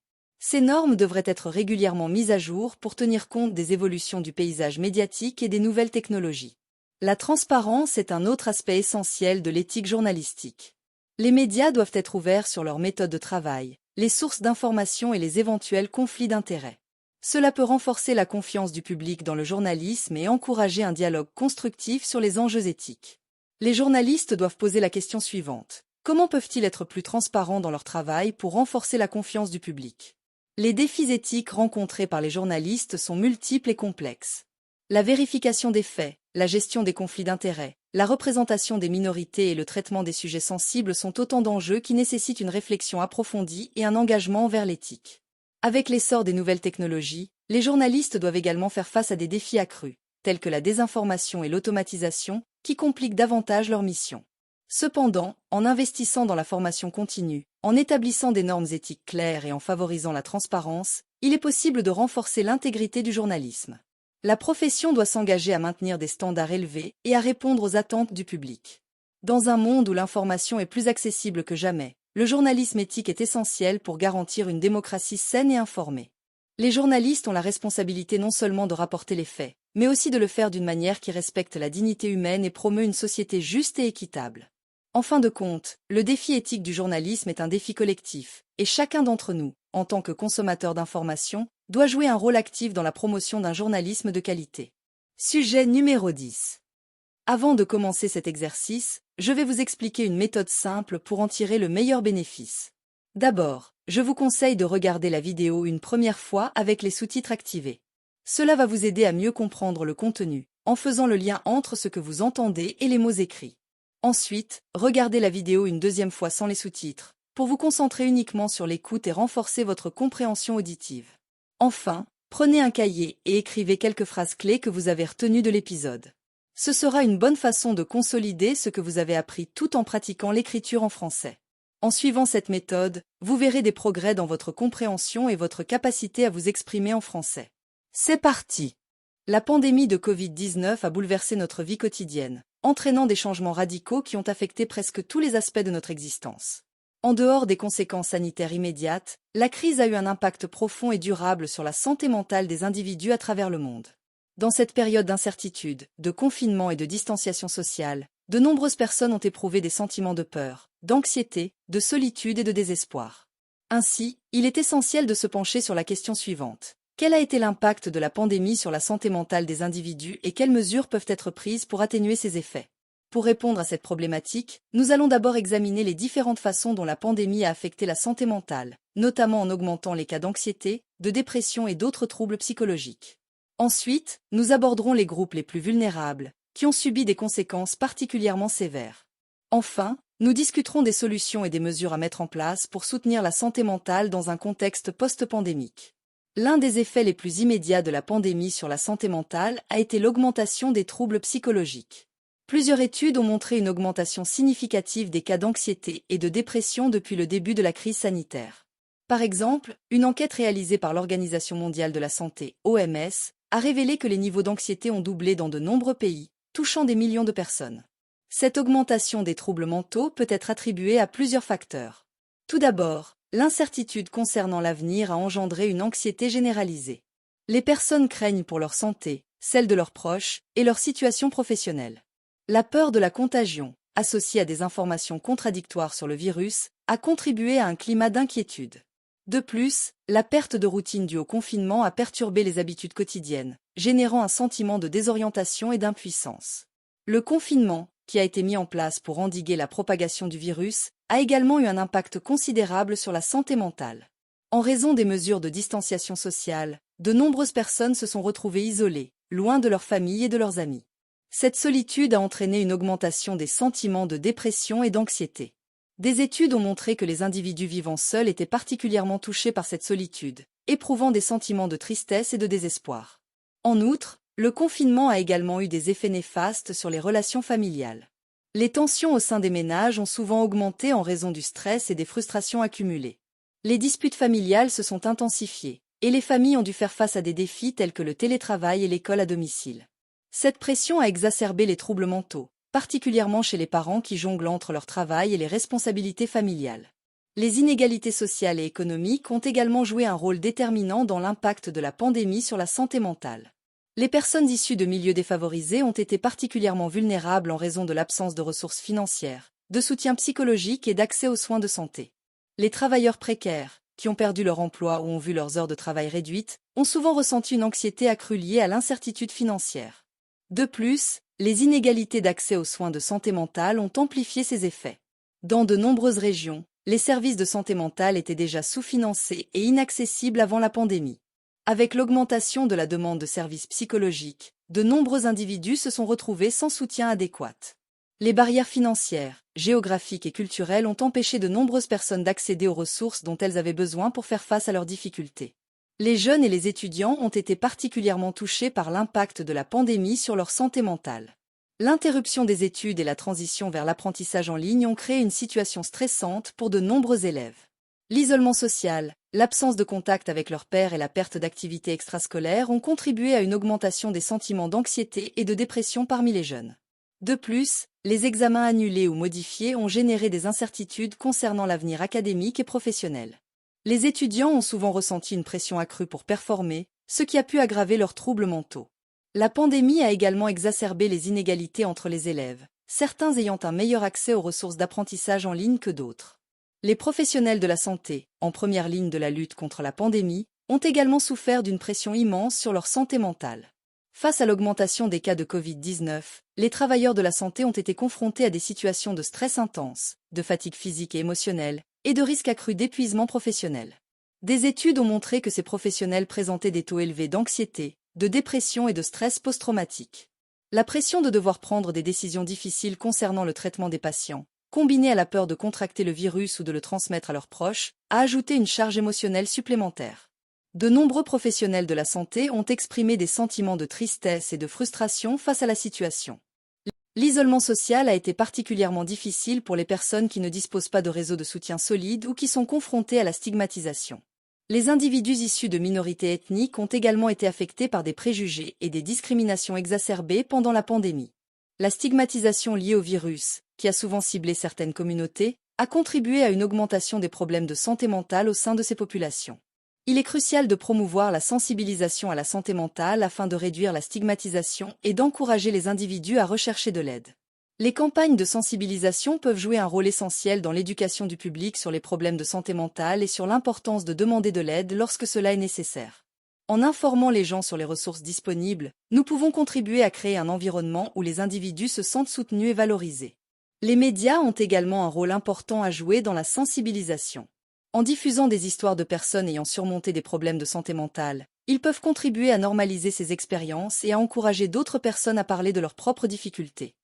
Ces normes devraient être régulièrement mises à jour pour tenir compte des évolutions du paysage médiatique et des nouvelles technologies. La transparence est un autre aspect essentiel de l'éthique journalistique. Les médias doivent être ouverts sur leurs méthodes de travail, les sources d'information et les éventuels conflits d'intérêts. Cela peut renforcer la confiance du public dans le journalisme et encourager un dialogue constructif sur les enjeux éthiques. Les journalistes doivent poser la question suivante. Comment peuvent-ils être plus transparents dans leur travail pour renforcer la confiance du public? Les défis éthiques rencontrés par les journalistes sont multiples et complexes. La vérification des faits, la gestion des conflits d'intérêts, la représentation des minorités et le traitement des sujets sensibles sont autant d'enjeux qui nécessitent une réflexion approfondie et un engagement envers l'éthique. Avec l'essor des nouvelles technologies, les journalistes doivent également faire face à des défis accrus, tels que la désinformation et l'automatisation, qui compliquent davantage leur mission. Cependant, en investissant dans la formation continue, en établissant des normes éthiques claires et en favorisant la transparence, il est possible de renforcer l'intégrité du journalisme. La profession doit s'engager à maintenir des standards élevés et à répondre aux attentes du public. Dans un monde où l'information est plus accessible que jamais, le journalisme éthique est essentiel pour garantir une démocratie saine et informée. Les journalistes ont la responsabilité non seulement de rapporter les faits, mais aussi de le faire d'une manière qui respecte la dignité humaine et promeut une société juste et équitable. En fin de compte, le défi éthique du journalisme est un défi collectif, et chacun d'entre nous, en tant que consommateur d'informations, doit jouer un rôle actif dans la promotion d'un journalisme de qualité. Sujet numéro 10. Avant de commencer cet exercice, je vais vous expliquer une méthode simple pour en tirer le meilleur bénéfice. D'abord, je vous conseille de regarder la vidéo une première fois avec les sous-titres activés. Cela va vous aider à mieux comprendre le contenu, en faisant le lien entre ce que vous entendez et les mots écrits. Ensuite, regardez la vidéo une deuxième fois sans les sous-titres, pour vous concentrer uniquement sur l'écoute et renforcer votre compréhension auditive. Enfin, prenez un cahier et écrivez quelques phrases clés que vous avez retenues de l'épisode. Ce sera une bonne façon de consolider ce que vous avez appris tout en pratiquant l'écriture en français. En suivant cette méthode, vous verrez des progrès dans votre compréhension et votre capacité à vous exprimer en français. C'est parti! La pandémie de Covid-19 a bouleversé notre vie quotidienne, entraînant des changements radicaux qui ont affecté presque tous les aspects de notre existence. En dehors des conséquences sanitaires immédiates, la crise a eu un impact profond et durable sur la santé mentale des individus à travers le monde. Dans cette période d'incertitude, de confinement et de distanciation sociale, de nombreuses personnes ont éprouvé des sentiments de peur, d'anxiété, de solitude et de désespoir. Ainsi, il est essentiel de se pencher sur la question suivante. Quel a été l'impact de la pandémie sur la santé mentale des individus et quelles mesures peuvent être prises pour atténuer ses effets? Pour répondre à cette problématique, nous allons d'abord examiner les différentes façons dont la pandémie a affecté la santé mentale, notamment en augmentant les cas d'anxiété, de dépression et d'autres troubles psychologiques. Ensuite, nous aborderons les groupes les plus vulnérables, qui ont subi des conséquences particulièrement sévères. Enfin, nous discuterons des solutions et des mesures à mettre en place pour soutenir la santé mentale dans un contexte post-pandémique. L'un des effets les plus immédiats de la pandémie sur la santé mentale a été l'augmentation des troubles psychologiques. Plusieurs études ont montré une augmentation significative des cas d'anxiété et de dépression depuis le début de la crise sanitaire. Par exemple, une enquête réalisée par l'Organisation mondiale de la santé, OMS, a révélé que les niveaux d'anxiété ont doublé dans de nombreux pays, touchant des millions de personnes. Cette augmentation des troubles mentaux peut être attribuée à plusieurs facteurs. Tout d'abord, l'incertitude concernant l'avenir a engendré une anxiété généralisée. Les personnes craignent pour leur santé, celle de leurs proches et leur situation professionnelle. La peur de la contagion, associée à des informations contradictoires sur le virus, a contribué à un climat d'inquiétude. De plus, la perte de routine due au confinement a perturbé les habitudes quotidiennes, générant un sentiment de désorientation et d'impuissance. Le confinement, qui a été mis en place pour endiguer la propagation du virus, a également eu un impact considérable sur la santé mentale. En raison des mesures de distanciation sociale, de nombreuses personnes se sont retrouvées isolées, loin de leur famille et de leurs amis. Cette solitude a entraîné une augmentation des sentiments de dépression et d'anxiété. Des études ont montré que les individus vivant seuls étaient particulièrement touchés par cette solitude, éprouvant des sentiments de tristesse et de désespoir. En outre, le confinement a également eu des effets néfastes sur les relations familiales. Les tensions au sein des ménages ont souvent augmenté en raison du stress et des frustrations accumulées. Les disputes familiales se sont intensifiées, et les familles ont dû faire face à des défis tels que le télétravail et l'école à domicile. Cette pression a exacerbé les troubles mentaux, particulièrement chez les parents qui jonglent entre leur travail et les responsabilités familiales. Les inégalités sociales et économiques ont également joué un rôle déterminant dans l'impact de la pandémie sur la santé mentale. Les personnes issues de milieux défavorisés ont été particulièrement vulnérables en raison de l'absence de ressources financières, de soutien psychologique et d'accès aux soins de santé. Les travailleurs précaires, qui ont perdu leur emploi ou ont vu leurs heures de travail réduites, ont souvent ressenti une anxiété accrue liée à l'incertitude financière. De plus, les inégalités d'accès aux soins de santé mentale ont amplifié ces effets. Dans de nombreuses régions, les services de santé mentale étaient déjà sous-financés et inaccessibles avant la pandémie. Avec l'augmentation de la demande de services psychologiques, de nombreux individus se sont retrouvés sans soutien adéquat. Les barrières financières, géographiques et culturelles ont empêché de nombreuses personnes d'accéder aux ressources dont elles avaient besoin pour faire face à leurs difficultés. Les jeunes et les étudiants ont été particulièrement touchés par l'impact de la pandémie sur leur santé mentale. L'interruption des études et la transition vers l'apprentissage en ligne ont créé une situation stressante pour de nombreux élèves. L'isolement social, l'absence de contact avec leurs pairs et la perte d'activités extrascolaires ont contribué à une augmentation des sentiments d'anxiété et de dépression parmi les jeunes. De plus, les examens annulés ou modifiés ont généré des incertitudes concernant l'avenir académique et professionnel. Les étudiants ont souvent ressenti une pression accrue pour performer, ce qui a pu aggraver leurs troubles mentaux. La pandémie a également exacerbé les inégalités entre les élèves, certains ayant un meilleur accès aux ressources d'apprentissage en ligne que d'autres. Les professionnels de la santé, en première ligne de la lutte contre la pandémie, ont également souffert d'une pression immense sur leur santé mentale. Face à l'augmentation des cas de Covid-19, les travailleurs de la santé ont été confrontés à des situations de stress intense, de fatigue physique et émotionnelle, et de risques accrus d'épuisement professionnel. Des études ont montré que ces professionnels présentaient des taux élevés d'anxiété, de dépression et de stress post-traumatique. La pression de devoir prendre des décisions difficiles concernant le traitement des patients, combinée à la peur de contracter le virus ou de le transmettre à leurs proches, a ajouté une charge émotionnelle supplémentaire. De nombreux professionnels de la santé ont exprimé des sentiments de tristesse et de frustration face à la situation. L'isolement social a été particulièrement difficile pour les personnes qui ne disposent pas de réseau de soutien solide ou qui sont confrontées à la stigmatisation. Les individus issus de minorités ethniques ont également été affectés par des préjugés et des discriminations exacerbées pendant la pandémie. La stigmatisation liée au virus, qui a souvent ciblé certaines communautés, a contribué à une augmentation des problèmes de santé mentale au sein de ces populations. Il est crucial de promouvoir la sensibilisation à la santé mentale afin de réduire la stigmatisation et d'encourager les individus à rechercher de l'aide. Les campagnes de sensibilisation peuvent jouer un rôle essentiel dans l'éducation du public sur les problèmes de santé mentale et sur l'importance de demander de l'aide lorsque cela est nécessaire. En informant les gens sur les ressources disponibles, nous pouvons contribuer à créer un environnement où les individus se sentent soutenus et valorisés. Les médias ont également un rôle important à jouer dans la sensibilisation. En diffusant des histoires de personnes ayant surmonté des problèmes de santé mentale, ils peuvent contribuer à normaliser ces expériences et à encourager d'autres personnes à parler de leurs propres difficultés.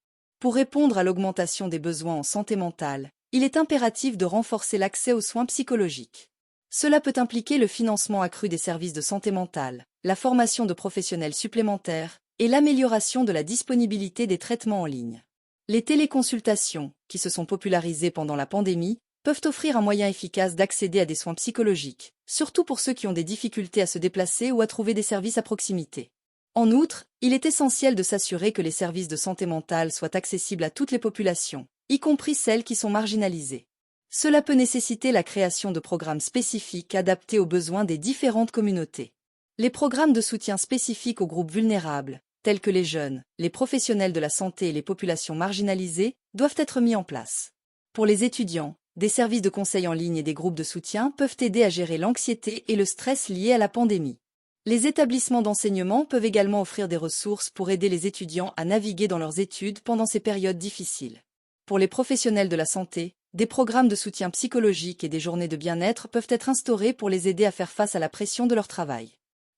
Pour répondre à l'augmentation des besoins en santé mentale, il est impératif de renforcer l'accès aux soins psychologiques. Cela peut impliquer le financement accru des services de santé mentale, la formation de professionnels supplémentaires et l'amélioration de la disponibilité des traitements en ligne. Les téléconsultations, qui se sont popularisées pendant la pandémie, peuvent offrir un moyen efficace d'accéder à des soins psychologiques, surtout pour ceux qui ont des difficultés à se déplacer ou à trouver des services à proximité. En outre, il est essentiel de s'assurer que les services de santé mentale soient accessibles à toutes les populations, y compris celles qui sont marginalisées. Cela peut nécessiter la création de programmes spécifiques adaptés aux besoins des différentes communautés. Les programmes de soutien spécifiques aux groupes vulnérables, tels que les jeunes, les professionnels de la santé et les populations marginalisées, doivent être mis en place. Pour les étudiants, des services de conseil en ligne et des groupes de soutien peuvent aider à gérer l'anxiété et le stress liés à la pandémie. Les établissements d'enseignement peuvent également offrir des ressources pour aider les étudiants à naviguer dans leurs études pendant ces périodes difficiles. Pour les professionnels de la santé, des programmes de soutien psychologique et des journées de bien-être peuvent être instaurés pour les aider à faire face à la pression de leur travail.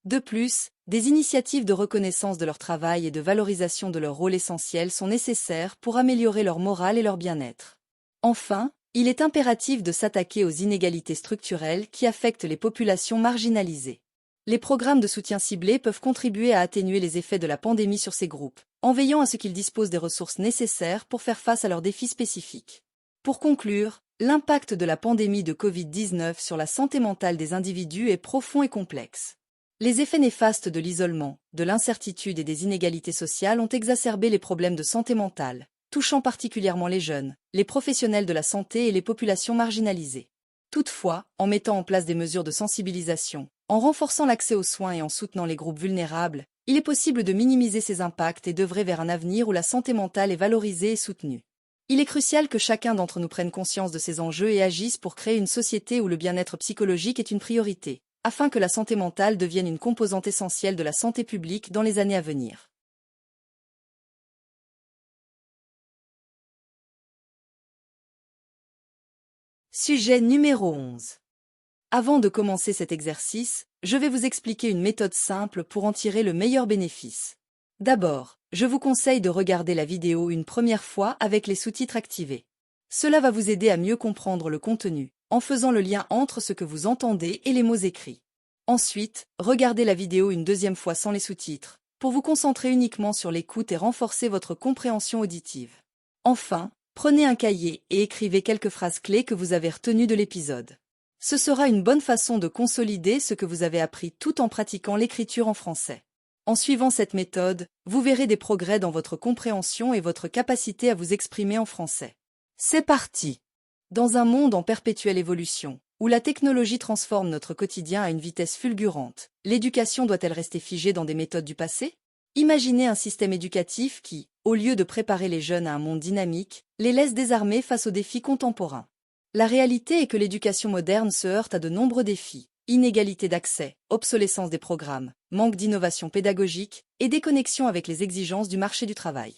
De plus, des initiatives de reconnaissance de leur travail et de valorisation de leur rôle essentiel sont nécessaires pour améliorer leur morale et leur bien-être. Enfin, Il est impératif de s'attaquer aux inégalités structurelles qui affectent les populations marginalisées. Les programmes de soutien ciblés peuvent contribuer à atténuer les effets de la pandémie sur ces groupes, en veillant à ce qu'ils disposent des ressources nécessaires pour faire face à leurs défis spécifiques. Pour conclure, l'impact de la pandémie de Covid-19 sur la santé mentale des individus est profond et complexe. Les effets néfastes de l'isolement, de l'incertitude et des inégalités sociales ont exacerbé les problèmes de santé mentale, touchant particulièrement les jeunes, les professionnels de la santé et les populations marginalisées. Toutefois, en mettant en place des mesures de sensibilisation, en renforçant l'accès aux soins et en soutenant les groupes vulnérables, il est possible de minimiser ces impacts et d'œuvrer vers un avenir où la santé mentale est valorisée et soutenue. Il est crucial que chacun d'entre nous prenne conscience de ces enjeux et agisse pour créer une société où le bien-être psychologique est une priorité, afin que la santé mentale devienne une composante essentielle de la santé publique dans les années à venir. Sujet numéro 11. Avant de commencer cet exercice, je vais vous expliquer une méthode simple pour en tirer le meilleur bénéfice. D'abord, je vous conseille de regarder la vidéo une première fois avec les sous-titres activés. Cela va vous aider à mieux comprendre le contenu, en faisant le lien entre ce que vous entendez et les mots écrits. Ensuite, regardez la vidéo une deuxième fois sans les sous-titres, pour vous concentrer uniquement sur l'écoute et renforcer votre compréhension auditive. Enfin, prenez un cahier et écrivez quelques phrases clés que vous avez retenues de l'épisode. Ce sera une bonne façon de consolider ce que vous avez appris tout en pratiquant l'écriture en français. En suivant cette méthode, vous verrez des progrès dans votre compréhension et votre capacité à vous exprimer en français. C'est parti! Dans un monde en perpétuelle évolution, où la technologie transforme notre quotidien à une vitesse fulgurante, l'éducation doit-elle rester figée dans des méthodes du passé? Imaginez un système éducatif qui, au lieu de préparer les jeunes à un monde dynamique, les laisse désarmés face aux défis contemporains. La réalité est que l'éducation moderne se heurte à de nombreux défis: inégalité d'accès, obsolescence des programmes, manque d'innovation pédagogique et déconnexion avec les exigences du marché du travail.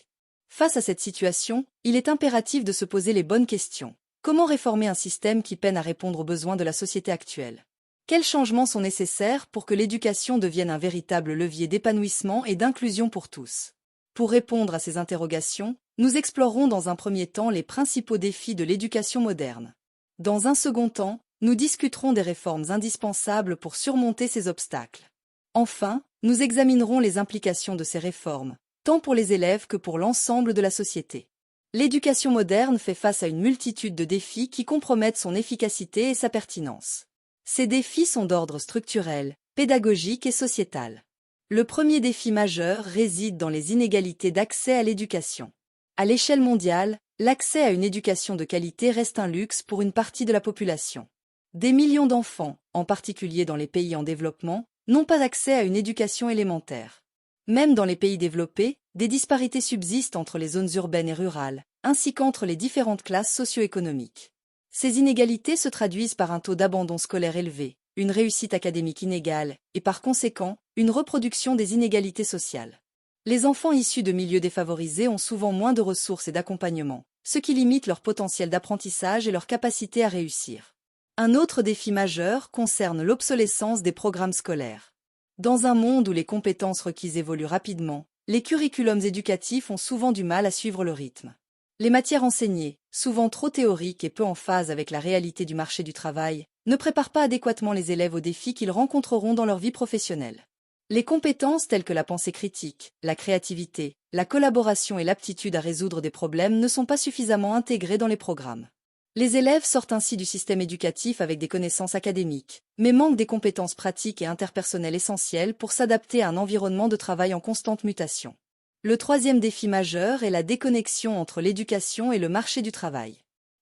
Face à cette situation, il est impératif de se poser les bonnes questions. Comment réformer un système qui peine à répondre aux besoins de la société actuelle? Quels changements sont nécessaires pour que l'éducation devienne un véritable levier d'épanouissement et d'inclusion pour tous? Pour répondre à ces interrogations, nous explorerons dans un premier temps les principaux défis de l'éducation moderne. Dans un second temps, nous discuterons des réformes indispensables pour surmonter ces obstacles. Enfin, nous examinerons les implications de ces réformes, tant pour les élèves que pour l'ensemble de la société. L'éducation moderne fait face à une multitude de défis qui compromettent son efficacité et sa pertinence. Ces défis sont d'ordre structurel, pédagogique et sociétal. Le premier défi majeur réside dans les inégalités d'accès à l'éducation. À l'échelle mondiale, l'accès à une éducation de qualité reste un luxe pour une partie de la population. Des millions d'enfants, en particulier dans les pays en développement, n'ont pas accès à une éducation élémentaire. Même dans les pays développés, des disparités subsistent entre les zones urbaines et rurales, ainsi qu'entre les différentes classes socio-économiques. Ces inégalités se traduisent par un taux d'abandon scolaire élevé, une réussite académique inégale, et par conséquent, une reproduction des inégalités sociales. Les enfants issus de milieux défavorisés ont souvent moins de ressources et d'accompagnement, ce qui limite leur potentiel d'apprentissage et leur capacité à réussir. Un autre défi majeur concerne l'obsolescence des programmes scolaires. Dans un monde où les compétences requises évoluent rapidement, les curriculums éducatifs ont souvent du mal à suivre le rythme. Les matières enseignées, souvent trop théoriques et peu en phase avec la réalité du marché du travail, ne préparent pas adéquatement les élèves aux défis qu'ils rencontreront dans leur vie professionnelle. Les compétences telles que la pensée critique, la créativité, la collaboration et l'aptitude à résoudre des problèmes ne sont pas suffisamment intégrées dans les programmes. Les élèves sortent ainsi du système éducatif avec des connaissances académiques, mais manquent des compétences pratiques et interpersonnelles essentielles pour s'adapter à un environnement de travail en constante mutation. Le troisième défi majeur est la déconnexion entre l'éducation et le marché du travail.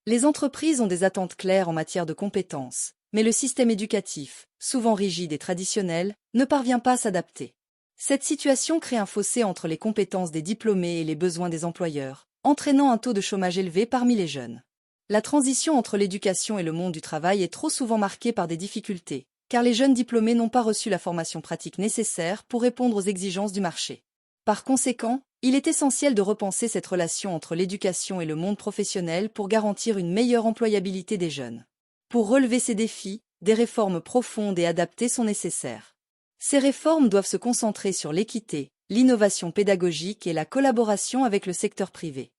Les entreprises ont des attentes claires en matière de compétences, mais le système éducatif, souvent rigide et traditionnel, ne parvient pas à s'adapter. Cette situation crée un fossé entre les compétences des diplômés et les besoins des employeurs, entraînant un taux de chômage élevé parmi les jeunes. La transition entre l'éducation et le monde du travail est trop souvent marquée par des difficultés, car les jeunes diplômés n'ont pas reçu la formation pratique nécessaire pour répondre aux exigences du marché. Par conséquent, il est essentiel de repenser cette relation entre l'éducation et le monde professionnel pour garantir une meilleure employabilité des jeunes. Pour relever ces défis, des réformes profondes et adaptées sont nécessaires. Ces réformes doivent se concentrer sur l'équité, l'innovation pédagogique et la collaboration avec le secteur privé.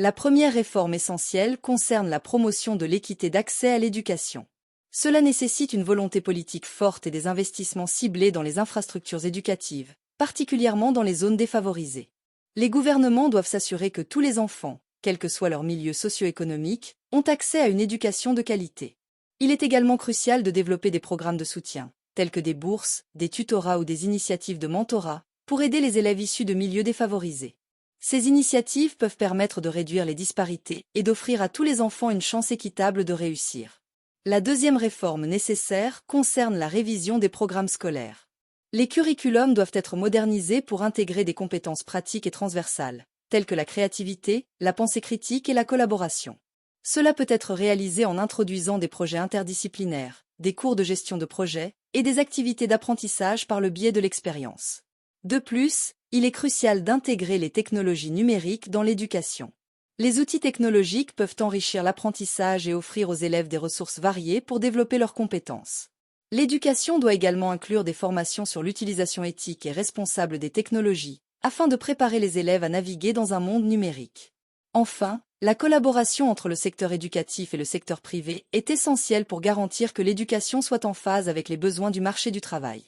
La première réforme essentielle concerne la promotion de l'équité d'accès à l'éducation. Cela nécessite une volonté politique forte et des investissements ciblés dans les infrastructures éducatives, particulièrement dans les zones défavorisées. Les gouvernements doivent s'assurer que tous les enfants, quel que soit leur milieu socio-économique, ont accès à une éducation de qualité. Il est également crucial de développer des programmes de soutien, tels que des bourses, des tutorats ou des initiatives de mentorat, pour aider les élèves issus de milieux défavorisés. Ces initiatives peuvent permettre de réduire les disparités et d'offrir à tous les enfants une chance équitable de réussir. La deuxième réforme nécessaire concerne la révision des programmes scolaires. Les curriculums doivent être modernisés pour intégrer des compétences pratiques et transversales, telles que la créativité, la pensée critique et la collaboration. Cela peut être réalisé en introduisant des projets interdisciplinaires, des cours de gestion de projet et des activités d'apprentissage par le biais de l'expérience. De plus, il est crucial d'intégrer les technologies numériques dans l'éducation. Les outils technologiques peuvent enrichir l'apprentissage et offrir aux élèves des ressources variées pour développer leurs compétences. L'éducation doit également inclure des formations sur l'utilisation éthique et responsable des technologies, afin de préparer les élèves à naviguer dans un monde numérique. Enfin, la collaboration entre le secteur éducatif et le secteur privé est essentielle pour garantir que l'éducation soit en phase avec les besoins du marché du travail.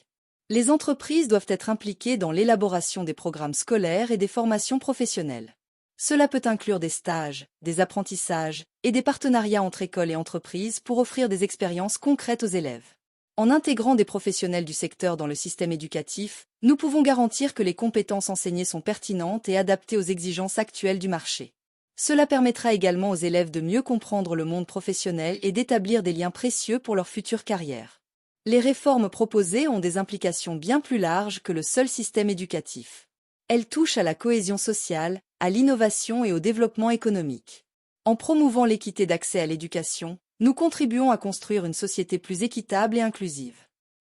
Les entreprises doivent être impliquées dans l'élaboration des programmes scolaires et des formations professionnelles. Cela peut inclure des stages, des apprentissages et des partenariats entre écoles et entreprises pour offrir des expériences concrètes aux élèves. En intégrant des professionnels du secteur dans le système éducatif, nous pouvons garantir que les compétences enseignées sont pertinentes et adaptées aux exigences actuelles du marché. Cela permettra également aux élèves de mieux comprendre le monde professionnel et d'établir des liens précieux pour leur future carrière. Les réformes proposées ont des implications bien plus larges que le seul système éducatif. Elles touchent à la cohésion sociale, à l'innovation et au développement économique. En promouvant l'équité d'accès à l'éducation, nous contribuons à construire une société plus équitable et inclusive.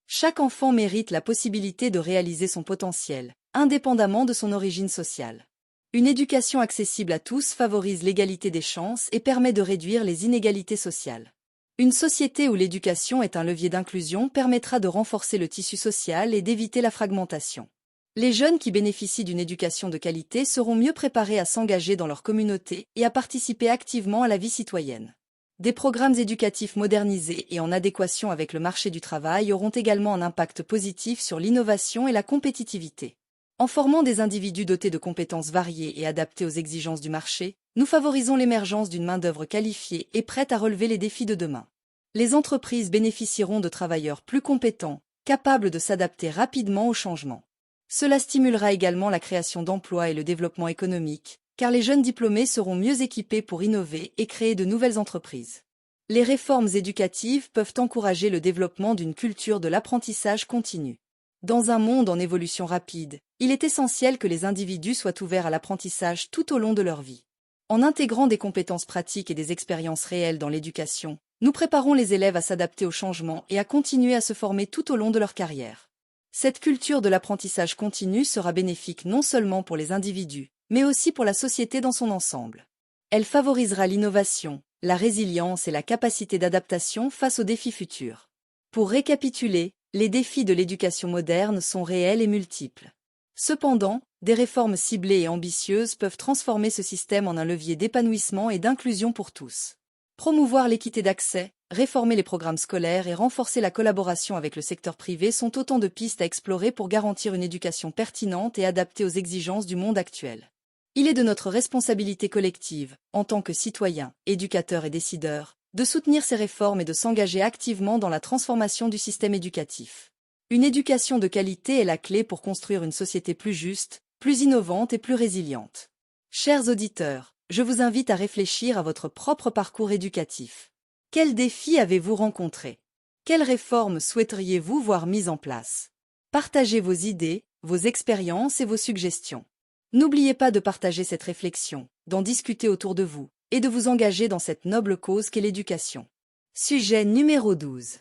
Chaque enfant mérite la possibilité de réaliser son potentiel, indépendamment de son origine sociale. Une éducation accessible à tous favorise l'égalité des chances et permet de réduire les inégalités sociales. Une société où l'éducation est un levier d'inclusion permettra de renforcer le tissu social et d'éviter la fragmentation. Les jeunes qui bénéficient d'une éducation de qualité seront mieux préparés à s'engager dans leur communauté et à participer activement à la vie citoyenne. Des programmes éducatifs modernisés et en adéquation avec le marché du travail auront également un impact positif sur l'innovation et la compétitivité. En formant des individus dotés de compétences variées et adaptés aux exigences du marché, nous favorisons l'émergence d'une main-d'œuvre qualifiée et prête à relever les défis de demain. Les entreprises bénéficieront de travailleurs plus compétents, capables de s'adapter rapidement aux changements. Cela stimulera également la création d'emplois et le développement économique, car les jeunes diplômés seront mieux équipés pour innover et créer de nouvelles entreprises. Les réformes éducatives peuvent encourager le développement d'une culture de l'apprentissage continu. Dans un monde en évolution rapide, il est essentiel que les individus soient ouverts à l'apprentissage tout au long de leur vie. En intégrant des compétences pratiques et des expériences réelles dans l'éducation, nous préparons les élèves à s'adapter aux changements et à continuer à se former tout au long de leur carrière. Cette culture de l'apprentissage continu sera bénéfique non seulement pour les individus, mais aussi pour la société dans son ensemble. Elle favorisera l'innovation, la résilience et la capacité d'adaptation face aux défis futurs. Pour récapituler, les défis de l'éducation moderne sont réels et multiples. Cependant, des réformes ciblées et ambitieuses peuvent transformer ce système en un levier d'épanouissement et d'inclusion pour tous. Promouvoir l'équité d'accès, réformer les programmes scolaires et renforcer la collaboration avec le secteur privé sont autant de pistes à explorer pour garantir une éducation pertinente et adaptée aux exigences du monde actuel. Il est de notre responsabilité collective, en tant que citoyens, éducateurs et décideurs, de soutenir ces réformes et de s'engager activement dans la transformation du système éducatif. Une éducation de qualité est la clé pour construire une société plus juste, plus innovante et plus résiliente. Chers auditeurs, je vous invite à réfléchir à votre propre parcours éducatif. Quels défis avez-vous rencontrés? Quelles réformes souhaiteriez-vous voir mises en place? Partagez vos idées, vos expériences et vos suggestions. N'oubliez pas de partager cette réflexion, d'en discuter autour de vous, et de vous engager dans cette noble cause qu'est l'éducation. Sujet numéro 12.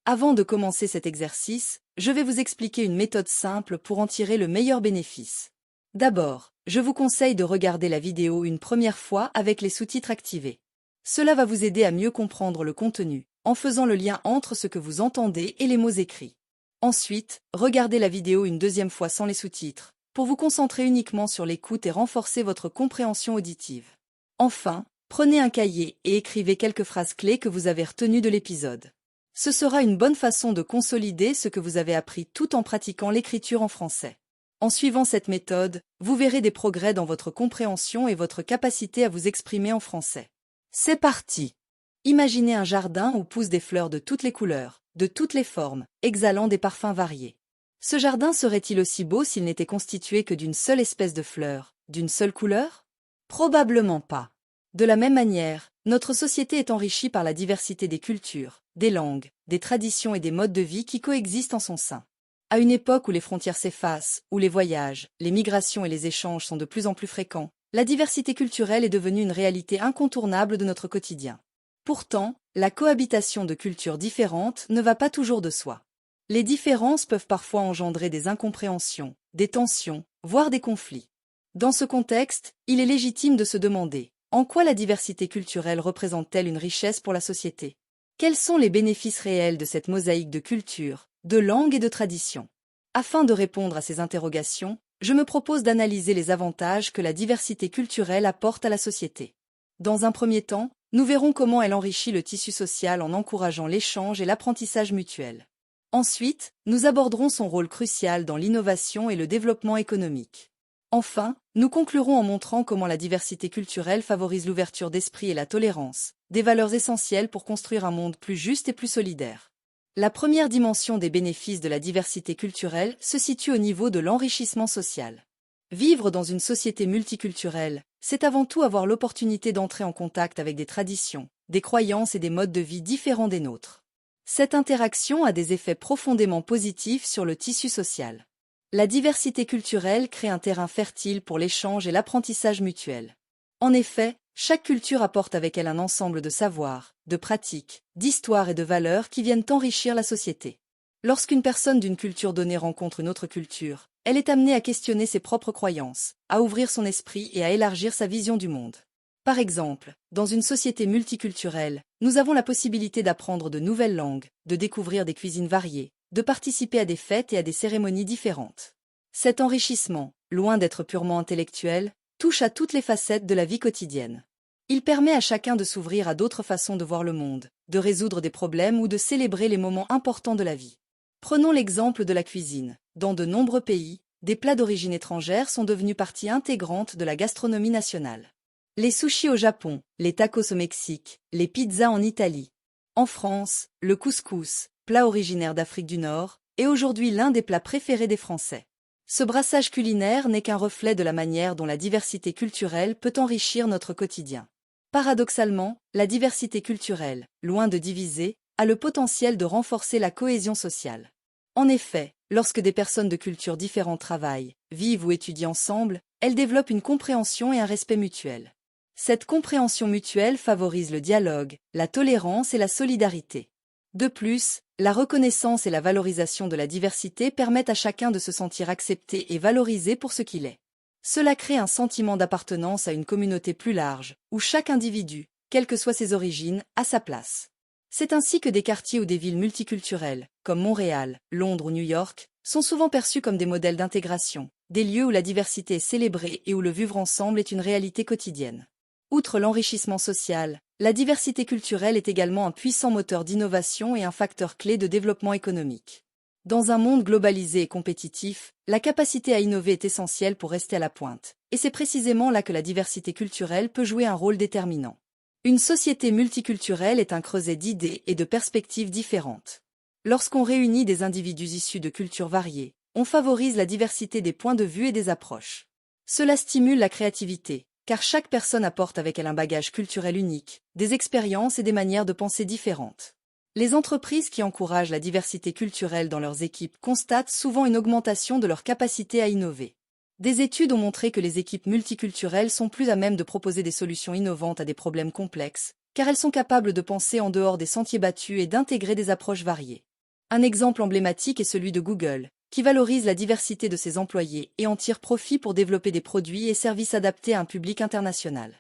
Avant de commencer cet exercice, je vais vous expliquer une méthode simple pour en tirer le meilleur bénéfice. D'abord, je vous conseille de regarder la vidéo une première fois avec les sous-titres activés. Cela va vous aider à mieux comprendre le contenu, en faisant le lien entre ce que vous entendez et les mots écrits. Ensuite, regardez la vidéo une deuxième fois sans les sous-titres, pour vous concentrer uniquement sur l'écoute et renforcer votre compréhension auditive. Enfin, prenez un cahier et écrivez quelques phrases clés que vous avez retenues de l'épisode. Ce sera une bonne façon de consolider ce que vous avez appris tout en pratiquant l'écriture en français. En suivant cette méthode, vous verrez des progrès dans votre compréhension et votre capacité à vous exprimer en français. C'est parti! Imaginez un jardin où poussent des fleurs de toutes les couleurs, de toutes les formes, exhalant des parfums variés. Ce jardin serait-il aussi beau s'il n'était constitué que d'une seule espèce de fleurs, d'une seule couleur? Probablement pas. De la même manière, notre société est enrichie par la diversité des cultures, des langues, des traditions et des modes de vie qui coexistent en son sein. À une époque où les frontières s'effacent, où les voyages, les migrations et les échanges sont de plus en plus fréquents, la diversité culturelle est devenue une réalité incontournable de notre quotidien. Pourtant, la cohabitation de cultures différentes ne va pas toujours de soi. Les différences peuvent parfois engendrer des incompréhensions, des tensions, voire des conflits. Dans ce contexte, il est légitime de se demander en quoi la diversité culturelle représente-t-elle une richesse pour la société? Quels sont les bénéfices réels de cette mosaïque de cultures, de langues et de traditions? Afin de répondre à ces interrogations, je me propose d'analyser les avantages que la diversité culturelle apporte à la société. Dans un premier temps, nous verrons comment elle enrichit le tissu social en encourageant l'échange et l'apprentissage mutuel. Ensuite, nous aborderons son rôle crucial dans l'innovation et le développement économique. Enfin, nous conclurons en montrant comment la diversité culturelle favorise l'ouverture d'esprit et la tolérance, des valeurs essentielles pour construire un monde plus juste et plus solidaire. La première dimension des bénéfices de la diversité culturelle se situe au niveau de l'enrichissement social. Vivre dans une société multiculturelle, c'est avant tout avoir l'opportunité d'entrer en contact avec des traditions, des croyances et des modes de vie différents des nôtres. Cette interaction a des effets profondément positifs sur le tissu social. La diversité culturelle crée un terrain fertile pour l'échange et l'apprentissage mutuel. En effet, chaque culture apporte avec elle un ensemble de savoirs, de pratiques, d'histoires et de valeurs qui viennent enrichir la société. Lorsqu'une personne d'une culture donnée rencontre une autre culture, elle est amenée à questionner ses propres croyances, à ouvrir son esprit et à élargir sa vision du monde. Par exemple, dans une société multiculturelle, nous avons la possibilité d'apprendre de nouvelles langues, de découvrir des cuisines variées, de participer à des fêtes et à des cérémonies différentes. Cet enrichissement, loin d'être purement intellectuel, touche à toutes les facettes de la vie quotidienne. Il permet à chacun de s'ouvrir à d'autres façons de voir le monde, de résoudre des problèmes ou de célébrer les moments importants de la vie. Prenons l'exemple de la cuisine. Dans de nombreux pays, des plats d'origine étrangère sont devenus partie intégrante de la gastronomie nationale. Les sushis au Japon, les tacos au Mexique, les pizzas en Italie. En France, le couscous, plat originaire d'Afrique du Nord, est aujourd'hui l'un des plats préférés des Français. Ce brassage culinaire n'est qu'un reflet de la manière dont la diversité culturelle peut enrichir notre quotidien. Paradoxalement, la diversité culturelle, loin de diviser, a le potentiel de renforcer la cohésion sociale. En effet, lorsque des personnes de cultures différentes travaillent, vivent ou étudient ensemble, elles développent une compréhension et un respect mutuel. Cette compréhension mutuelle favorise le dialogue, la tolérance et la solidarité. De plus, la reconnaissance et la valorisation de la diversité permettent à chacun de se sentir accepté et valorisé pour ce qu'il est. Cela crée un sentiment d'appartenance à une communauté plus large, où chaque individu, quelles que soient ses origines, a sa place. C'est ainsi que des quartiers ou des villes multiculturelles, comme Montréal, Londres ou New York, sont souvent perçus comme des modèles d'intégration, des lieux où la diversité est célébrée et où le vivre ensemble est une réalité quotidienne. Outre l'enrichissement social, la diversité culturelle est également un puissant moteur d'innovation et un facteur clé de développement économique. Dans un monde globalisé et compétitif, la capacité à innover est essentielle pour rester à la pointe, et c'est précisément là que la diversité culturelle peut jouer un rôle déterminant. Une société multiculturelle est un creuset d'idées et de perspectives différentes. Lorsqu'on réunit des individus issus de cultures variées, on favorise la diversité des points de vue et des approches. Cela stimule la créativité, car chaque personne apporte avec elle un bagage culturel unique, des expériences et des manières de penser différentes. Les entreprises qui encouragent la diversité culturelle dans leurs équipes constatent souvent une augmentation de leur capacité à innover. Des études ont montré que les équipes multiculturelles sont plus à même de proposer des solutions innovantes à des problèmes complexes, car elles sont capables de penser en dehors des sentiers battus et d'intégrer des approches variées. Un exemple emblématique est celui de Google, qui valorise la diversité de ses employés et en tire profit pour développer des produits et services adaptés à un public international.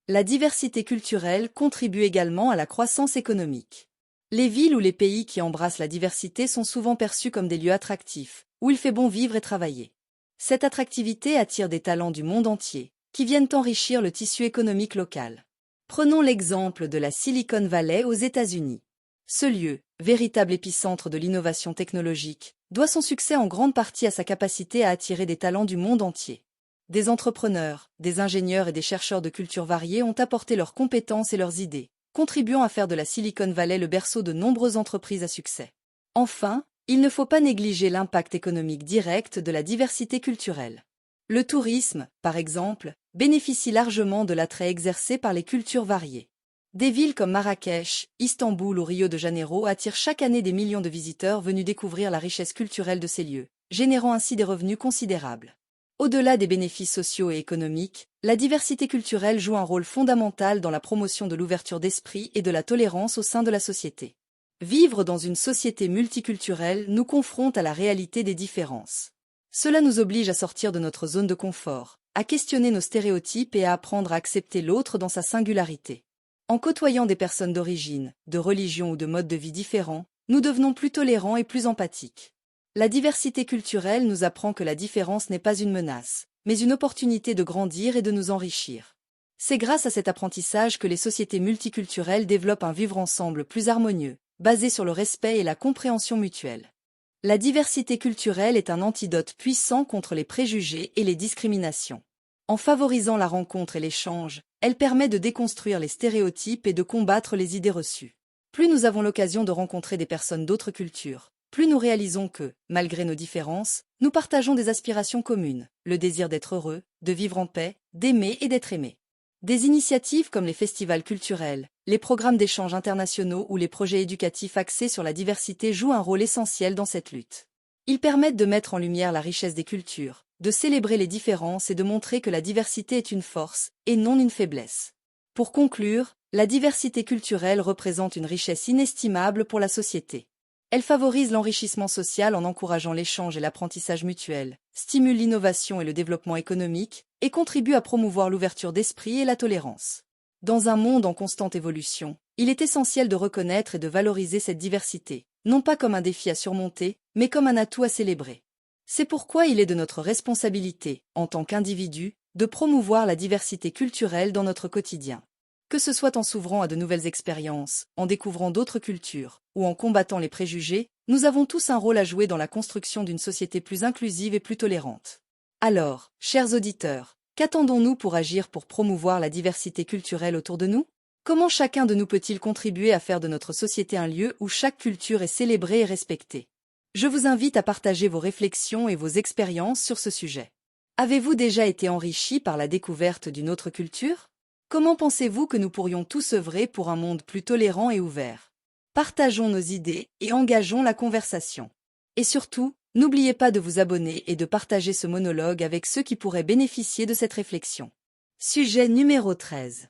La diversité culturelle contribue également à la croissance économique. Les villes ou les pays qui embrassent la diversité sont souvent perçus comme des lieux attractifs, où il fait bon vivre et travailler. Cette attractivité attire des talents du monde entier, qui viennent enrichir le tissu économique local. Prenons l'exemple de la Silicon Valley aux États-Unis. Ce lieu, véritable épicentre de l'innovation technologique, doit son succès en grande partie à sa capacité à attirer des talents du monde entier. Des entrepreneurs, des ingénieurs et des chercheurs de cultures variées ont apporté leurs compétences et leurs idées, contribuant à faire de la Silicon Valley le berceau de nombreuses entreprises à succès. Enfin, il ne faut pas négliger l'impact économique direct de la diversité culturelle. Le tourisme, par exemple, bénéficie largement de l'attrait exercé par les cultures variées. Des villes comme Marrakech, Istanbul ou Rio de Janeiro attirent chaque année des millions de visiteurs venus découvrir la richesse culturelle de ces lieux, générant ainsi des revenus considérables. Au-delà des bénéfices sociaux et économiques, la diversité culturelle joue un rôle fondamental dans la promotion de l'ouverture d'esprit et de la tolérance au sein de la société. Vivre dans une société multiculturelle nous confronte à la réalité des différences. Cela nous oblige à sortir de notre zone de confort, à questionner nos stéréotypes et à apprendre à accepter l'autre dans sa singularité. En côtoyant des personnes d'origine, de religion ou de mode de vie différents, nous devenons plus tolérants et plus empathiques. La diversité culturelle nous apprend que la différence n'est pas une menace, mais une opportunité de grandir et de nous enrichir. C'est grâce à cet apprentissage que les sociétés multiculturelles développent un vivre ensemble plus harmonieux, basé sur le respect et la compréhension mutuelle. La diversité culturelle est un antidote puissant contre les préjugés et les discriminations. En favorisant la rencontre et l'échange, elle permet de déconstruire les stéréotypes et de combattre les idées reçues. Plus nous avons l'occasion de rencontrer des personnes d'autres cultures, plus nous réalisons que, malgré nos différences, nous partageons des aspirations communes, le désir d'être heureux, de vivre en paix, d'aimer et d'être aimé. Des initiatives comme les festivals culturels, les programmes d'échanges internationaux ou les projets éducatifs axés sur la diversité jouent un rôle essentiel dans cette lutte. Ils permettent de mettre en lumière la richesse des cultures, de célébrer les différences et de montrer que la diversité est une force, et non une faiblesse. Pour conclure, la diversité culturelle représente une richesse inestimable pour la société. Elle favorise l'enrichissement social en encourageant l'échange et l'apprentissage mutuel, stimule l'innovation et le développement économique, et contribue à promouvoir l'ouverture d'esprit et la tolérance. Dans un monde en constante évolution, il est essentiel de reconnaître et de valoriser cette diversité, non pas comme un défi à surmonter, mais comme un atout à célébrer. C'est pourquoi il est de notre responsabilité, en tant qu'individu, de promouvoir la diversité culturelle dans notre quotidien. Que ce soit en s'ouvrant à de nouvelles expériences, en découvrant d'autres cultures, ou en combattant les préjugés, nous avons tous un rôle à jouer dans la construction d'une société plus inclusive et plus tolérante. Alors, chers auditeurs, qu'attendons-nous pour agir pour promouvoir la diversité culturelle autour de nous? Comment chacun de nous peut-il contribuer à faire de notre société un lieu où chaque culture est célébrée et respectée? Je vous invite à partager vos réflexions et vos expériences sur ce sujet. Avez-vous déjà été enrichi par la découverte d'une autre culture? Comment pensez-vous que nous pourrions tous œuvrer pour un monde plus tolérant et ouvert? Partageons nos idées et engageons la conversation. Et surtout, n'oubliez pas de vous abonner et de partager ce monologue avec ceux qui pourraient bénéficier de cette réflexion. Sujet numéro 13.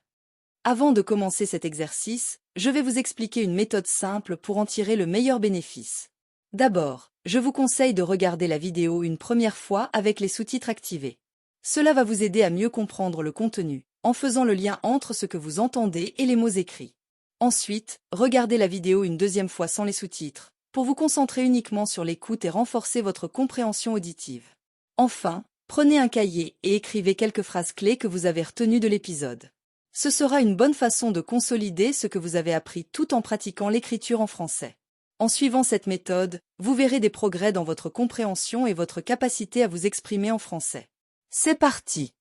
Avant de commencer cet exercice, je vais vous expliquer une méthode simple pour en tirer le meilleur bénéfice. D'abord, je vous conseille de regarder la vidéo une première fois avec les sous-titres activés. Cela va vous aider à mieux comprendre le contenu, en faisant le lien entre ce que vous entendez et les mots écrits. Ensuite, regardez la vidéo une deuxième fois sans les sous-titres, pour vous concentrer uniquement sur l'écoute et renforcer votre compréhension auditive. Enfin, prenez un cahier et écrivez quelques phrases clés que vous avez retenues de l'épisode. Ce sera une bonne façon de consolider ce que vous avez appris tout en pratiquant l'écriture en français. En suivant cette méthode, vous verrez des progrès dans votre compréhension et votre capacité à vous exprimer en français. C'est parti!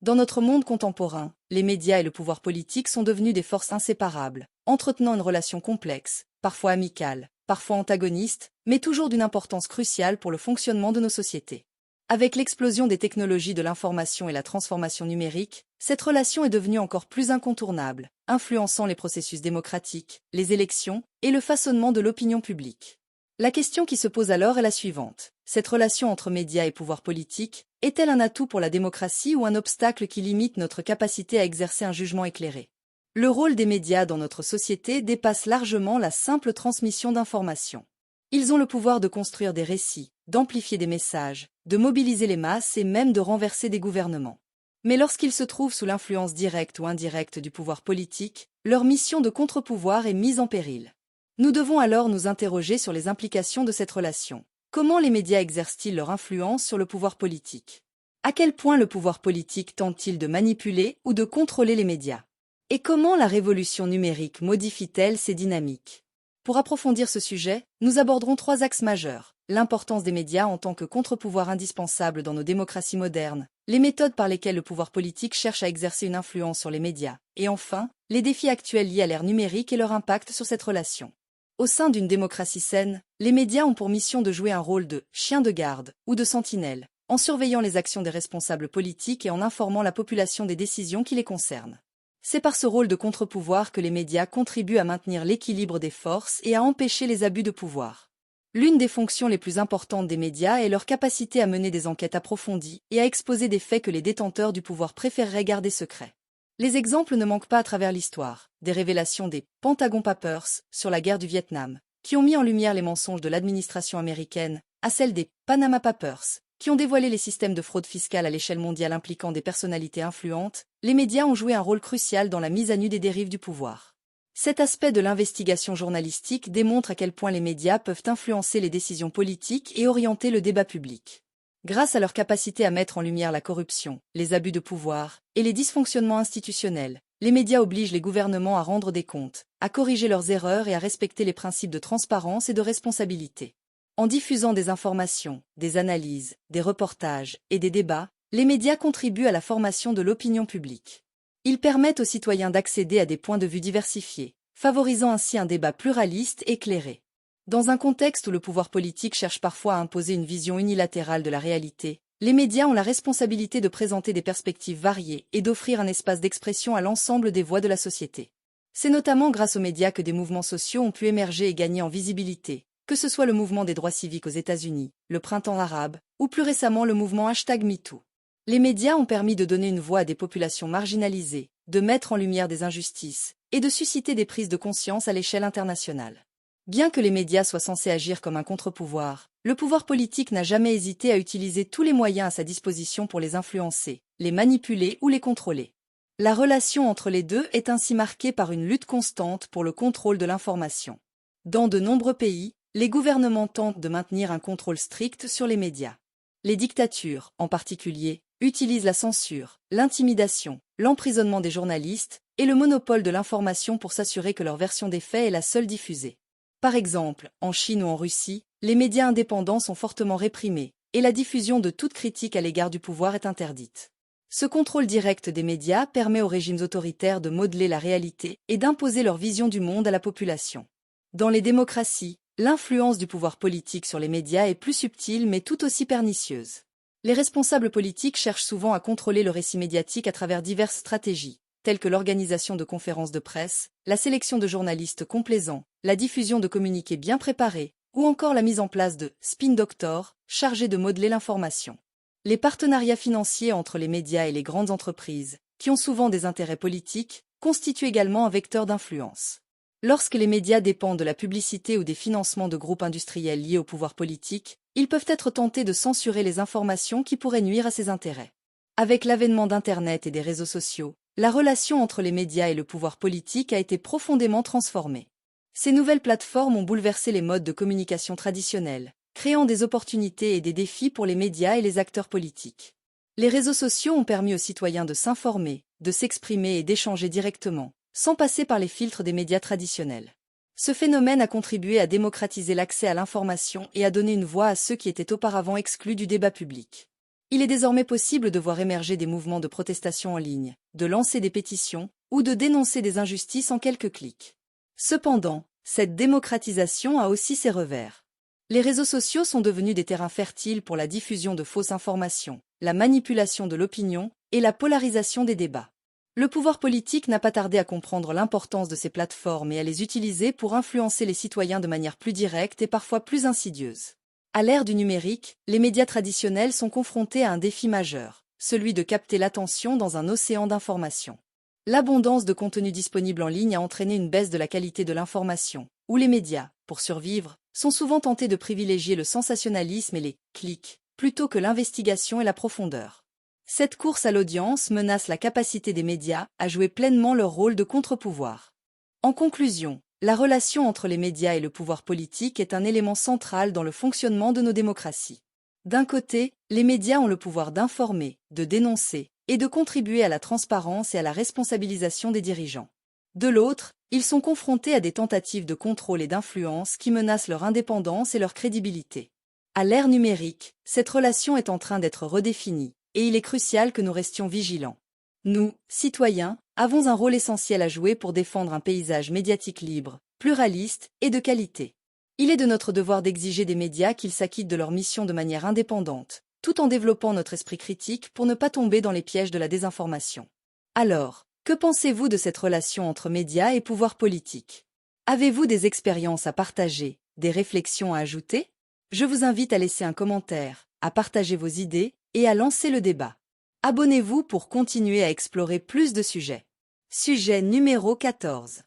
Dans notre monde contemporain, les médias et le pouvoir politique sont devenus des forces inséparables, entretenant une relation complexe, parfois amicale, parfois antagoniste, mais toujours d'une importance cruciale pour le fonctionnement de nos sociétés. Avec l'explosion des technologies de l'information et la transformation numérique, cette relation est devenue encore plus incontournable, influençant les processus démocratiques, les élections et le façonnement de l'opinion publique. La question qui se pose alors est la suivante. Cette relation entre médias et pouvoir politique est-elle un atout pour la démocratie ou un obstacle qui limite notre capacité à exercer un jugement éclairé? Le rôle des médias dans notre société dépasse largement la simple transmission d'informations. Ils ont le pouvoir de construire des récits, d'amplifier des messages, de mobiliser les masses et même de renverser des gouvernements. Mais lorsqu'ils se trouvent sous l'influence directe ou indirecte du pouvoir politique, leur mission de contre-pouvoir est mise en péril. Nous devons alors nous interroger sur les implications de cette relation. Comment les médias exercent-ils leur influence sur le pouvoir politique? À quel point le pouvoir politique tente-t-il de manipuler ou de contrôler les médias? Et comment la révolution numérique modifie-t-elle ces dynamiques? Pour approfondir ce sujet, nous aborderons 3 axes majeurs: l'importance des médias en tant que contre-pouvoir indispensable dans nos démocraties modernes, les méthodes par lesquelles le pouvoir politique cherche à exercer une influence sur les médias, et enfin, les défis actuels liés à l'ère numérique et leur impact sur cette relation. Au sein d'une démocratie saine, les médias ont pour mission de jouer un rôle de chien de garde ou de sentinelle, en surveillant les actions des responsables politiques et en informant la population des décisions qui les concernent. C'est par ce rôle de contre-pouvoir que les médias contribuent à maintenir l'équilibre des forces et à empêcher les abus de pouvoir. L'une des fonctions les plus importantes des médias est leur capacité à mener des enquêtes approfondies et à exposer des faits que les détenteurs du pouvoir préféreraient garder secrets. Les exemples ne manquent pas à travers l'histoire: des révélations des Pentagon Papers sur la guerre du Vietnam, qui ont mis en lumière les mensonges de l'administration américaine, à celles des Panama Papers, qui ont dévoilé les systèmes de fraude fiscale à l'échelle mondiale impliquant des personnalités influentes. Les médias ont joué un rôle crucial dans la mise à nu des dérives du pouvoir. Cet aspect de l'investigation journalistique démontre à quel point les médias peuvent influencer les décisions politiques et orienter le débat public. Grâce à leur capacité à mettre en lumière la corruption, les abus de pouvoir et les dysfonctionnements institutionnels, les médias obligent les gouvernements à rendre des comptes, à corriger leurs erreurs et à respecter les principes de transparence et de responsabilité. En diffusant des informations, des analyses, des reportages et des débats, les médias contribuent à la formation de l'opinion publique. Ils permettent aux citoyens d'accéder à des points de vue diversifiés, favorisant ainsi un débat pluraliste et éclairé. Dans un contexte où le pouvoir politique cherche parfois à imposer une vision unilatérale de la réalité, les médias ont la responsabilité de présenter des perspectives variées et d'offrir un espace d'expression à l'ensemble des voix de la société. C'est notamment grâce aux médias que des mouvements sociaux ont pu émerger et gagner en visibilité, que ce soit le mouvement des droits civiques aux États-Unis, le printemps arabe, ou plus récemment le mouvement #MeToo. Les médias ont permis de donner une voix à des populations marginalisées, de mettre en lumière des injustices, et de susciter des prises de conscience à l'échelle internationale. Bien que les médias soient censés agir comme un contre-pouvoir, le pouvoir politique n'a jamais hésité à utiliser tous les moyens à sa disposition pour les influencer, les manipuler ou les contrôler. La relation entre les deux est ainsi marquée par une lutte constante pour le contrôle de l'information. Dans de nombreux pays, les gouvernements tentent de maintenir un contrôle strict sur les médias. Les dictatures, en particulier, utilisent la censure, l'intimidation, l'emprisonnement des journalistes et le monopole de l'information pour s'assurer que leur version des faits est la seule diffusée. Par exemple, en Chine ou en Russie, les médias indépendants sont fortement réprimés, et la diffusion de toute critique à l'égard du pouvoir est interdite. Ce contrôle direct des médias permet aux régimes autoritaires de modeler la réalité et d'imposer leur vision du monde à la population. Dans les démocraties, l'influence du pouvoir politique sur les médias est plus subtile mais tout aussi pernicieuse. Les responsables politiques cherchent souvent à contrôler le récit médiatique à travers diverses stratégies, telles que l'organisation de conférences de presse, la sélection de journalistes complaisants, la diffusion de communiqués bien préparés, ou encore la mise en place de spin doctors, chargés de modeler l'information. Les partenariats financiers entre les médias et les grandes entreprises, qui ont souvent des intérêts politiques, constituent également un vecteur d'influence. Lorsque les médias dépendent de la publicité ou des financements de groupes industriels liés au pouvoir politique, ils peuvent être tentés de censurer les informations qui pourraient nuire à ces intérêts. Avec l'avènement d'Internet et des réseaux sociaux, la relation entre les médias et le pouvoir politique a été profondément transformée. Ces nouvelles plateformes ont bouleversé les modes de communication traditionnels, créant des opportunités et des défis pour les médias et les acteurs politiques. Les réseaux sociaux ont permis aux citoyens de s'informer, de s'exprimer et d'échanger directement, sans passer par les filtres des médias traditionnels. Ce phénomène a contribué à démocratiser l'accès à l'information et à donner une voix à ceux qui étaient auparavant exclus du débat public. Il est désormais possible de voir émerger des mouvements de protestation en ligne, de lancer des pétitions ou de dénoncer des injustices en quelques clics. Cependant, cette démocratisation a aussi ses revers. Les réseaux sociaux sont devenus des terrains fertiles pour la diffusion de fausses informations, la manipulation de l'opinion et la polarisation des débats. Le pouvoir politique n'a pas tardé à comprendre l'importance de ces plateformes et à les utiliser pour influencer les citoyens de manière plus directe et parfois plus insidieuse. À l'ère du numérique, les médias traditionnels sont confrontés à un défi majeur, celui de capter l'attention dans un océan d'informations. L'abondance de contenus disponibles en ligne a entraîné une baisse de la qualité de l'information, où les médias, pour survivre, sont souvent tentés de privilégier le sensationnalisme et les clics, plutôt que l'investigation et la profondeur. Cette course à l'audience menace la capacité des médias à jouer pleinement leur rôle de contre-pouvoir. En conclusion, la relation entre les médias et le pouvoir politique est un élément central dans le fonctionnement de nos démocraties. D'un côté, les médias ont le pouvoir d'informer, de dénoncer et de contribuer à la transparence et à la responsabilisation des dirigeants. De l'autre, ils sont confrontés à des tentatives de contrôle et d'influence qui menacent leur indépendance et leur crédibilité. À l'ère numérique, cette relation est en train d'être redéfinie, et il est crucial que nous restions vigilants. Nous, citoyens, avons un rôle essentiel à jouer pour défendre un paysage médiatique libre, pluraliste et de qualité. Il est de notre devoir d'exiger des médias qu'ils s'acquittent de leur mission de manière indépendante, tout en développant notre esprit critique pour ne pas tomber dans les pièges de la désinformation. Alors, que pensez-vous de cette relation entre médias et pouvoir politique? Avez-vous des expériences à partager, des réflexions à ajouter? Je vous invite à laisser un commentaire, à partager vos idées et à lancer le débat. Abonnez-vous pour continuer à explorer plus de sujets. Sujet numéro 14.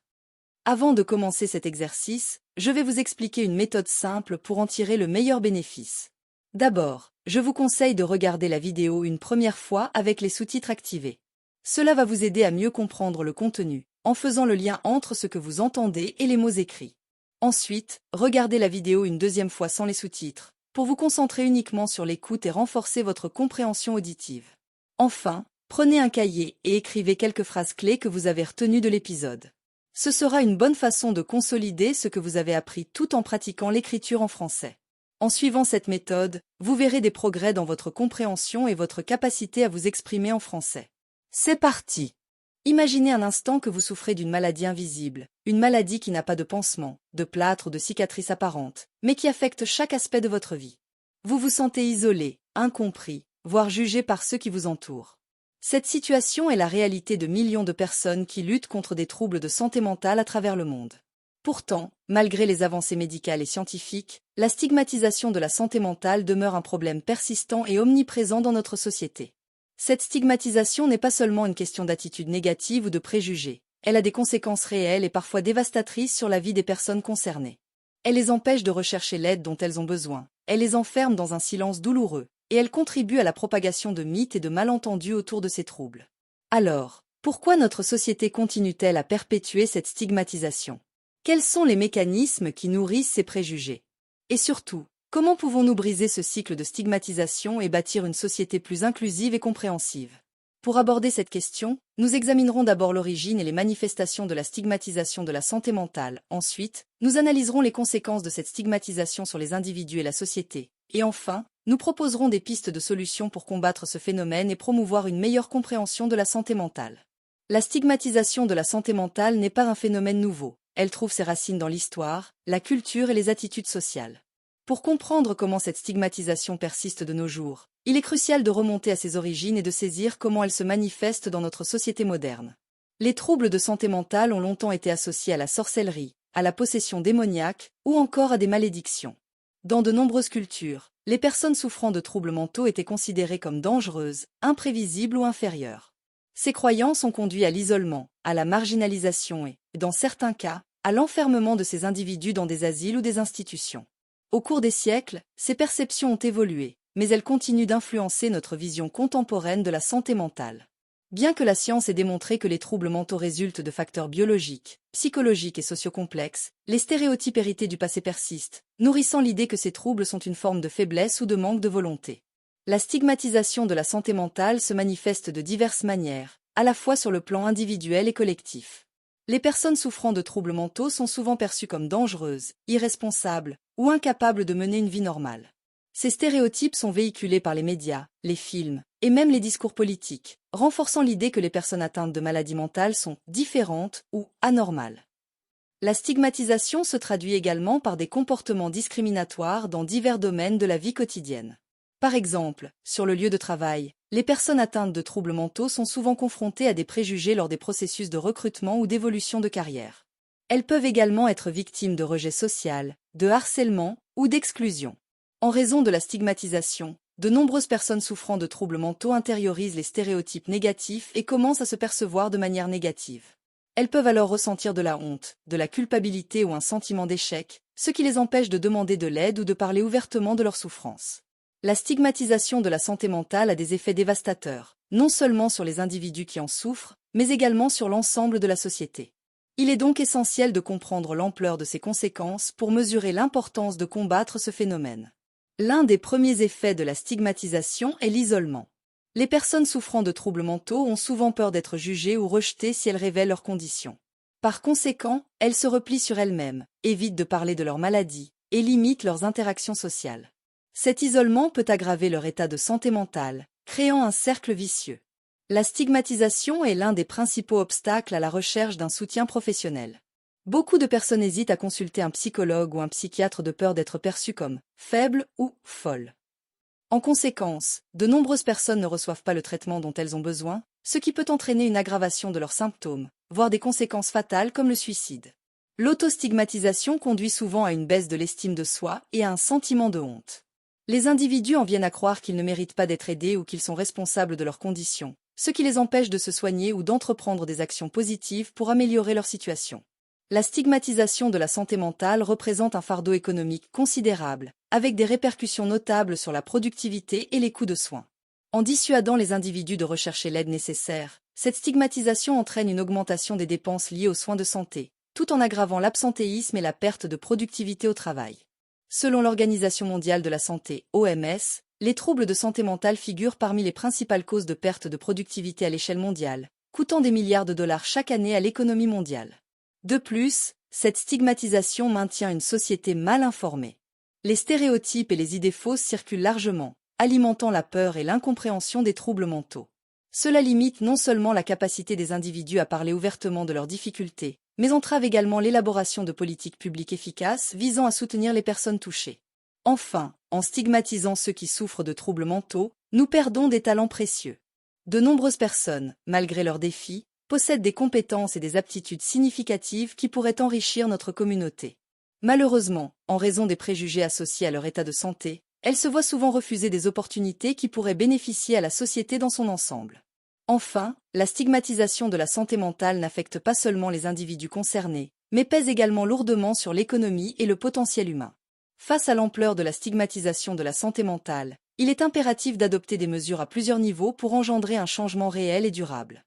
Avant de commencer cet exercice, je vais vous expliquer une méthode simple pour en tirer le meilleur bénéfice. D'abord, je vous conseille de regarder la vidéo une première fois avec les sous-titres activés. Cela va vous aider à mieux comprendre le contenu, en faisant le lien entre ce que vous entendez et les mots écrits. Ensuite, regardez la vidéo une deuxième fois sans les sous-titres, pour vous concentrer uniquement sur l'écoute et renforcer votre compréhension auditive. Enfin, prenez un cahier et écrivez quelques phrases clés que vous avez retenues de l'épisode. Ce sera une bonne façon de consolider ce que vous avez appris tout en pratiquant l'écriture en français. En suivant cette méthode, vous verrez des progrès dans votre compréhension et votre capacité à vous exprimer en français. C'est parti! Imaginez un instant que vous souffrez d'une maladie invisible, une maladie qui n'a pas de pansement, de plâtre ou de cicatrice apparente, mais qui affecte chaque aspect de votre vie. Vous vous sentez isolé, incompris, voire jugé par ceux qui vous entourent. Cette situation est la réalité de millions de personnes qui luttent contre des troubles de santé mentale à travers le monde. Pourtant, malgré les avancées médicales et scientifiques, la stigmatisation de la santé mentale demeure un problème persistant et omniprésent dans notre société. Cette stigmatisation n'est pas seulement une question d'attitude négative ou de préjugés, elle a des conséquences réelles et parfois dévastatrices sur la vie des personnes concernées. Elle les empêche de rechercher l'aide dont elles ont besoin, elle les enferme dans un silence douloureux, et elle contribue à la propagation de mythes et de malentendus autour de ces troubles. Alors, pourquoi notre société continue-t-elle à perpétuer cette stigmatisation? Quels sont les mécanismes qui nourrissent ces préjugés? Et surtout, comment pouvons-nous briser ce cycle de stigmatisation et bâtir une société plus inclusive et compréhensive? Pour aborder cette question, nous examinerons d'abord l'origine et les manifestations de la stigmatisation de la santé mentale. Ensuite, nous analyserons les conséquences de cette stigmatisation sur les individus et la société. Et enfin, nous proposerons des pistes de solutions pour combattre ce phénomène et promouvoir une meilleure compréhension de la santé mentale. La stigmatisation de la santé mentale n'est pas un phénomène nouveau. Elle trouve ses racines dans l'histoire, la culture et les attitudes sociales. Pour comprendre comment cette stigmatisation persiste de nos jours, il est crucial de remonter à ses origines et de saisir comment elle se manifeste dans notre société moderne. Les troubles de santé mentale ont longtemps été associés à la sorcellerie, à la possession démoniaque ou encore à des malédictions. Dans de nombreuses cultures, les personnes souffrant de troubles mentaux étaient considérées comme dangereuses, imprévisibles ou inférieures. Ces croyances ont conduit à l'isolement, à la marginalisation et, dans certains cas, à l'enfermement de ces individus dans des asiles ou des institutions. Au cours des siècles, ces perceptions ont évolué, mais elles continuent d'influencer notre vision contemporaine de la santé mentale. Bien que la science ait démontré que les troubles mentaux résultent de facteurs biologiques, psychologiques et socio-complexes, les stéréotypes hérités du passé persistent, nourrissant l'idée que ces troubles sont une forme de faiblesse ou de manque de volonté. La stigmatisation de la santé mentale se manifeste de diverses manières, à la fois sur le plan individuel et collectif. Les personnes souffrant de troubles mentaux sont souvent perçues comme dangereuses, irresponsables ou incapables de mener une vie normale. Ces stéréotypes sont véhiculés par les médias, les films et même les discours politiques, renforçant l'idée que les personnes atteintes de maladies mentales sont différentes ou anormales. La stigmatisation se traduit également par des comportements discriminatoires dans divers domaines de la vie quotidienne. Par exemple, sur le lieu de travail, les personnes atteintes de troubles mentaux sont souvent confrontées à des préjugés lors des processus de recrutement ou d'évolution de carrière. Elles peuvent également être victimes de rejet social, de harcèlement ou d'exclusion. En raison de la stigmatisation, de nombreuses personnes souffrant de troubles mentaux intériorisent les stéréotypes négatifs et commencent à se percevoir de manière négative. Elles peuvent alors ressentir de la honte, de la culpabilité ou un sentiment d'échec, ce qui les empêche de demander de l'aide ou de parler ouvertement de leurs souffrances. La stigmatisation de la santé mentale a des effets dévastateurs, non seulement sur les individus qui en souffrent, mais également sur l'ensemble de la société. Il est donc essentiel de comprendre l'ampleur de ces conséquences pour mesurer l'importance de combattre ce phénomène. L'un des premiers effets de la stigmatisation est l'isolement. Les personnes souffrant de troubles mentaux ont souvent peur d'être jugées ou rejetées si elles révèlent leurs conditions. Par conséquent, elles se replient sur elles-mêmes, évitent de parler de leur maladie et limitent leurs interactions sociales. Cet isolement peut aggraver leur état de santé mentale, créant un cercle vicieux. La stigmatisation est l'un des principaux obstacles à la recherche d'un soutien professionnel. Beaucoup de personnes hésitent à consulter un psychologue ou un psychiatre de peur d'être perçues comme faibles ou folles. En conséquence, de nombreuses personnes ne reçoivent pas le traitement dont elles ont besoin, ce qui peut entraîner une aggravation de leurs symptômes, voire des conséquences fatales comme le suicide. L'autostigmatisation conduit souvent à une baisse de l'estime de soi et à un sentiment de honte. Les individus en viennent à croire qu'ils ne méritent pas d'être aidés ou qu'ils sont responsables de leurs conditions, ce qui les empêche de se soigner ou d'entreprendre des actions positives pour améliorer leur situation. La stigmatisation de la santé mentale représente un fardeau économique considérable, avec des répercussions notables sur la productivité et les coûts de soins. En dissuadant les individus de rechercher l'aide nécessaire, cette stigmatisation entraîne une augmentation des dépenses liées aux soins de santé, tout en aggravant l'absentéisme et la perte de productivité au travail. Selon l'Organisation mondiale de la santé, OMS, les troubles de santé mentale figurent parmi les principales causes de perte de productivité à l'échelle mondiale, coûtant des milliards de dollars chaque année à l'économie mondiale. De plus, cette stigmatisation maintient une société mal informée. Les stéréotypes et les idées fausses circulent largement, alimentant la peur et l'incompréhension des troubles mentaux. Cela limite non seulement la capacité des individus à parler ouvertement de leurs difficultés, mais entrave également l'élaboration de politiques publiques efficaces visant à soutenir les personnes touchées. Enfin, en stigmatisant ceux qui souffrent de troubles mentaux, nous perdons des talents précieux. De nombreuses personnes, malgré leurs défis, possèdent des compétences et des aptitudes significatives qui pourraient enrichir notre communauté. Malheureusement, en raison des préjugés associés à leur état de santé, elles se voient souvent refuser des opportunités qui pourraient bénéficier à la société dans son ensemble. Enfin, la stigmatisation de la santé mentale n'affecte pas seulement les individus concernés, mais pèse également lourdement sur l'économie et le potentiel humain. Face à l'ampleur de la stigmatisation de la santé mentale, il est impératif d'adopter des mesures à plusieurs niveaux pour engendrer un changement réel et durable.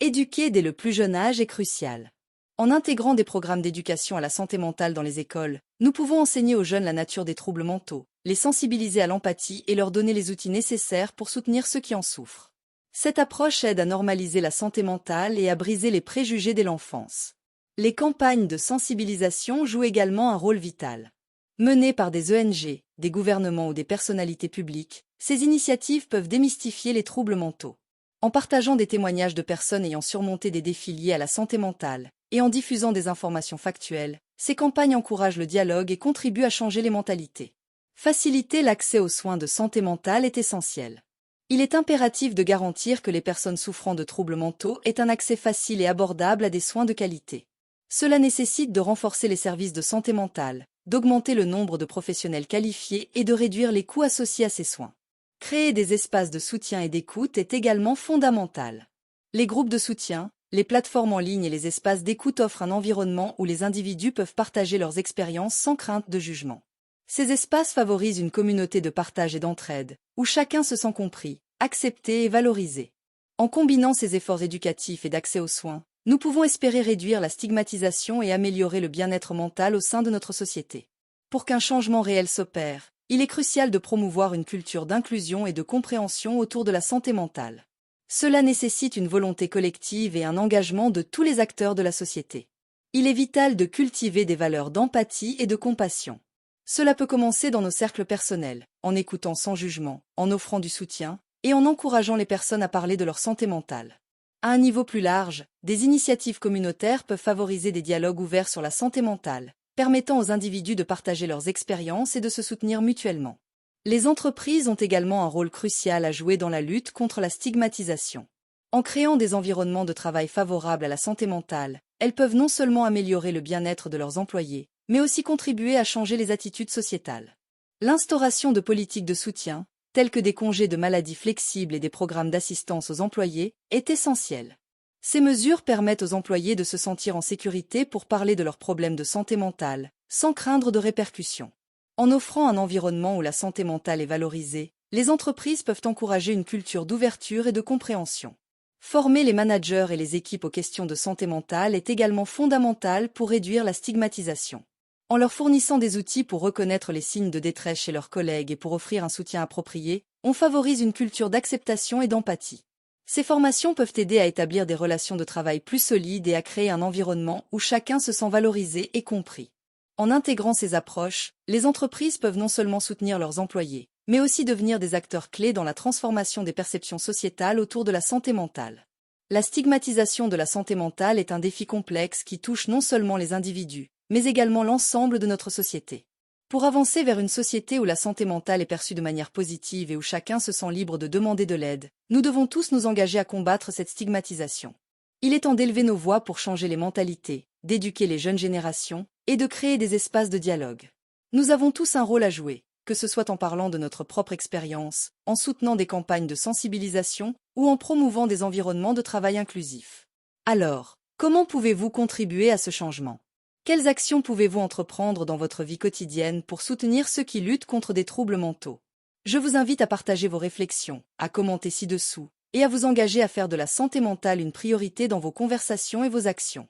Éduquer dès le plus jeune âge est crucial. En intégrant des programmes d'éducation à la santé mentale dans les écoles, nous pouvons enseigner aux jeunes la nature des troubles mentaux, les sensibiliser à l'empathie et leur donner les outils nécessaires pour soutenir ceux qui en souffrent. Cette approche aide à normaliser la santé mentale et à briser les préjugés dès l'enfance. Les campagnes de sensibilisation jouent également un rôle vital. Menées par des ONG, des gouvernements ou des personnalités publiques, ces initiatives peuvent démystifier les troubles mentaux. En partageant des témoignages de personnes ayant surmonté des défis liés à la santé mentale, et en diffusant des informations factuelles, ces campagnes encouragent le dialogue et contribuent à changer les mentalités. Faciliter l'accès aux soins de santé mentale est essentiel. Il est impératif de garantir que les personnes souffrant de troubles mentaux aient un accès facile et abordable à des soins de qualité. Cela nécessite de renforcer les services de santé mentale, d'augmenter le nombre de professionnels qualifiés et de réduire les coûts associés à ces soins. Créer des espaces de soutien et d'écoute est également fondamental. Les groupes de soutien, les plateformes en ligne et les espaces d'écoute offrent un environnement où les individus peuvent partager leurs expériences sans crainte de jugement. Ces espaces favorisent une communauté de partage et d'entraide, où chacun se sent compris, accepté et valorisé. En combinant ces efforts éducatifs et d'accès aux soins, nous pouvons espérer réduire la stigmatisation et améliorer le bien-être mental au sein de notre société. Pour qu'un changement réel s'opère, il est crucial de promouvoir une culture d'inclusion et de compréhension autour de la santé mentale. Cela nécessite une volonté collective et un engagement de tous les acteurs de la société. Il est vital de cultiver des valeurs d'empathie et de compassion. Cela peut commencer dans nos cercles personnels, en écoutant sans jugement, en offrant du soutien, et en encourageant les personnes à parler de leur santé mentale. À un niveau plus large, des initiatives communautaires peuvent favoriser des dialogues ouverts sur la santé mentale, permettant aux individus de partager leurs expériences et de se soutenir mutuellement. Les entreprises ont également un rôle crucial à jouer dans la lutte contre la stigmatisation. En créant des environnements de travail favorables à la santé mentale, elles peuvent non seulement améliorer le bien-être de leurs employés, mais aussi contribuer à changer les attitudes sociétales. L'instauration de politiques de soutien, telles que des congés de maladie flexibles et des programmes d'assistance aux employés, est essentielle. Ces mesures permettent aux employés de se sentir en sécurité pour parler de leurs problèmes de santé mentale, sans craindre de répercussions. En offrant un environnement où la santé mentale est valorisée, les entreprises peuvent encourager une culture d'ouverture et de compréhension. Former les managers et les équipes aux questions de santé mentale est également fondamental pour réduire la stigmatisation. En leur fournissant des outils pour reconnaître les signes de détresse chez leurs collègues et pour offrir un soutien approprié, on favorise une culture d'acceptation et d'empathie. Ces formations peuvent aider à établir des relations de travail plus solides et à créer un environnement où chacun se sent valorisé et compris. En intégrant ces approches, les entreprises peuvent non seulement soutenir leurs employés, mais aussi devenir des acteurs clés dans la transformation des perceptions sociétales autour de la santé mentale. La stigmatisation de la santé mentale est un défi complexe qui touche non seulement les individus, mais également l'ensemble de notre société. Pour avancer vers une société où la santé mentale est perçue de manière positive et où chacun se sent libre de demander de l'aide, nous devons tous nous engager à combattre cette stigmatisation. Il est temps d'élever nos voix pour changer les mentalités, d'éduquer les jeunes générations et de créer des espaces de dialogue. Nous avons tous un rôle à jouer, que ce soit en parlant de notre propre expérience, en soutenant des campagnes de sensibilisation ou en promouvant des environnements de travail inclusifs. Alors, comment pouvez-vous contribuer à ce changement ? Quelles actions pouvez-vous entreprendre dans votre vie quotidienne pour soutenir ceux qui luttent contre des troubles mentaux? Je vous invite à partager vos réflexions, à commenter ci-dessous, et à vous engager à faire de la santé mentale une priorité dans vos conversations et vos actions.